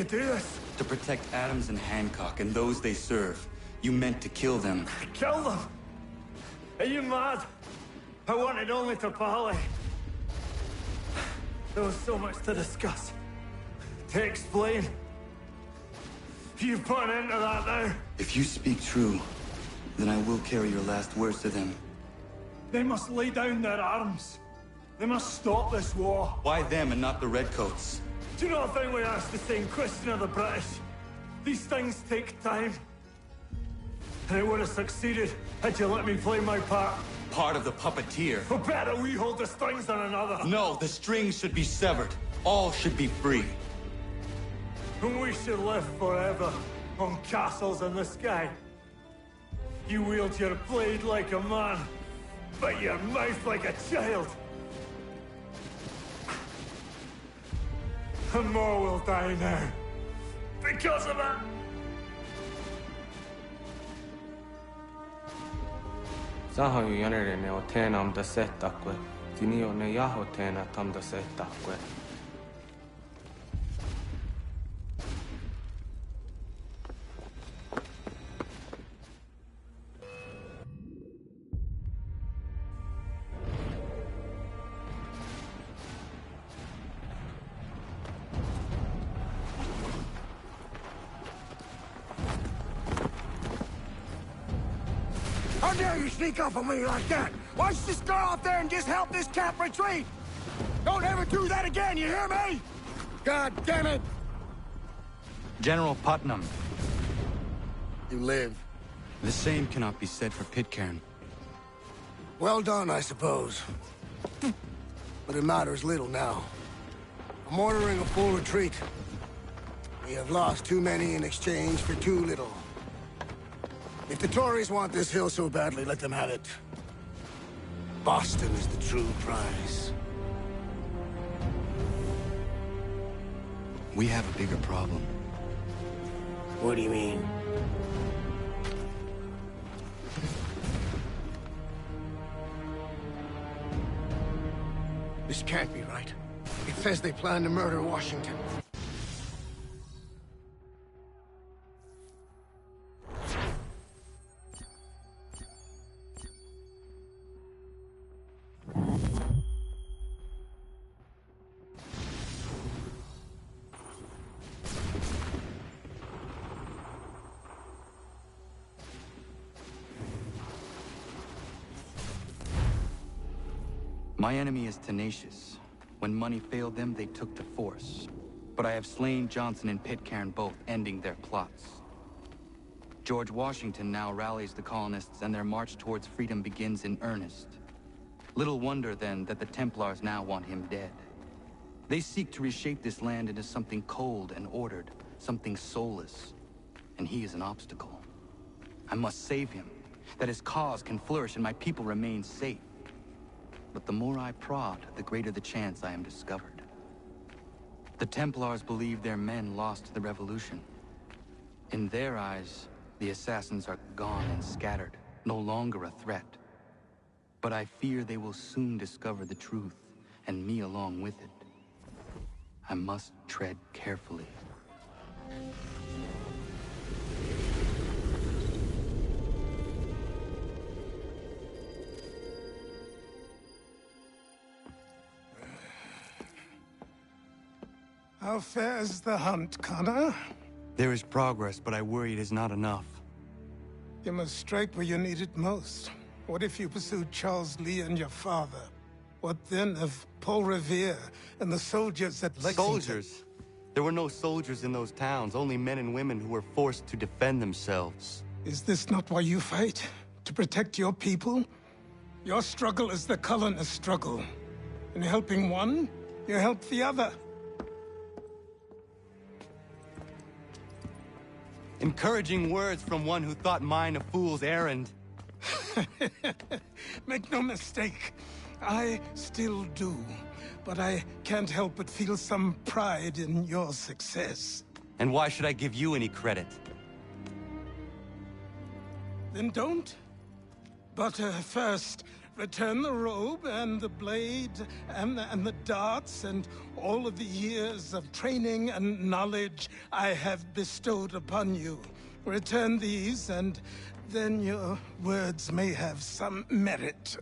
do this? To protect Adams and Hancock and those they serve, you meant to kill them. Kill them? Are you mad? I wanted only to parley. There was so much to discuss, to explain. You've put an end to that now. If you speak true, then I will carry your last words to them. They must lay down their arms. They must stop this war. Why them and not the Redcoats? Do you not think we asked the same question of the British? These things take time. And it would have succeeded had you let me play my part. Part of the puppeteer. Well, better we hold the strings than another. No, the strings should be severed. All should be free. And we should live forever on castles in the sky. You wield your blade like a man, but your mouth like a child. And more will die now. Because of it. Sahayu yanere ne otena am da setakwe. Tinio ne yahotena tam da setakwe. How dare you sneak up on me like that? Why don't you just go out there and just help this camp retreat? Don't ever do that again, you hear me? God damn it! General Putnam. You live. The same cannot be said for Pitcairn. Well done, I suppose. But it matters little now. I'm ordering a full retreat. We have lost too many in exchange for too little. If the Tories want this hill so badly, let them have it. Boston is the true prize. We have a bigger problem. What do you mean? This can't be right. It says they plan to murder Washington. My enemy is tenacious. When money failed them, they took to force. But I have slain Johnson and Pitcairn both, ending their plots. George Washington now rallies the colonists, and their march towards freedom begins in earnest. Little wonder, then, that the Templars now want him dead. They seek to reshape this land into something cold and ordered, something soulless. And he is an obstacle. I must save him, that his cause can flourish and my people remain safe. But the more I prod, the greater the chance I am discovered. The Templars believe their men lost the revolution. In their eyes, the assassins are gone and scattered, no longer a threat. But I fear they will soon discover the truth, and me along with it. I must tread carefully. How fares the hunt, Connor? There is progress, but I worry it is not enough. You must strike where you need it most. What if you pursued Charles Lee and your father? What then of Paul Revere and the soldiers at Lexington? Soldiers? There were no soldiers in those towns, only men and women who were forced to defend themselves. Is this not why you fight? To protect your people? Your struggle is the colonist struggle. In helping one, you help the other. Encouraging words from one who thought mine a fool's errand. Make no mistake, I still do. But I can't help but feel some pride in your success. And why should I give you any credit? Then don't. But first, Return the robe and the blade and the darts and all of the years of training and knowledge I have bestowed upon you. Return these, and then your words may have some merit.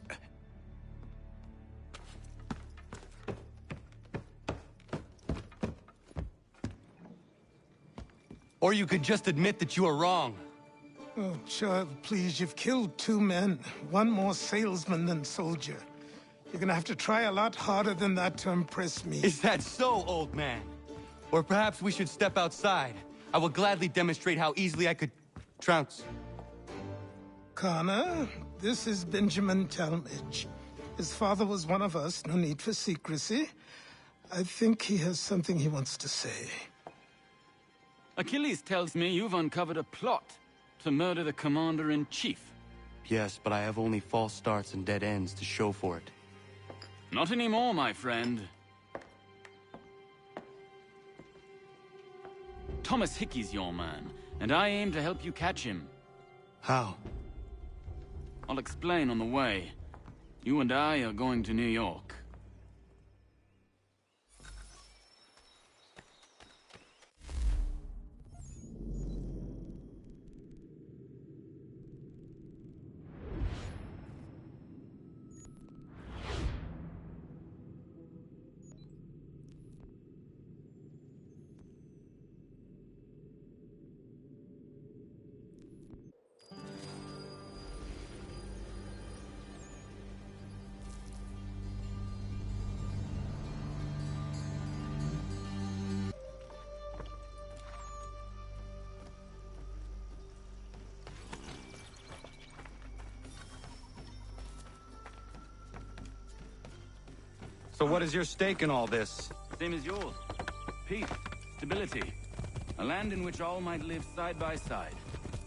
Or you could just admit that you are wrong. Oh, child, please, you've killed 2 men. One more salesman than soldier. You're gonna have to try a lot harder than that to impress me. Is that so, old man? Or perhaps we should step outside. I will gladly demonstrate how easily I could trounce. Connor, this is Benjamin Talmadge. His father was one of us, no need for secrecy. I think he has something he wants to say. Achilles tells me you've uncovered a plot to murder the commander-in-chief. Yes, but I have only false starts and dead ends to show for it. Not anymore, my friend. Thomas Hickey's your man, and I aim to help you catch him. How? I'll explain on the way. You and I are going to New York. So what is your stake in all this? Same as yours. Peace, stability. A land in which all might live side by side,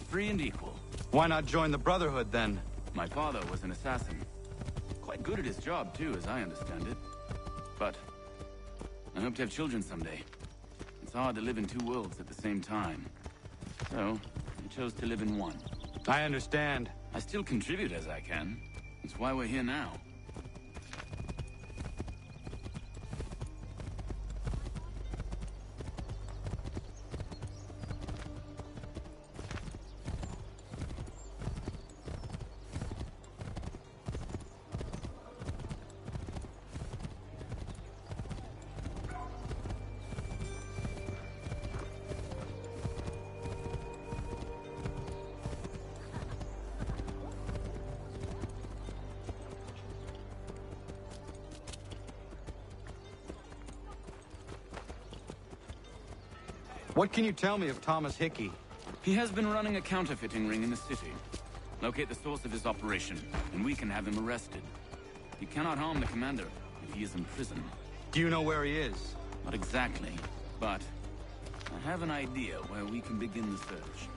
free and equal. Why not join the Brotherhood, then? My father was an assassin. Quite good at his job, too, as I understand it. But I hope to have children someday. It's hard to live in 2 worlds at the same time. So, I chose to live in one. I understand. I still contribute as I can. That's why we're here now. What can you tell me of Thomas Hickey? He has been running a counterfeiting ring in the city. Locate the source of his operation, and we can have him arrested. He cannot harm the commander if he is in prison. Do you know where he is? Not exactly, but I have an idea where we can begin the search.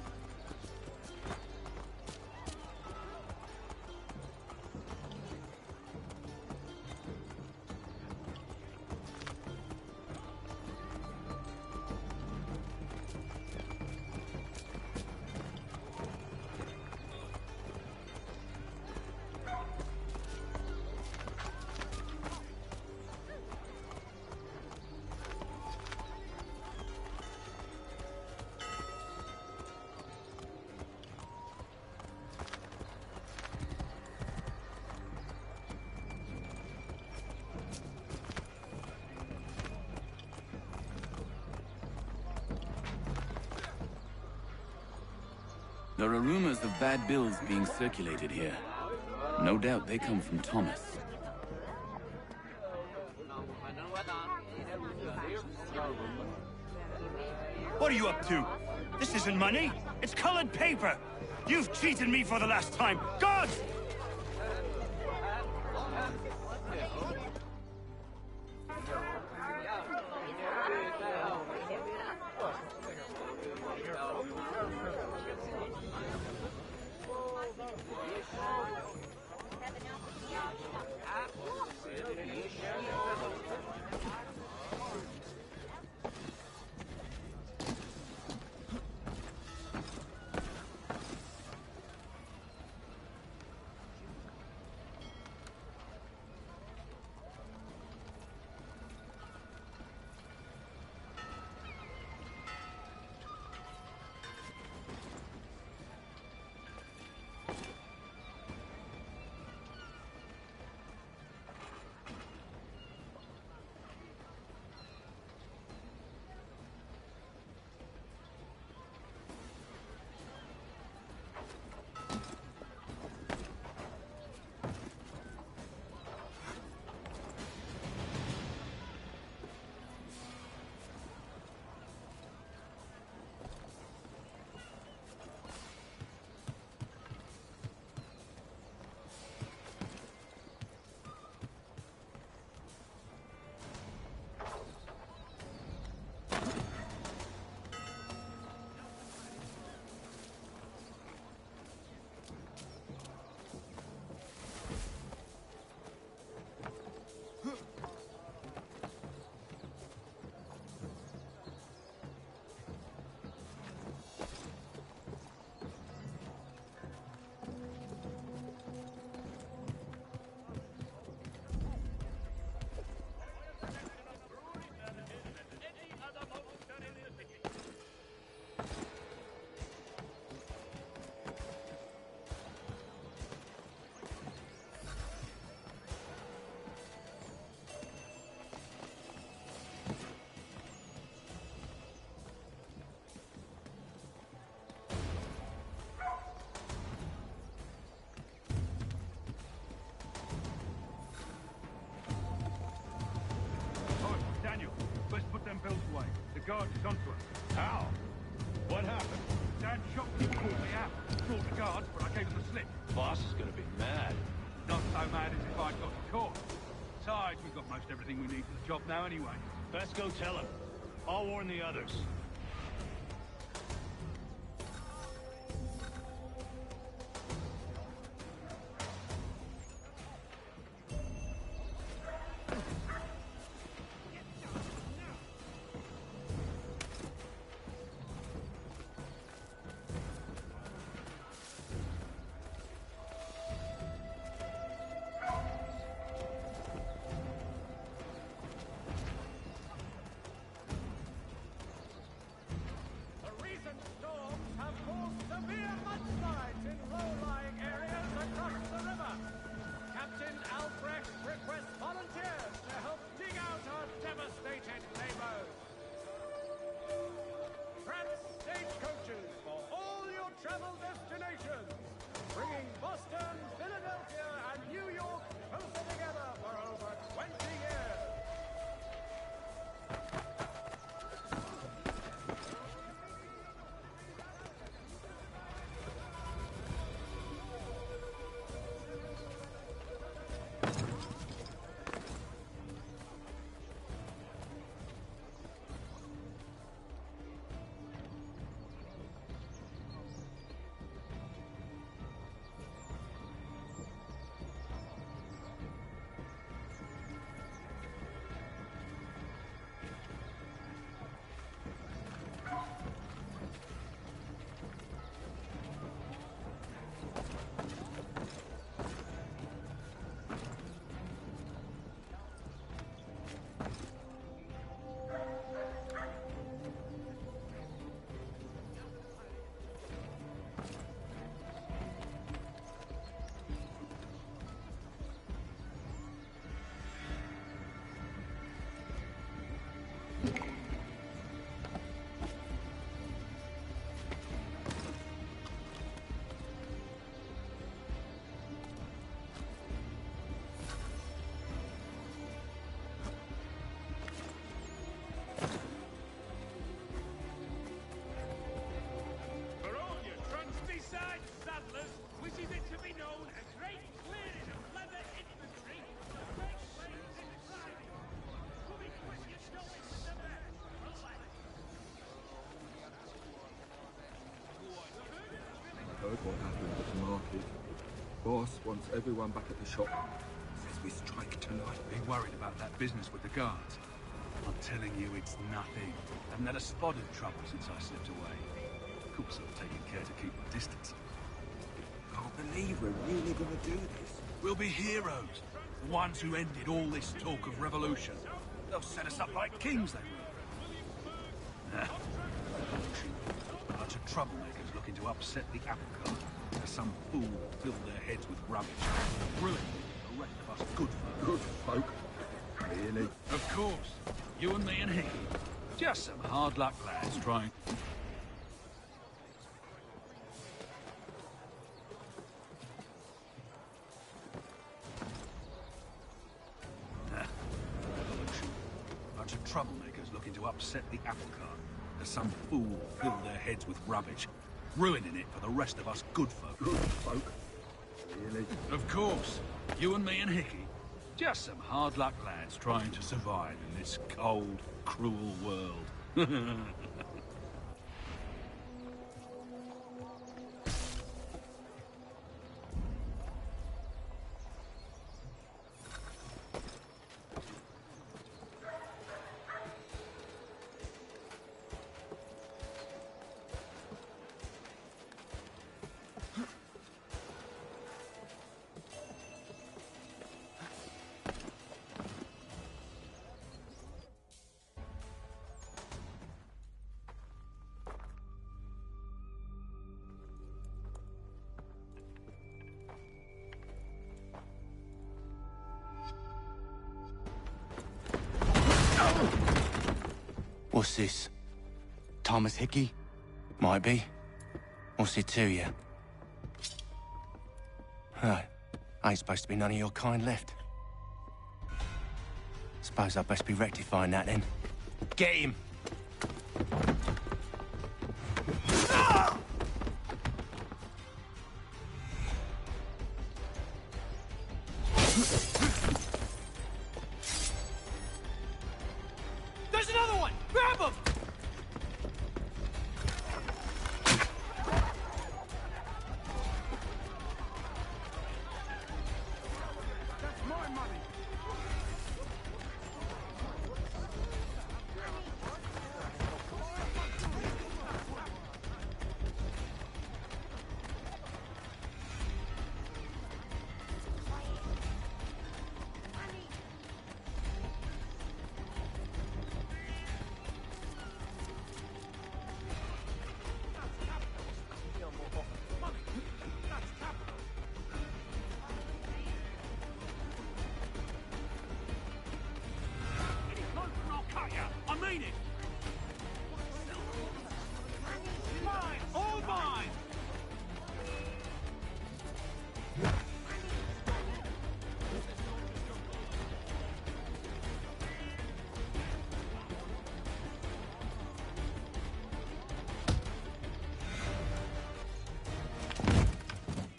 There are rumors of bad bills being circulated here. No doubt they come from Thomas. What are you up to? This isn't money. It's colored paper. You've cheated me for the last time. God! charges onto us. How? What happened? That shopkeeper called me out. Brought the guards, but I gave him the slip. Boss is gonna be mad. Not so mad as if I'd got caught. Besides, we've got most everything we need for the job now anyway. Best go tell him. I'll warn the others. Heard what happened at the market. Boss wants everyone back at the shop. Says we strike tonight. Be worried about that business with the guards. I'm telling you, it's nothing. Haven't had a spot of trouble since I slipped away. Of course, I'm taking care to keep my distance. Can't believe we're really gonna do this. We'll be heroes. The ones who ended all this talk of revolution. They'll set us up like kings, they will. A bunch of troublemakers looking to upset the apple cart. Some fool filled their heads with rubbish. Ruined the rest of us good folk. Good folk? Really? Of course. You and me and Hickey. Just some hard luck lads trying... Bunch of troublemakers looking to upset the apple cart. Some fool filled their heads with rubbish. Ruining it for the rest of us good folk. Good folk? Really? Of course. You and me and Hickey. Just some hard luck lads trying to survive in this cold, cruel world. What's this? Thomas Hickey? Might be. What's it to you? Right. Ain't supposed to be none of your kind left. Suppose I best be rectifying that then. Get him! There's another one! Grab him! That's my money. I mean it! Mine! All mine!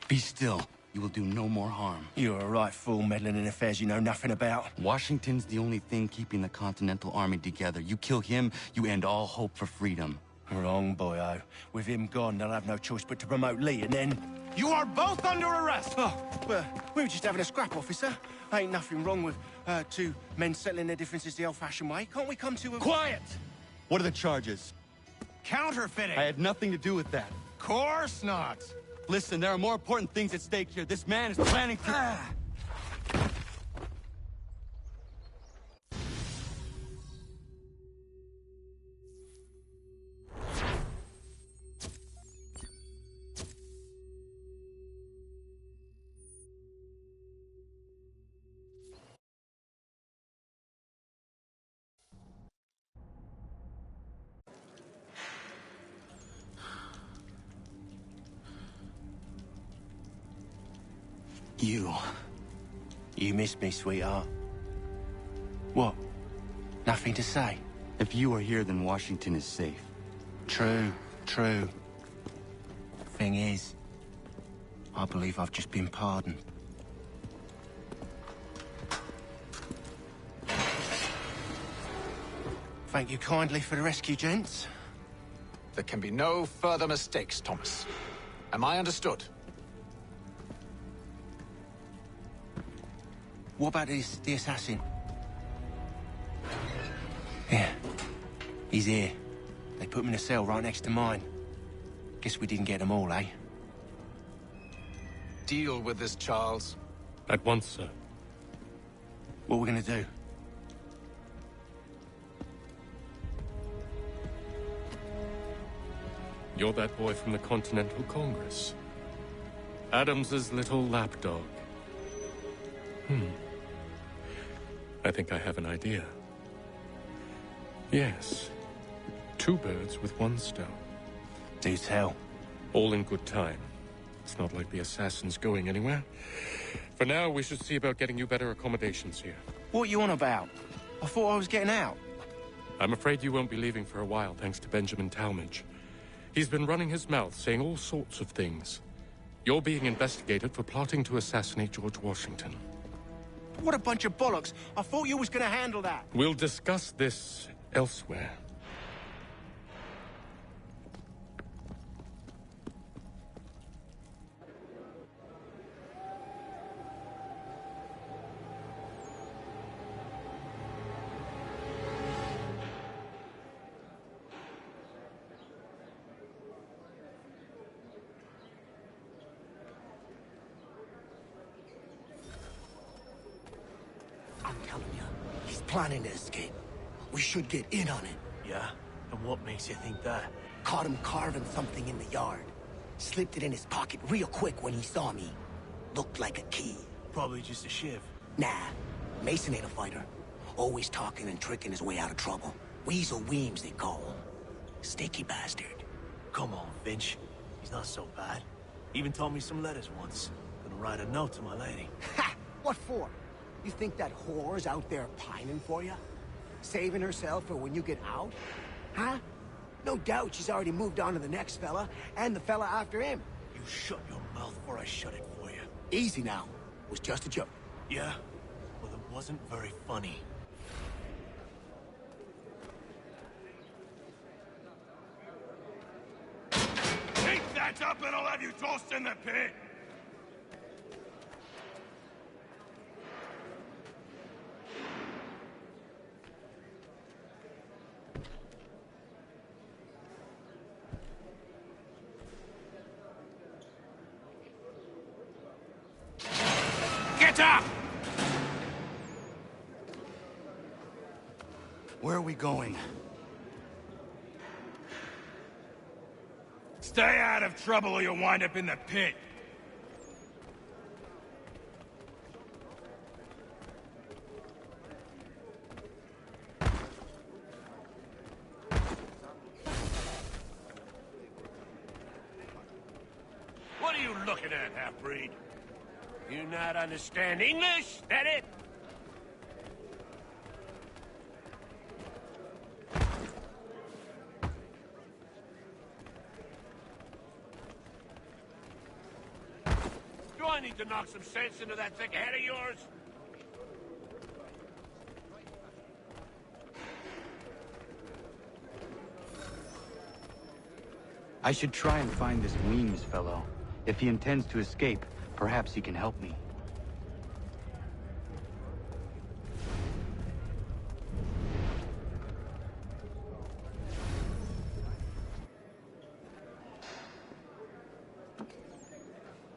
Be still. You will do no more harm. You're a right fool meddling in affairs you know nothing about. Washington's the only thing keeping the Continental Army together. You kill him, you end all hope for freedom. Wrong, boyo. With him gone, they'll have no choice but to promote Lee, and then... You are both under arrest! Oh, well, we were just having a scrap, officer. Ain't nothing wrong with two men settling their differences the old-fashioned way. Can't we come to a... Quiet! What are the charges? Counterfeiting! I had nothing to do with that. Course not! Listen, there are more important things at stake here. This man is planning to... You missed me, sweetheart. What? Nothing to say? If you are here, then Washington is safe. True. Thing is, I believe I've just been pardoned. Thank you kindly for the rescue, gents. There can be no further mistakes, Thomas. Am I understood? What about the assassin? Yeah. He's here. They put him in a cell right next to mine. Guess we didn't get them all, eh? Deal with this, Charles. At once, sir. What we're gonna do? You're that boy from the Continental Congress. Adams's little lapdog. I think I have an idea. Yes. Two birds with one stone. Do tell. All in good time. It's not like the assassin's going anywhere. For now, we should see about getting you better accommodations here. What you on about? I thought I was getting out. I'm afraid you won't be leaving for a while, thanks to Benjamin Talmadge. He's been running his mouth, saying all sorts of things. You're being investigated for plotting to assassinate George Washington. What a bunch of bollocks. I thought you was gonna handle that. We'll discuss this elsewhere. I'm telling you, he's planning to escape. We should get in on it. Yeah? And what makes you think that? Caught him carving something in the yard. Slipped it in his pocket real quick when he saw me. Looked like a key. Probably just a shiv. Nah, Mason ain't a fighter. Always talking and tricking his way out of trouble. Weasel Weems, they call him. Sneaky bastard. Come on, Finch. He's not so bad. Even taught me some letters once. Gonna write a note to my lady. Ha! What for? You think that whore's out there pining for you? Saving herself for when you get out? Huh? No doubt she's already moved on to the next fella, and the fella after him. You shut your mouth before I shut it for you. Easy now. It was just a joke. Yeah? Well, it wasn't very funny. Keep that up and I'll have you tossed in the pit! Get up! Where are we going? Stay out of trouble or you'll wind up in the pit. What are you looking at, half-breed? You not understand English? That it? Do I need to knock some sense into that thick head of yours? I should try and find this Weems fellow. If he intends to escape, perhaps he can help me.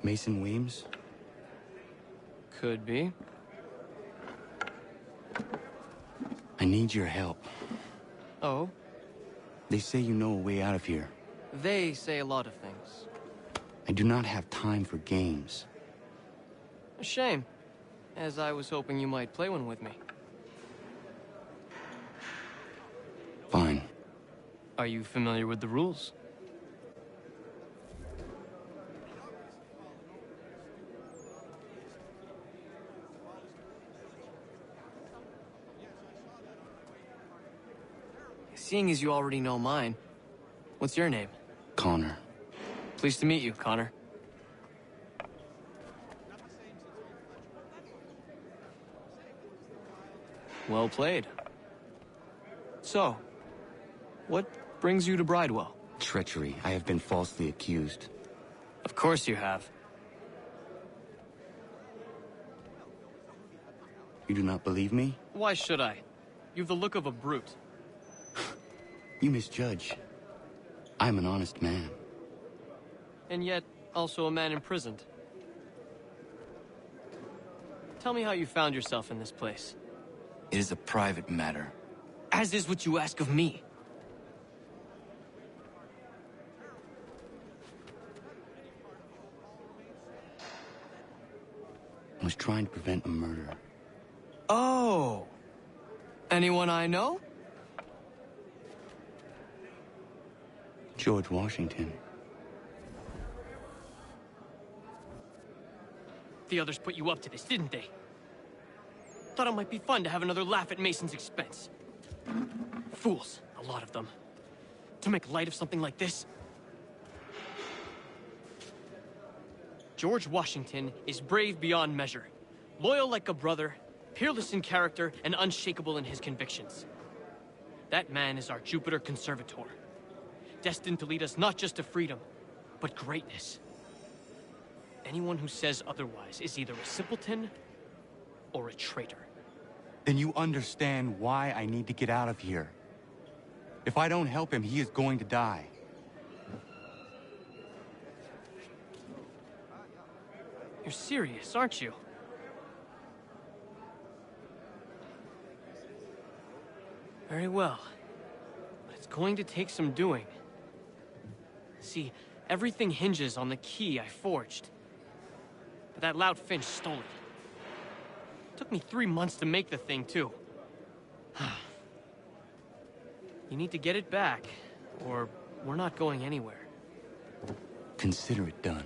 Mason Weems? Could be. I need your help. Oh? They say you know a way out of here. They say a lot of things. I do not have time for games. A shame, as I was hoping you might play one with me. Fine. Are you familiar with the rules? Seeing as you already know mine, what's your name? Connor. Pleased to meet you, Connor. Well played. So, what brings you to Bridewell? Treachery. I have been falsely accused. Of course you have. You do not believe me? Why should I? You've the look of a brute. You misjudge. I'm an honest man. And yet, also a man imprisoned. Tell me how you found yourself in this place. It is a private matter. As is what you ask of me. I was trying to prevent a murder. Oh! Anyone I know? George Washington. The others put you up to this, didn't they? Thought it might be fun to have another laugh at Mason's expense. Fools, a lot of them. To make light of something like this. George Washington is brave beyond measure, loyal like a brother, peerless in character, and unshakable in his convictions. That man is our Jupiter Conservator, destined to lead us not just to freedom, but greatness. Anyone who says otherwise is either a simpleton or a traitor. Then you understand why I need to get out of here. If I don't help him, he is going to die. You're serious, aren't you? Very well. But it's going to take some doing. See, everything hinges on the key I forged. But that loud Finch stole it. Took me 3 months to make the thing, too. You need to get it back, or we're not going anywhere. Consider it done.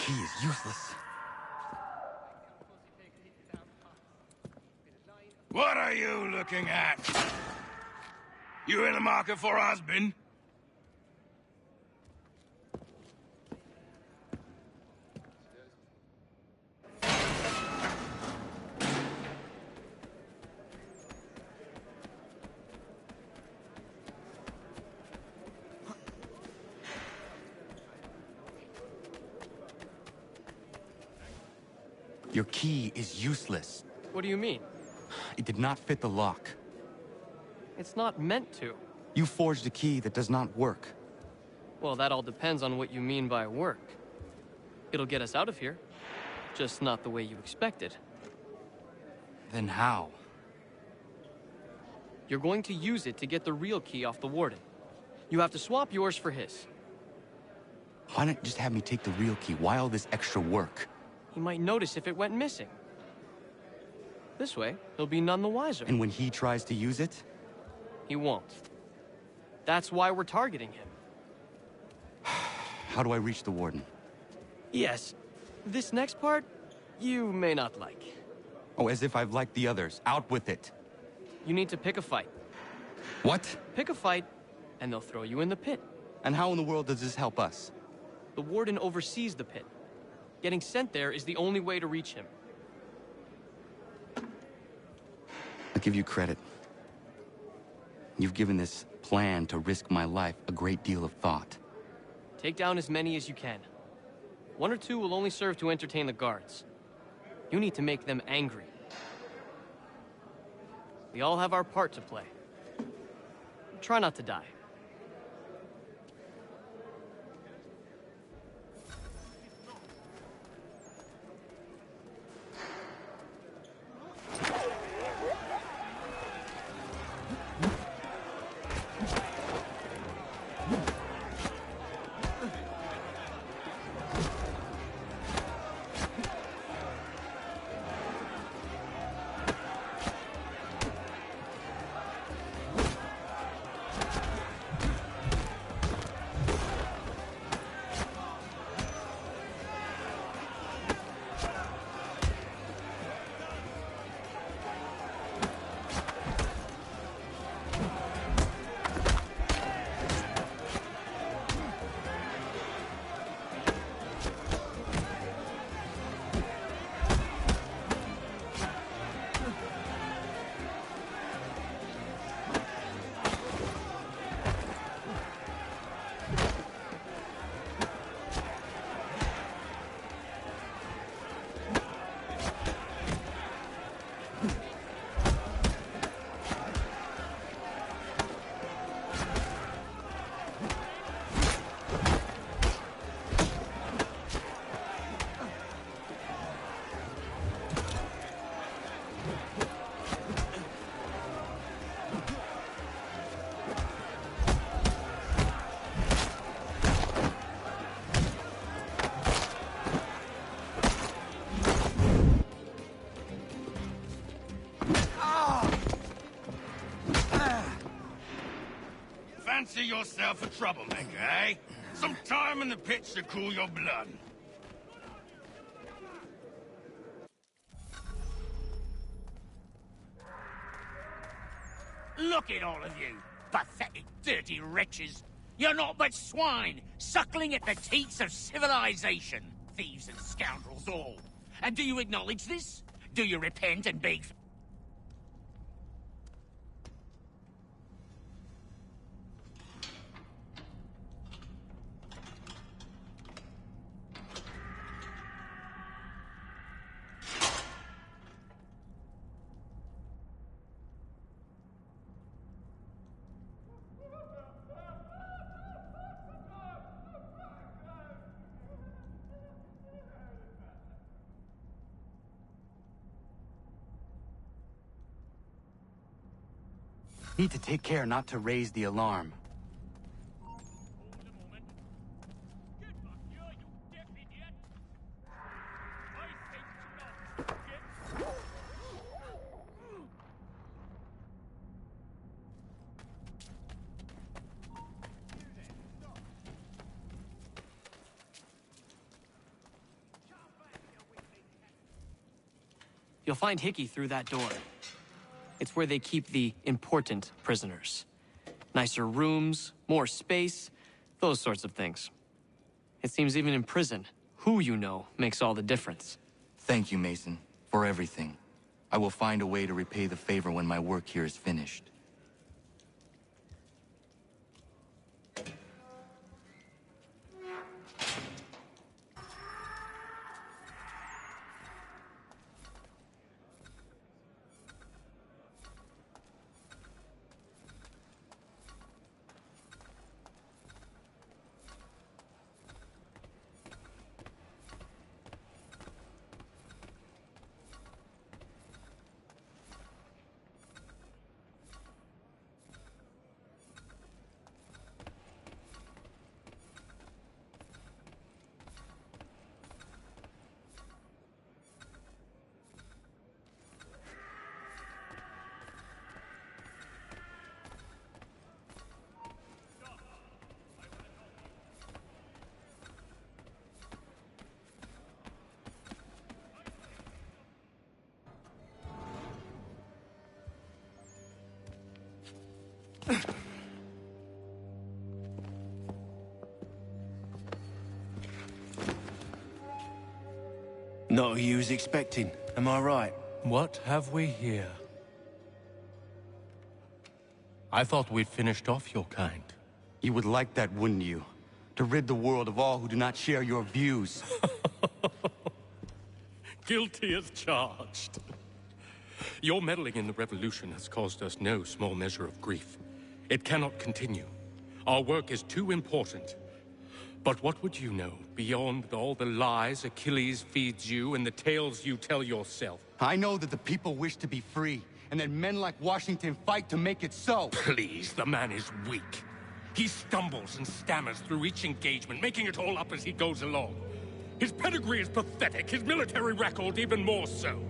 key is useless. What are you looking at? You in the market for a husband? Your key is useless. What do you mean? It did not fit the lock. It's not meant to. You forged a key that does not work. Well, that all depends on what you mean by work. It'll get us out of here. Just not the way you expected. Then how? You're going to use it to get the real key off the warden. You have to swap yours for his. Why not just have me take the real key? Why all this extra work? He might notice if it went missing. This way, he'll be none the wiser. And when he tries to use it? He won't. That's why we're targeting him. How do I reach the warden? Yes. This next part, you may not like. Oh, as if I've liked the others. Out with it. You need to pick a fight. What? Pick a fight, and they'll throw you in the pit. And how in the world does this help us? The warden oversees the pit. Getting sent there is the only way to reach him. I'll give you credit. You've given this plan to risk my life a great deal of thought. Take down as many as you can. 1 or 2 will only serve to entertain the guards. You need to make them angry. We all have our part to play. Try not to die. Fancy yourself a troublemaker, eh? Some time in the pits to cool your blood. Look at all of you, pathetic, dirty wretches. You're not but swine, suckling at the teats of civilization. Thieves and scoundrels all. And do you acknowledge this? Do you repent and beg for... Need to take care not to raise the alarm. You'll find Hickey through that door. It's where they keep the important prisoners. Nicer rooms, more space, those sorts of things. It seems even in prison, who you know makes all the difference. Thank you, Mason, for everything. I will find a way to repay the favor when my work here is finished. Not who you was expecting, am I right? What have we here? I thought we'd finished off your kind. You would like that, wouldn't you? To rid the world of all who do not share your views. Guilty as charged. Your meddling in the revolution has caused us no small measure of grief. It cannot continue. Our work is too important. But what would you know beyond all the lies Achilles feeds you and the tales you tell yourself? I know that the people wish to be free, and that men like Washington fight to make it so. Please, the man is weak. He stumbles and stammers through each engagement, making it all up as he goes along. His pedigree is pathetic, his military record even more so.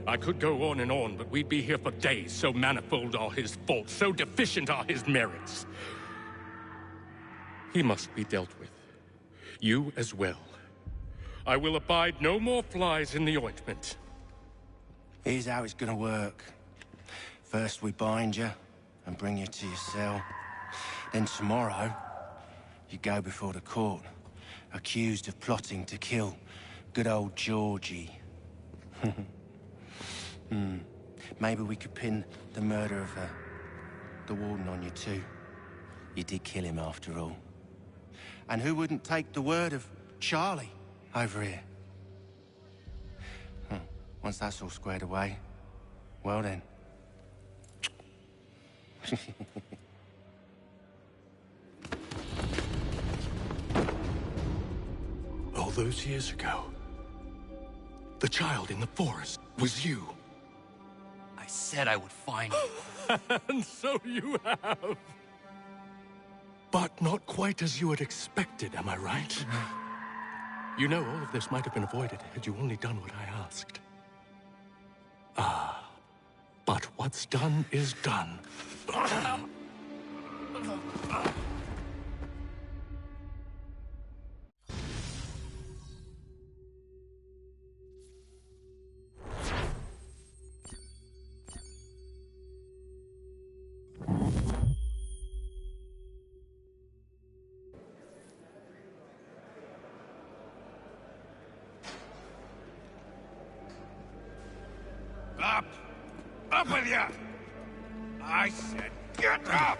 I could go on, but we'd be here for days, so manifold are his faults, so deficient are his merits. He must be dealt with. You as well. I will abide no more flies in the ointment. Here's how it's gonna work. First we bind you and bring you to your cell. Then tomorrow, you go before the court, accused of plotting to kill good old Georgie. Maybe we could pin the murder of the warden on you too. You did kill him after all. And who wouldn't take the word of Charlie over here? Once that's all squared away, well then. All those years ago, the child in the forest was you. I said I would find you. And so you have. But not quite as you had expected, am I right? You know, all of this might have been avoided had you only done what I asked. But what's done is done. Up! Up with you! I said get up!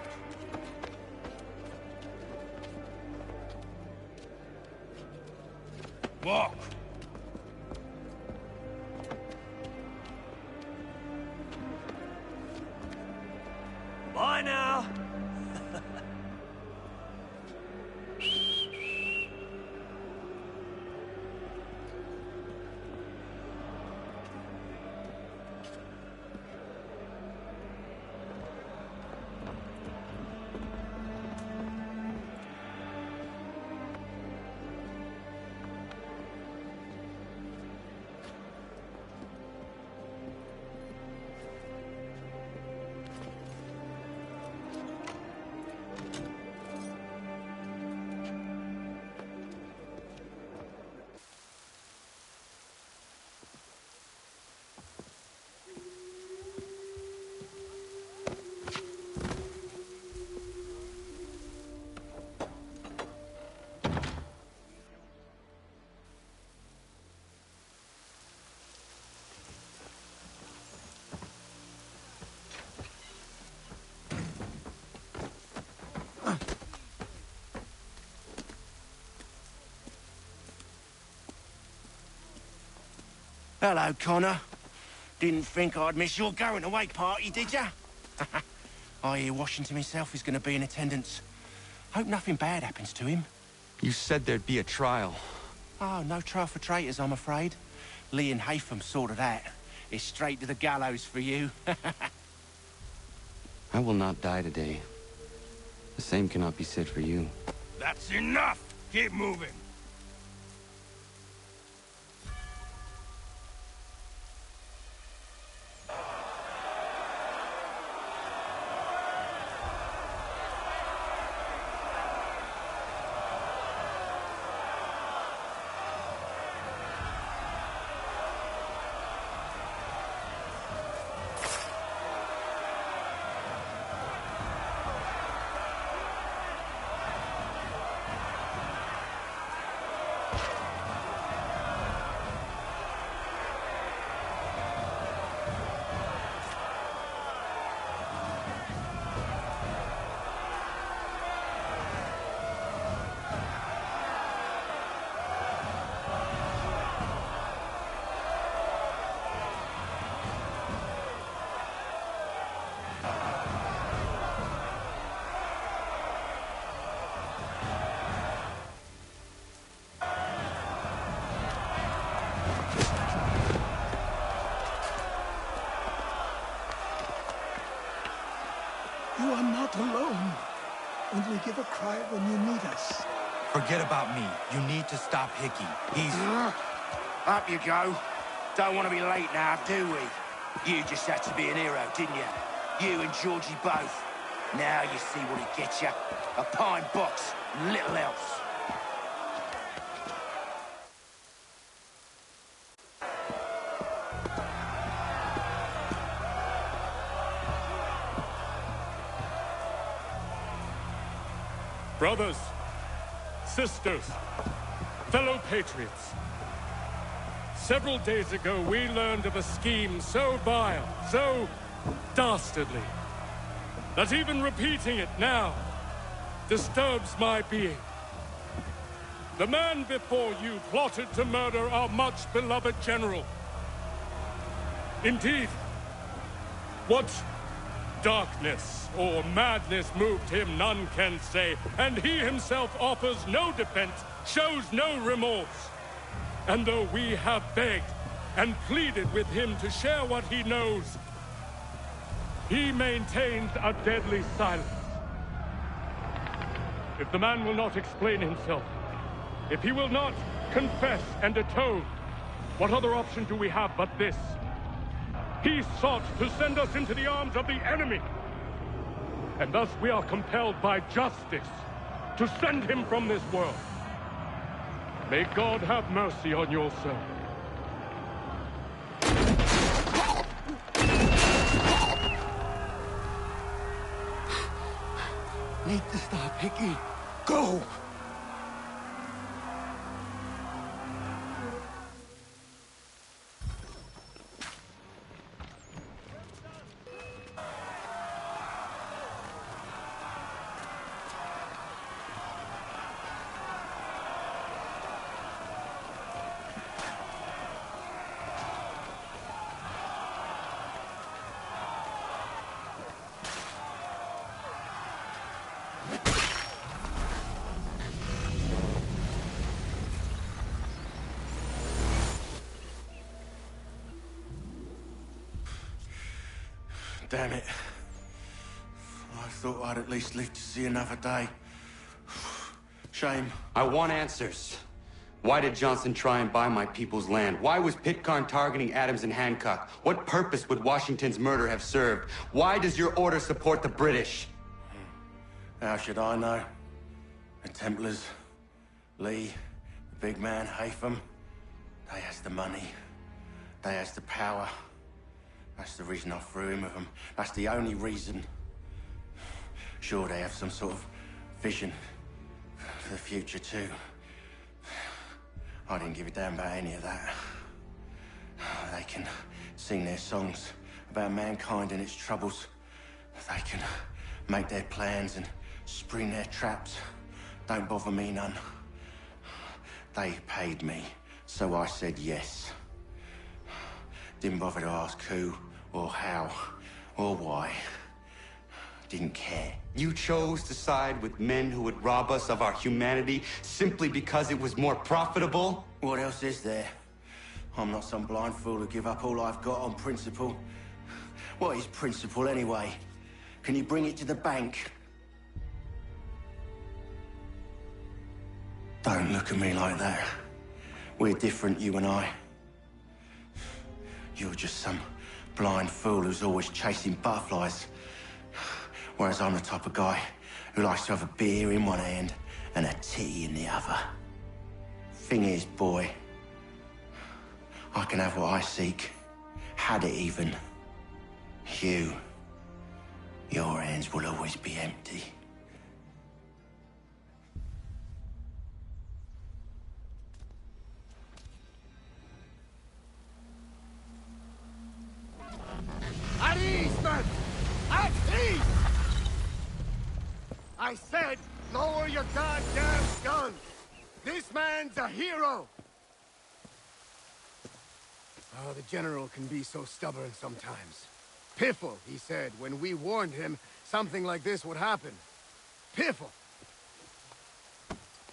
Walk! Bye now! Hello, Connor. Didn't think I'd miss your going-away party, did ya? I hear Washington himself is going to be in attendance. Hope nothing bad happens to him. You said there'd be a trial. Oh, no trial for traitors, I'm afraid. Lee and Haytham sorted that. It's straight to the gallows for you. I will not die today. The same cannot be said for you. That's enough! Keep moving! You are not alone. Only give a cry when you need us. Forget about me. You need to stop Hickey. He's... Up you go. Don't want to be late now, do we? You just had to be an hero, didn't you? You and Georgie both. Now you see what it gets you. A pine box, little else. Brothers, sisters, fellow patriots. Several days ago, we learned of a scheme so vile, so dastardly, that even repeating it now disturbs my being. The man before you plotted to murder our much-beloved general. Indeed, what darkness or madness moved him, none can say, and he himself offers no defense, shows no remorse. And though we have begged and pleaded with him to share what he knows, he maintains a deadly silence. If the man will not explain himself, if he will not confess and atone, what other option do we have but this? He sought to send us into the arms of the enemy. And thus we are compelled by justice to send him from this world. May God have mercy on your soul. Need to stop, Hickey. Go! Damn it. I thought I'd at least live to see another day. Shame. I want answers. Why did Johnson try and buy my people's land? Why was Pitcairn targeting Adams and Hancock? What purpose would Washington's murder have served? Why does your order support the British? How should I know? The Templars, Lee, the big man, Haytham, they has the money. They has the power. That's the reason I threw in with them. That's the only reason. Sure, they have some sort of vision for the future, too. I didn't give a damn about any of that. They can sing their songs about mankind and its troubles. They can make their plans and spring their traps. Don't bother me none. They paid me, so I said yes. Didn't bother to ask who, or how, or why. Didn't care. You chose to side with men who would rob us of our humanity simply because it was more profitable? What else is there? I'm not some blind fool to give up all I've got on principle. What is principle anyway? Can you bring it to the bank? Don't look at me like that. We're different, you and I. You're just some blind fool who's always chasing butterflies. Whereas I'm the type of guy who likes to have a beer in one hand and a titty in the other. Thing is, boy, I can have what I seek. Had it even. Your hands will always be empty. At ease, men! At ease! I said, lower your goddamn gun! This man's a hero! Oh, the General can be so stubborn sometimes. Piffle, he said, when we warned him something like this would happen. Piffle!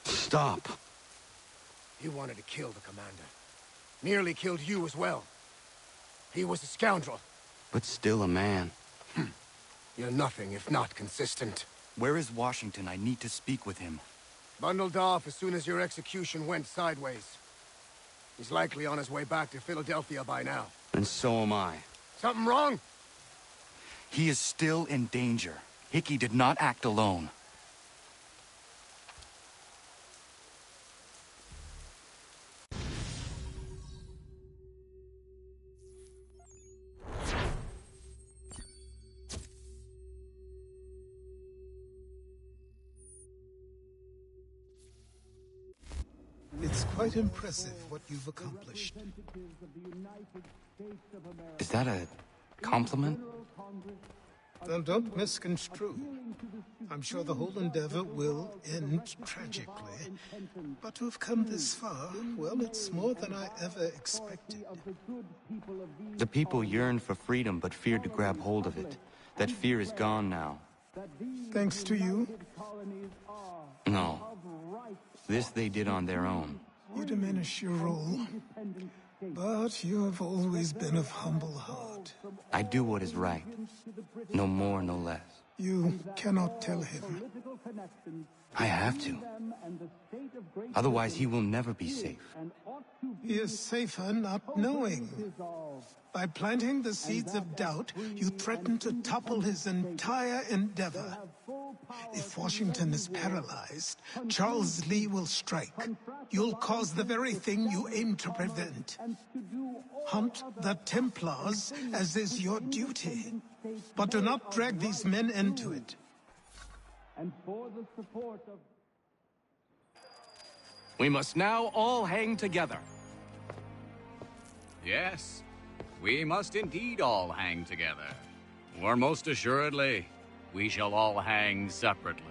Stop. He wanted to kill the commander. Nearly killed you as well. He was a scoundrel. But still a man. You're nothing if not consistent. Where is Washington? I need to speak with him. Bundled off as soon as your execution went sideways. He's likely on his way back to Philadelphia by now. And so am I. Something wrong? He is still in danger. Hickey did not act alone. It's quite impressive what you've accomplished. Is that a compliment? Now, don't misconstrue. I'm sure the whole endeavor will end tragically. But to have come this far, well, it's more than I ever expected. The people yearned for freedom but feared to grab hold of it. That fear is gone now. Thanks to you? No. This they did on their own. You diminish your role. But you have always been of humble heart. I do what is right. No more, no less. You cannot tell him. I have to. Otherwise, he will never be safe. He is safer not knowing. By planting the seeds of doubt, you threaten to topple his entire endeavor. If Washington is paralyzed, Charles Lee will strike. You'll cause the very thing you aim to prevent. Hunt the Templars, as is your duty. But do not drag these men into it. We must now all hang together. Yes, we must indeed all hang together. Or most assuredly, we shall all hang separately.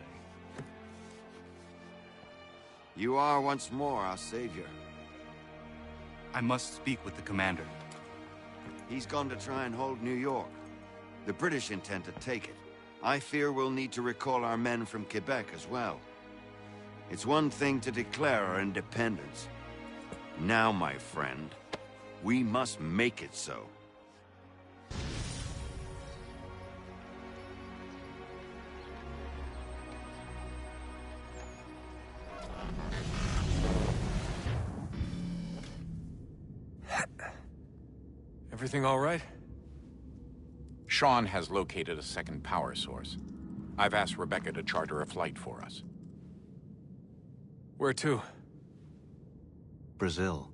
You are once more our savior. I must speak with the commander. He's gone to try and hold New York. The British intend to take it. I fear we'll need to recall our men from Quebec as well. It's one thing to declare our independence. Now, my friend, we must make it so. Everything all right? Sean has located a second power source. I've asked Rebecca to charter a flight for us. Where to? Brazil.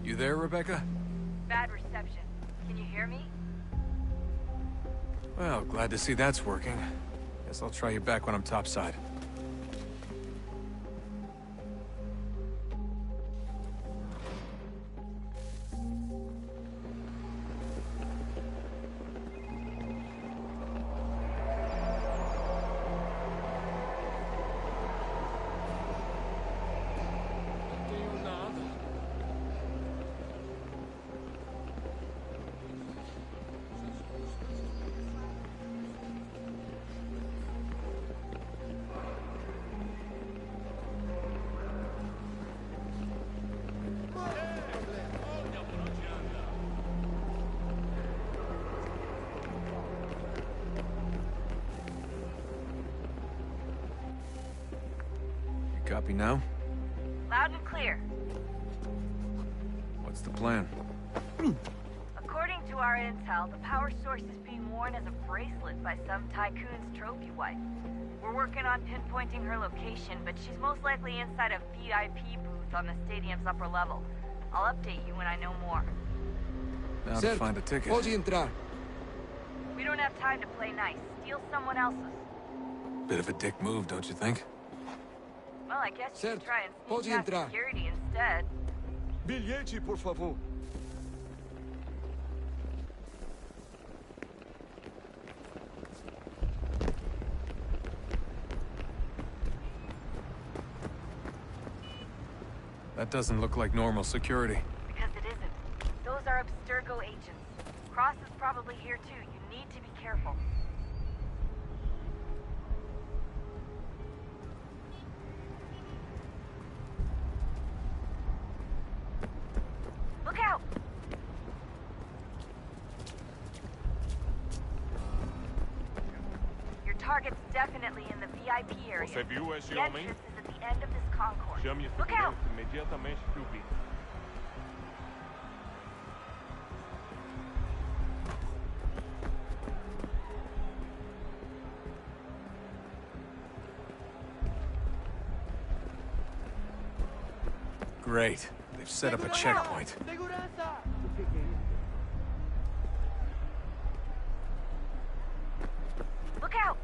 You there, Rebecca? Bad reception. Can you hear me? Well, glad to see that's working. Guess I'll try you back when I'm topside. Copy now? Loud and clear. What's the plan? According to our intel, the power source is being worn as a bracelet by some tycoon's trophy wife. We're working on pinpointing her location, but she's most likely inside a VIP booth on the stadium's upper level. I'll update you when I know more. Now to find a ticket. We don't have time to play nice. Steal someone else's. Bit of a dick move, don't you think? Well, I guess you could try and sneak past security instead. Bilhete, por favor. That doesn't look like normal security. Because it isn't. Those are Abstergo agents. Cross is probably here too. You need to be careful. Look out! Your target's definitely in the VIP area. Você viu esse The homem? entrance is at the end of this concourse. Chame Look out! segurança imediatamente que o vi. Great. They've set up a checkpoint. Look out!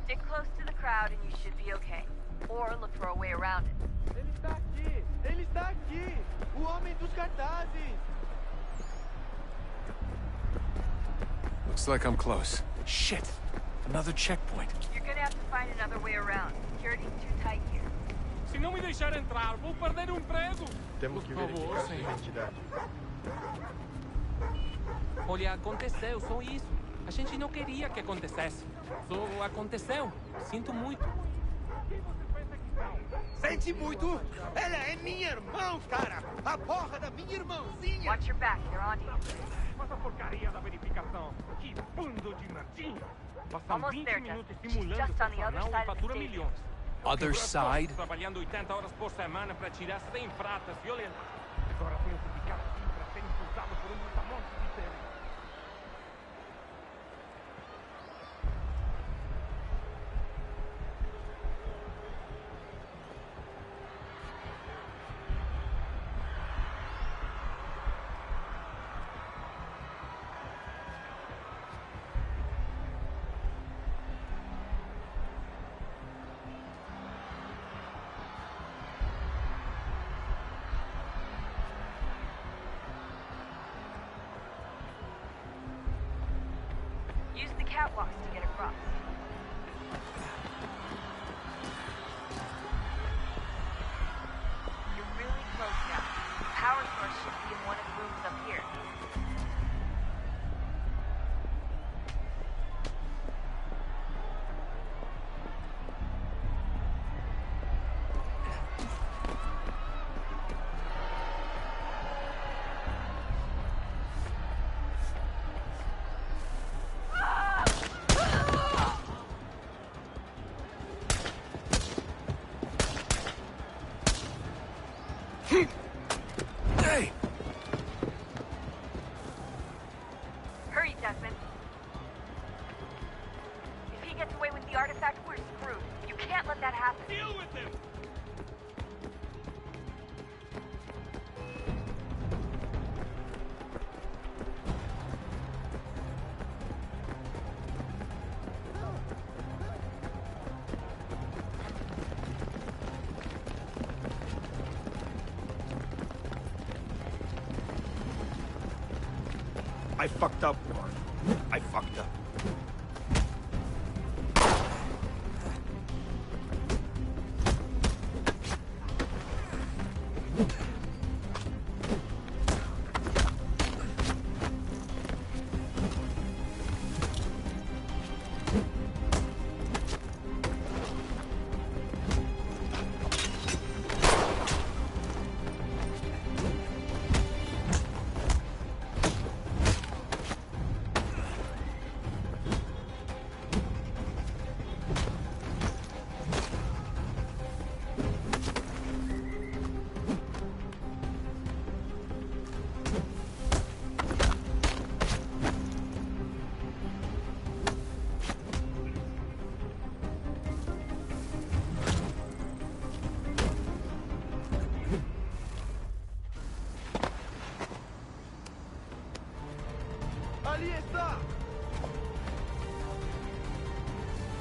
Stick close to the crowd and you should be okay. Or look for a way around it. Ele está aqui! Ele está aqui! O homem dos cartazes! Looks like I'm close. Shit! Another checkpoint. You're gonna have to find another way around. Security's too tight here. Se não me deixar entrar, vou perder o emprego. Temos que verificar sua identidade. Olha, aconteceu, só isso. A gente não queria que acontecesse. Só aconteceu. Sinto muito. Sente muito? Ela é minha irmã, cara! A porra da minha irmãzinha! Watch your back, they're on you. Mas a porcaria da verificação. Que bando de merdinha. Passam Almost 20 there, minutos Justin. simulando Just on the other personal side e of the fatura stadium. milhões. Other side? Trabalhando 80 horas por semana para tirar 100 pratas e olha, agora tenho que ficar aqui para ser insultado por um brutamonte de série. Use the catwalks to get across. You're really close now. The power source should be in one of the rooms up here. Hey! Hurry, Desmond. If he gets away with the artifact, we're screwed. You can't let that happen. Deal with him! I fucked up, Warren. I fucked up.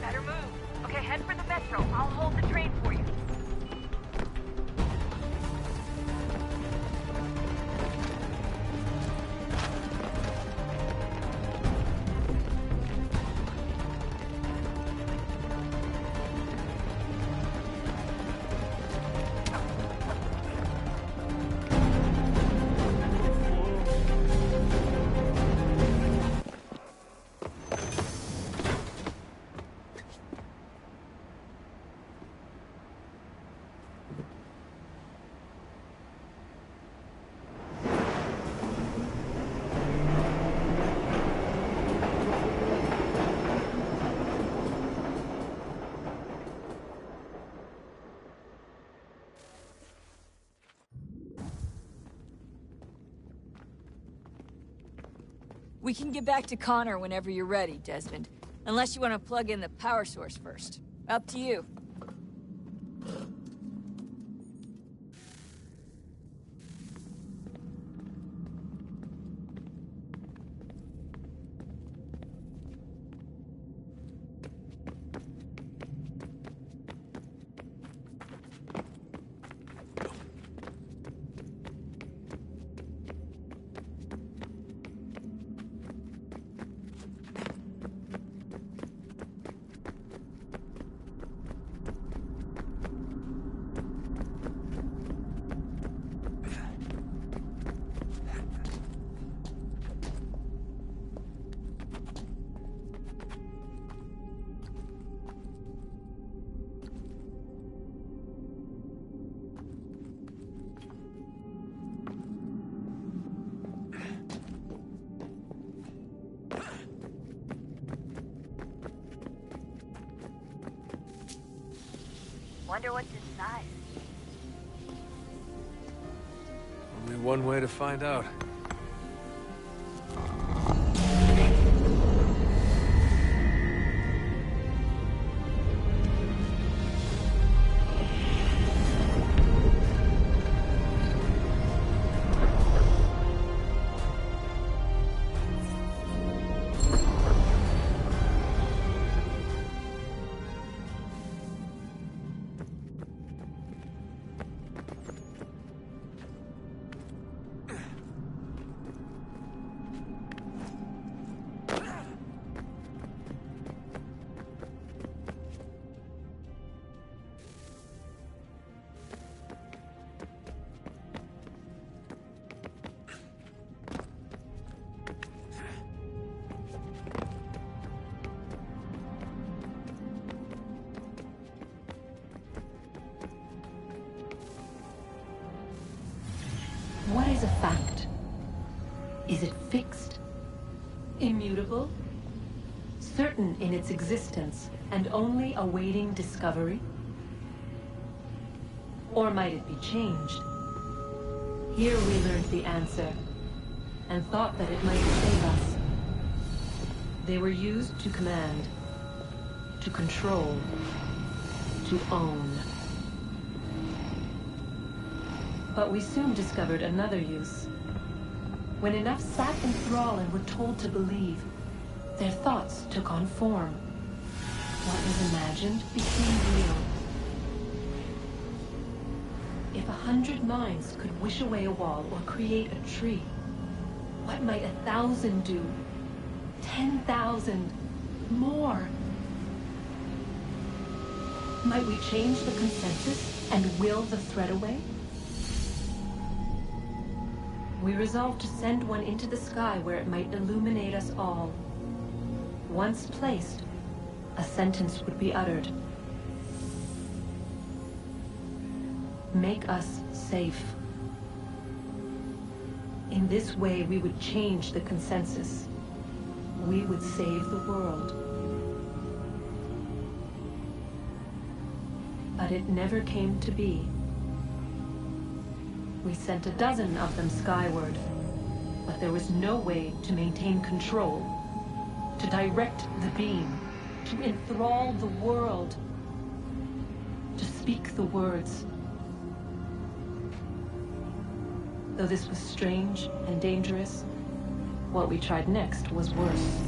Better move. Okay, head for the metro. I'll hold the train for you. We can get back to Connor whenever you're ready, Desmond. Unless you want to plug in the power source first. Up to you. Wonder what's inside. Only one way to find out. What is a fact? Is it fixed? Immutable? Certain in its existence and only awaiting discovery? Or might it be changed? Here we learned the answer, and thought that it might save us. They were used to command, to control, to own. But we soon discovered another use. When enough sat in thrall and were told to believe, their thoughts took on form. What was imagined became real. If 100 minds could wish away a wall or create a tree, What might 1,000 do? 10,000? More? Might we change the consensus and will the threat away? We resolved to send one into the sky where it might illuminate us all. Once placed, a sentence would be uttered. Make us safe. In this way, we would change the consensus. We would save the world. But it never came to be. We sent a dozen of them skyward, but there was no way to maintain control, to direct the beam, to enthrall the world, to speak the words. Though this was strange and dangerous, what we tried next was worse.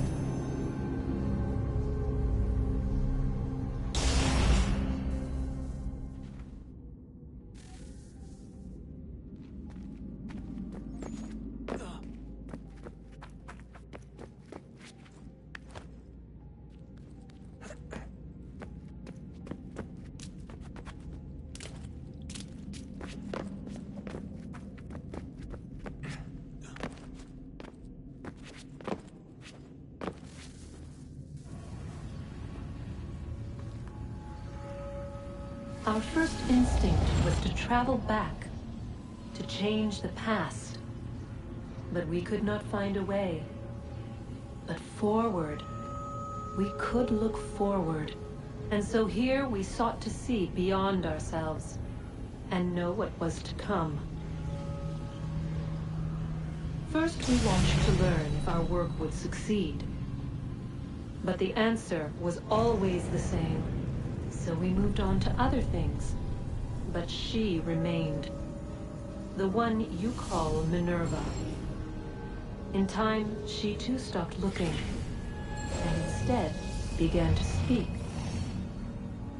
Our first instinct was to travel back, to change the past. But we could not find a way. But forward, we could look forward. And so here we sought to see beyond ourselves, and know what was to come. First we watched to learn if our work would succeed. But the answer was always the same. So we moved on to other things, but she remained. The one you call Minerva. In time, she too stopped looking, and instead began to speak.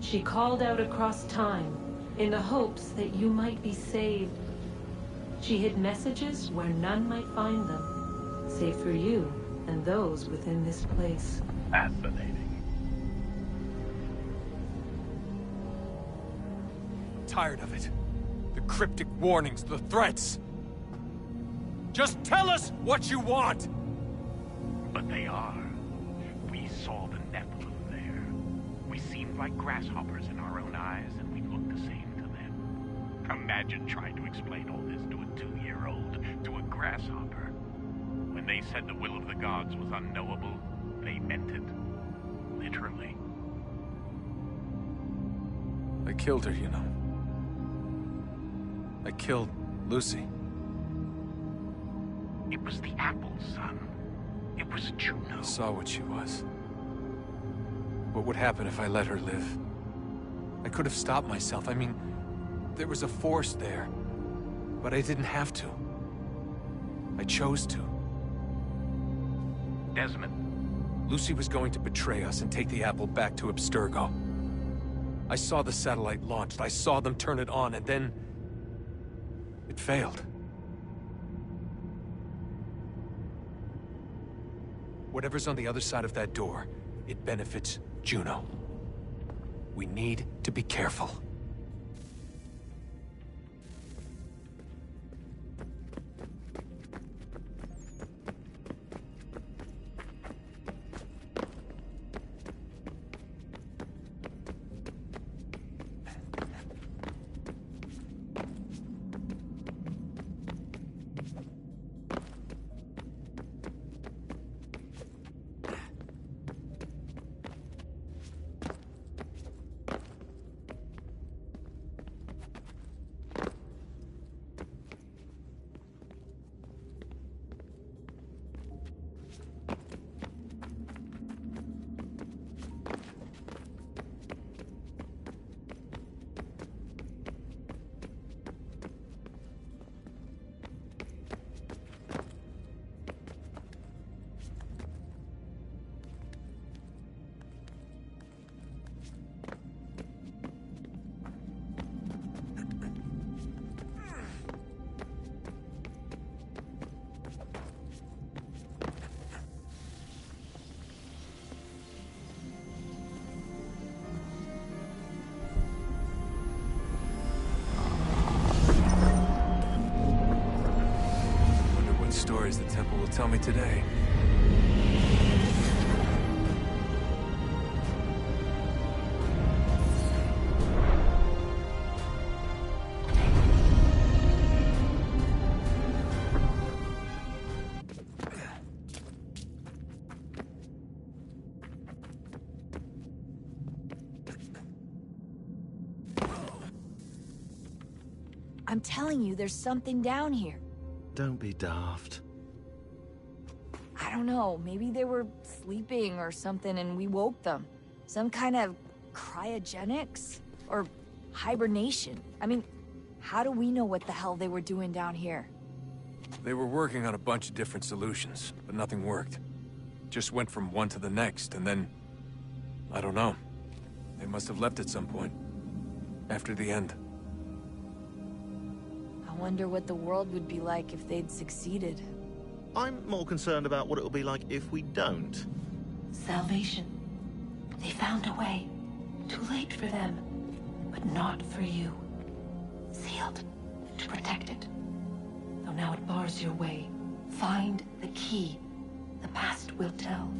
She called out across time, in the hopes that you might be saved. She hid messages where none might find them, save for you and those within this place. Fascinating. Tired of it. The cryptic warnings, the threats. Just tell us what you want! But they are. We saw the Nephilim there. We seemed like grasshoppers in our own eyes, and we looked the same to them. Imagine trying to explain all this to a 2-year-old, to a grasshopper. When they said the will of the gods was unknowable, they meant it. Literally. I killed her, you know. I killed Lucy. It was the apple, son. It was Juno. I saw what she was. What would happen if I let her live? I could have stopped myself. I mean, there was a force there. But I didn't have to. I chose to. Desmond. Lucy was going to betray us and take the apple back to Abstergo. I saw the satellite launched. I saw them turn it on, and then it failed. Whatever's on the other side of that door, it benefits Juno. We need to be careful. tell me today? I'm telling you, there's something down here. Don't be daft. I don't know, maybe they were sleeping or something and we woke them. Some kind of cryogenics? Or hibernation? I mean, how do we know what the hell they were doing down here? They were working on a bunch of different solutions, but nothing worked. Just went from one to the next, and then... I don't know. They must have left at some point. After the end. I wonder what the world would be like if they'd succeeded. I'm more concerned about what it'll be like if we don't. Salvation. They found a way. Too late for them, but not for you. Sealed to protect it. Though now it bars your way. Find the key. The past will tell.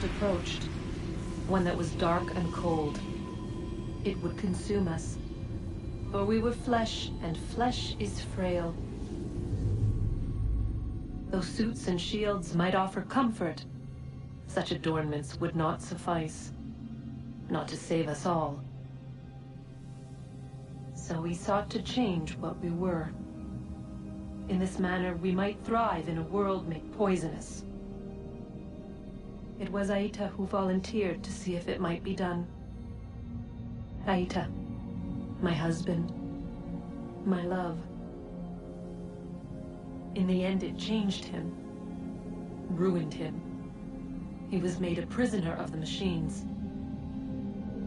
Approached, one that was dark and cold. It would consume us, for we were flesh, and flesh is frail. Though suits and shields might offer comfort, such adornments would not suffice, not to save us all. So we sought to change what we were. In this manner, we might thrive in a world made poisonous. It was Aita who volunteered to see if it might be done. Aita, my husband, my love. In the end, it changed him, ruined him. He was made a prisoner of the machines.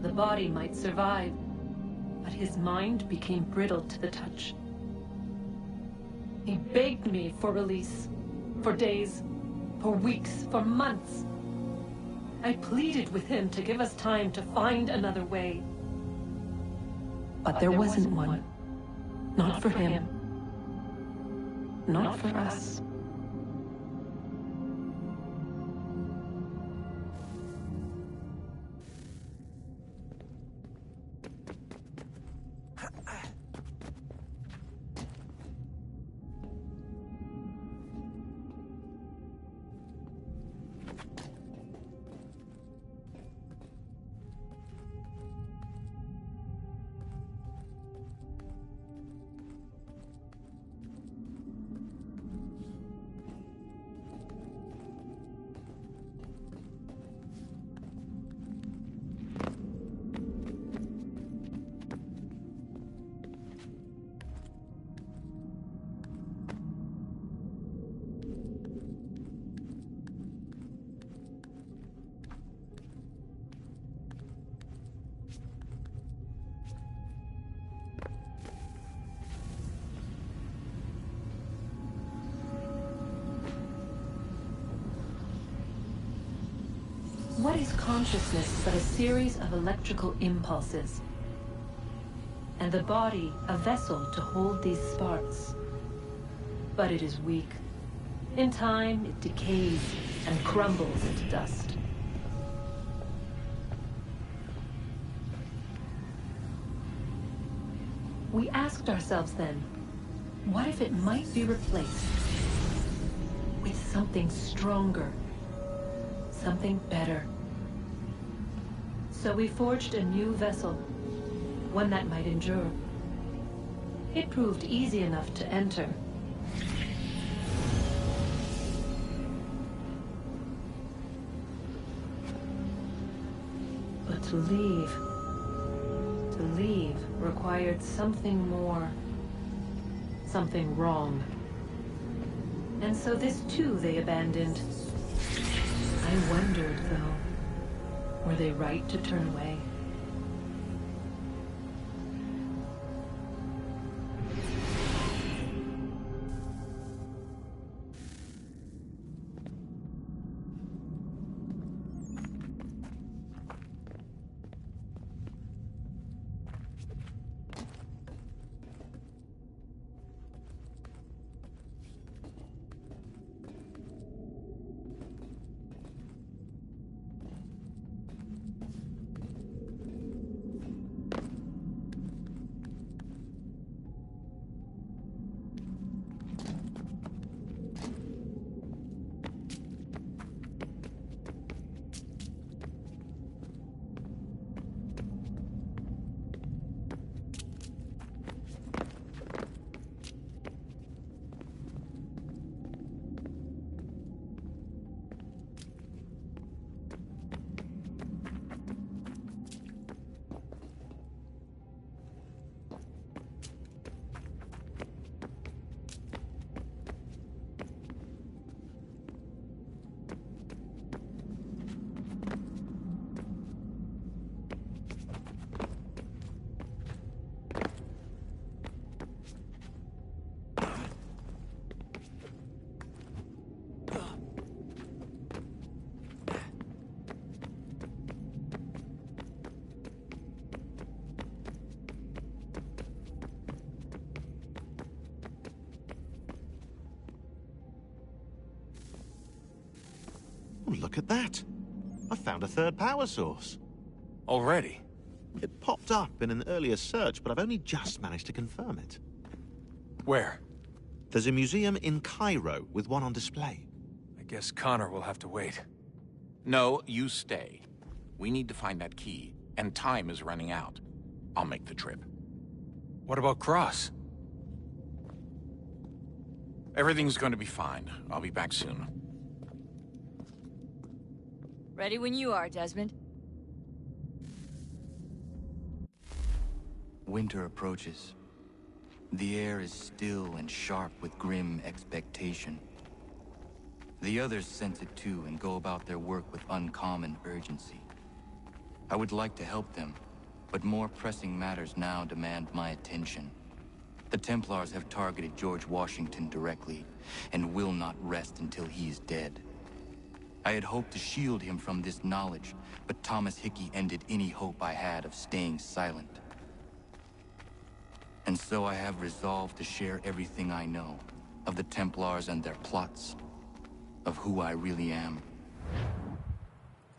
The body might survive, but his mind became brittle to the touch. He begged me for release, for days, for weeks, for months. I pleaded with him to give us time to find another way. But there wasn't one. Not for him. Not for us. What is consciousness but a series of electrical impulses? And the body a vessel to hold these sparks. But it is weak. In time, it decays and crumbles into dust. We asked ourselves then, what if it might be replaced with something stronger, something better? So we forged a new vessel, one that might endure. It proved easy enough to enter. But to leave required something more, something wrong. And so this too they abandoned. I wondered, though, were they right to turn away? Look at that. I found a third power source. Already? It popped up in an earlier search, but I've only just managed to confirm it. Where? There's a museum in Cairo with one on display. I guess Connor will have to wait. No, you stay. We need to find that key, and time is running out. I'll make the trip. What about Cross? Everything's going to be fine. I'll be back soon. Ready when you are, Desmond. Winter approaches. The air is still and sharp with grim expectation. The others sense it too and go about their work with uncommon urgency. I would like to help them, but more pressing matters now demand my attention. The Templars have targeted George Washington directly, and will not rest until he is dead. I had hoped to shield him from this knowledge, but Thomas Hickey ended any hope I had of staying silent. And so I have resolved to share everything I know, of the Templars and their plots, of who I really am.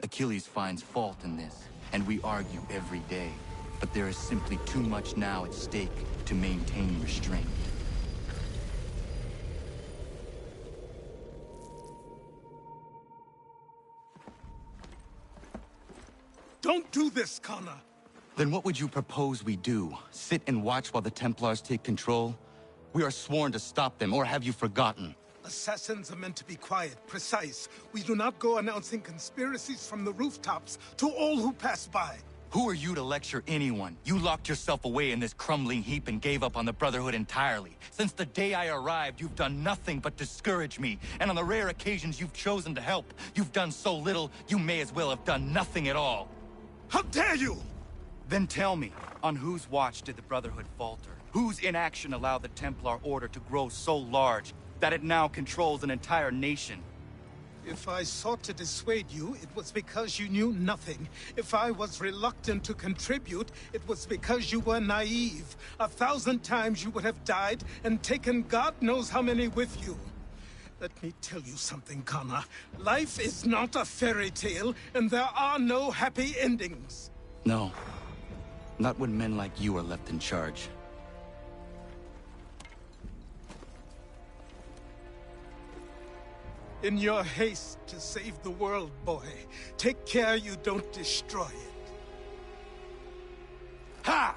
Achilles finds fault in this, and we argue every day, but there is simply too much now at stake to maintain restraint. Don't do this, Connor! Then what would you propose we do? Sit and watch while the Templars take control? We are sworn to stop them, or have you forgotten? Assassins are meant to be quiet, precise. We do not go announcing conspiracies from the rooftops to all who pass by. Who are you to lecture anyone? You locked yourself away in this crumbling heap and gave up on the Brotherhood entirely. Since the day I arrived, you've done nothing but discourage me. And on the rare occasions you've chosen to help, you've done so little, you may as well have done nothing at all. How dare you! Then tell me, on whose watch did the Brotherhood falter? Whose inaction allowed the Templar Order to grow so large that it now controls an entire nation? If I sought to dissuade you, it was because you knew nothing. If I was reluctant to contribute, it was because you were naive. 1,000 times you would have died and taken God knows how many with you. Let me tell you something, Connor. Life is not a fairy tale, and there are no happy endings. No. Not when men like you are left in charge. In your haste to save the world, boy, take care you don't destroy it. Ha!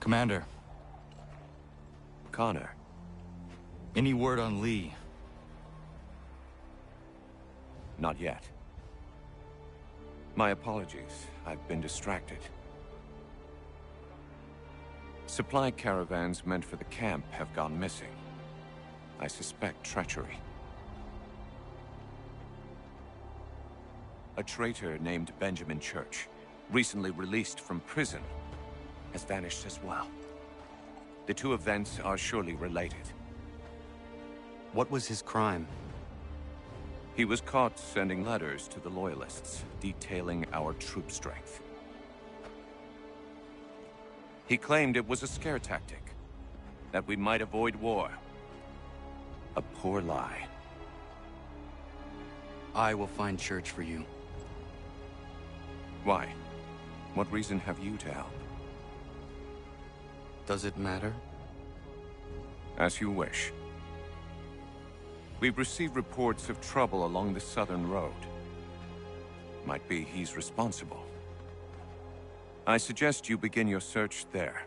Commander. Connor. Any word on Lee? Not yet. My apologies. I've been distracted. Supply caravans meant for the camp have gone missing. I suspect treachery. A traitor named Benjamin Church, recently released from prison, has vanished as well. The two events are surely related. What was his crime? He was caught sending letters to the Loyalists, detailing our troop strength. He claimed it was a scare tactic, that we might avoid war. A poor lie. I will find Church for you. Why? What reason have you to help? Does it matter? As you wish. We've received reports of trouble along the southern road. Might be he's responsible. I suggest you begin your search there.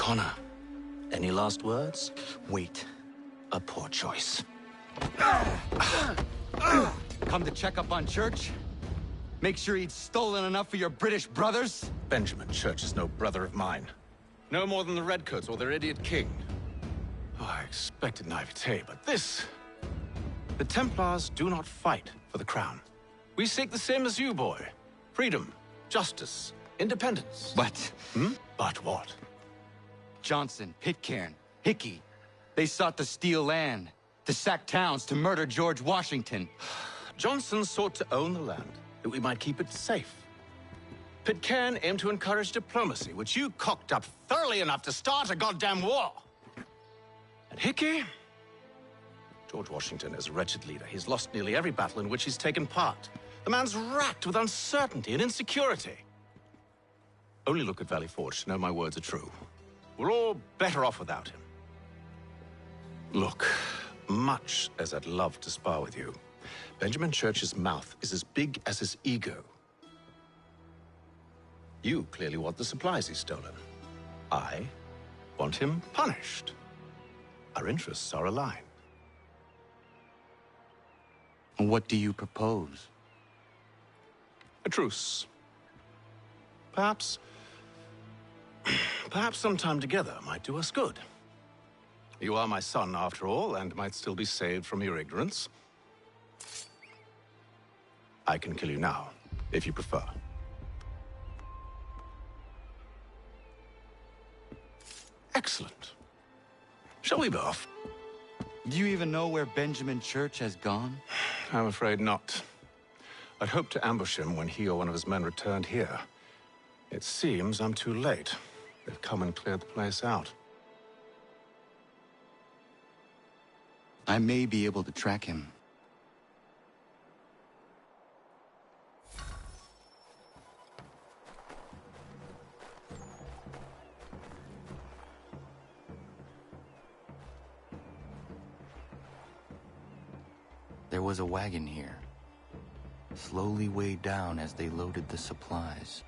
Connor, any last words? Wait. A poor choice. Come to check up on Church? Make sure he'd stolen enough for your British brothers? Benjamin Church is no brother of mine. No more than the Redcoats or their idiot king. Oh, I expected naivete, but this... The Templars do not fight for the crown. We seek the same as you, boy. Freedom, justice, independence. But... But what? Johnson, Pitcairn, Hickey. They sought to steal land, to sack towns, to murder George Washington. Johnson sought to own the land, that we might keep it safe. Pitcairn aimed to encourage diplomacy, which you cocked up thoroughly enough to start a goddamn war. And Hickey? George Washington is a wretched leader. He's lost nearly every battle in which he's taken part. The man's racked with uncertainty and insecurity. Only look at Valley Forge to know my words are true. We're all better off without him. Look, much as I'd love to spar with you, Benjamin Church's mouth is as big as his ego. You clearly want the supplies he's stolen. I want him punished. Our interests are aligned. What do you propose? A truce. Perhaps some time together might do us good. You are my son, after all, and might still be saved from your ignorance. I can kill you now, if you prefer. Excellent. Shall we be off? Do you even know where Benjamin Church has gone? I'm afraid not. I'd hoped to ambush him when he or one of his men returned here. It seems I'm too late. They've come and cleared the place out. I may be able to track him. There was a wagon here, slowly weighed down as they loaded the supplies.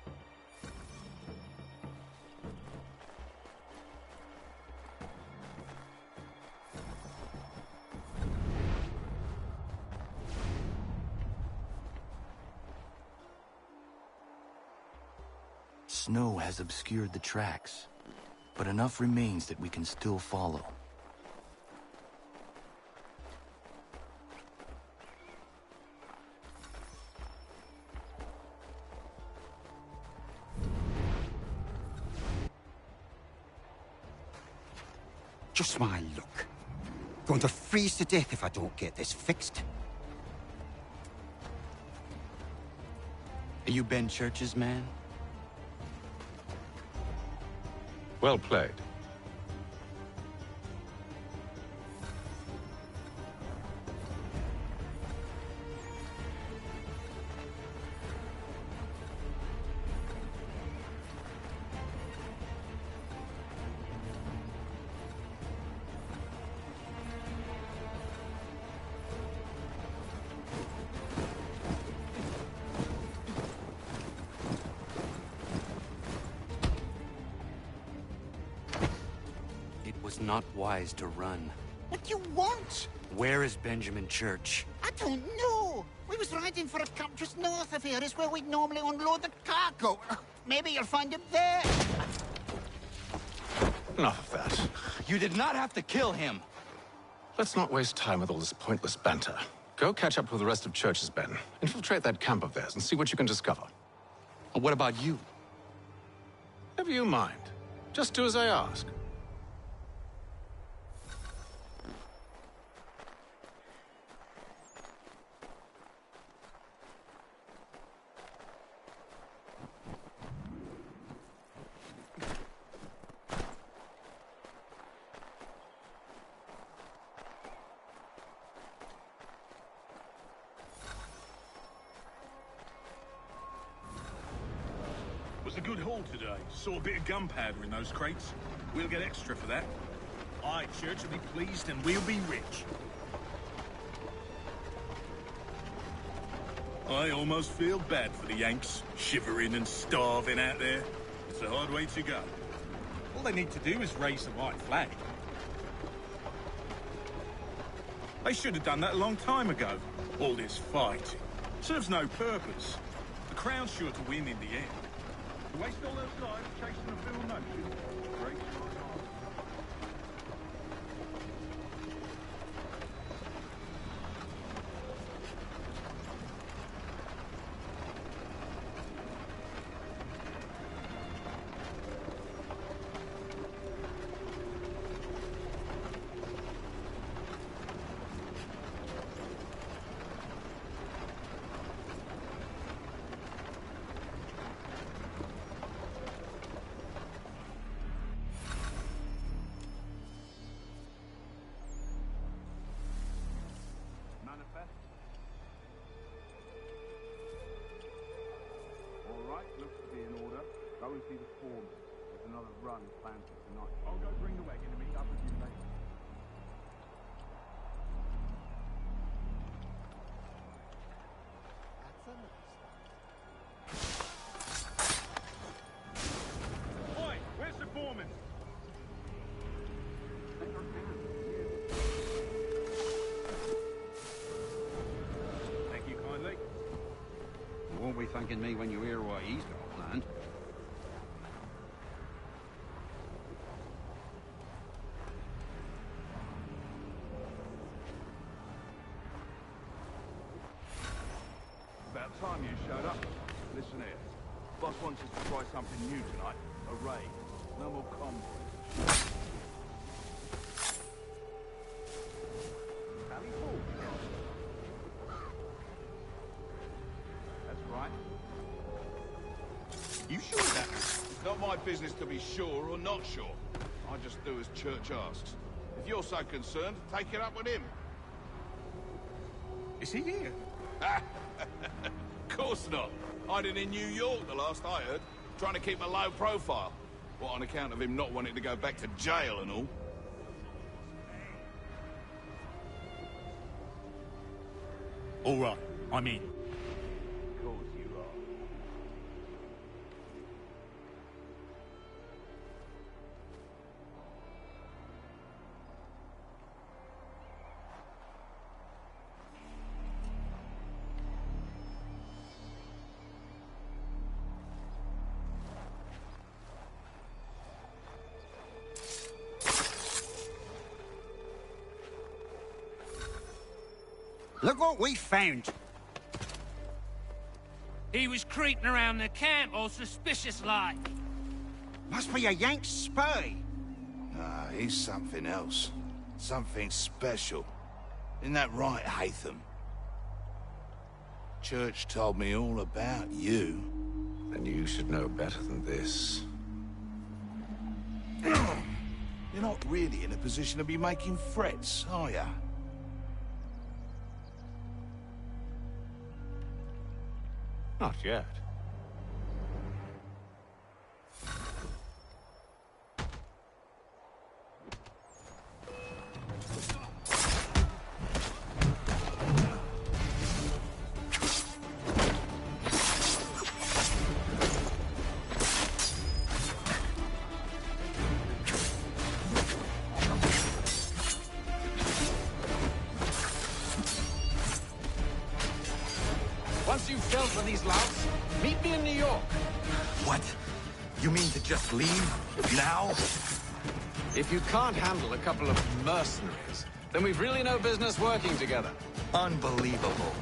Snow has obscured the tracks, but enough remains that we can still follow. Just my luck. Going to freeze to death if I don't get this fixed. Are you Ben Church's man? Well played. Not wise to run. What do you want? Where is Benjamin Church? I don't know. We was riding for a camp just north of here. Is where we'd normally unload the cargo. Maybe you'll find him there. Enough of that. You did not have to kill him. Let's not waste time with all this pointless banter. Go catch up with the rest of Church's men. Infiltrate that camp of theirs and see what you can discover. And what about you? Never you mind. Just do as I ask. Was a good haul today. Saw a bit of gunpowder in those crates. We'll get extra for that. Aye, Church will be pleased and we'll be rich. I almost feel bad for the Yanks, shivering and starving out there. It's a hard way to go. All they need to do is raise the white flag. They should have done that a long time ago. All this fight serves no purpose. The Crown's sure to win in the end. To waste all those lives chasing a field notion. Great. Looks to be in order. Go and see the foreman. There's another run planned for tonight. I'll go bring the wagon and meet up with you later. Oi, where's the foreman? Thank you kindly. You won't be thanking me when you hear what he's got planned. About time you showed up. Listen here. Boss wants us to try something new tonight. A raid. No more convoys. Valley Falls. That's right. You sure of that? It's not my business to be sure or not sure. I just do as church asks. If you're so concerned, take it up with him. Is he here? Of course not. Hiding in New York, the last I heard. Trying to keep a low profile. What, on account of him not wanting to go back to jail and all? All right, I'm in. Of course you are. Look what we found. He was creeping around the camp all suspicious-like. Must be a Yank spy. Nah, he's something else. Something special. Isn't that right, Hatham? Church told me all about you. Then you should know better than this. You're not really in a position to be making threats, are ya? Not yet. Once you've dealt with these louts, meet me in New York. What? You mean to just leave? Now? If you can't handle a couple of mercenaries, then we've really no business working together. Unbelievable.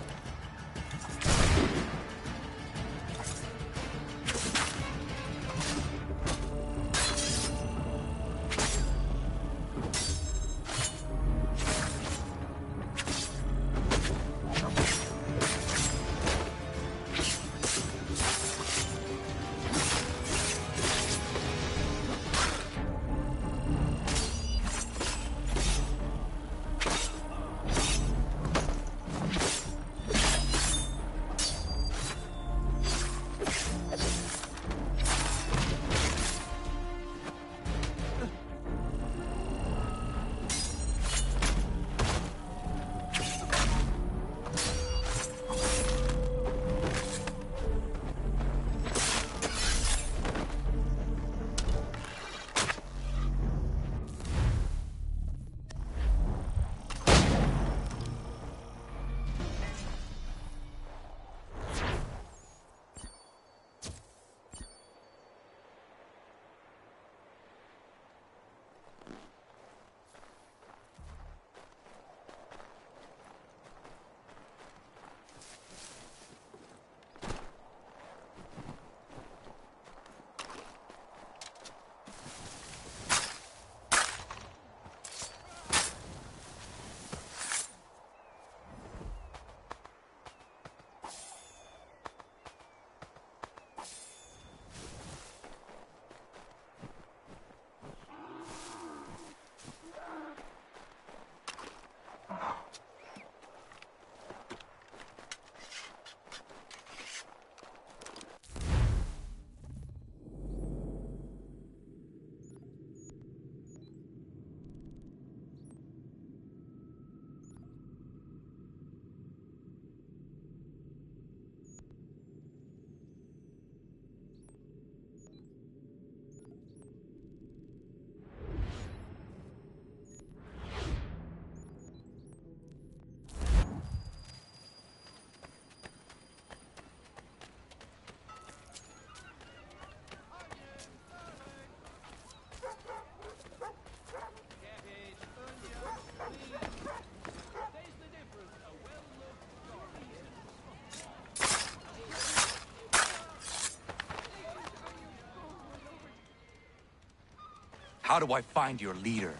How do I find your leader?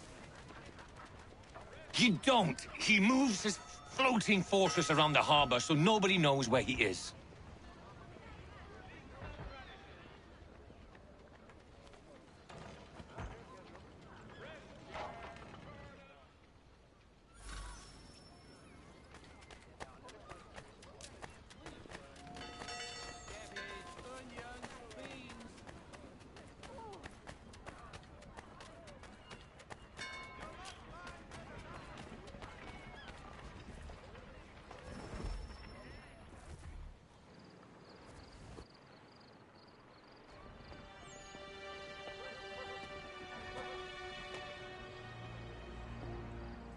You don't. He moves his floating fortress around the harbor so nobody knows where he is.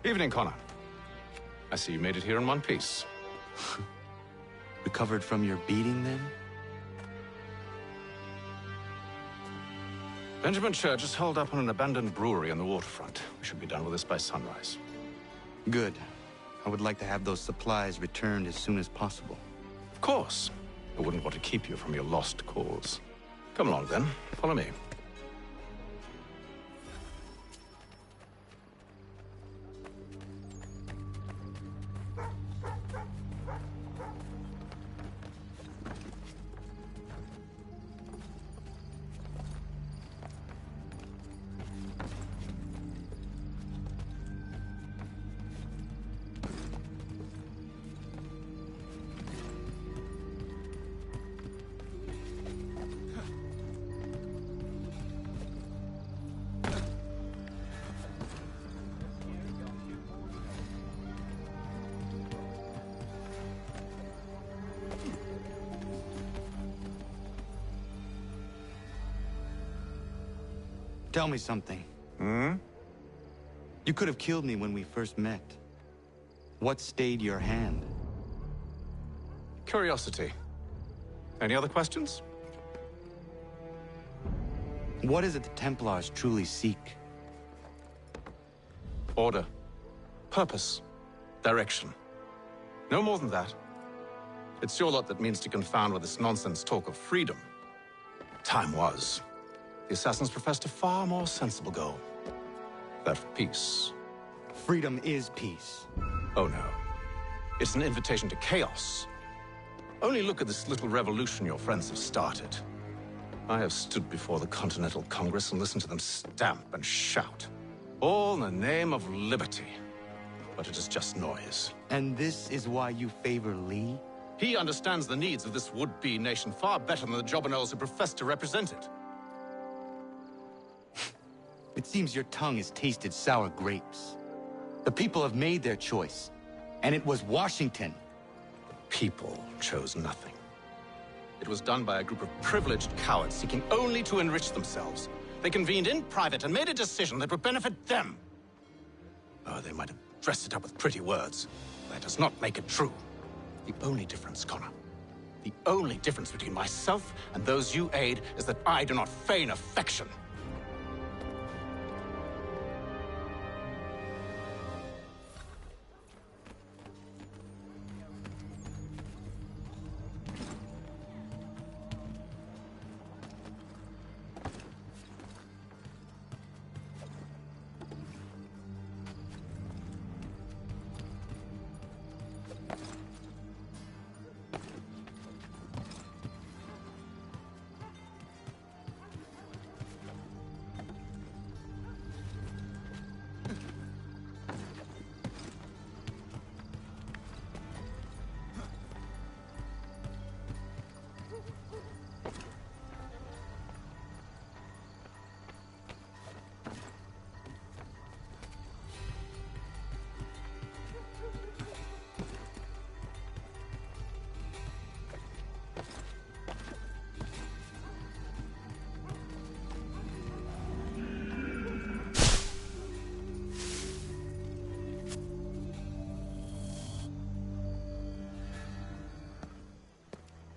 Evening, Connor. I see you made it here in one piece. Recovered from your beating, then? Benjamin Church is holed up on an abandoned brewery on the waterfront. We should be done with this by sunrise. Good. I would like to have those supplies returned as soon as possible. Of course. I wouldn't want to keep you from your lost cause. Come along, then. Follow me. Tell me something. Hmm? You could have killed me when we first met. What stayed your hand? Curiosity. Any other questions? What is it the Templars truly seek? Order. Purpose. Direction. No more than that. It's your lot that means to confound with this nonsense talk of freedom. Time was. The assassins professed a far more sensible goal. That of peace. Freedom is peace. Oh no. It's an invitation to chaos. Only look at this little revolution your friends have started. I have stood before the Continental Congress and listened to them stamp and shout. All in the name of liberty. But it is just noise. And this is why you favor Lee? He understands the needs of this would-be nation far better than the jobberknolls who profess to represent it. It seems your tongue has tasted sour grapes. The people have made their choice, and it was Washington. The people chose nothing. It was done by a group of privileged cowards seeking only to enrich themselves. They convened in private and made a decision that would benefit them. Oh, they might have dressed it up with pretty words. That does not make it true. The only difference, Connor, the only difference between myself and those you aid is that I do not feign affection.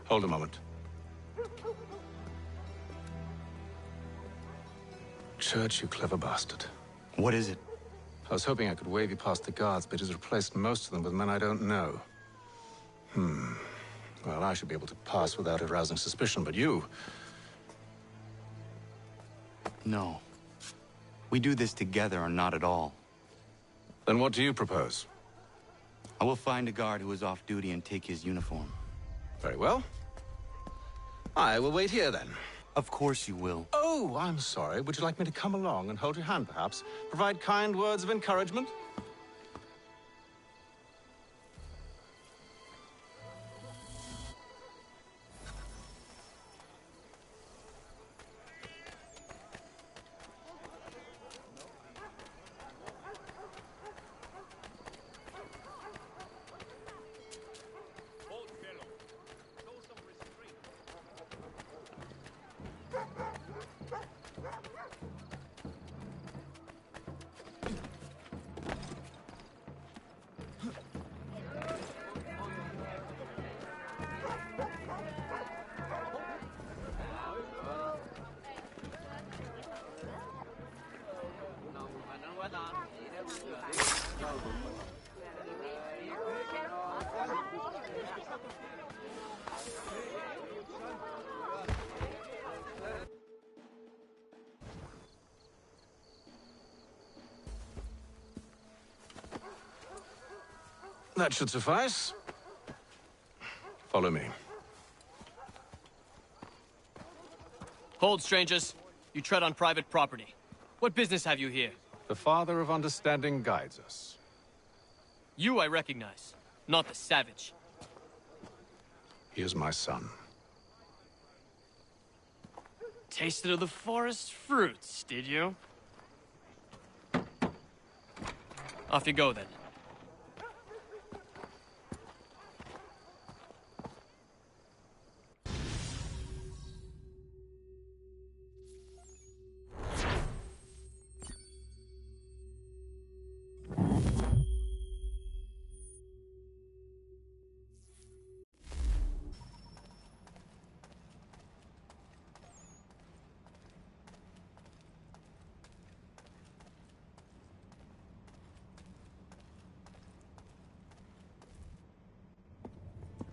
Hold a moment. Church, you clever bastard. What is it? I was hoping I could wave you past the guards, but he's replaced most of them with men I don't know. Well, I should be able to pass without arousing suspicion, but you... No. We do this together or not at all. Then what do you propose? I will find a guard who is off duty and take his uniform. Very well. I will wait here then. Of course you will. Oh, I'm sorry. Would you like me to come along and hold your hand, perhaps? Provide kind words of encouragement? That should suffice. Follow me. Hold, strangers. You tread on private property. What business have you here? The Father of Understanding guides us. You I recognize, not the savage. He is my son. Tasted of the forest fruits, did you? Off you go, then.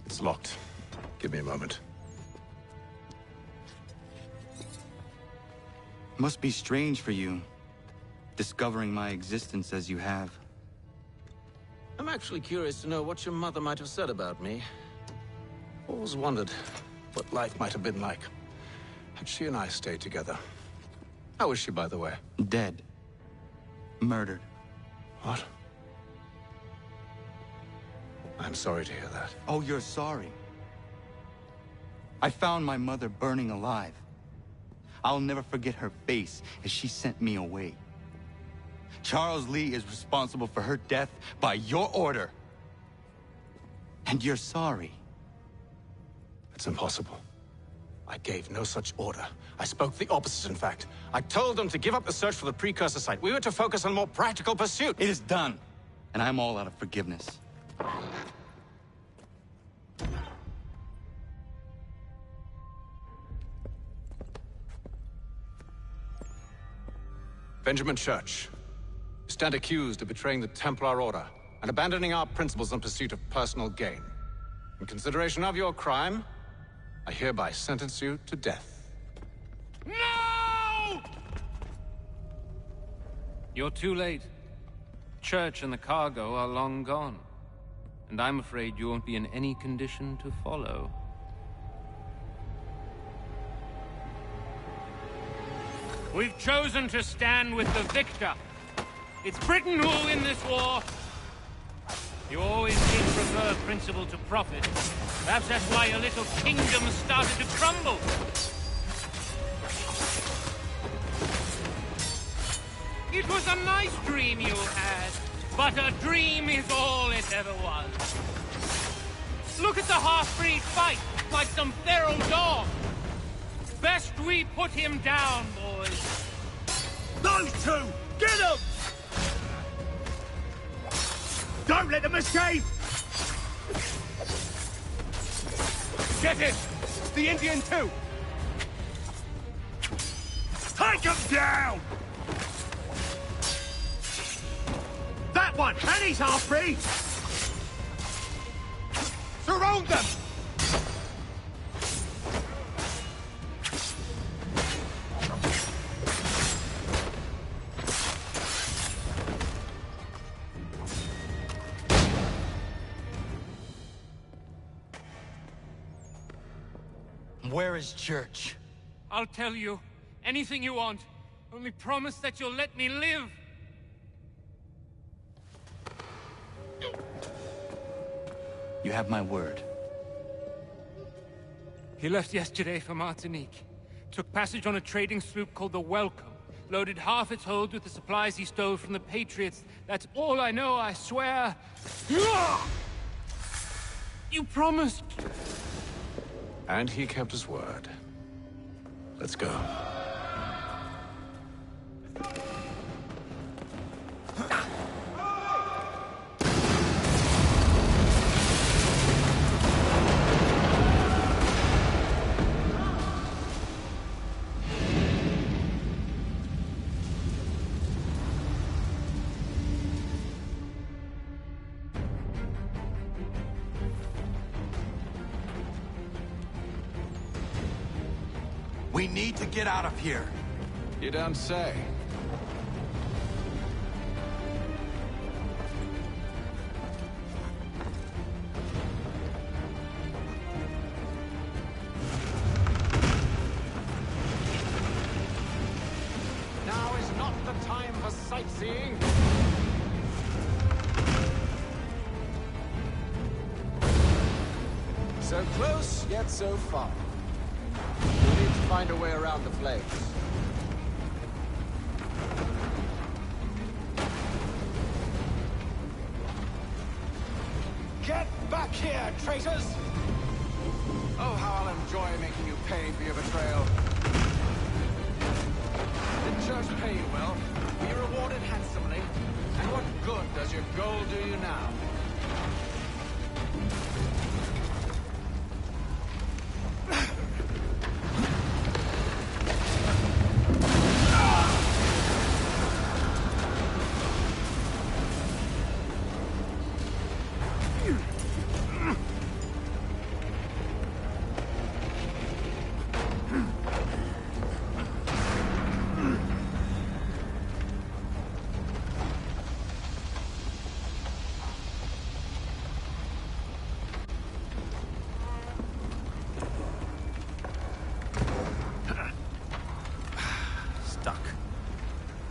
It's locked. Give me a moment. Must be strange for you, discovering my existence as you have. I'm actually curious to know what your mother might have said about me. Always wondered what life might have been like had she and I stayed together. How is she, by the way? Dead. Murdered. What? I'm sorry to hear that. Oh, you're sorry? I found my mother burning alive. I'll never forget her face as she sent me away. Charles Lee is responsible for her death by your order. And you're sorry. It's impossible. I gave no such order. I spoke the opposite, in fact. I told them to give up the search for the precursor site. We were to focus on more practical pursuit. It is done, and I'm all out of forgiveness. Benjamin Church, you stand accused of betraying the Templar Order and abandoning our principles in pursuit of personal gain. In consideration of your crime, I hereby sentence you to death. No! You're too late. Church and the cargo are long gone. And I'm afraid you won't be in any condition to follow. We've chosen to stand with the victor. It's Britain who will win this war. You always did prefer principle to profit. Perhaps that's why your little kingdom started to crumble. It was a nice dream you had, but a dream is all it ever was. Look at the half-breed fight, like some feral dog. Best we put him down, boys. Those two! Get them! Don't let them escape! Get it! The Indian too! Take him down! That one! And he's half-breed! Surround them! where is Church? I'll tell you. Anything you want. Only promise that you'll let me live. You have my word. He left yesterday for Martinique. Took passage on a trading sloop called the Welcome. Loaded half its hold with the supplies he stole from the Patriots. That's all I know, I swear. You promised. And he kept his word. Let's go. We need to get out of here. You don't say. Now is not the time for sightseeing. So close, yet so far. We need to find a way around the flames. Get back here, traitors! Oh, how I'll enjoy making you pay for your betrayal. Did Church pay you well? Were you rewarded handsomely? And what good does your gold do you now?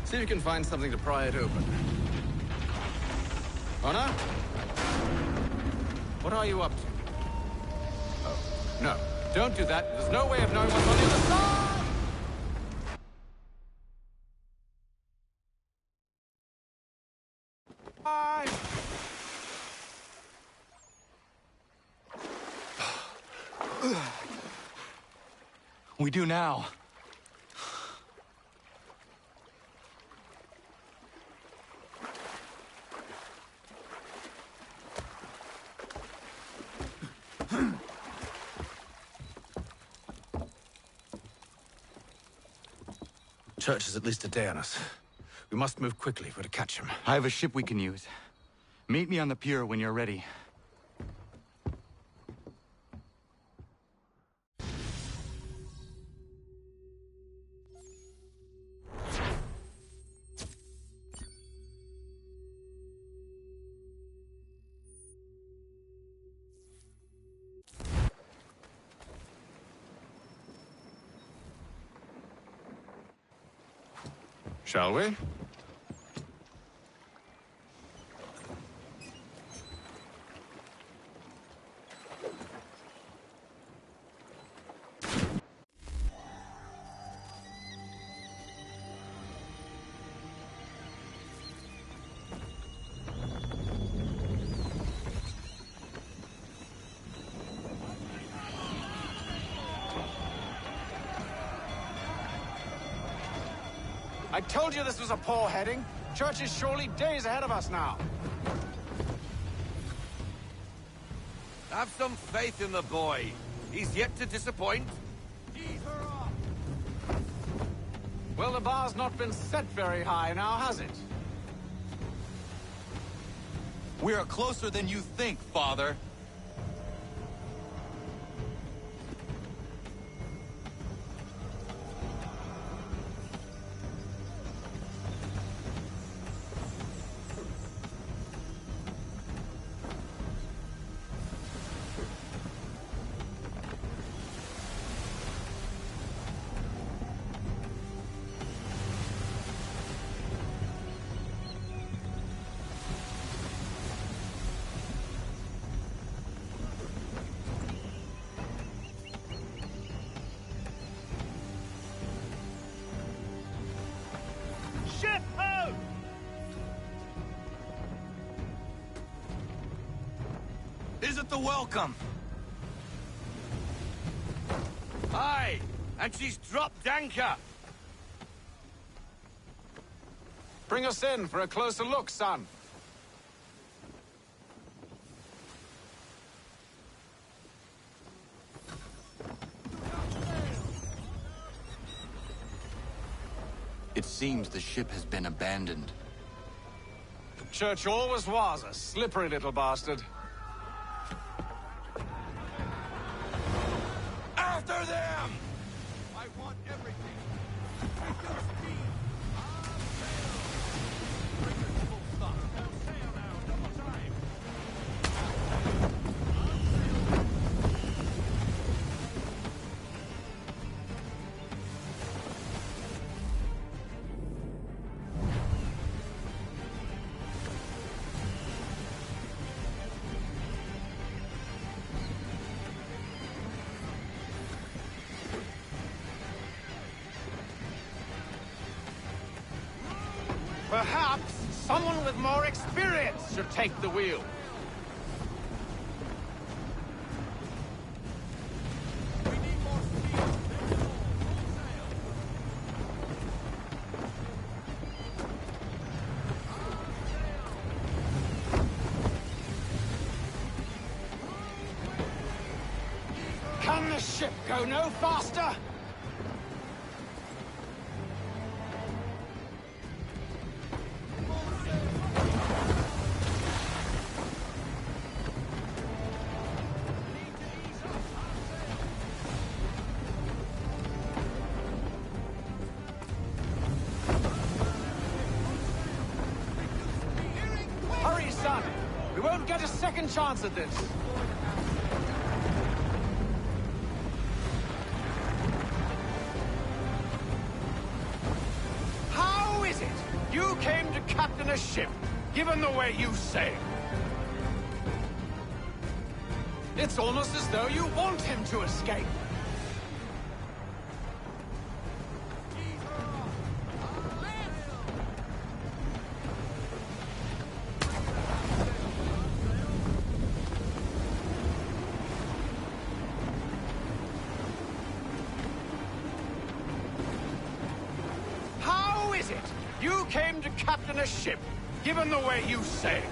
See if you can find something to pry it open. Connor? What are you up to? Oh, no. Don't do that. There's no way of knowing what's on the other side! Bye! We do now. Church is at least a day on us. We must move quickly if we're to catch him. I have a ship we can use. Meet me on the pier when you're ready. Shall we? I told you this was a poor heading. Church is surely days ahead of us now. Have some faith in the boy. He's yet to disappoint. Well, the bar's not been set very high now, has it? We are closer than you think, Father. at the welcome. Aye, and she's dropped anchor. Bring us in for a closer look, son. It seems the ship has been abandoned. The church always was a slippery little bastard. After them! I want everything. At your speed. Full stop. Now sail now. Double time. Perhaps someone with more experience should take the wheel. Can the ship go no faster? Hurry, son! We won't get a second chance at this. How is it you came to captain a ship, given the way you sail? It's almost as though you want him to escape. How is it you came to captain a ship, given the way you sail?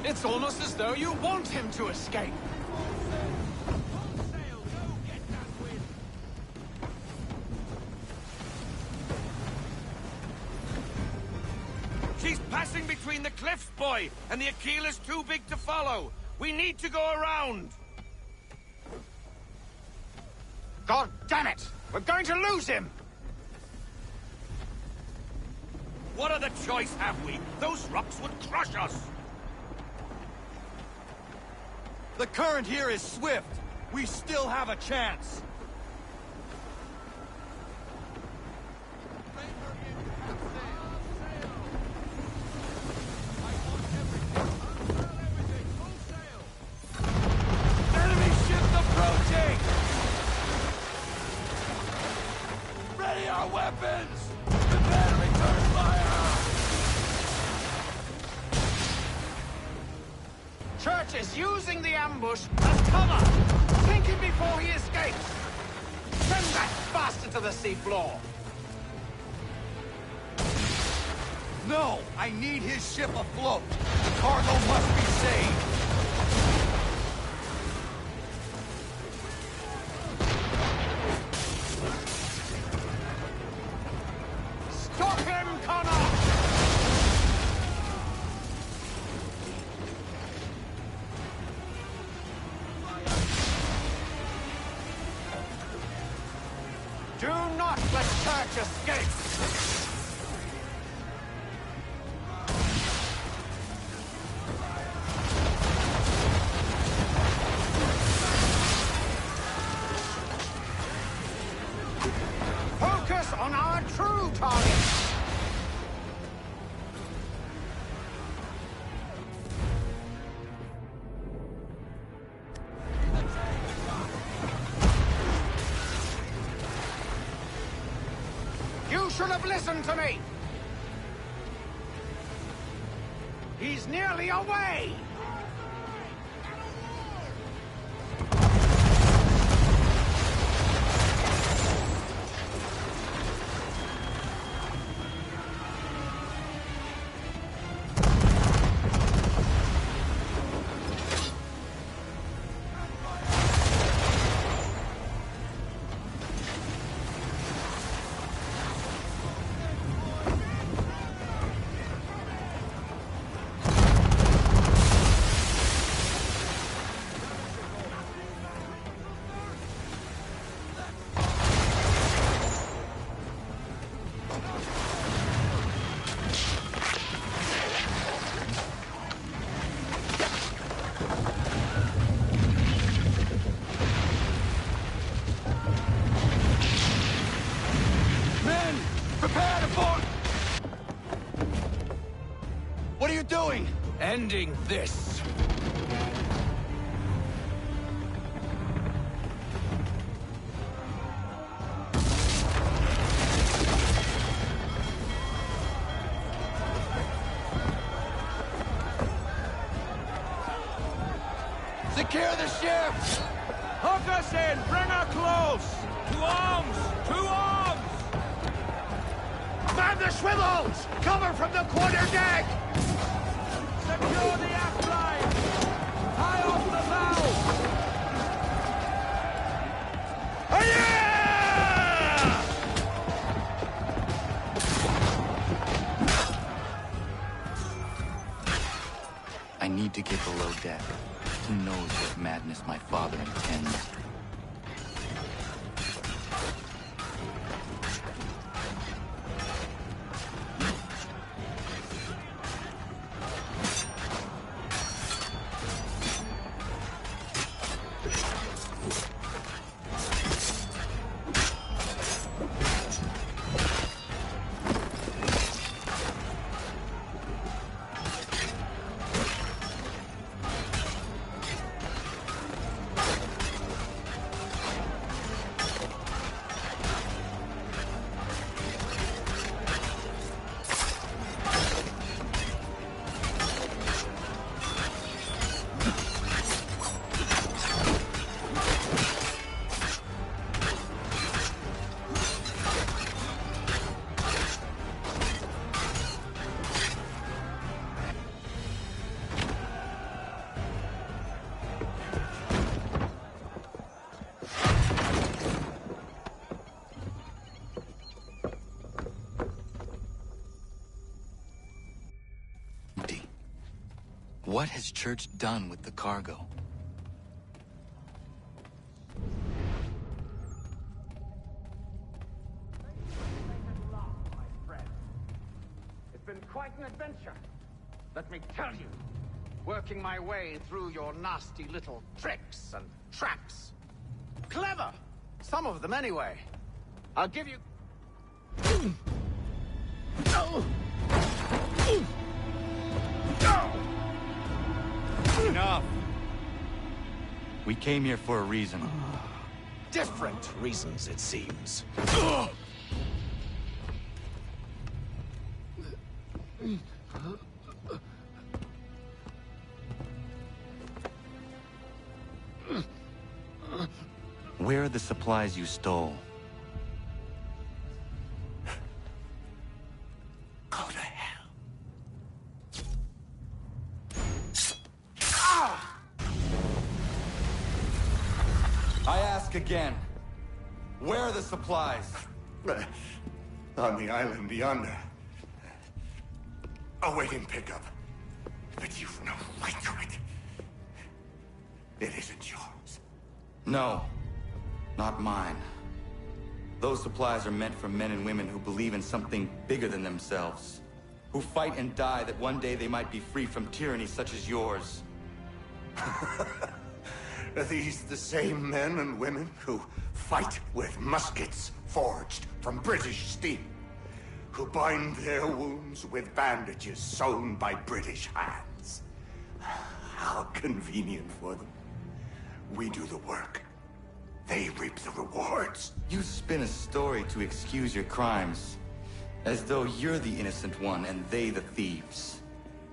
It's almost as though you want him to escape. She's passing between the cliffs, boy, and the Aquila's too big to follow. We need to go around. God damn it! We're going to lose him! What other choice have we? Those rocks would crush us. The current here is swift. We still have a chance. Enemy ship approaching! Ready our weapons! Prepare to return fire! Church is using the ambush as cover! Sink him before he escapes! Send that bastard to the seafloor! No! I need his ship afloat! The cargo must be saved! Stop him, Connor! Do not let Church escape! Focus on our true target! You should have listened to me! He's nearly away! What are you doing? Ending this. Secure the ship! Hook us in! Bring her close! To arms! To arms! Man the swivels! Cover from the quarter deck! Secure the aft line! High off the bow! I need to get below deck. Who knows what madness my father intends? What has Church done with the cargo? It's been quite an adventure. Let me tell you. Working my way through your nasty little tricks and traps. Clever! Some of them anyway. I'll give you... Enough! We came here for a reason. Different reasons, it seems. Where are the supplies you stole? Go to hell. I ask again. Where are the supplies? On the island yonder. Awaiting pickup. But you've no right to it. It isn't yours. No, not mine. Those supplies are meant for men and women who believe in something bigger than themselves. Who fight and die that one day they might be free from tyranny such as yours. Are these the same men and women who fight with muskets forged from British steel? Who bind their wounds with bandages sewn by British hands? How convenient for them. We do the work. They reap the rewards. You spin a story to excuse your crimes. As though you're the innocent one and they the thieves.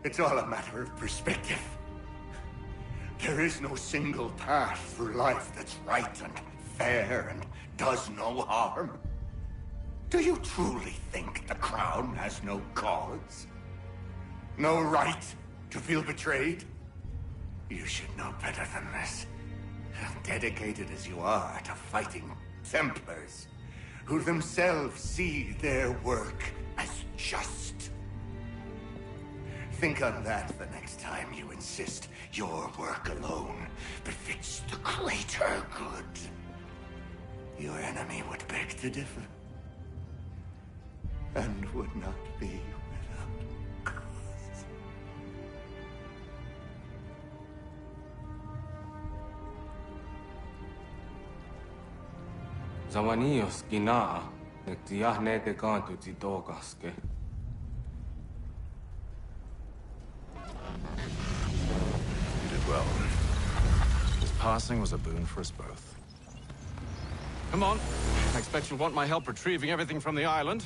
It's all a matter of perspective. There is no single path through life that's right and fair and does no harm. Do you truly think the Crown has no cause? No right to feel betrayed? You should know better than this. Dedicated as you are to fighting Templars, who themselves see their work as just. Think on that the next time you insist your work alone befits the greater good. Your enemy would beg to differ, and would not be without cause. Zawanios ginaa, nektiahne te kantu titokaske. You did well. His passing was a boon for us both. Come on. I expect you'll want my help retrieving everything from the island.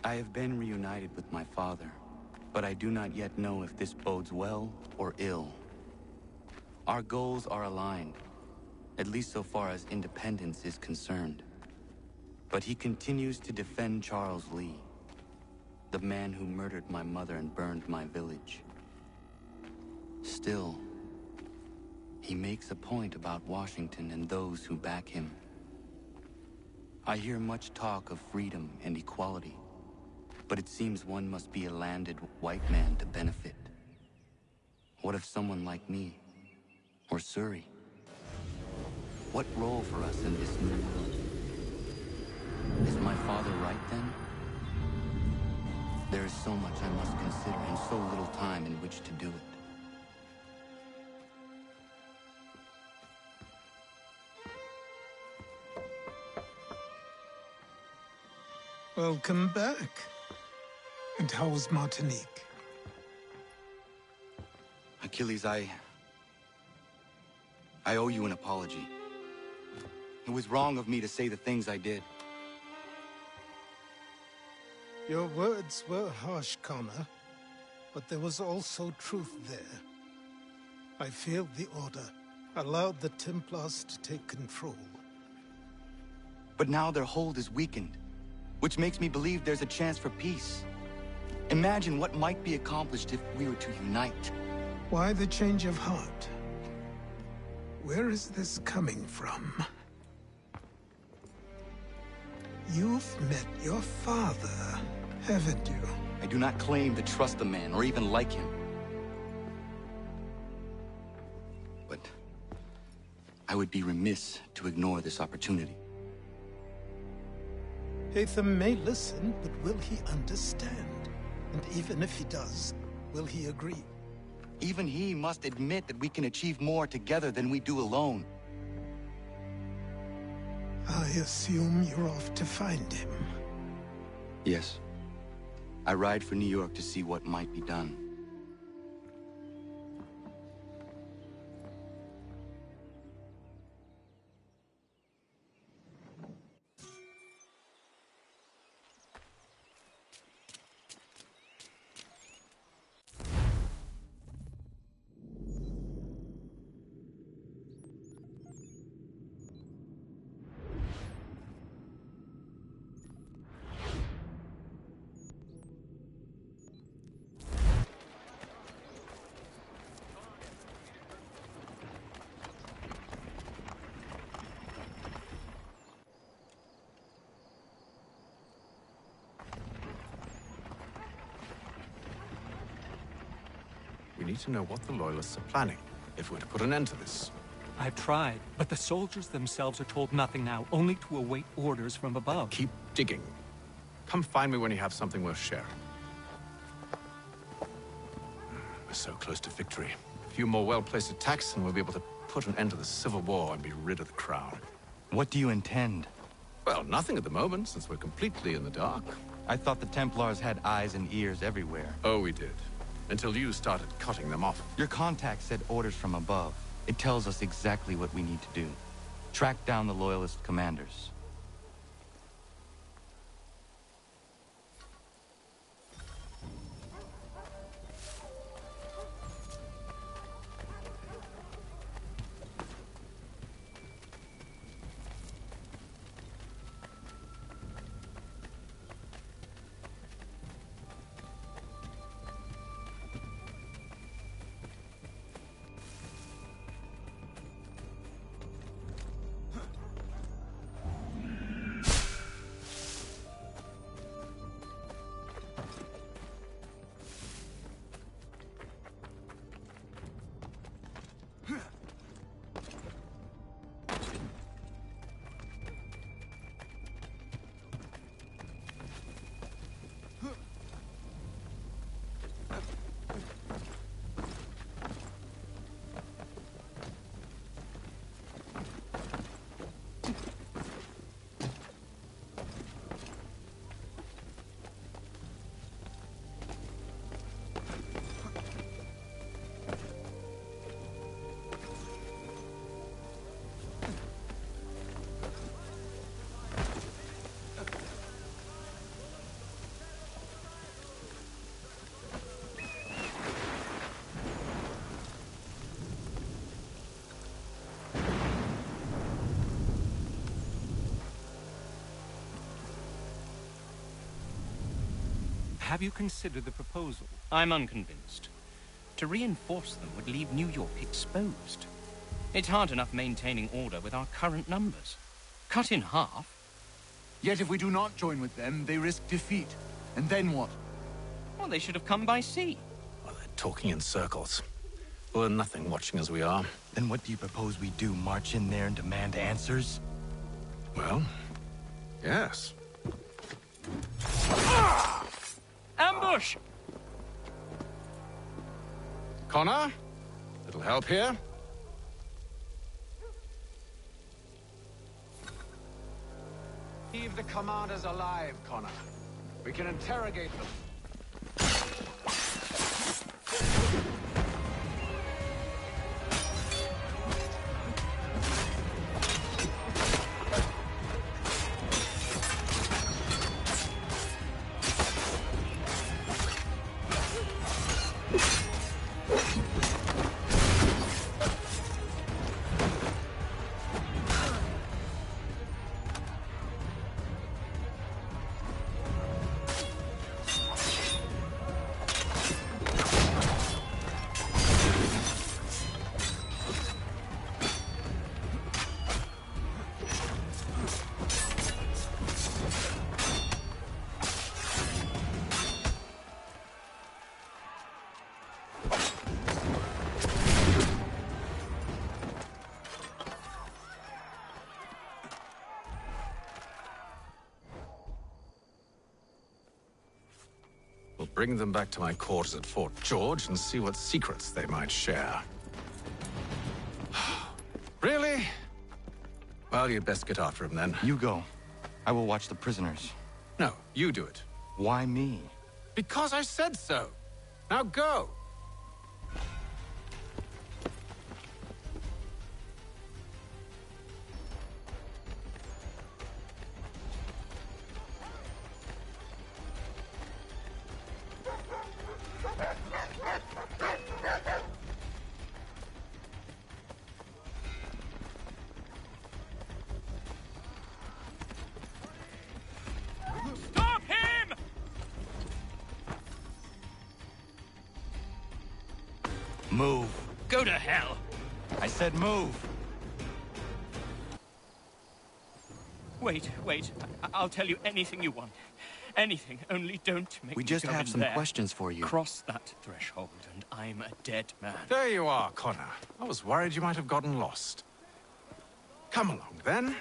I have been reunited with my father, but I do not yet know if this bodes well or ill. Our goals are aligned, at least so far as independence is concerned. But he continues to defend Charles Lee, the man who murdered my mother and burned my village. Still, he makes a point about Washington and those who back him. I hear much talk of freedom and equality, but it seems one must be a landed white man to benefit. What if someone like me, or Surrey? What role for us in this new world? Is my father right then? There is so much I must consider and so little time in which to do it. Welcome back. And how was Martinique? Achilles, I owe you an apology. It was wrong of me to say the things I did. Your words were harsh, Connor, but there was also truth there. I failed the Order, allowed the Templars to take control. But now their hold is weakened, which makes me believe there's a chance for peace. Imagine what might be accomplished if we were to unite. Why the change of heart? Where is this coming from? You've met your father, haven't you? I do not claim to trust the man or even like him. But I would be remiss to ignore this opportunity. Hatham may listen, but will he understand? And even if he does, will he agree? Even he must admit that we can achieve more together than we do alone. I assume you're off to find him. Yes. I ride for New York to see what might be done. We need to know what the Loyalists are planning, if we're to put an end to this. I've tried, but the soldiers themselves are told nothing now, only to await orders from above. Keep digging. Come find me when you have something worth sharing. We're so close to victory. A few more well-placed attacks and we'll be able to put an end to the Civil War and be rid of the Crown. What do you intend? Well, nothing at the moment, since we're completely in the dark. I thought the Templars had eyes and ears everywhere. Oh, we did. Until you started cutting them off. Your contact said orders from above. It tells us exactly what we need to do. Track down the Loyalist commanders. Have you considered the proposal? I'm unconvinced. To reinforce them would leave New York exposed. It's hard enough maintaining order with our current numbers. Cut in half. Yet if we do not join with them, they risk defeat. And then what? Well, they should have come by sea. Well, they're talking in circles. We're nothing watching as we are. Then what do you propose we do? March in there and demand answers? Well, yes. Ambush! Connor? Little help here? Leave the commanders alive, Connor. We can interrogate them. We'll bring them back to my quarters at Fort George and see what secrets they might share. Really? Well, you'd best get after him then. You go. I will watch the prisoners. No, you do it. Why me? Because I said so. Now go. Stop him! Move. Go to hell. I said move. Wait. I'll tell you anything you want. Anything, only don't make We me just go have in some there. questions for you. Cross that threshold, and I'm a dead man. There you are, Connor. I was worried you might have gotten lost. Come along, then.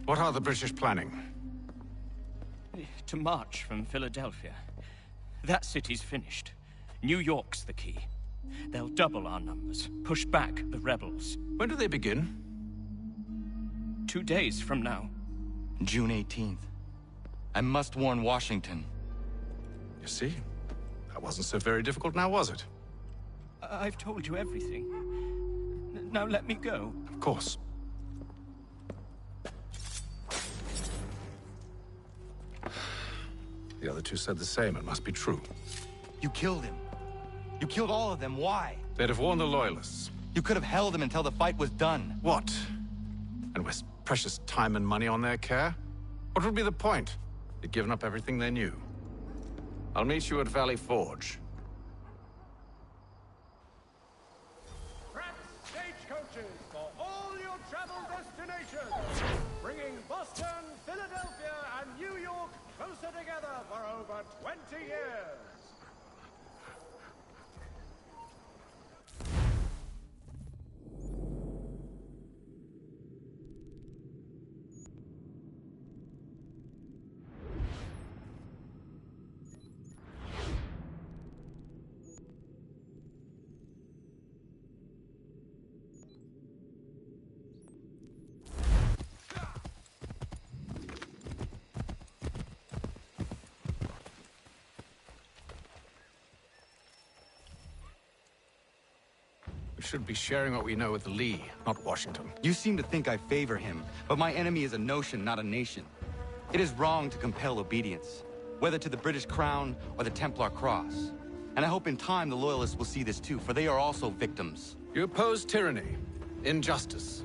What are the British planning? To march from Philadelphia. That city's finished. New York's the key. They'll double our numbers, push back the rebels. When do they begin? 2 days from now. June 18th. I must warn Washington. You see? That wasn't so very difficult now, was it? I've told you everything. Now let me go. Of course. The other two said the same. It must be true. You killed him. You killed all of them. Why? They'd have warned the Loyalists. You could have held them until the fight was done. What? And waste precious time and money on their care? What would be the point? They'd given up everything they knew. I'll meet you at Valley Forge. Stagecoaches for all your travel destinations, bringing Boston, Philadelphia, and New York closer together for over 20 years. We should be sharing what we know with Lee, not Washington. You seem to think I favor him, but my enemy is a notion, not a nation. It is wrong to compel obedience, whether to the British Crown or the Templar Cross. And I hope in time the Loyalists will see this too, for they are also victims. You oppose tyranny, injustice.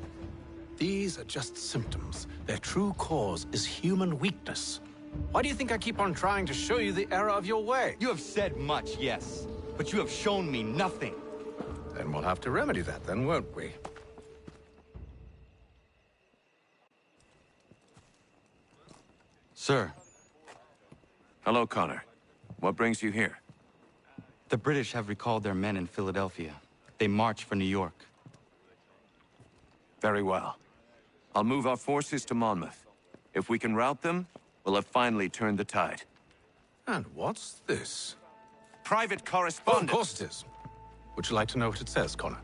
These are just symptoms. Their true cause is human weakness. Why do you think I keep on trying to show you the error of your way? You have said much, yes, but you have shown me nothing. Then we'll have to remedy that then, won't we? Sir. Hello, Connor. What brings you here? The British have recalled their men in Philadelphia. They march for New York. Very well. I'll move our forces to Monmouth. If we can rout them, we'll have finally turned the tide. And what's this? Private correspondence. Oh, of course it is. Would you like to know what it says, Connor?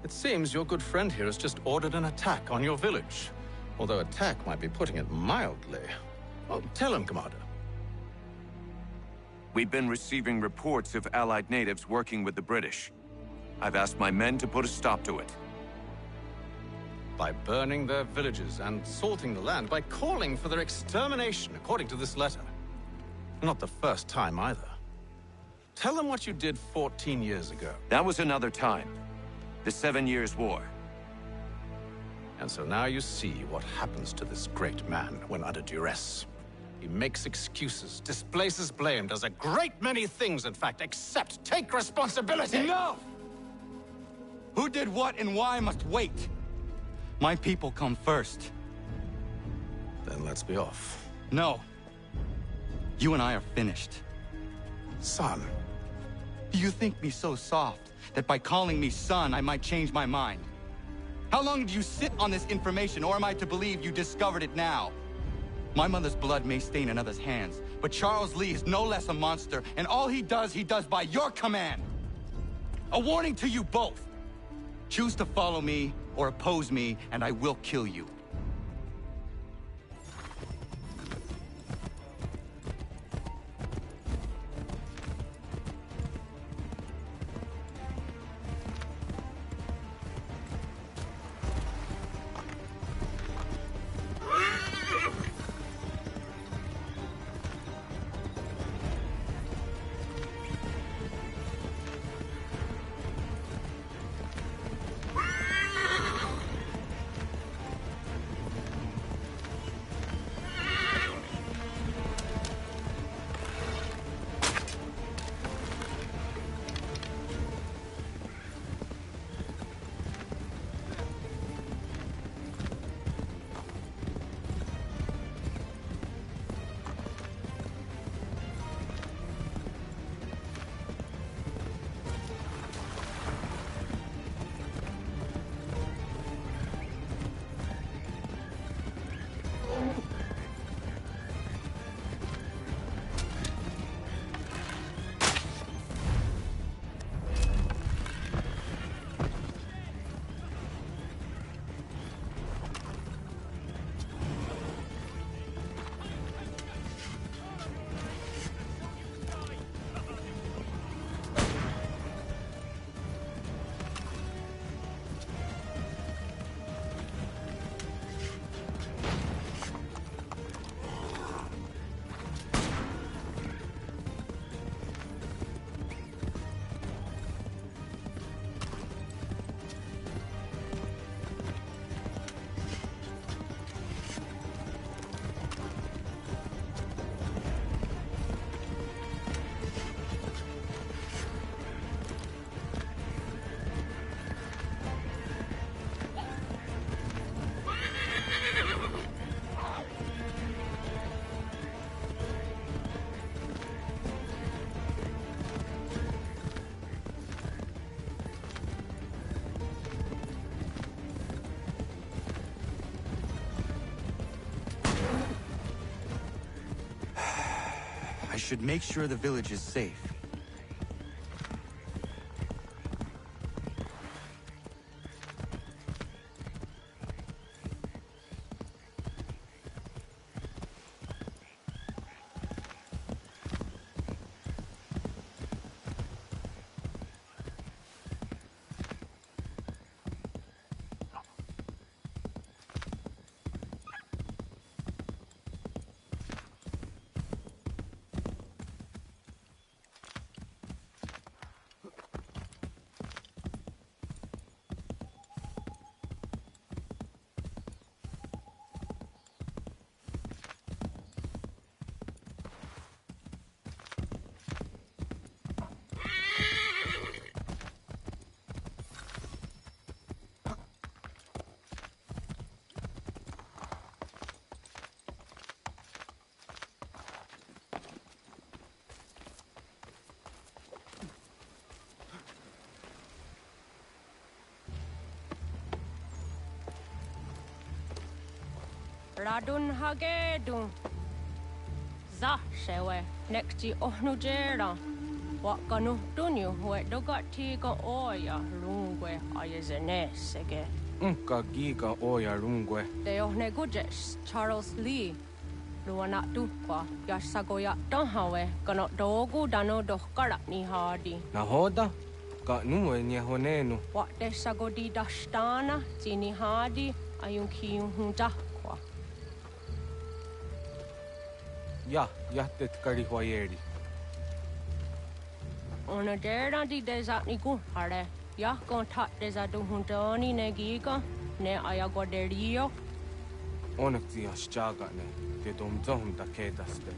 It seems your good friend here has just ordered an attack on your village. Although attack might be putting it mildly. Well, tell him, Commander. We've been receiving reports of Allied natives working with the British. I've asked my men to put a stop to it. By burning their villages and salting the land, by calling for their extermination, according to this letter. Not the first time, either. Tell them what you did 14 years ago. That was another time. The 7 Years' War. And so now you see what happens to this great man when under duress. He makes excuses, displaces blame, does a great many things, in fact, except take responsibility! Enough! Who did what and why must wait. My people come first. Then let's be off. No. You and I are finished. Son. Do you think me so soft that by calling me son, I might change my mind? How long did you sit on this information, or am I to believe you discovered it now? My mother's blood may stain another's hands, but Charles Lee is no less a monster, and all he does by your command. A warning to you both. Choose to follow me or oppose me, and I will kill you. should make sure the village is safe. Radun hagedun. Za shewe nekti ohnujera. Wakanu dunyu we dogati ga oya rungwe ayezenesege. Unka giga oya rungwe. De ohne gujes Charles Lee. Luana tukwa yasagoya tanhawe kano dogu dano dohkara ni hadi. Nahoda? Ka nuwe nye honenu. Wa de sagodi dashtana zini hadi ayun kiyun hunta. Ja, jättet kari huajeri. Ona dera di desa ni kuhare. Ja kontak desa duhuntoni ne giga ne ayagoderio. Onneksi has jagane. Te domzohum da kedaste.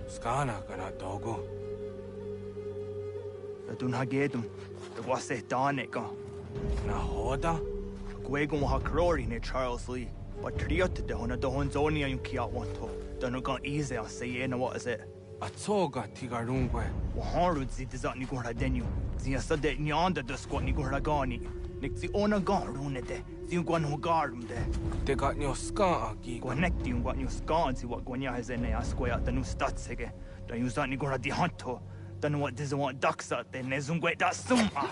Skana kana dogo. Radun hagedum. The wase daneka. Nahoda? Gwegun hakrori ne Charles Lee. But triot de hona dohon zonia yung kiat wanto. Dano gan easy a say na what is it? Atsoga tigarungwe. Waharud zi dizat ni gora denu. Zia sade nyanda de squat ni gora gani. Nik zi ona gan rune de. Zi gwan ho garum de. Te got nyo ska aki. Gwanek di yung gwan nyo ska zi wat gwanya hezene a squaya danu statsege. Dan yung zat ni gora di hanto. Danu wat diza want daksa de ne zungwe da suma.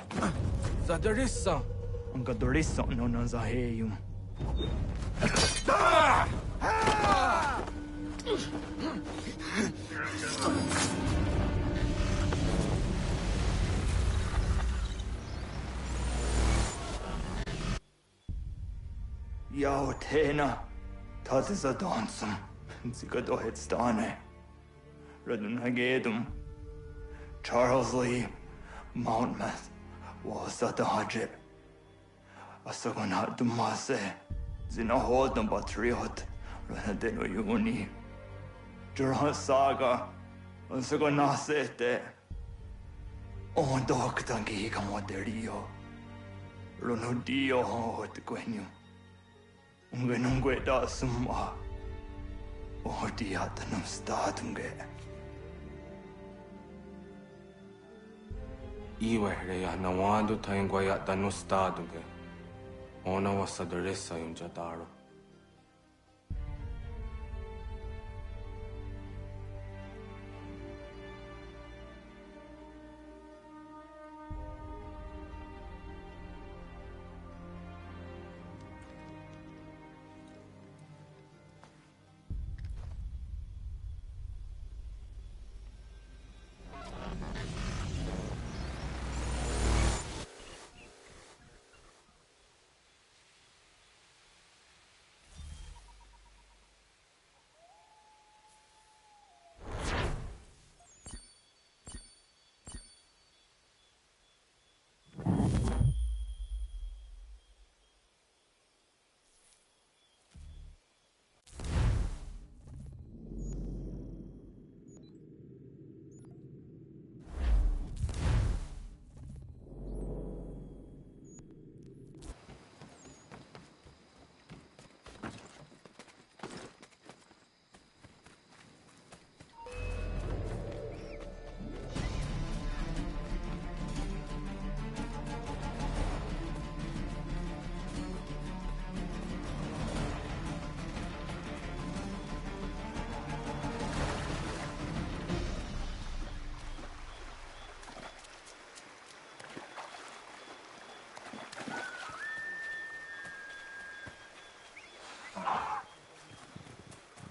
Zadarissa. Unga dorissa no na zaheyum. Yao tena, tazis a dansum, zika dohet stane. Radun hagedum, Charles Lee, Mountmouth, was at the Hadre. Asagonat Dumase, Zinahold and Batriot, Ranadeno Uni. Jura Saga, Asagonasete. On Doctangi Camoderio. Ronodio Hot Quenu. Ungenungue da Summa. Or Diatanum Statunge. Iwerea Nawando Tanguaya Danustaduge. Ona was a Deresa in Jadaro.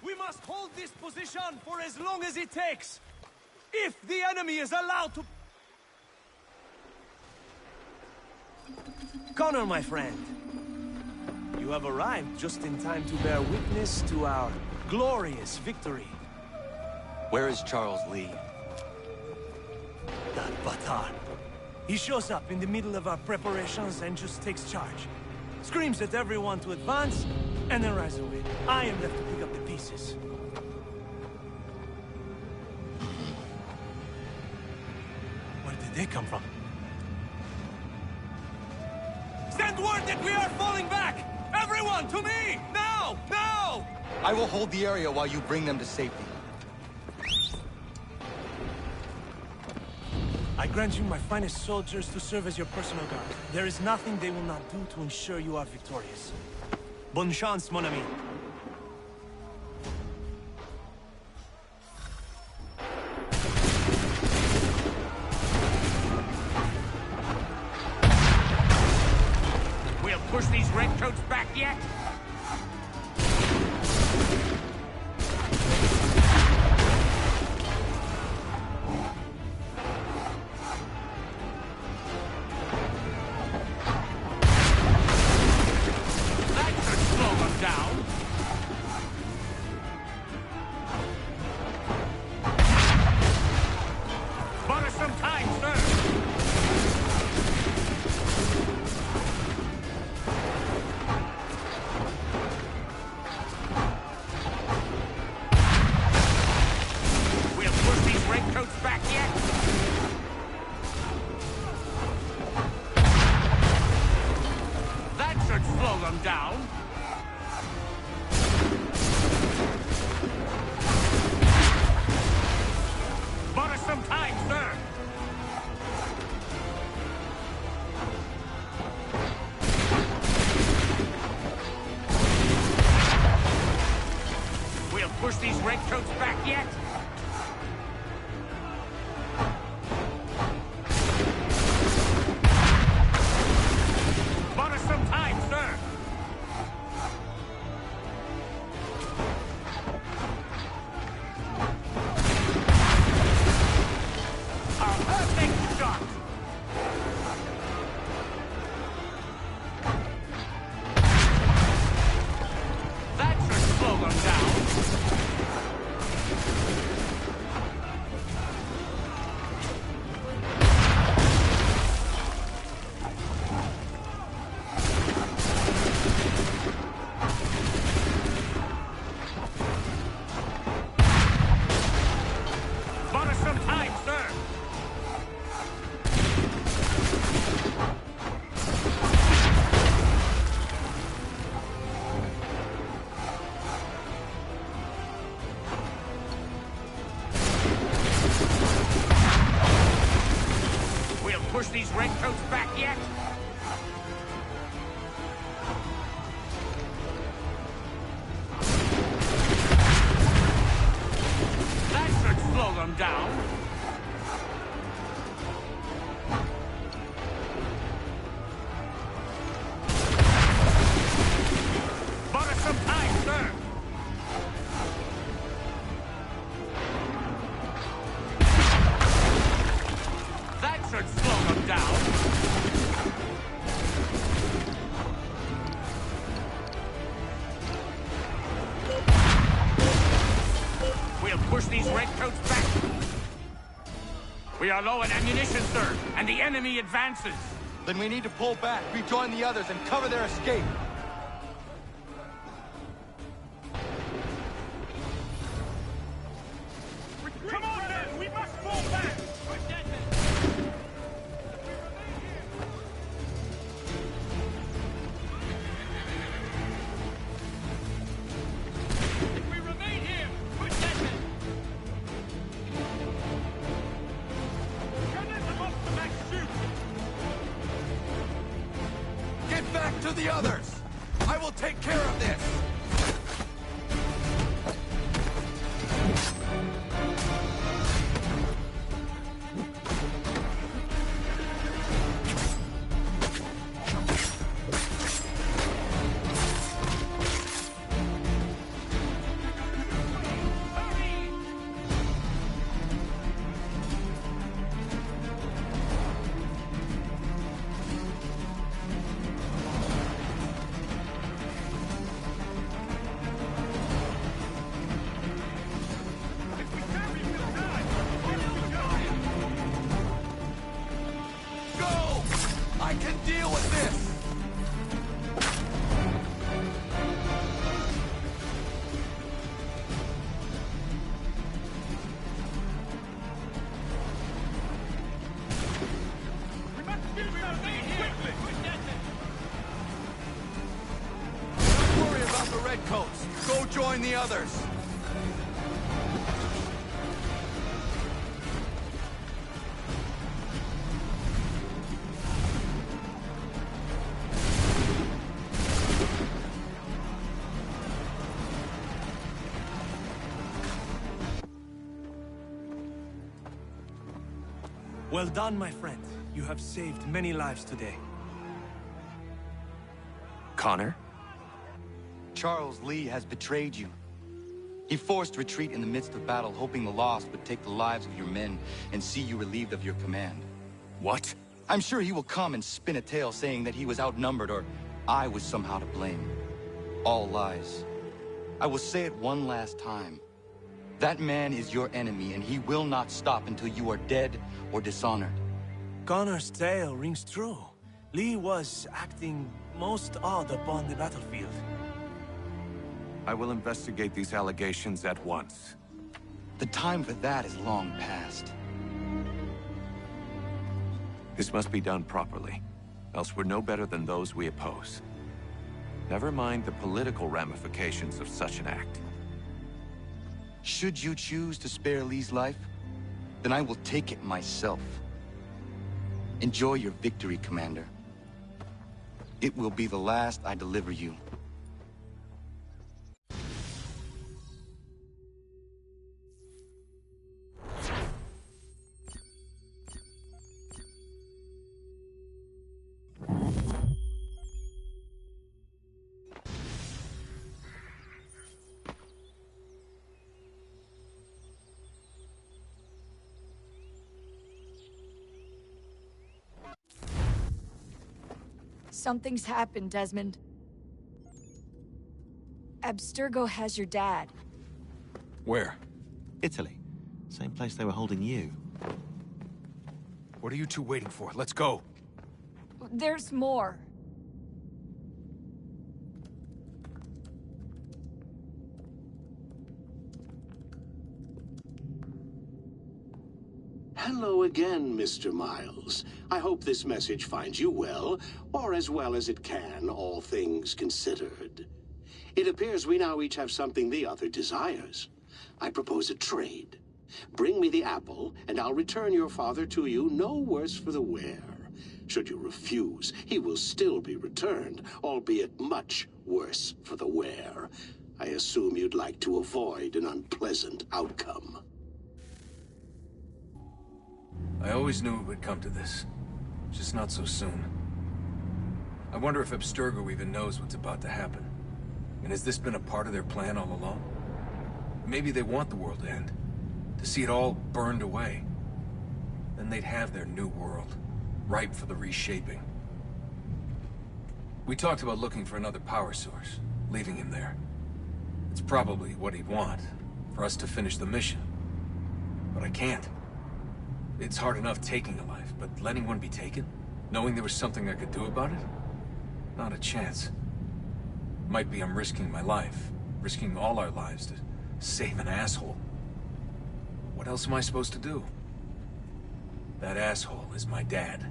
We must hold this position for as long as it takes. If the enemy is allowed to... Connor, my friend. You have arrived just in time to bear witness to our glorious victory. Where is Charles Lee? That Batar. He shows up in the middle of our preparations and just takes charge. Screams at everyone to advance, and then rides away. I am left to pick up the pieces. Where did they come from? Send word that we are falling back! Everyone, to me! Now! Now! I will hold the area while you bring them to safety. I grant you my finest soldiers to serve as your personal guard. There is nothing they will not do to ensure you are victorious. Bonne chance, mon ami. We'll push these redcoats back yet? Push these redcoats back yet? Bought us some time, sir. A perfect shot. That should slow them down. these redcoats back yet? That should slow them down. Bought us some time, sir. That should slow them down. We'll push these redcoats back. We are low on ammunition, sir, and the enemy advances. Then we need to pull back, rejoin the others, and cover their escape. Come on, men! We must fall back! We remain here! Push that men! Cannon them off the back chute! Get back to the others! I will take care of this! Go! I can deal with this! Don't worry about the redcoats. Go join the others. Well done, my friend. You have saved many lives today. Connor? Charles Lee has betrayed you. He forced retreat in the midst of battle, hoping the loss would take the lives of your men and see you relieved of your command. What? I'm sure he will come and spin a tale saying that he was outnumbered or I was somehow to blame. All lies. I will say it one last time. That man is your enemy, and he will not stop until you are dead or dishonored. Connor's tale rings true. Lee was acting most odd upon the battlefield. I will investigate these allegations at once. The time for that is long past. This must be done properly, else we're no better than those we oppose. Never mind the political ramifications of such an act. Should you choose to spare Lee's life, then I will take it myself. Enjoy your victory, Commander. It will be the last I deliver you. Something's happened, Desmond. Abstergo has your dad. Where? Italy. Same place they were holding you. What are you two waiting for? Let's go. There's more. Hello again, Mr. Miles. I hope this message finds you well, or as well as it can, all things considered. It appears we now each have something the other desires. I propose a trade. Bring me the apple, and I'll return your father to you no worse for the wear. Should you refuse, he will still be returned, albeit much worse for the wear. I assume you'd like to avoid an unpleasant outcome. I always knew it would come to this. Just not so soon. I wonder if Abstergo even knows what's about to happen. And has this been a part of their plan all along? Maybe they want the world to end. To see it all burned away. Then they'd have their new world, ripe for the reshaping. We talked about looking for another power source, leaving him there. It's probably what he'd want, for us to finish the mission. But I can't. It's hard enough taking a life, but letting one be taken? Knowing there was something I could do about it? Not a chance. Might be I'm risking my life, risking all our lives to save an asshole. What else am I supposed to do? That asshole is my dad.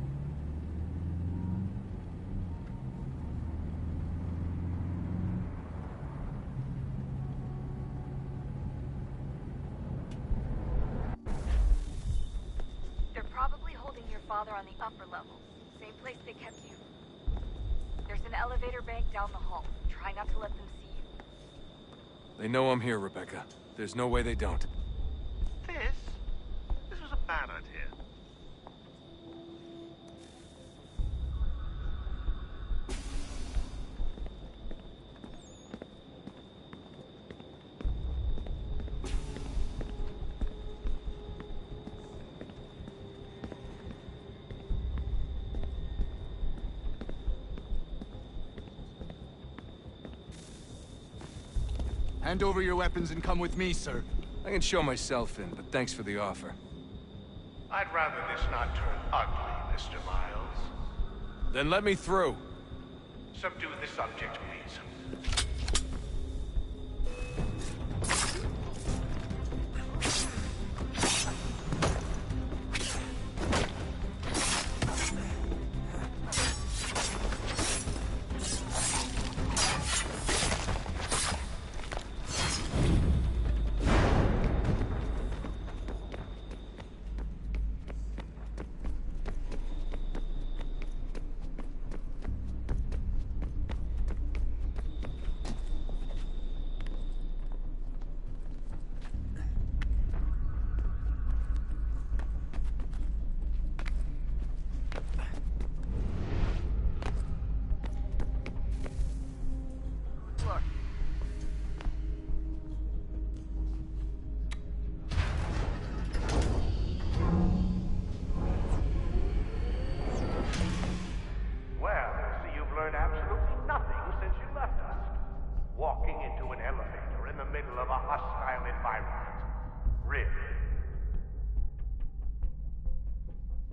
They're probably holding your father on the upper level. Same place they kept you. There's an elevator bank down the hall. Try not to let them see you. They know I'm here, Rebecca. There's no way they don't. This was a bad idea. Hand over your weapons and come with me, sir. I can show myself in, but thanks for the offer. I'd rather this not turn ugly, Mr. Miles. Then let me through. Subdue the subject, please.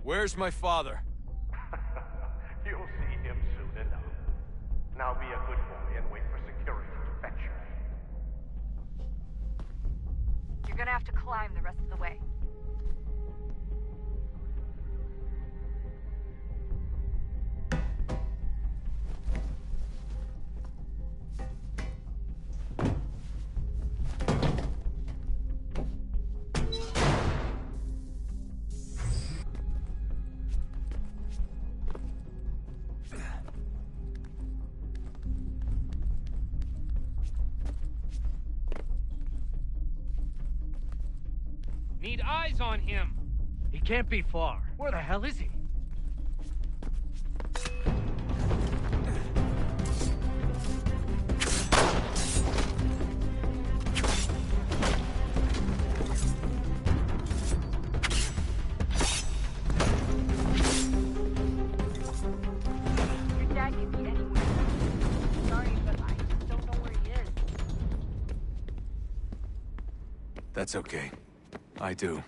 Where's my father? You'll see him soon enough. Now be a good boy and wait for security to fetch you. You're gonna have to climb the rest of the way. Need eyes on him. He can't be far. Where the hell is he? Your dad can be anywhere. Sorry, but I just don't know where he is. That's okay. I do.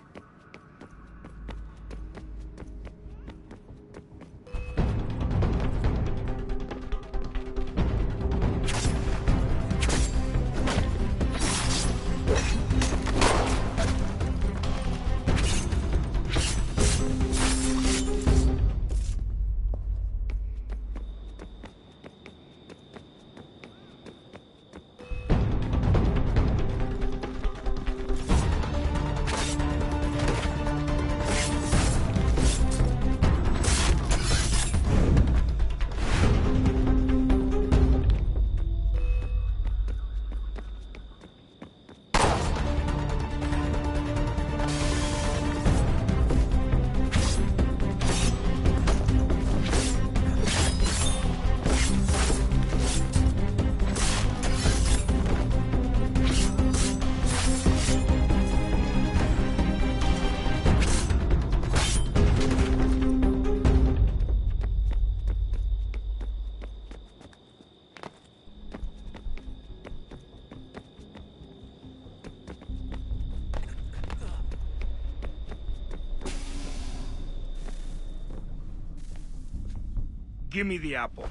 Give me the apple.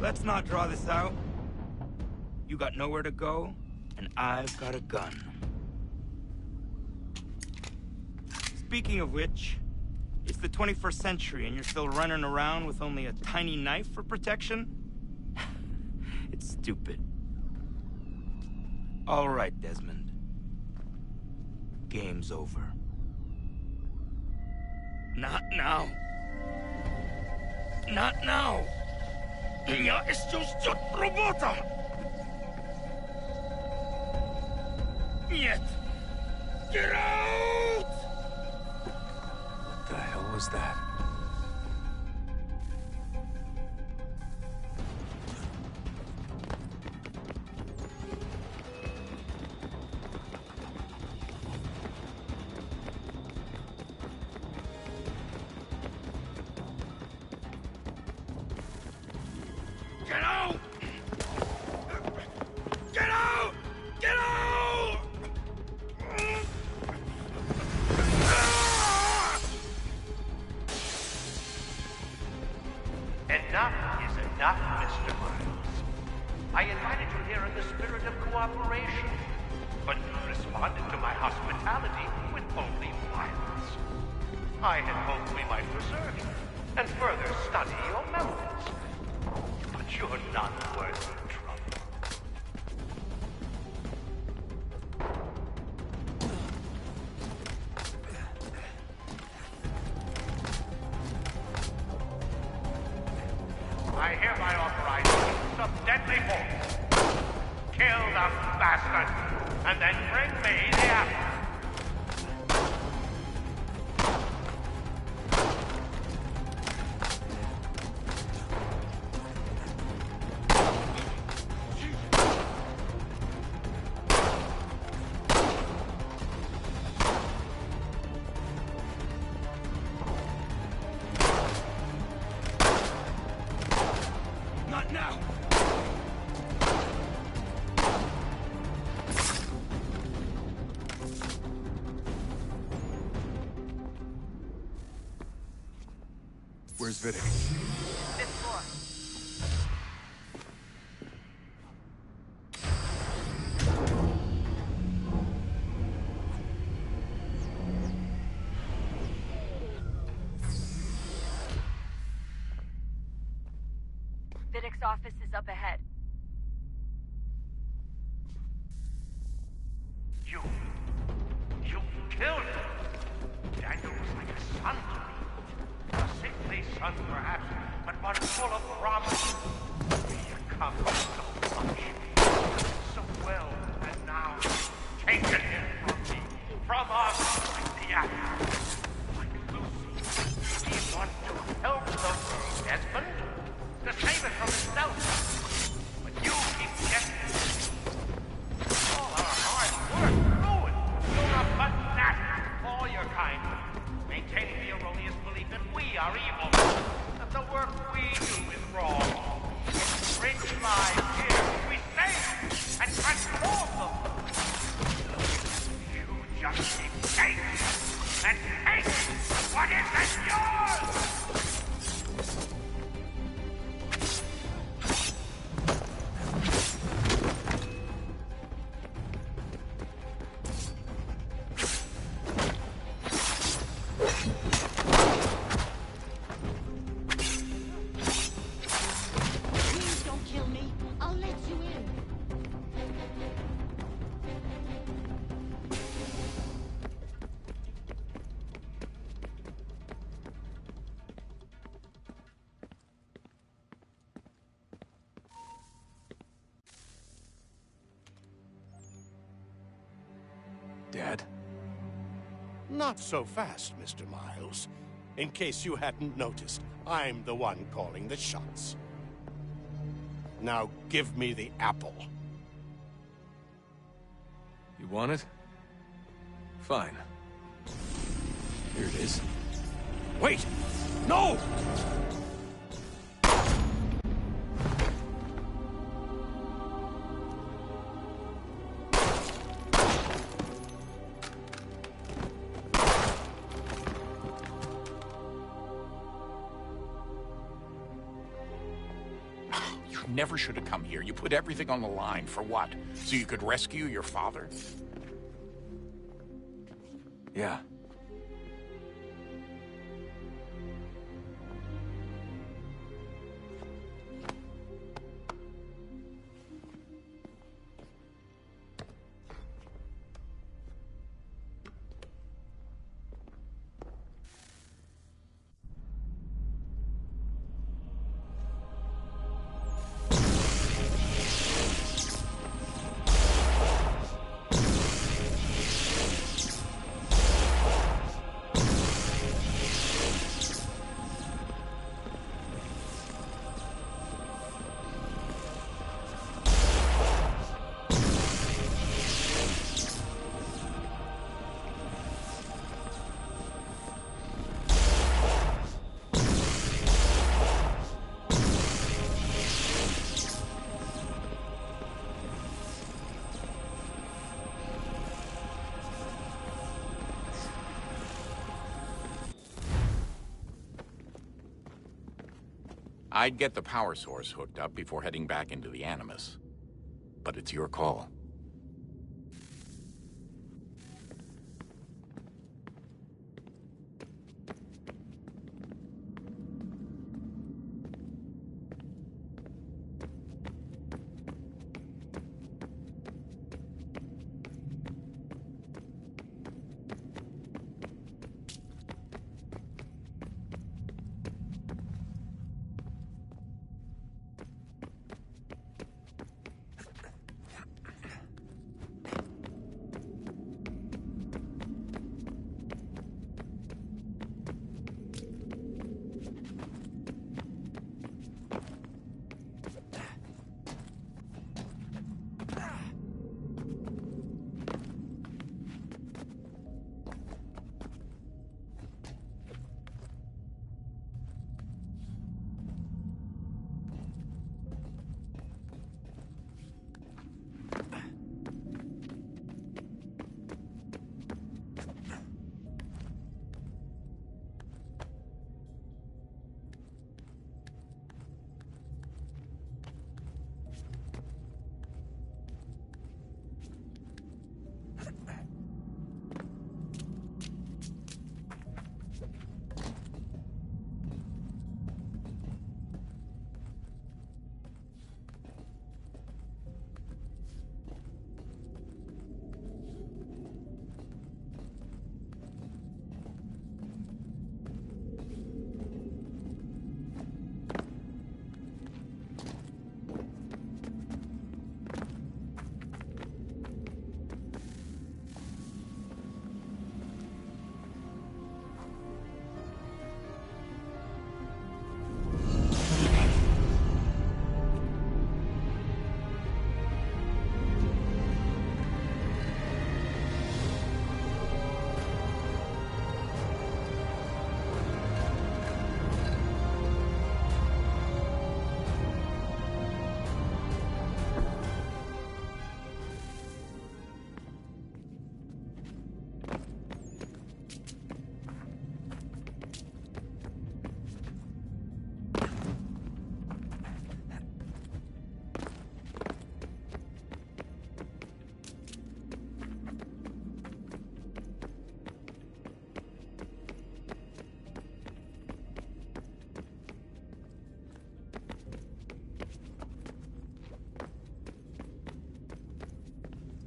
Let's not draw this out. You got nowhere to go, and I've got a gun. Speaking of which, it's the 21st century and you're still running around with only a tiny knife for protection? It's stupid. All right, Desmond. Game's over. Not now. Not now. Я еще ждет работа. Нет. Get out! What the hell was that? Get out! Get out! Get out! Enough is enough, Mr. Miles. I invited you here in the spirit of cooperation, but you responded to my hospitality with only violence. I had hoped we might preserve you and further study your methods. But you're not worth the trouble. I hereby authorize use of deadly force. Kill the bastard, and then bring me the apple. Not now! Where's Vidic? Fifth floor. Vidic's office is up ahead. You killed him. Daniel was like a son to me. A sickly son, perhaps, but one full of promise. We accomplished so much, so well, and now taken him from me, from us, like the apple, like Lucy. Do you want to help the world, Desmond? To save it from itself? But you keep guessing. All our hard work ruined. You're a fanatic, all your kind, maintaining the erroneous belief that we are evil, that the work we do is wrong. Enrich lives here, we save and transform them. You just keep taking and taking what isn't yours! Please don't kill me. I'll let you in. Dad? Not so fast, Mr. Miles. In case you hadn't noticed, I'm the one calling the shots. Now give me the apple. You want it? Fine. Here it is. Wait! No! never should have come here. You put everything on the line. For what? So you could rescue your father? Yeah. I'd get the power source hooked up before heading back into the Animus. But it's your call.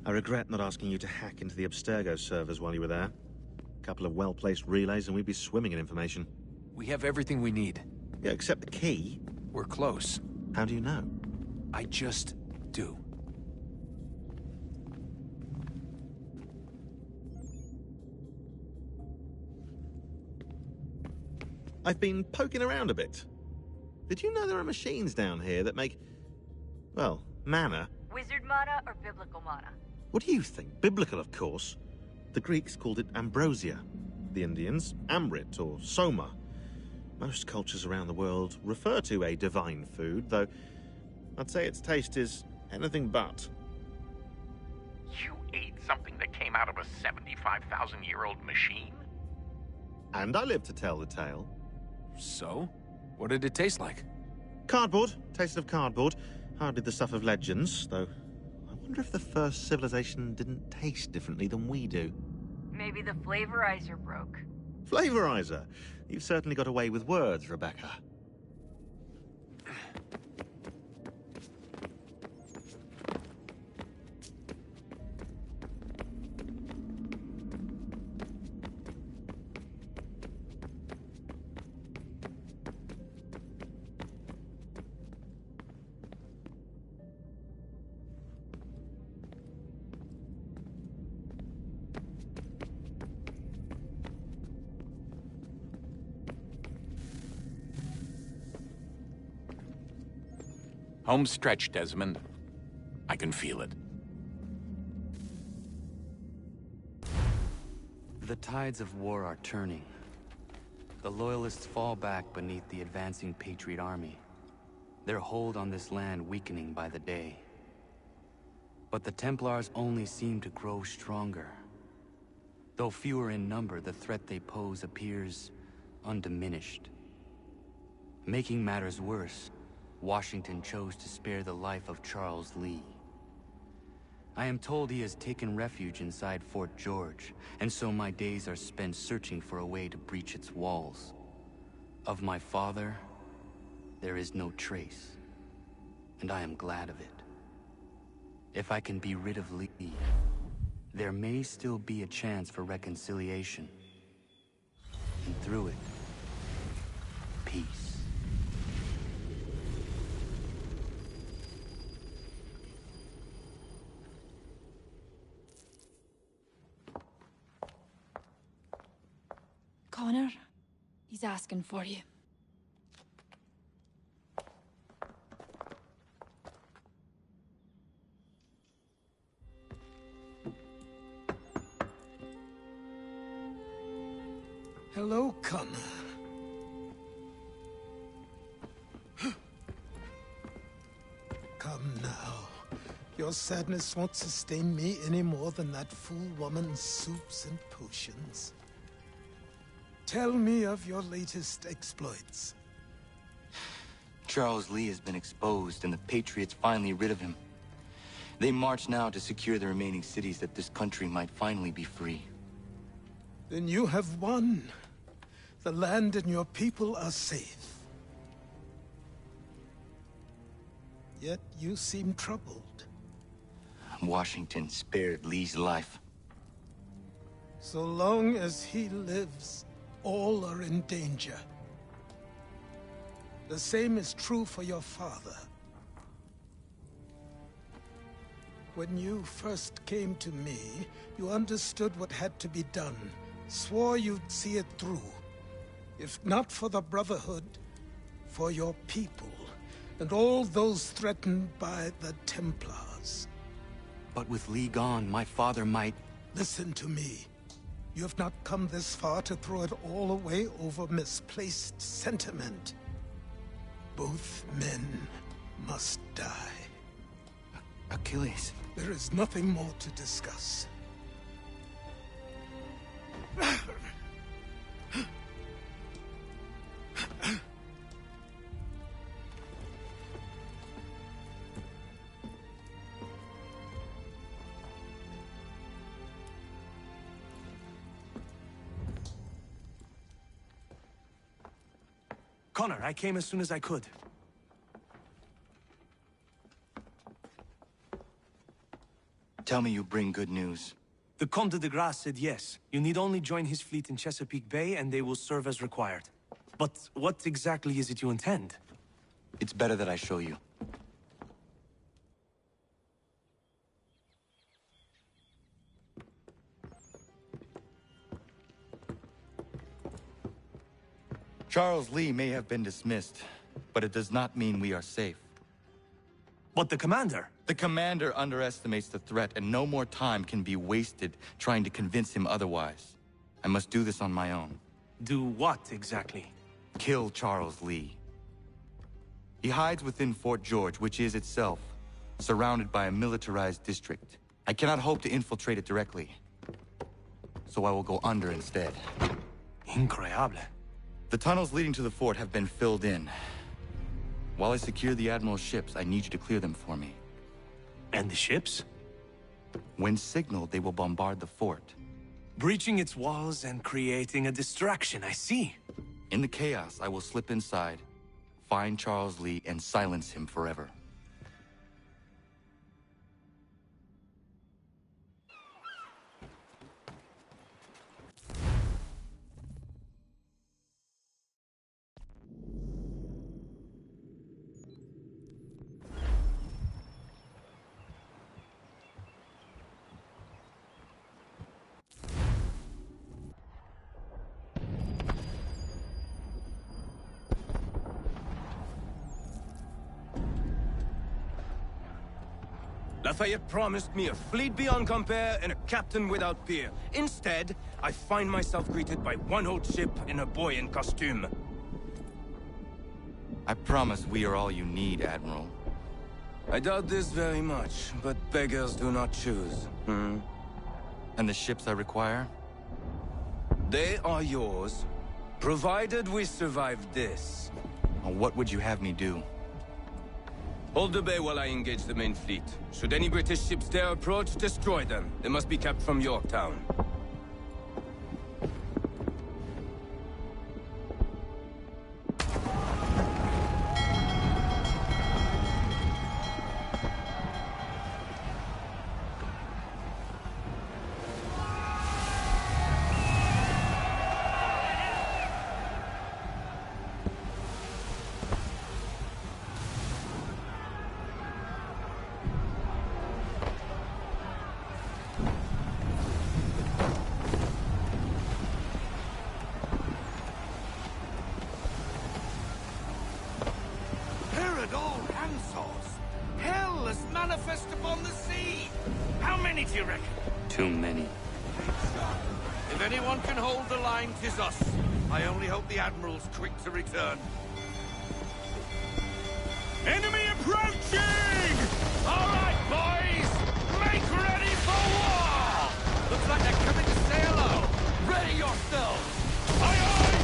I regret not asking you to hack into the Abstergo servers while you were there. A couple of well-placed relays and we'd be swimming in information. We have everything we need. Yeah, except the key. We're close. How do you know? I just do. I've been poking around a bit. Did you know there are machines down here that make, well, mana? Wizard mana or biblical mana? What do you think? Biblical, of course. The Greeks called it ambrosia. The Indians, amrit or soma. Most cultures around the world refer to a divine food, though I'd say its taste is anything but. You ate something that came out of a 75,000-year-old machine? And I live to tell the tale. So? What did it taste like? Cardboard. Taste of cardboard. Hardly the stuff of legends, though. I wonder if the first civilization didn't taste differently than we do. Maybe the flavorizer broke. Flavorizer? You've certainly got away with words, Rebecca. Home stretch, Desmond. I can feel it. The tides of war are turning. The Loyalists fall back beneath the advancing Patriot army, their hold on this land weakening by the day. But the Templars only seem to grow stronger. Though fewer in number, the threat they pose appears undiminished. Making matters worse, Washington chose to spare the life of Charles Lee. I am told he has taken refuge inside Fort George, and so my days are spent searching for a way to breach its walls. Of my father, there is no trace, and I am glad of it. If I can be rid of Lee, there may still be a chance for reconciliation. And through it, peace. Connor, he's asking for you. Hello, Connor. Come now. Your sadness won't sustain me any more than that fool woman's soups and potions. Tell me of your latest exploits. Charles Lee has been exposed, and the Patriots finally rid of him. They march now to secure the remaining cities that this country might finally be free. Then you have won. The land and your people are safe. Yet you seem troubled. Washington spared Lee's life. So long as he lives, all are in danger. The same is true for your father. When you first came to me, you understood what had to be done, swore you'd see it through. If not for the Brotherhood, for your people, and all those threatened by the Templars. But with Lee gone, my father might... Listen to me. You have not come this far to throw it all away over misplaced sentiment. Both men must die. Achilles. There is nothing more to discuss. Connor, I came as soon as I could. Tell me you bring good news. The Comte de Grasse said yes. You need only join his fleet in Chesapeake Bay and they will serve as required. But what exactly is it you intend? It's better that I show you. Charles Lee may have been dismissed, but it does not mean we are safe. But the commander? The commander underestimates the threat, and no more time can be wasted trying to convince him otherwise. I must do this on my own. Do what, exactly? Kill Charles Lee. He hides within Fort George, which is itself surrounded by a militarized district. I cannot hope to infiltrate it directly, so I will go under instead. Incroyable. The tunnels leading to the fort have been filled in. While I secure the Admiral's ships, I need you to clear them for me. And the ships? When signaled, they will bombard the fort. Breaching its walls and creating a distraction, I see. In the chaos, I will slip inside, find Charles Lee, and silence him forever. Lafayette promised me a fleet beyond compare and a captain without peer. Instead, I find myself greeted by one old ship and a boy in costume. I promise we are all you need, Admiral. I doubt this very much, but beggars do not choose. And the ships I require? They are yours, provided we survive this. What would you have me do? Hold the bay while I engage the main fleet. Should any British ships dare approach, destroy them. They must be kept from Yorktown. Too many. If anyone can hold the line, 'tis us. I only hope the Admiral's quick to return. Enemy approaching! All right, boys! Make ready for war! Looks like they're coming to say hello. Ready yourselves! Aye, aye!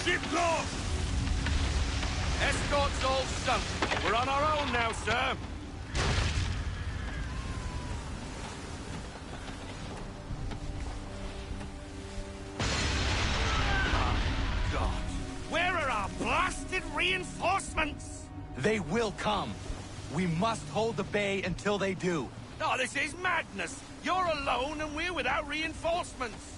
Ship lost! Escort's all sunk. We're on our own now, sir. God. Where are our blasted reinforcements? They will come. We must hold the bay until they do. Oh, this is madness! You're alone and we're without reinforcements!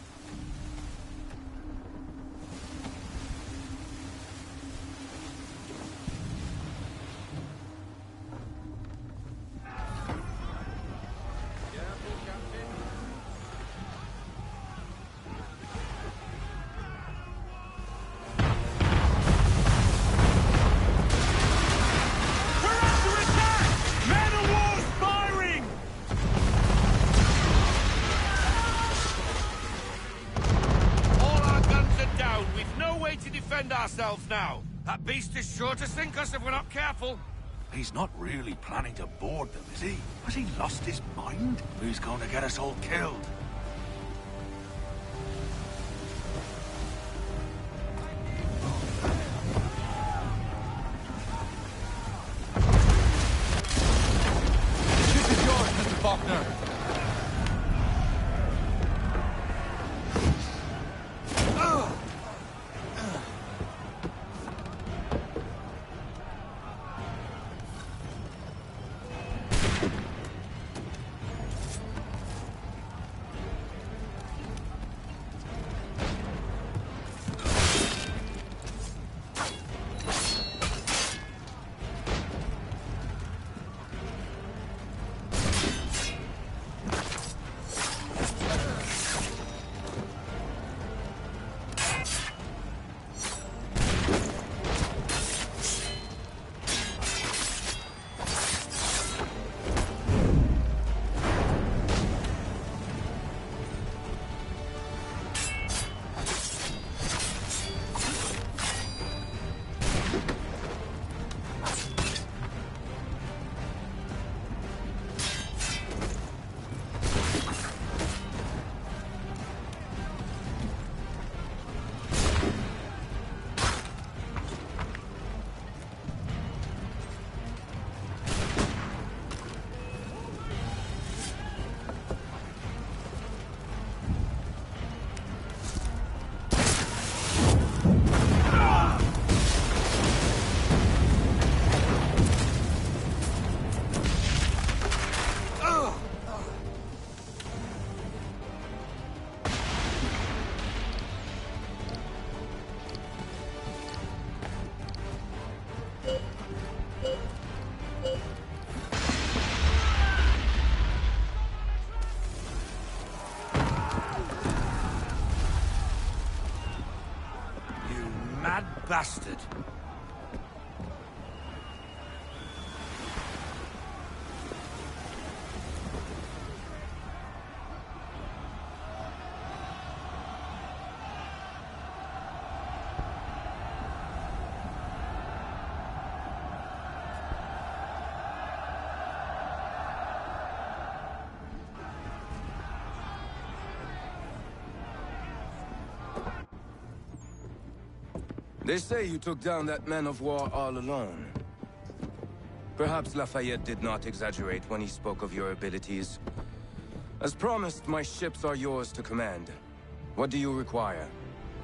Ourselves now. That beast is sure to sink us if we're not careful. He's not really planning to board them, is he? Has he lost his mind? He's going to get us all killed. Ship is yours, Mr. Faulkner. Bastard. They say you took down that man of war all alone. Perhaps Lafayette did not exaggerate when he spoke of your abilities. As promised, my ships are yours to command. What do you require?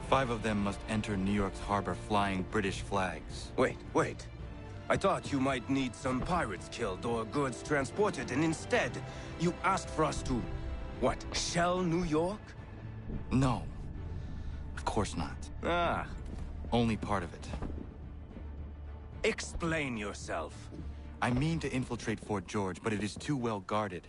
5 of them must enter New York's harbor flying British flags. Wait. I thought you might need some pirates killed or goods transported, and instead, you asked for us to... what, shell New York? No. Of course not. Ah. Only part of it. Explain yourself. I mean to infiltrate Fort George, but it is too well guarded.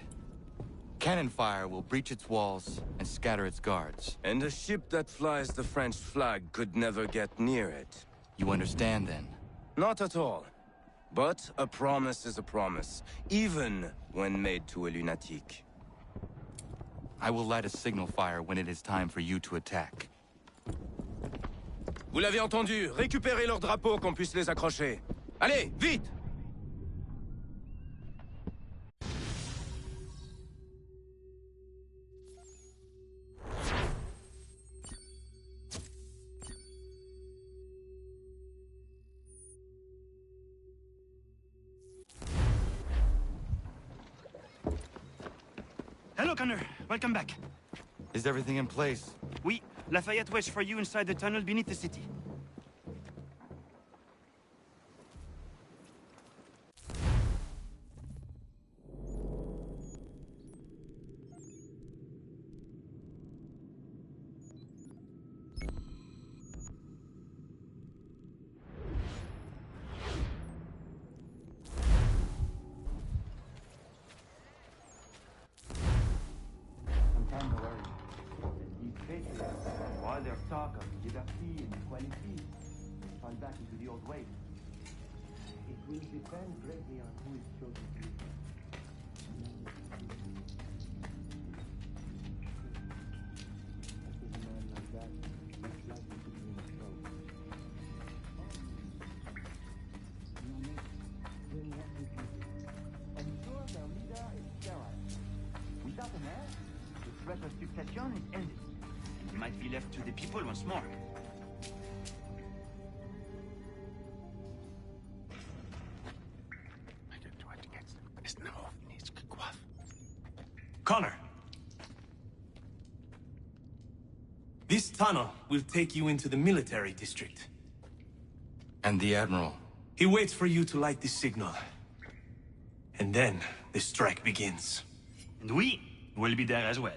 Cannon fire will breach its walls and scatter its guards. And a ship that flies the French flag could never get near it. You understand, then? Not at all. But a promise is a promise, even when made to a lunatic. I will light a signal fire when it is time for you to attack. Vous l'avez entendu, récupérez leurs drapeaux qu'on puisse les accrocher. Allez, vite! Hello, Connor. Welcome back. Is everything in place? Oui. Lafayette waits for you inside the tunnel beneath the city. While their talk of liberty and equality fall back into the old ways, it will depend greatly on who is chosen to lead them. A man like that is likely to be in trouble. Then what would you do? Ensure their leader is sterile. Without an heir, the threat of succession is ended. It might be left to the people once more. Connor. This tunnel will take you into the military district. And the Admiral? He waits for you to light this signal. And then the strike begins. And we will be there as well.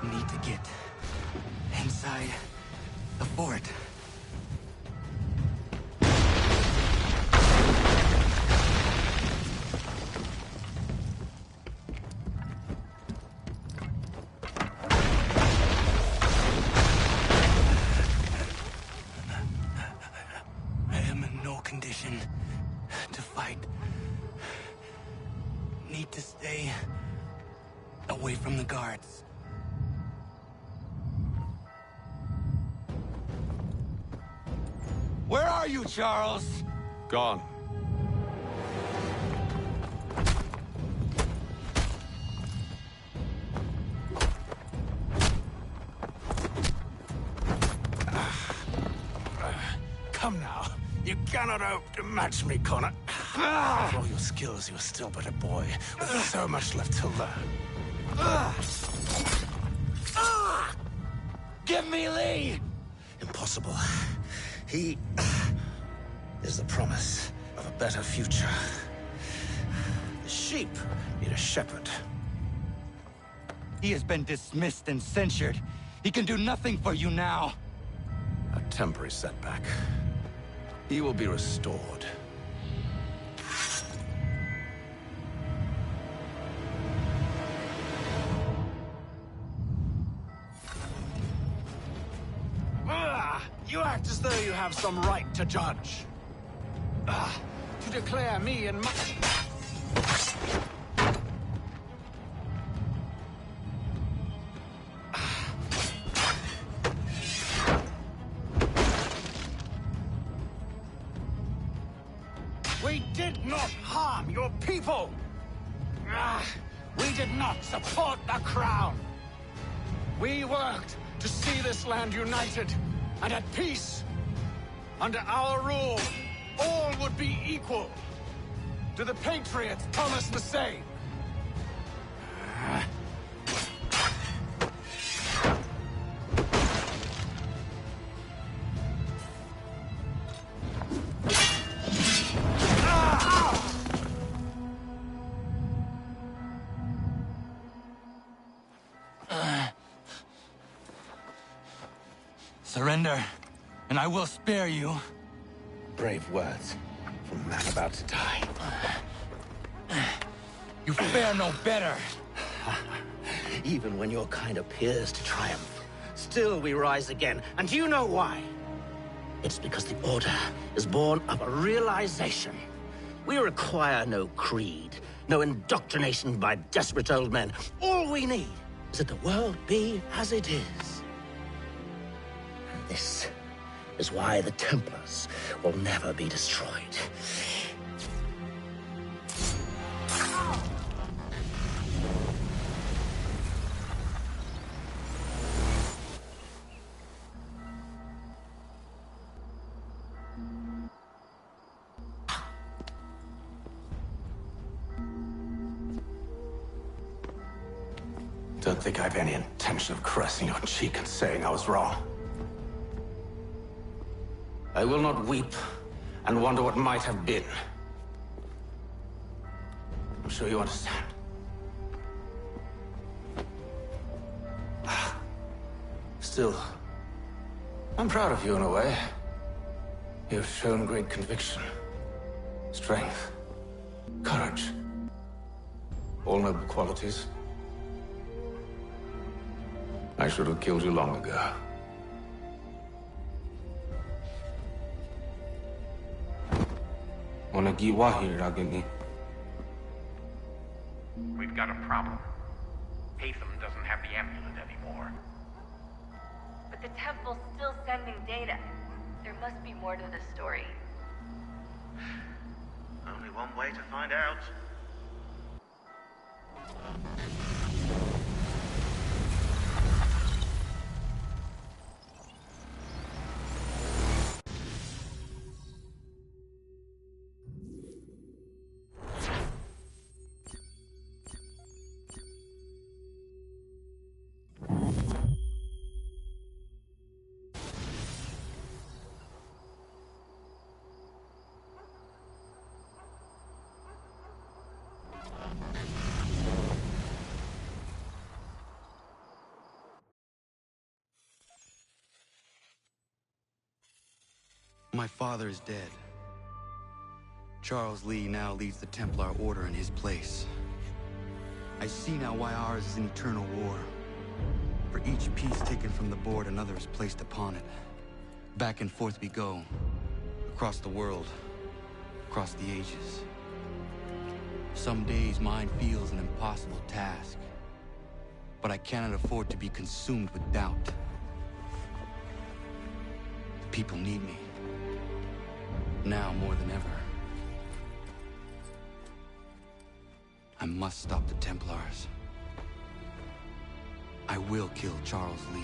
Need to get inside the fort. to stay away from the guards. Where are you, Charles? Gone. Come now. You cannot hope to match me, Connor. For all your skills, you're still but a boy, with so much left to learn. Give me Lee! Impossible. He is the promise of a better future. The sheep need a shepherd. He has been dismissed and censured. He can do nothing for you now. A temporary setback. He will be restored. You act as though you have some right to judge. To declare me and my... We did not harm your people! We did not support the crown! We worked to see this land united and at peace. Under our rule, all would be equal. Do the Patriots promise the same? Surrender, and I will spare you. Brave words from a man about to die. You fare no better. Even when your kind appears to triumph, still we rise again. And do you know why? It's because the Order is born of a realization. We require no creed, no indoctrination by desperate old men. All we need is that the world be as it is. And this is why the Templars will never be destroyed. Don't think I have any intention of caressing your cheek and saying I was wrong. I will not weep and wonder what might have been. I'm sure you understand. Still, I'm proud of you in a way. You have shown great conviction, strength, courage. All noble qualities. I should have killed you long ago. We've got a problem. Hatham doesn't have the amulet anymore. But the temple's still sending data. There must be more to the story. Only one way to find out. My father is dead. Charles Lee now leads the Templar Order in his place. I see now why ours is an eternal war. For each piece taken from the board, another is placed upon it. Back and forth we go. Across the world. Across the ages. Some days mine feels an impossible task, but I cannot afford to be consumed with doubt. The people need me, now more than ever. I must stop the Templars. I will kill Charles Lee.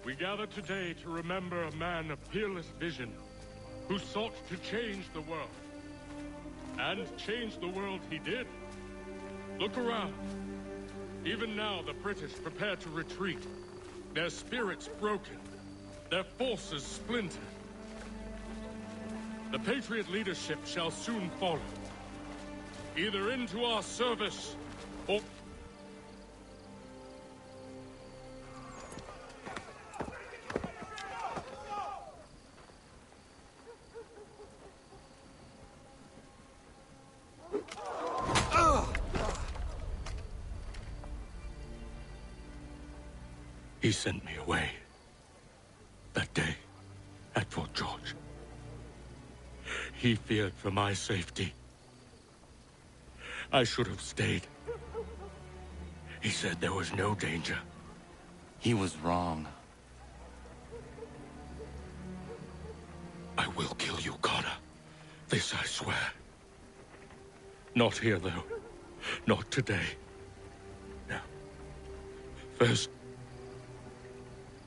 We gather today to remember a man of peerless vision who sought to change the world. And change the world he did. Look around. Even now, the British prepare to retreat. Their spirits broken. Their forces splintered. The Patriot leadership shall soon follow. Either into our service, or... He sent me away. That day, at Fort George. He feared for my safety. I should have stayed. He said there was no danger. He was wrong. I will kill you, Connor. This I swear. Not here, though. Not today. No.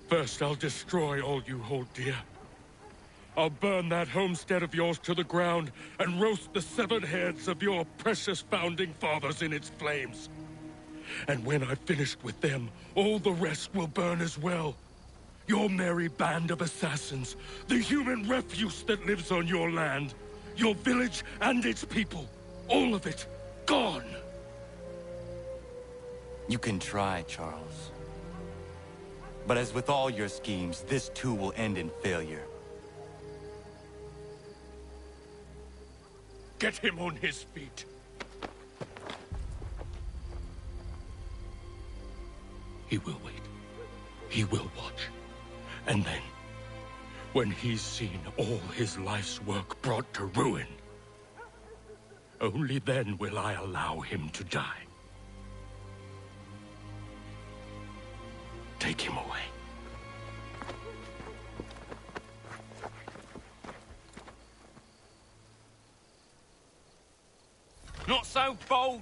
First, I'll destroy all you hold dear. I'll burn that homestead of yours to the ground and roast the severed heads of your precious founding fathers in its flames. And when I've finished with them, all the rest will burn as well. Your merry band of assassins, the human refuse that lives on your land, your village and its people, all of it, gone. You can try, Charles. But as with all your schemes, this too will end in failure. Get him on his feet. He will wait. He will watch. And then, when he's seen all his life's work brought to ruin, only then will I allow him to die. Take him away. Not so bold!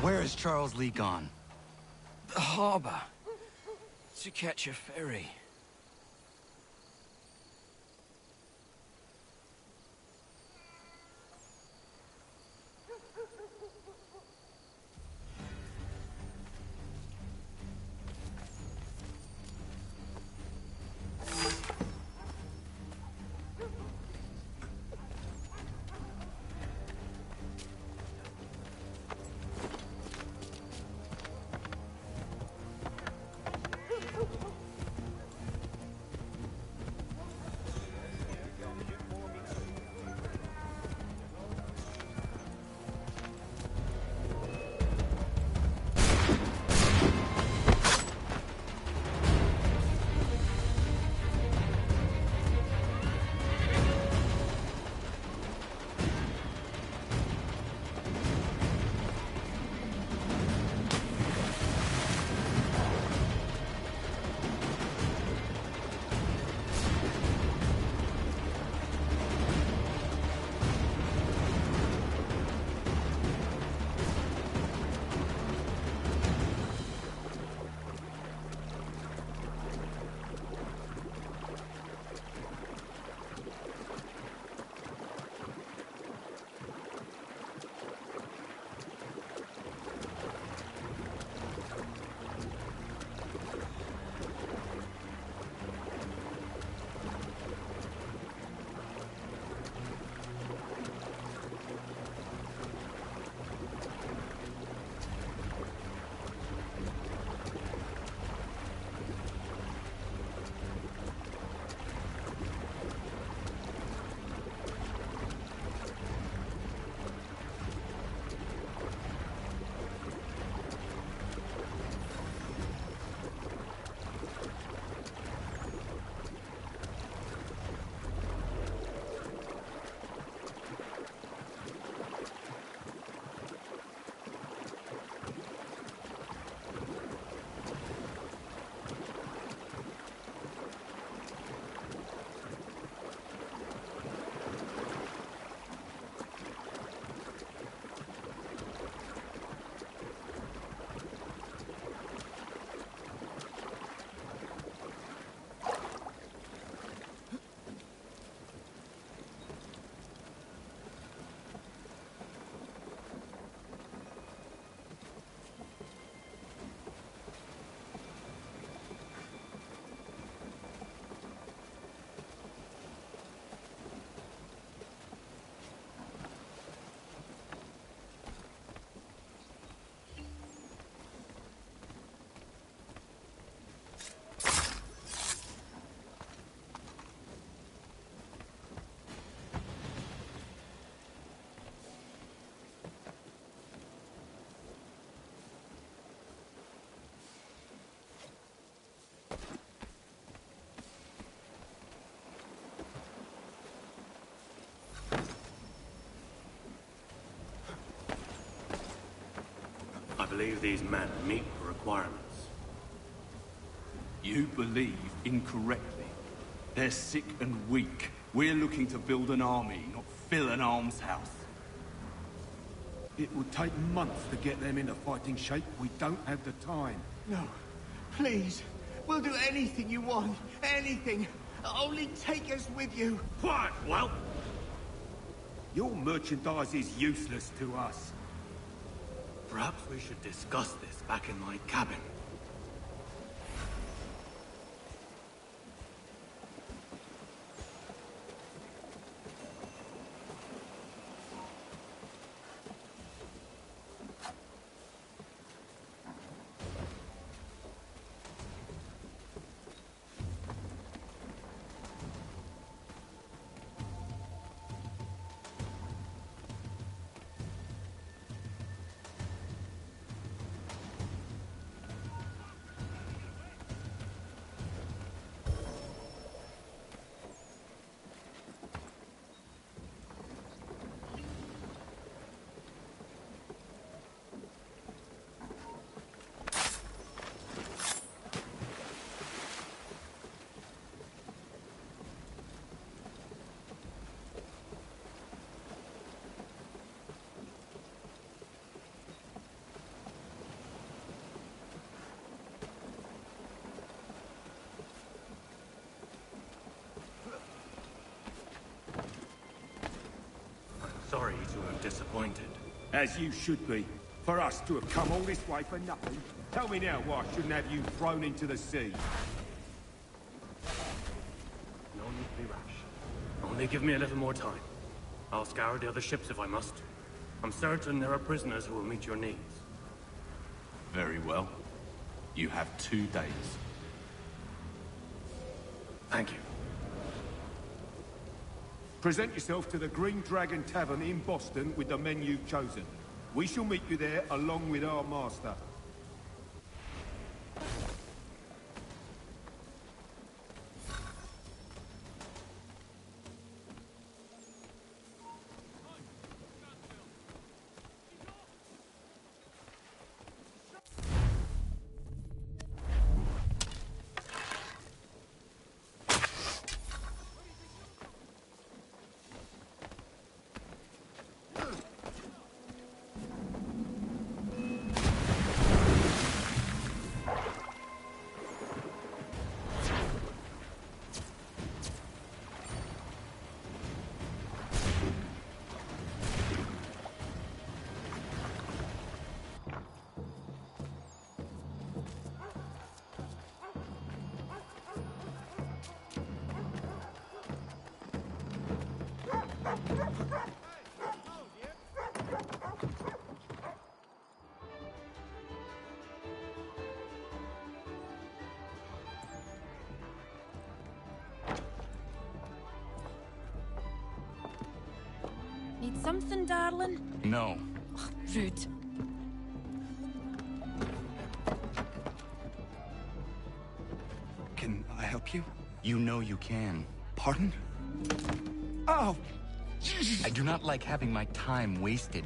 Where is Charles Lee gone? The harbor. To catch a ferry. believe these men meet the requirements. You believe incorrectly. They're sick and weak. We're looking to build an army, not fill an almshouse. It would take months to get them into fighting shape. We don't have the time. No. Please. We'll do anything you want. Anything. Only take us with you. Quiet, well. Your merchandise is useless to us. Perhaps we should discuss this back in my cabin. Sorry to have disappointed. As you should be. For us to have come all this way for nothing. Tell me now why I shouldn't have you thrown into the sea. No need to be rash. Only give me a little more time. I'll scour the other ships if I must. I'm certain there are prisoners who will meet your needs. Very well. You have 2 days. Thank you. Present yourself to the Green Dragon Tavern in Boston with the men you've chosen. We shall meet you there along with our master. Need something, darling? No. Rude. Can I help you? You know you can. Pardon? Oh! I do not like having my time wasted.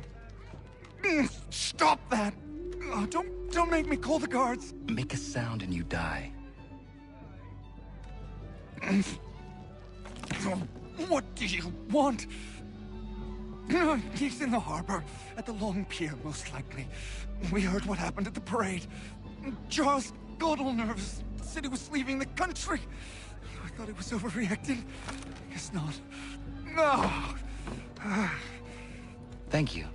Stop that! Oh, don't make me call the guards! Make a sound and you die. What do you want? He's in the harbor, at the Long Pier, most likely. We heard what happened at the parade. Charles got all nervous, said he was leaving the country. I thought he was overreacting. Guess not. No! Thank you.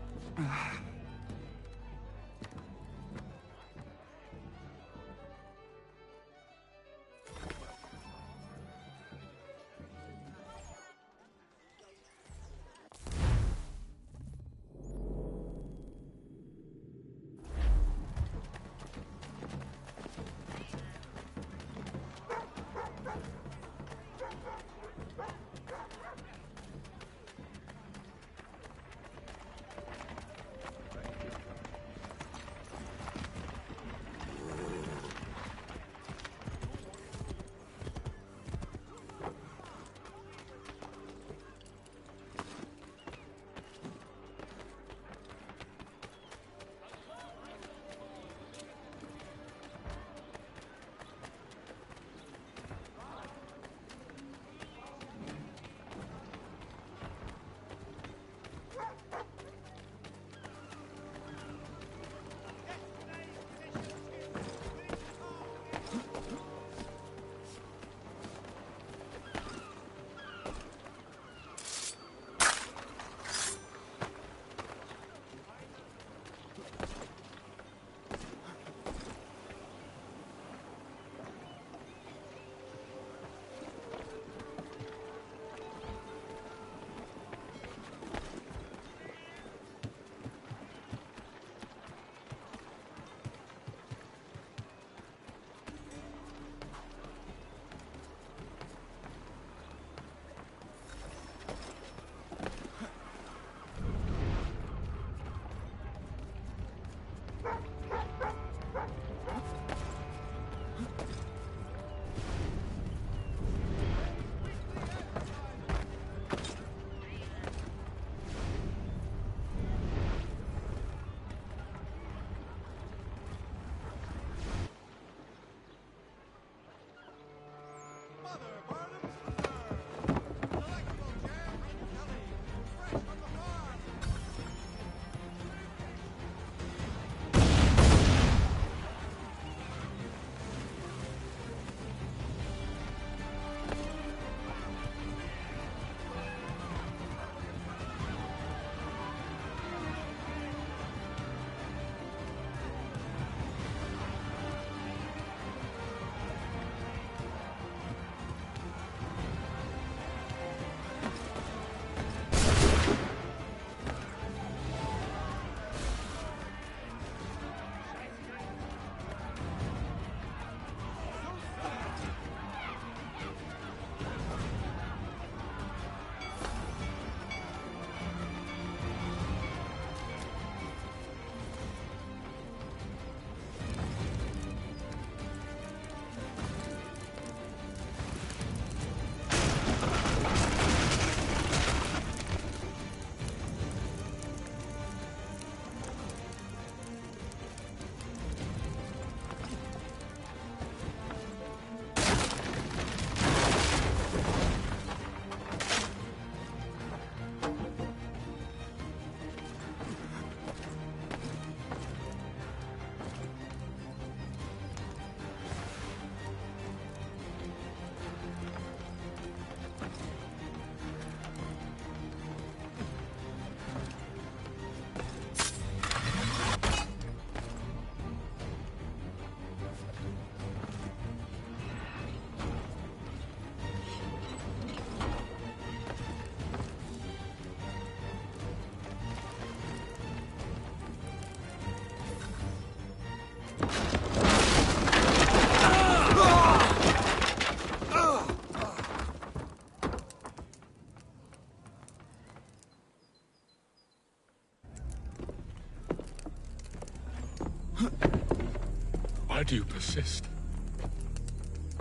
Why do you persist?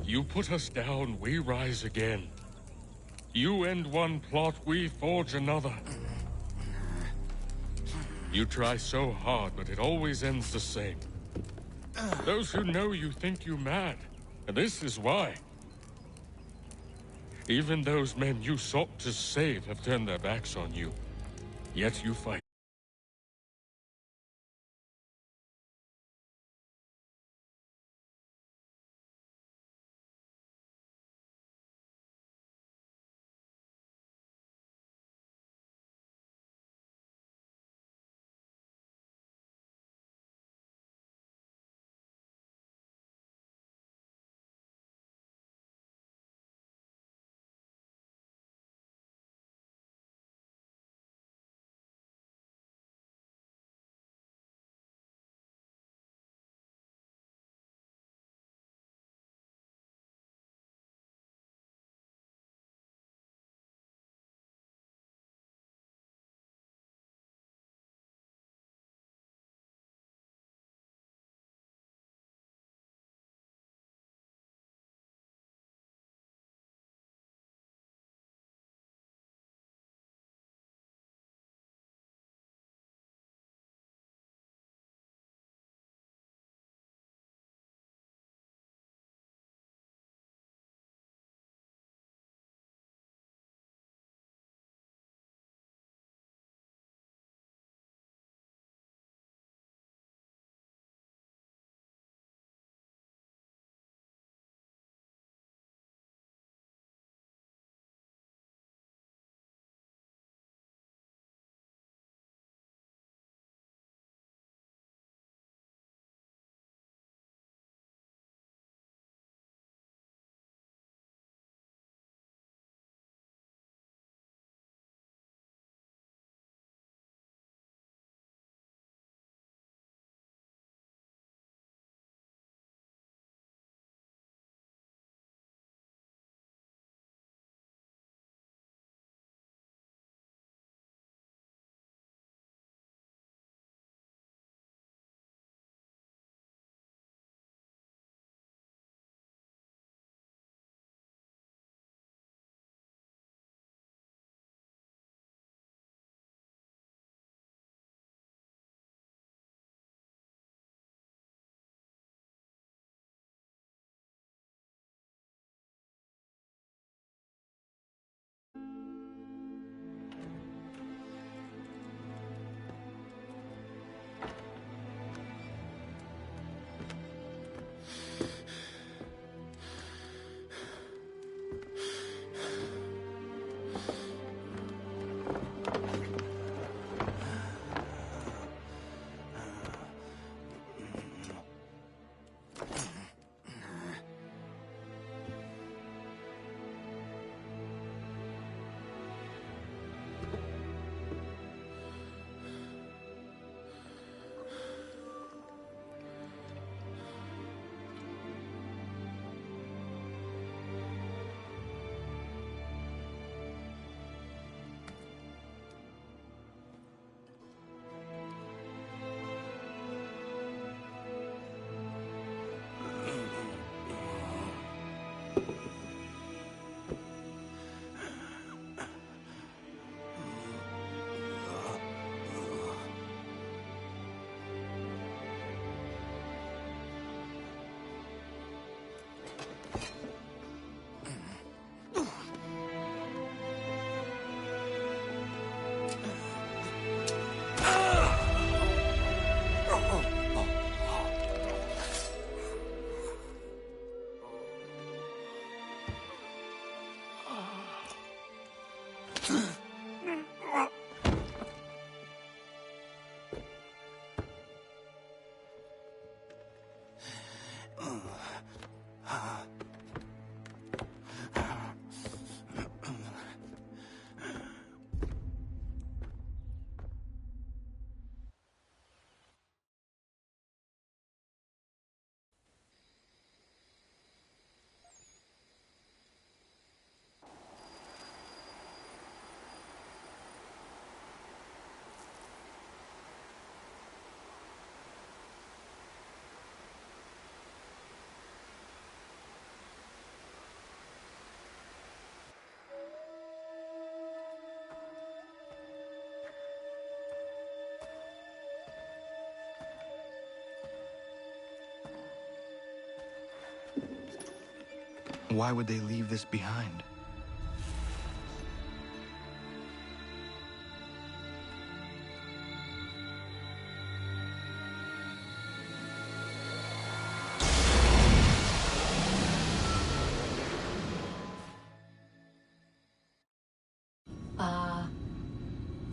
You put us down, we rise again. You end one plot, we forge another. You try so hard, but it always ends the same. Those who know you think you mad, and this is why. Even those men you sought to save have turned their backs on you. Yet you fight. Why would they leave this behind?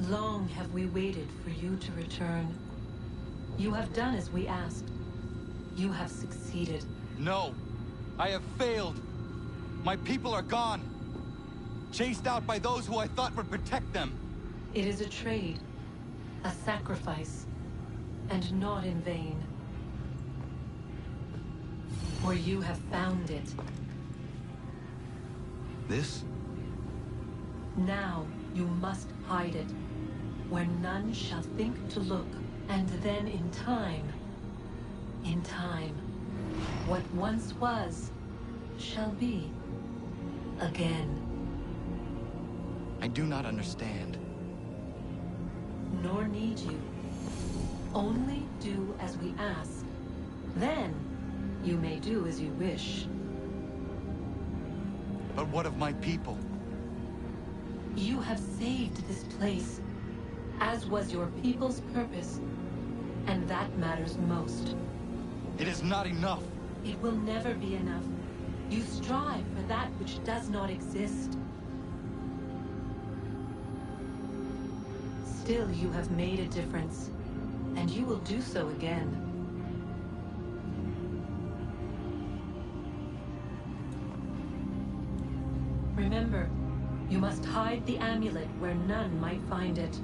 Long have we waited for you to return. You have done as we asked. You have succeeded. No! I have failed! My people are gone! Chased out by those who I thought would protect them! It is a trade, a sacrifice, and not in vain. For you have found it. This? Now you must hide it, where none shall think to look, and then in time, what once was, shall be again. I do not understand. Nor need you. Only do as we ask. Then, you may do as you wish. But what of my people? You have saved this place, as was your people's purpose, and that matters most. It is not enough. It will never be enough. You strive for that which does not exist. Still, you have made a difference, and you will do so again. Remember, you must hide the amulet where none might find it.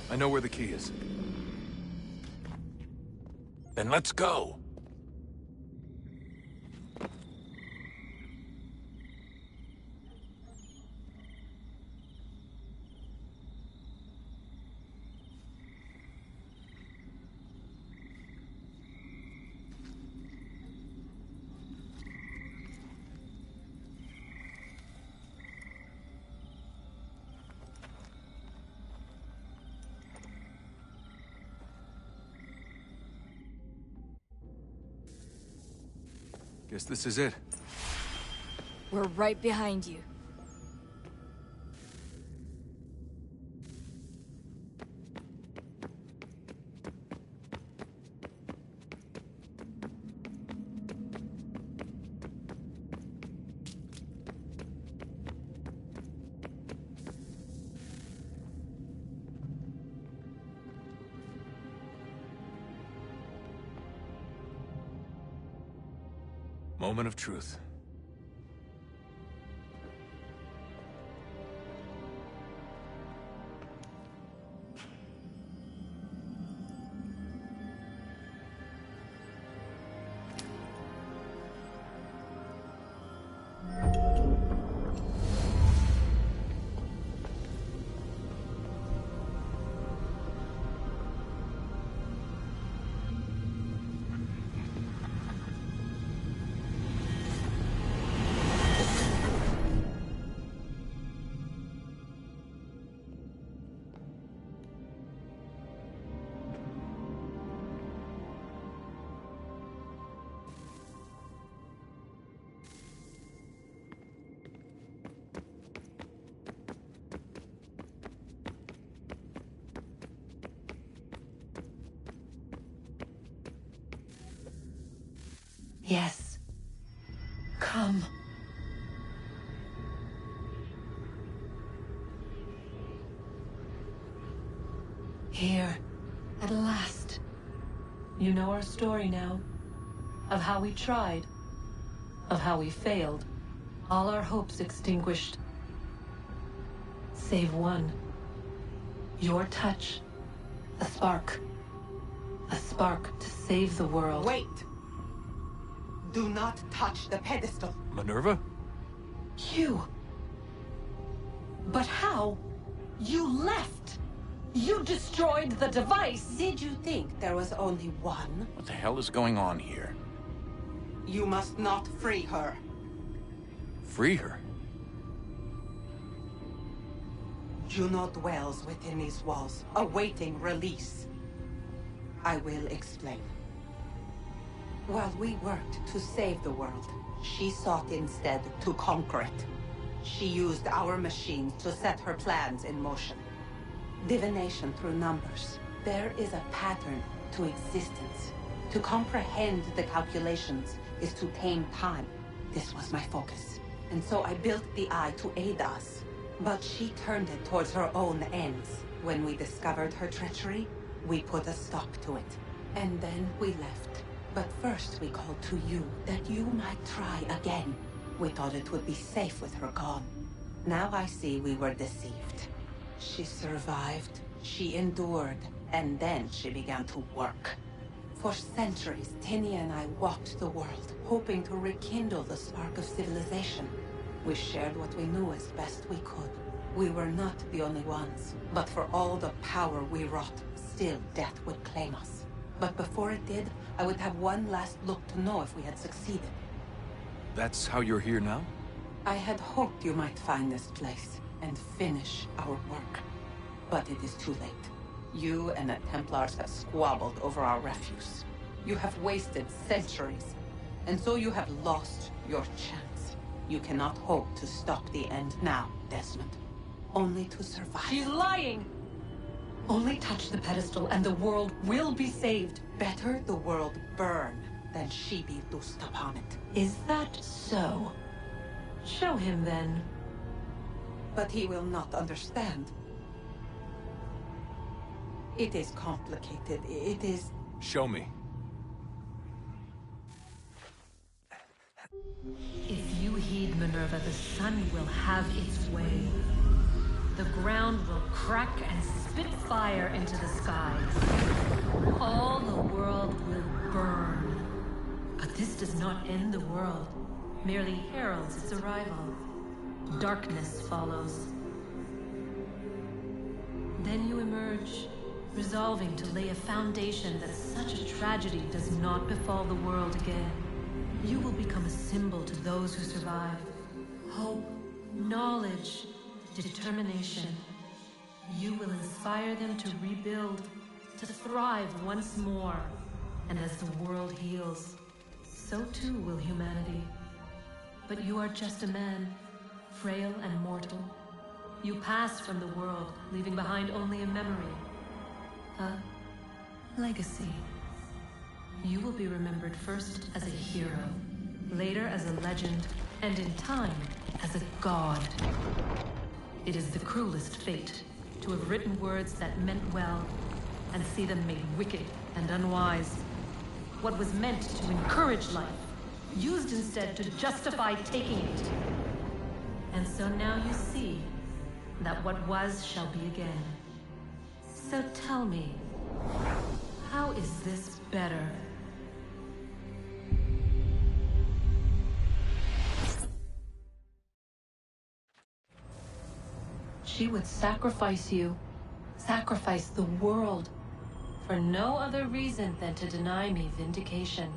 I know where the key is. Then let's go. Guess this is it. We're right behind you. Moment of truth. Yes. Come. Here, at last. You know our story now. Of how we tried. Of how we failed. All our hopes extinguished. Save one. Your touch. A spark. A spark to save the world. Wait! Do not touch the pedestal. Minerva? You. But how? You left! You destroyed the device! Did you think there was only one? What the hell is going on here? You must not free her. Free her? Juno dwells within these walls, awaiting release. I will explain. While we worked to save the world, she sought instead to conquer it. She used our machines to set her plans in motion. Divination through numbers. There is a pattern to existence. To comprehend the calculations is to tame time. This was my focus. And so I built the eye to aid us. But she turned it towards her own ends. When we discovered her treachery, we put a stop to it. And then we left. But first we called to you, that you might try again. We thought it would be safe with her gone. Now I see we were deceived. She survived, she endured, and then she began to work. For centuries, Tinny and I walked the world, hoping to rekindle the spark of civilization. We shared what we knew as best we could. We were not the only ones, but for all the power we wrought, still death would claim us. But before it did, I would have one last look to know if we had succeeded. That's how you're here now? I had hoped you might find this place and finish our work. But it is too late. You and the Templars have squabbled over our refuse. You have wasted centuries, and so you have lost your chance. You cannot hope to stop the end now, Desmond. Only to survive. She's lying! Only touch the pedestal and the world will be saved. Better the world burn than she be loosed upon it. Is that so? Show him then. But he will not understand. It is complicated. It is... Show me. If you heed Minerva, the sun will have its way. The ground will crack and spit fire into the skies. All the world will burn. But this does not end the world, merely heralds its arrival. Darkness follows. Then you emerge, resolving to lay a foundation that such a tragedy does not befall the world again. You will become a symbol to those who survive. Hope, knowledge, determination. You will inspire them to rebuild, to thrive once more. And as the world heals, so too will humanity. But you are just a man, frail and mortal. You pass from the world, leaving behind only a memory. A legacy. You will be remembered first as a hero, later as a legend, and in time, as a god. It is the cruelest fate, to have written words that meant well, and see them made wicked and unwise. What was meant to encourage life used instead to justify taking it. And so now you see that what was shall be again. So tell me, how is this better? She would sacrifice you, sacrifice the world, for no other reason than to deny me vindication.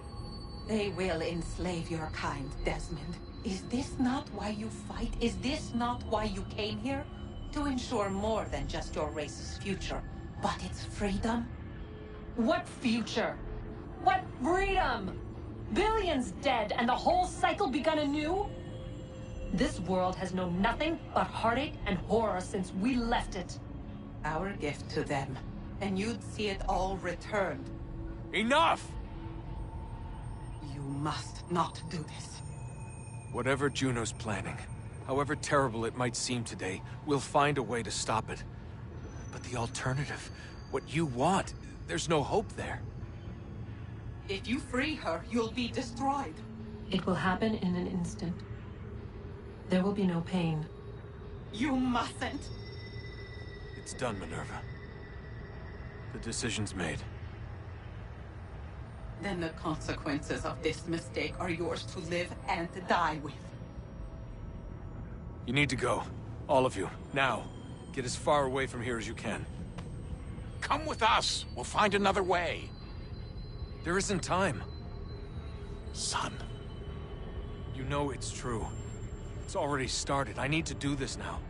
They will enslave your kind, Desmond. Is this not why you fight? Is this not why you came here? To ensure more than just your race's future, but its freedom? What future? What freedom? Billions dead and the whole cycle begun anew? This world has known nothing but heartache and horror since we left it. Our gift to them, and you'd see it all returned. Enough! You must not do this. Whatever Juno's planning, however terrible it might seem today, we'll find a way to stop it. But the alternative, what you want, there's no hope there. If you free her, you'll be destroyed. It will happen in an instant. There will be no pain. You mustn't. It's done, Minerva. The decision's made. Then the consequences of this mistake are yours to live and to die with. You need to go. All of you. Now. Get as far away from here as you can. Come with us. We'll find another way. There isn't time. Son. You know it's true. It's already started. I need to do this now.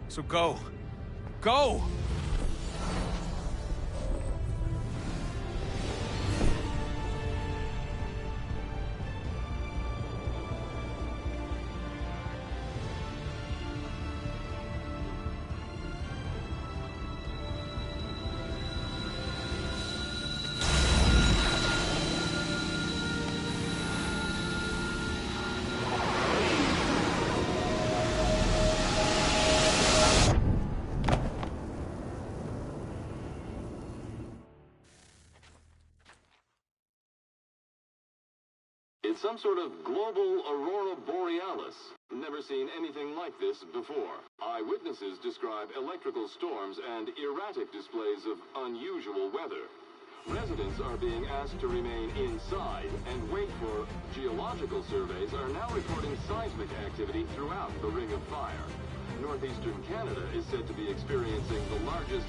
So go. Go! It's some sort of global aurora borealis. Never seen anything like this before. Eyewitnesses describe electrical storms and erratic displays of unusual weather. Residents are being asked to remain inside and wait for geological surveys are now reporting seismic activity throughout the Ring of Fire. Northeastern Canada is said to be experiencing the largest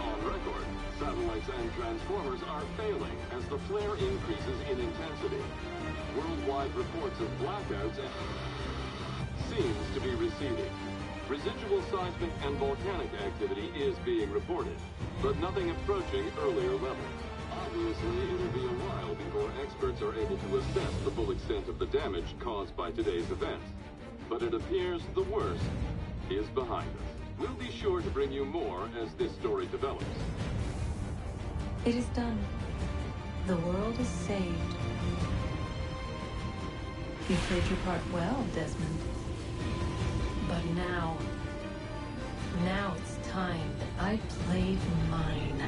on record. Satellites and transformers are failing as the flare increases in intensity. Worldwide reports of blackouts seems to be receding. Residual seismic and volcanic activity is being reported, but nothing approaching earlier levels. Obviously, it'll be a while before experts are able to assess the full extent of the damage caused by today's events. But it appears the worst is behind us. We'll be sure to bring you more as this story develops. It is done. The world is saved. You played your part well, Desmond. But now it's time that I played mine.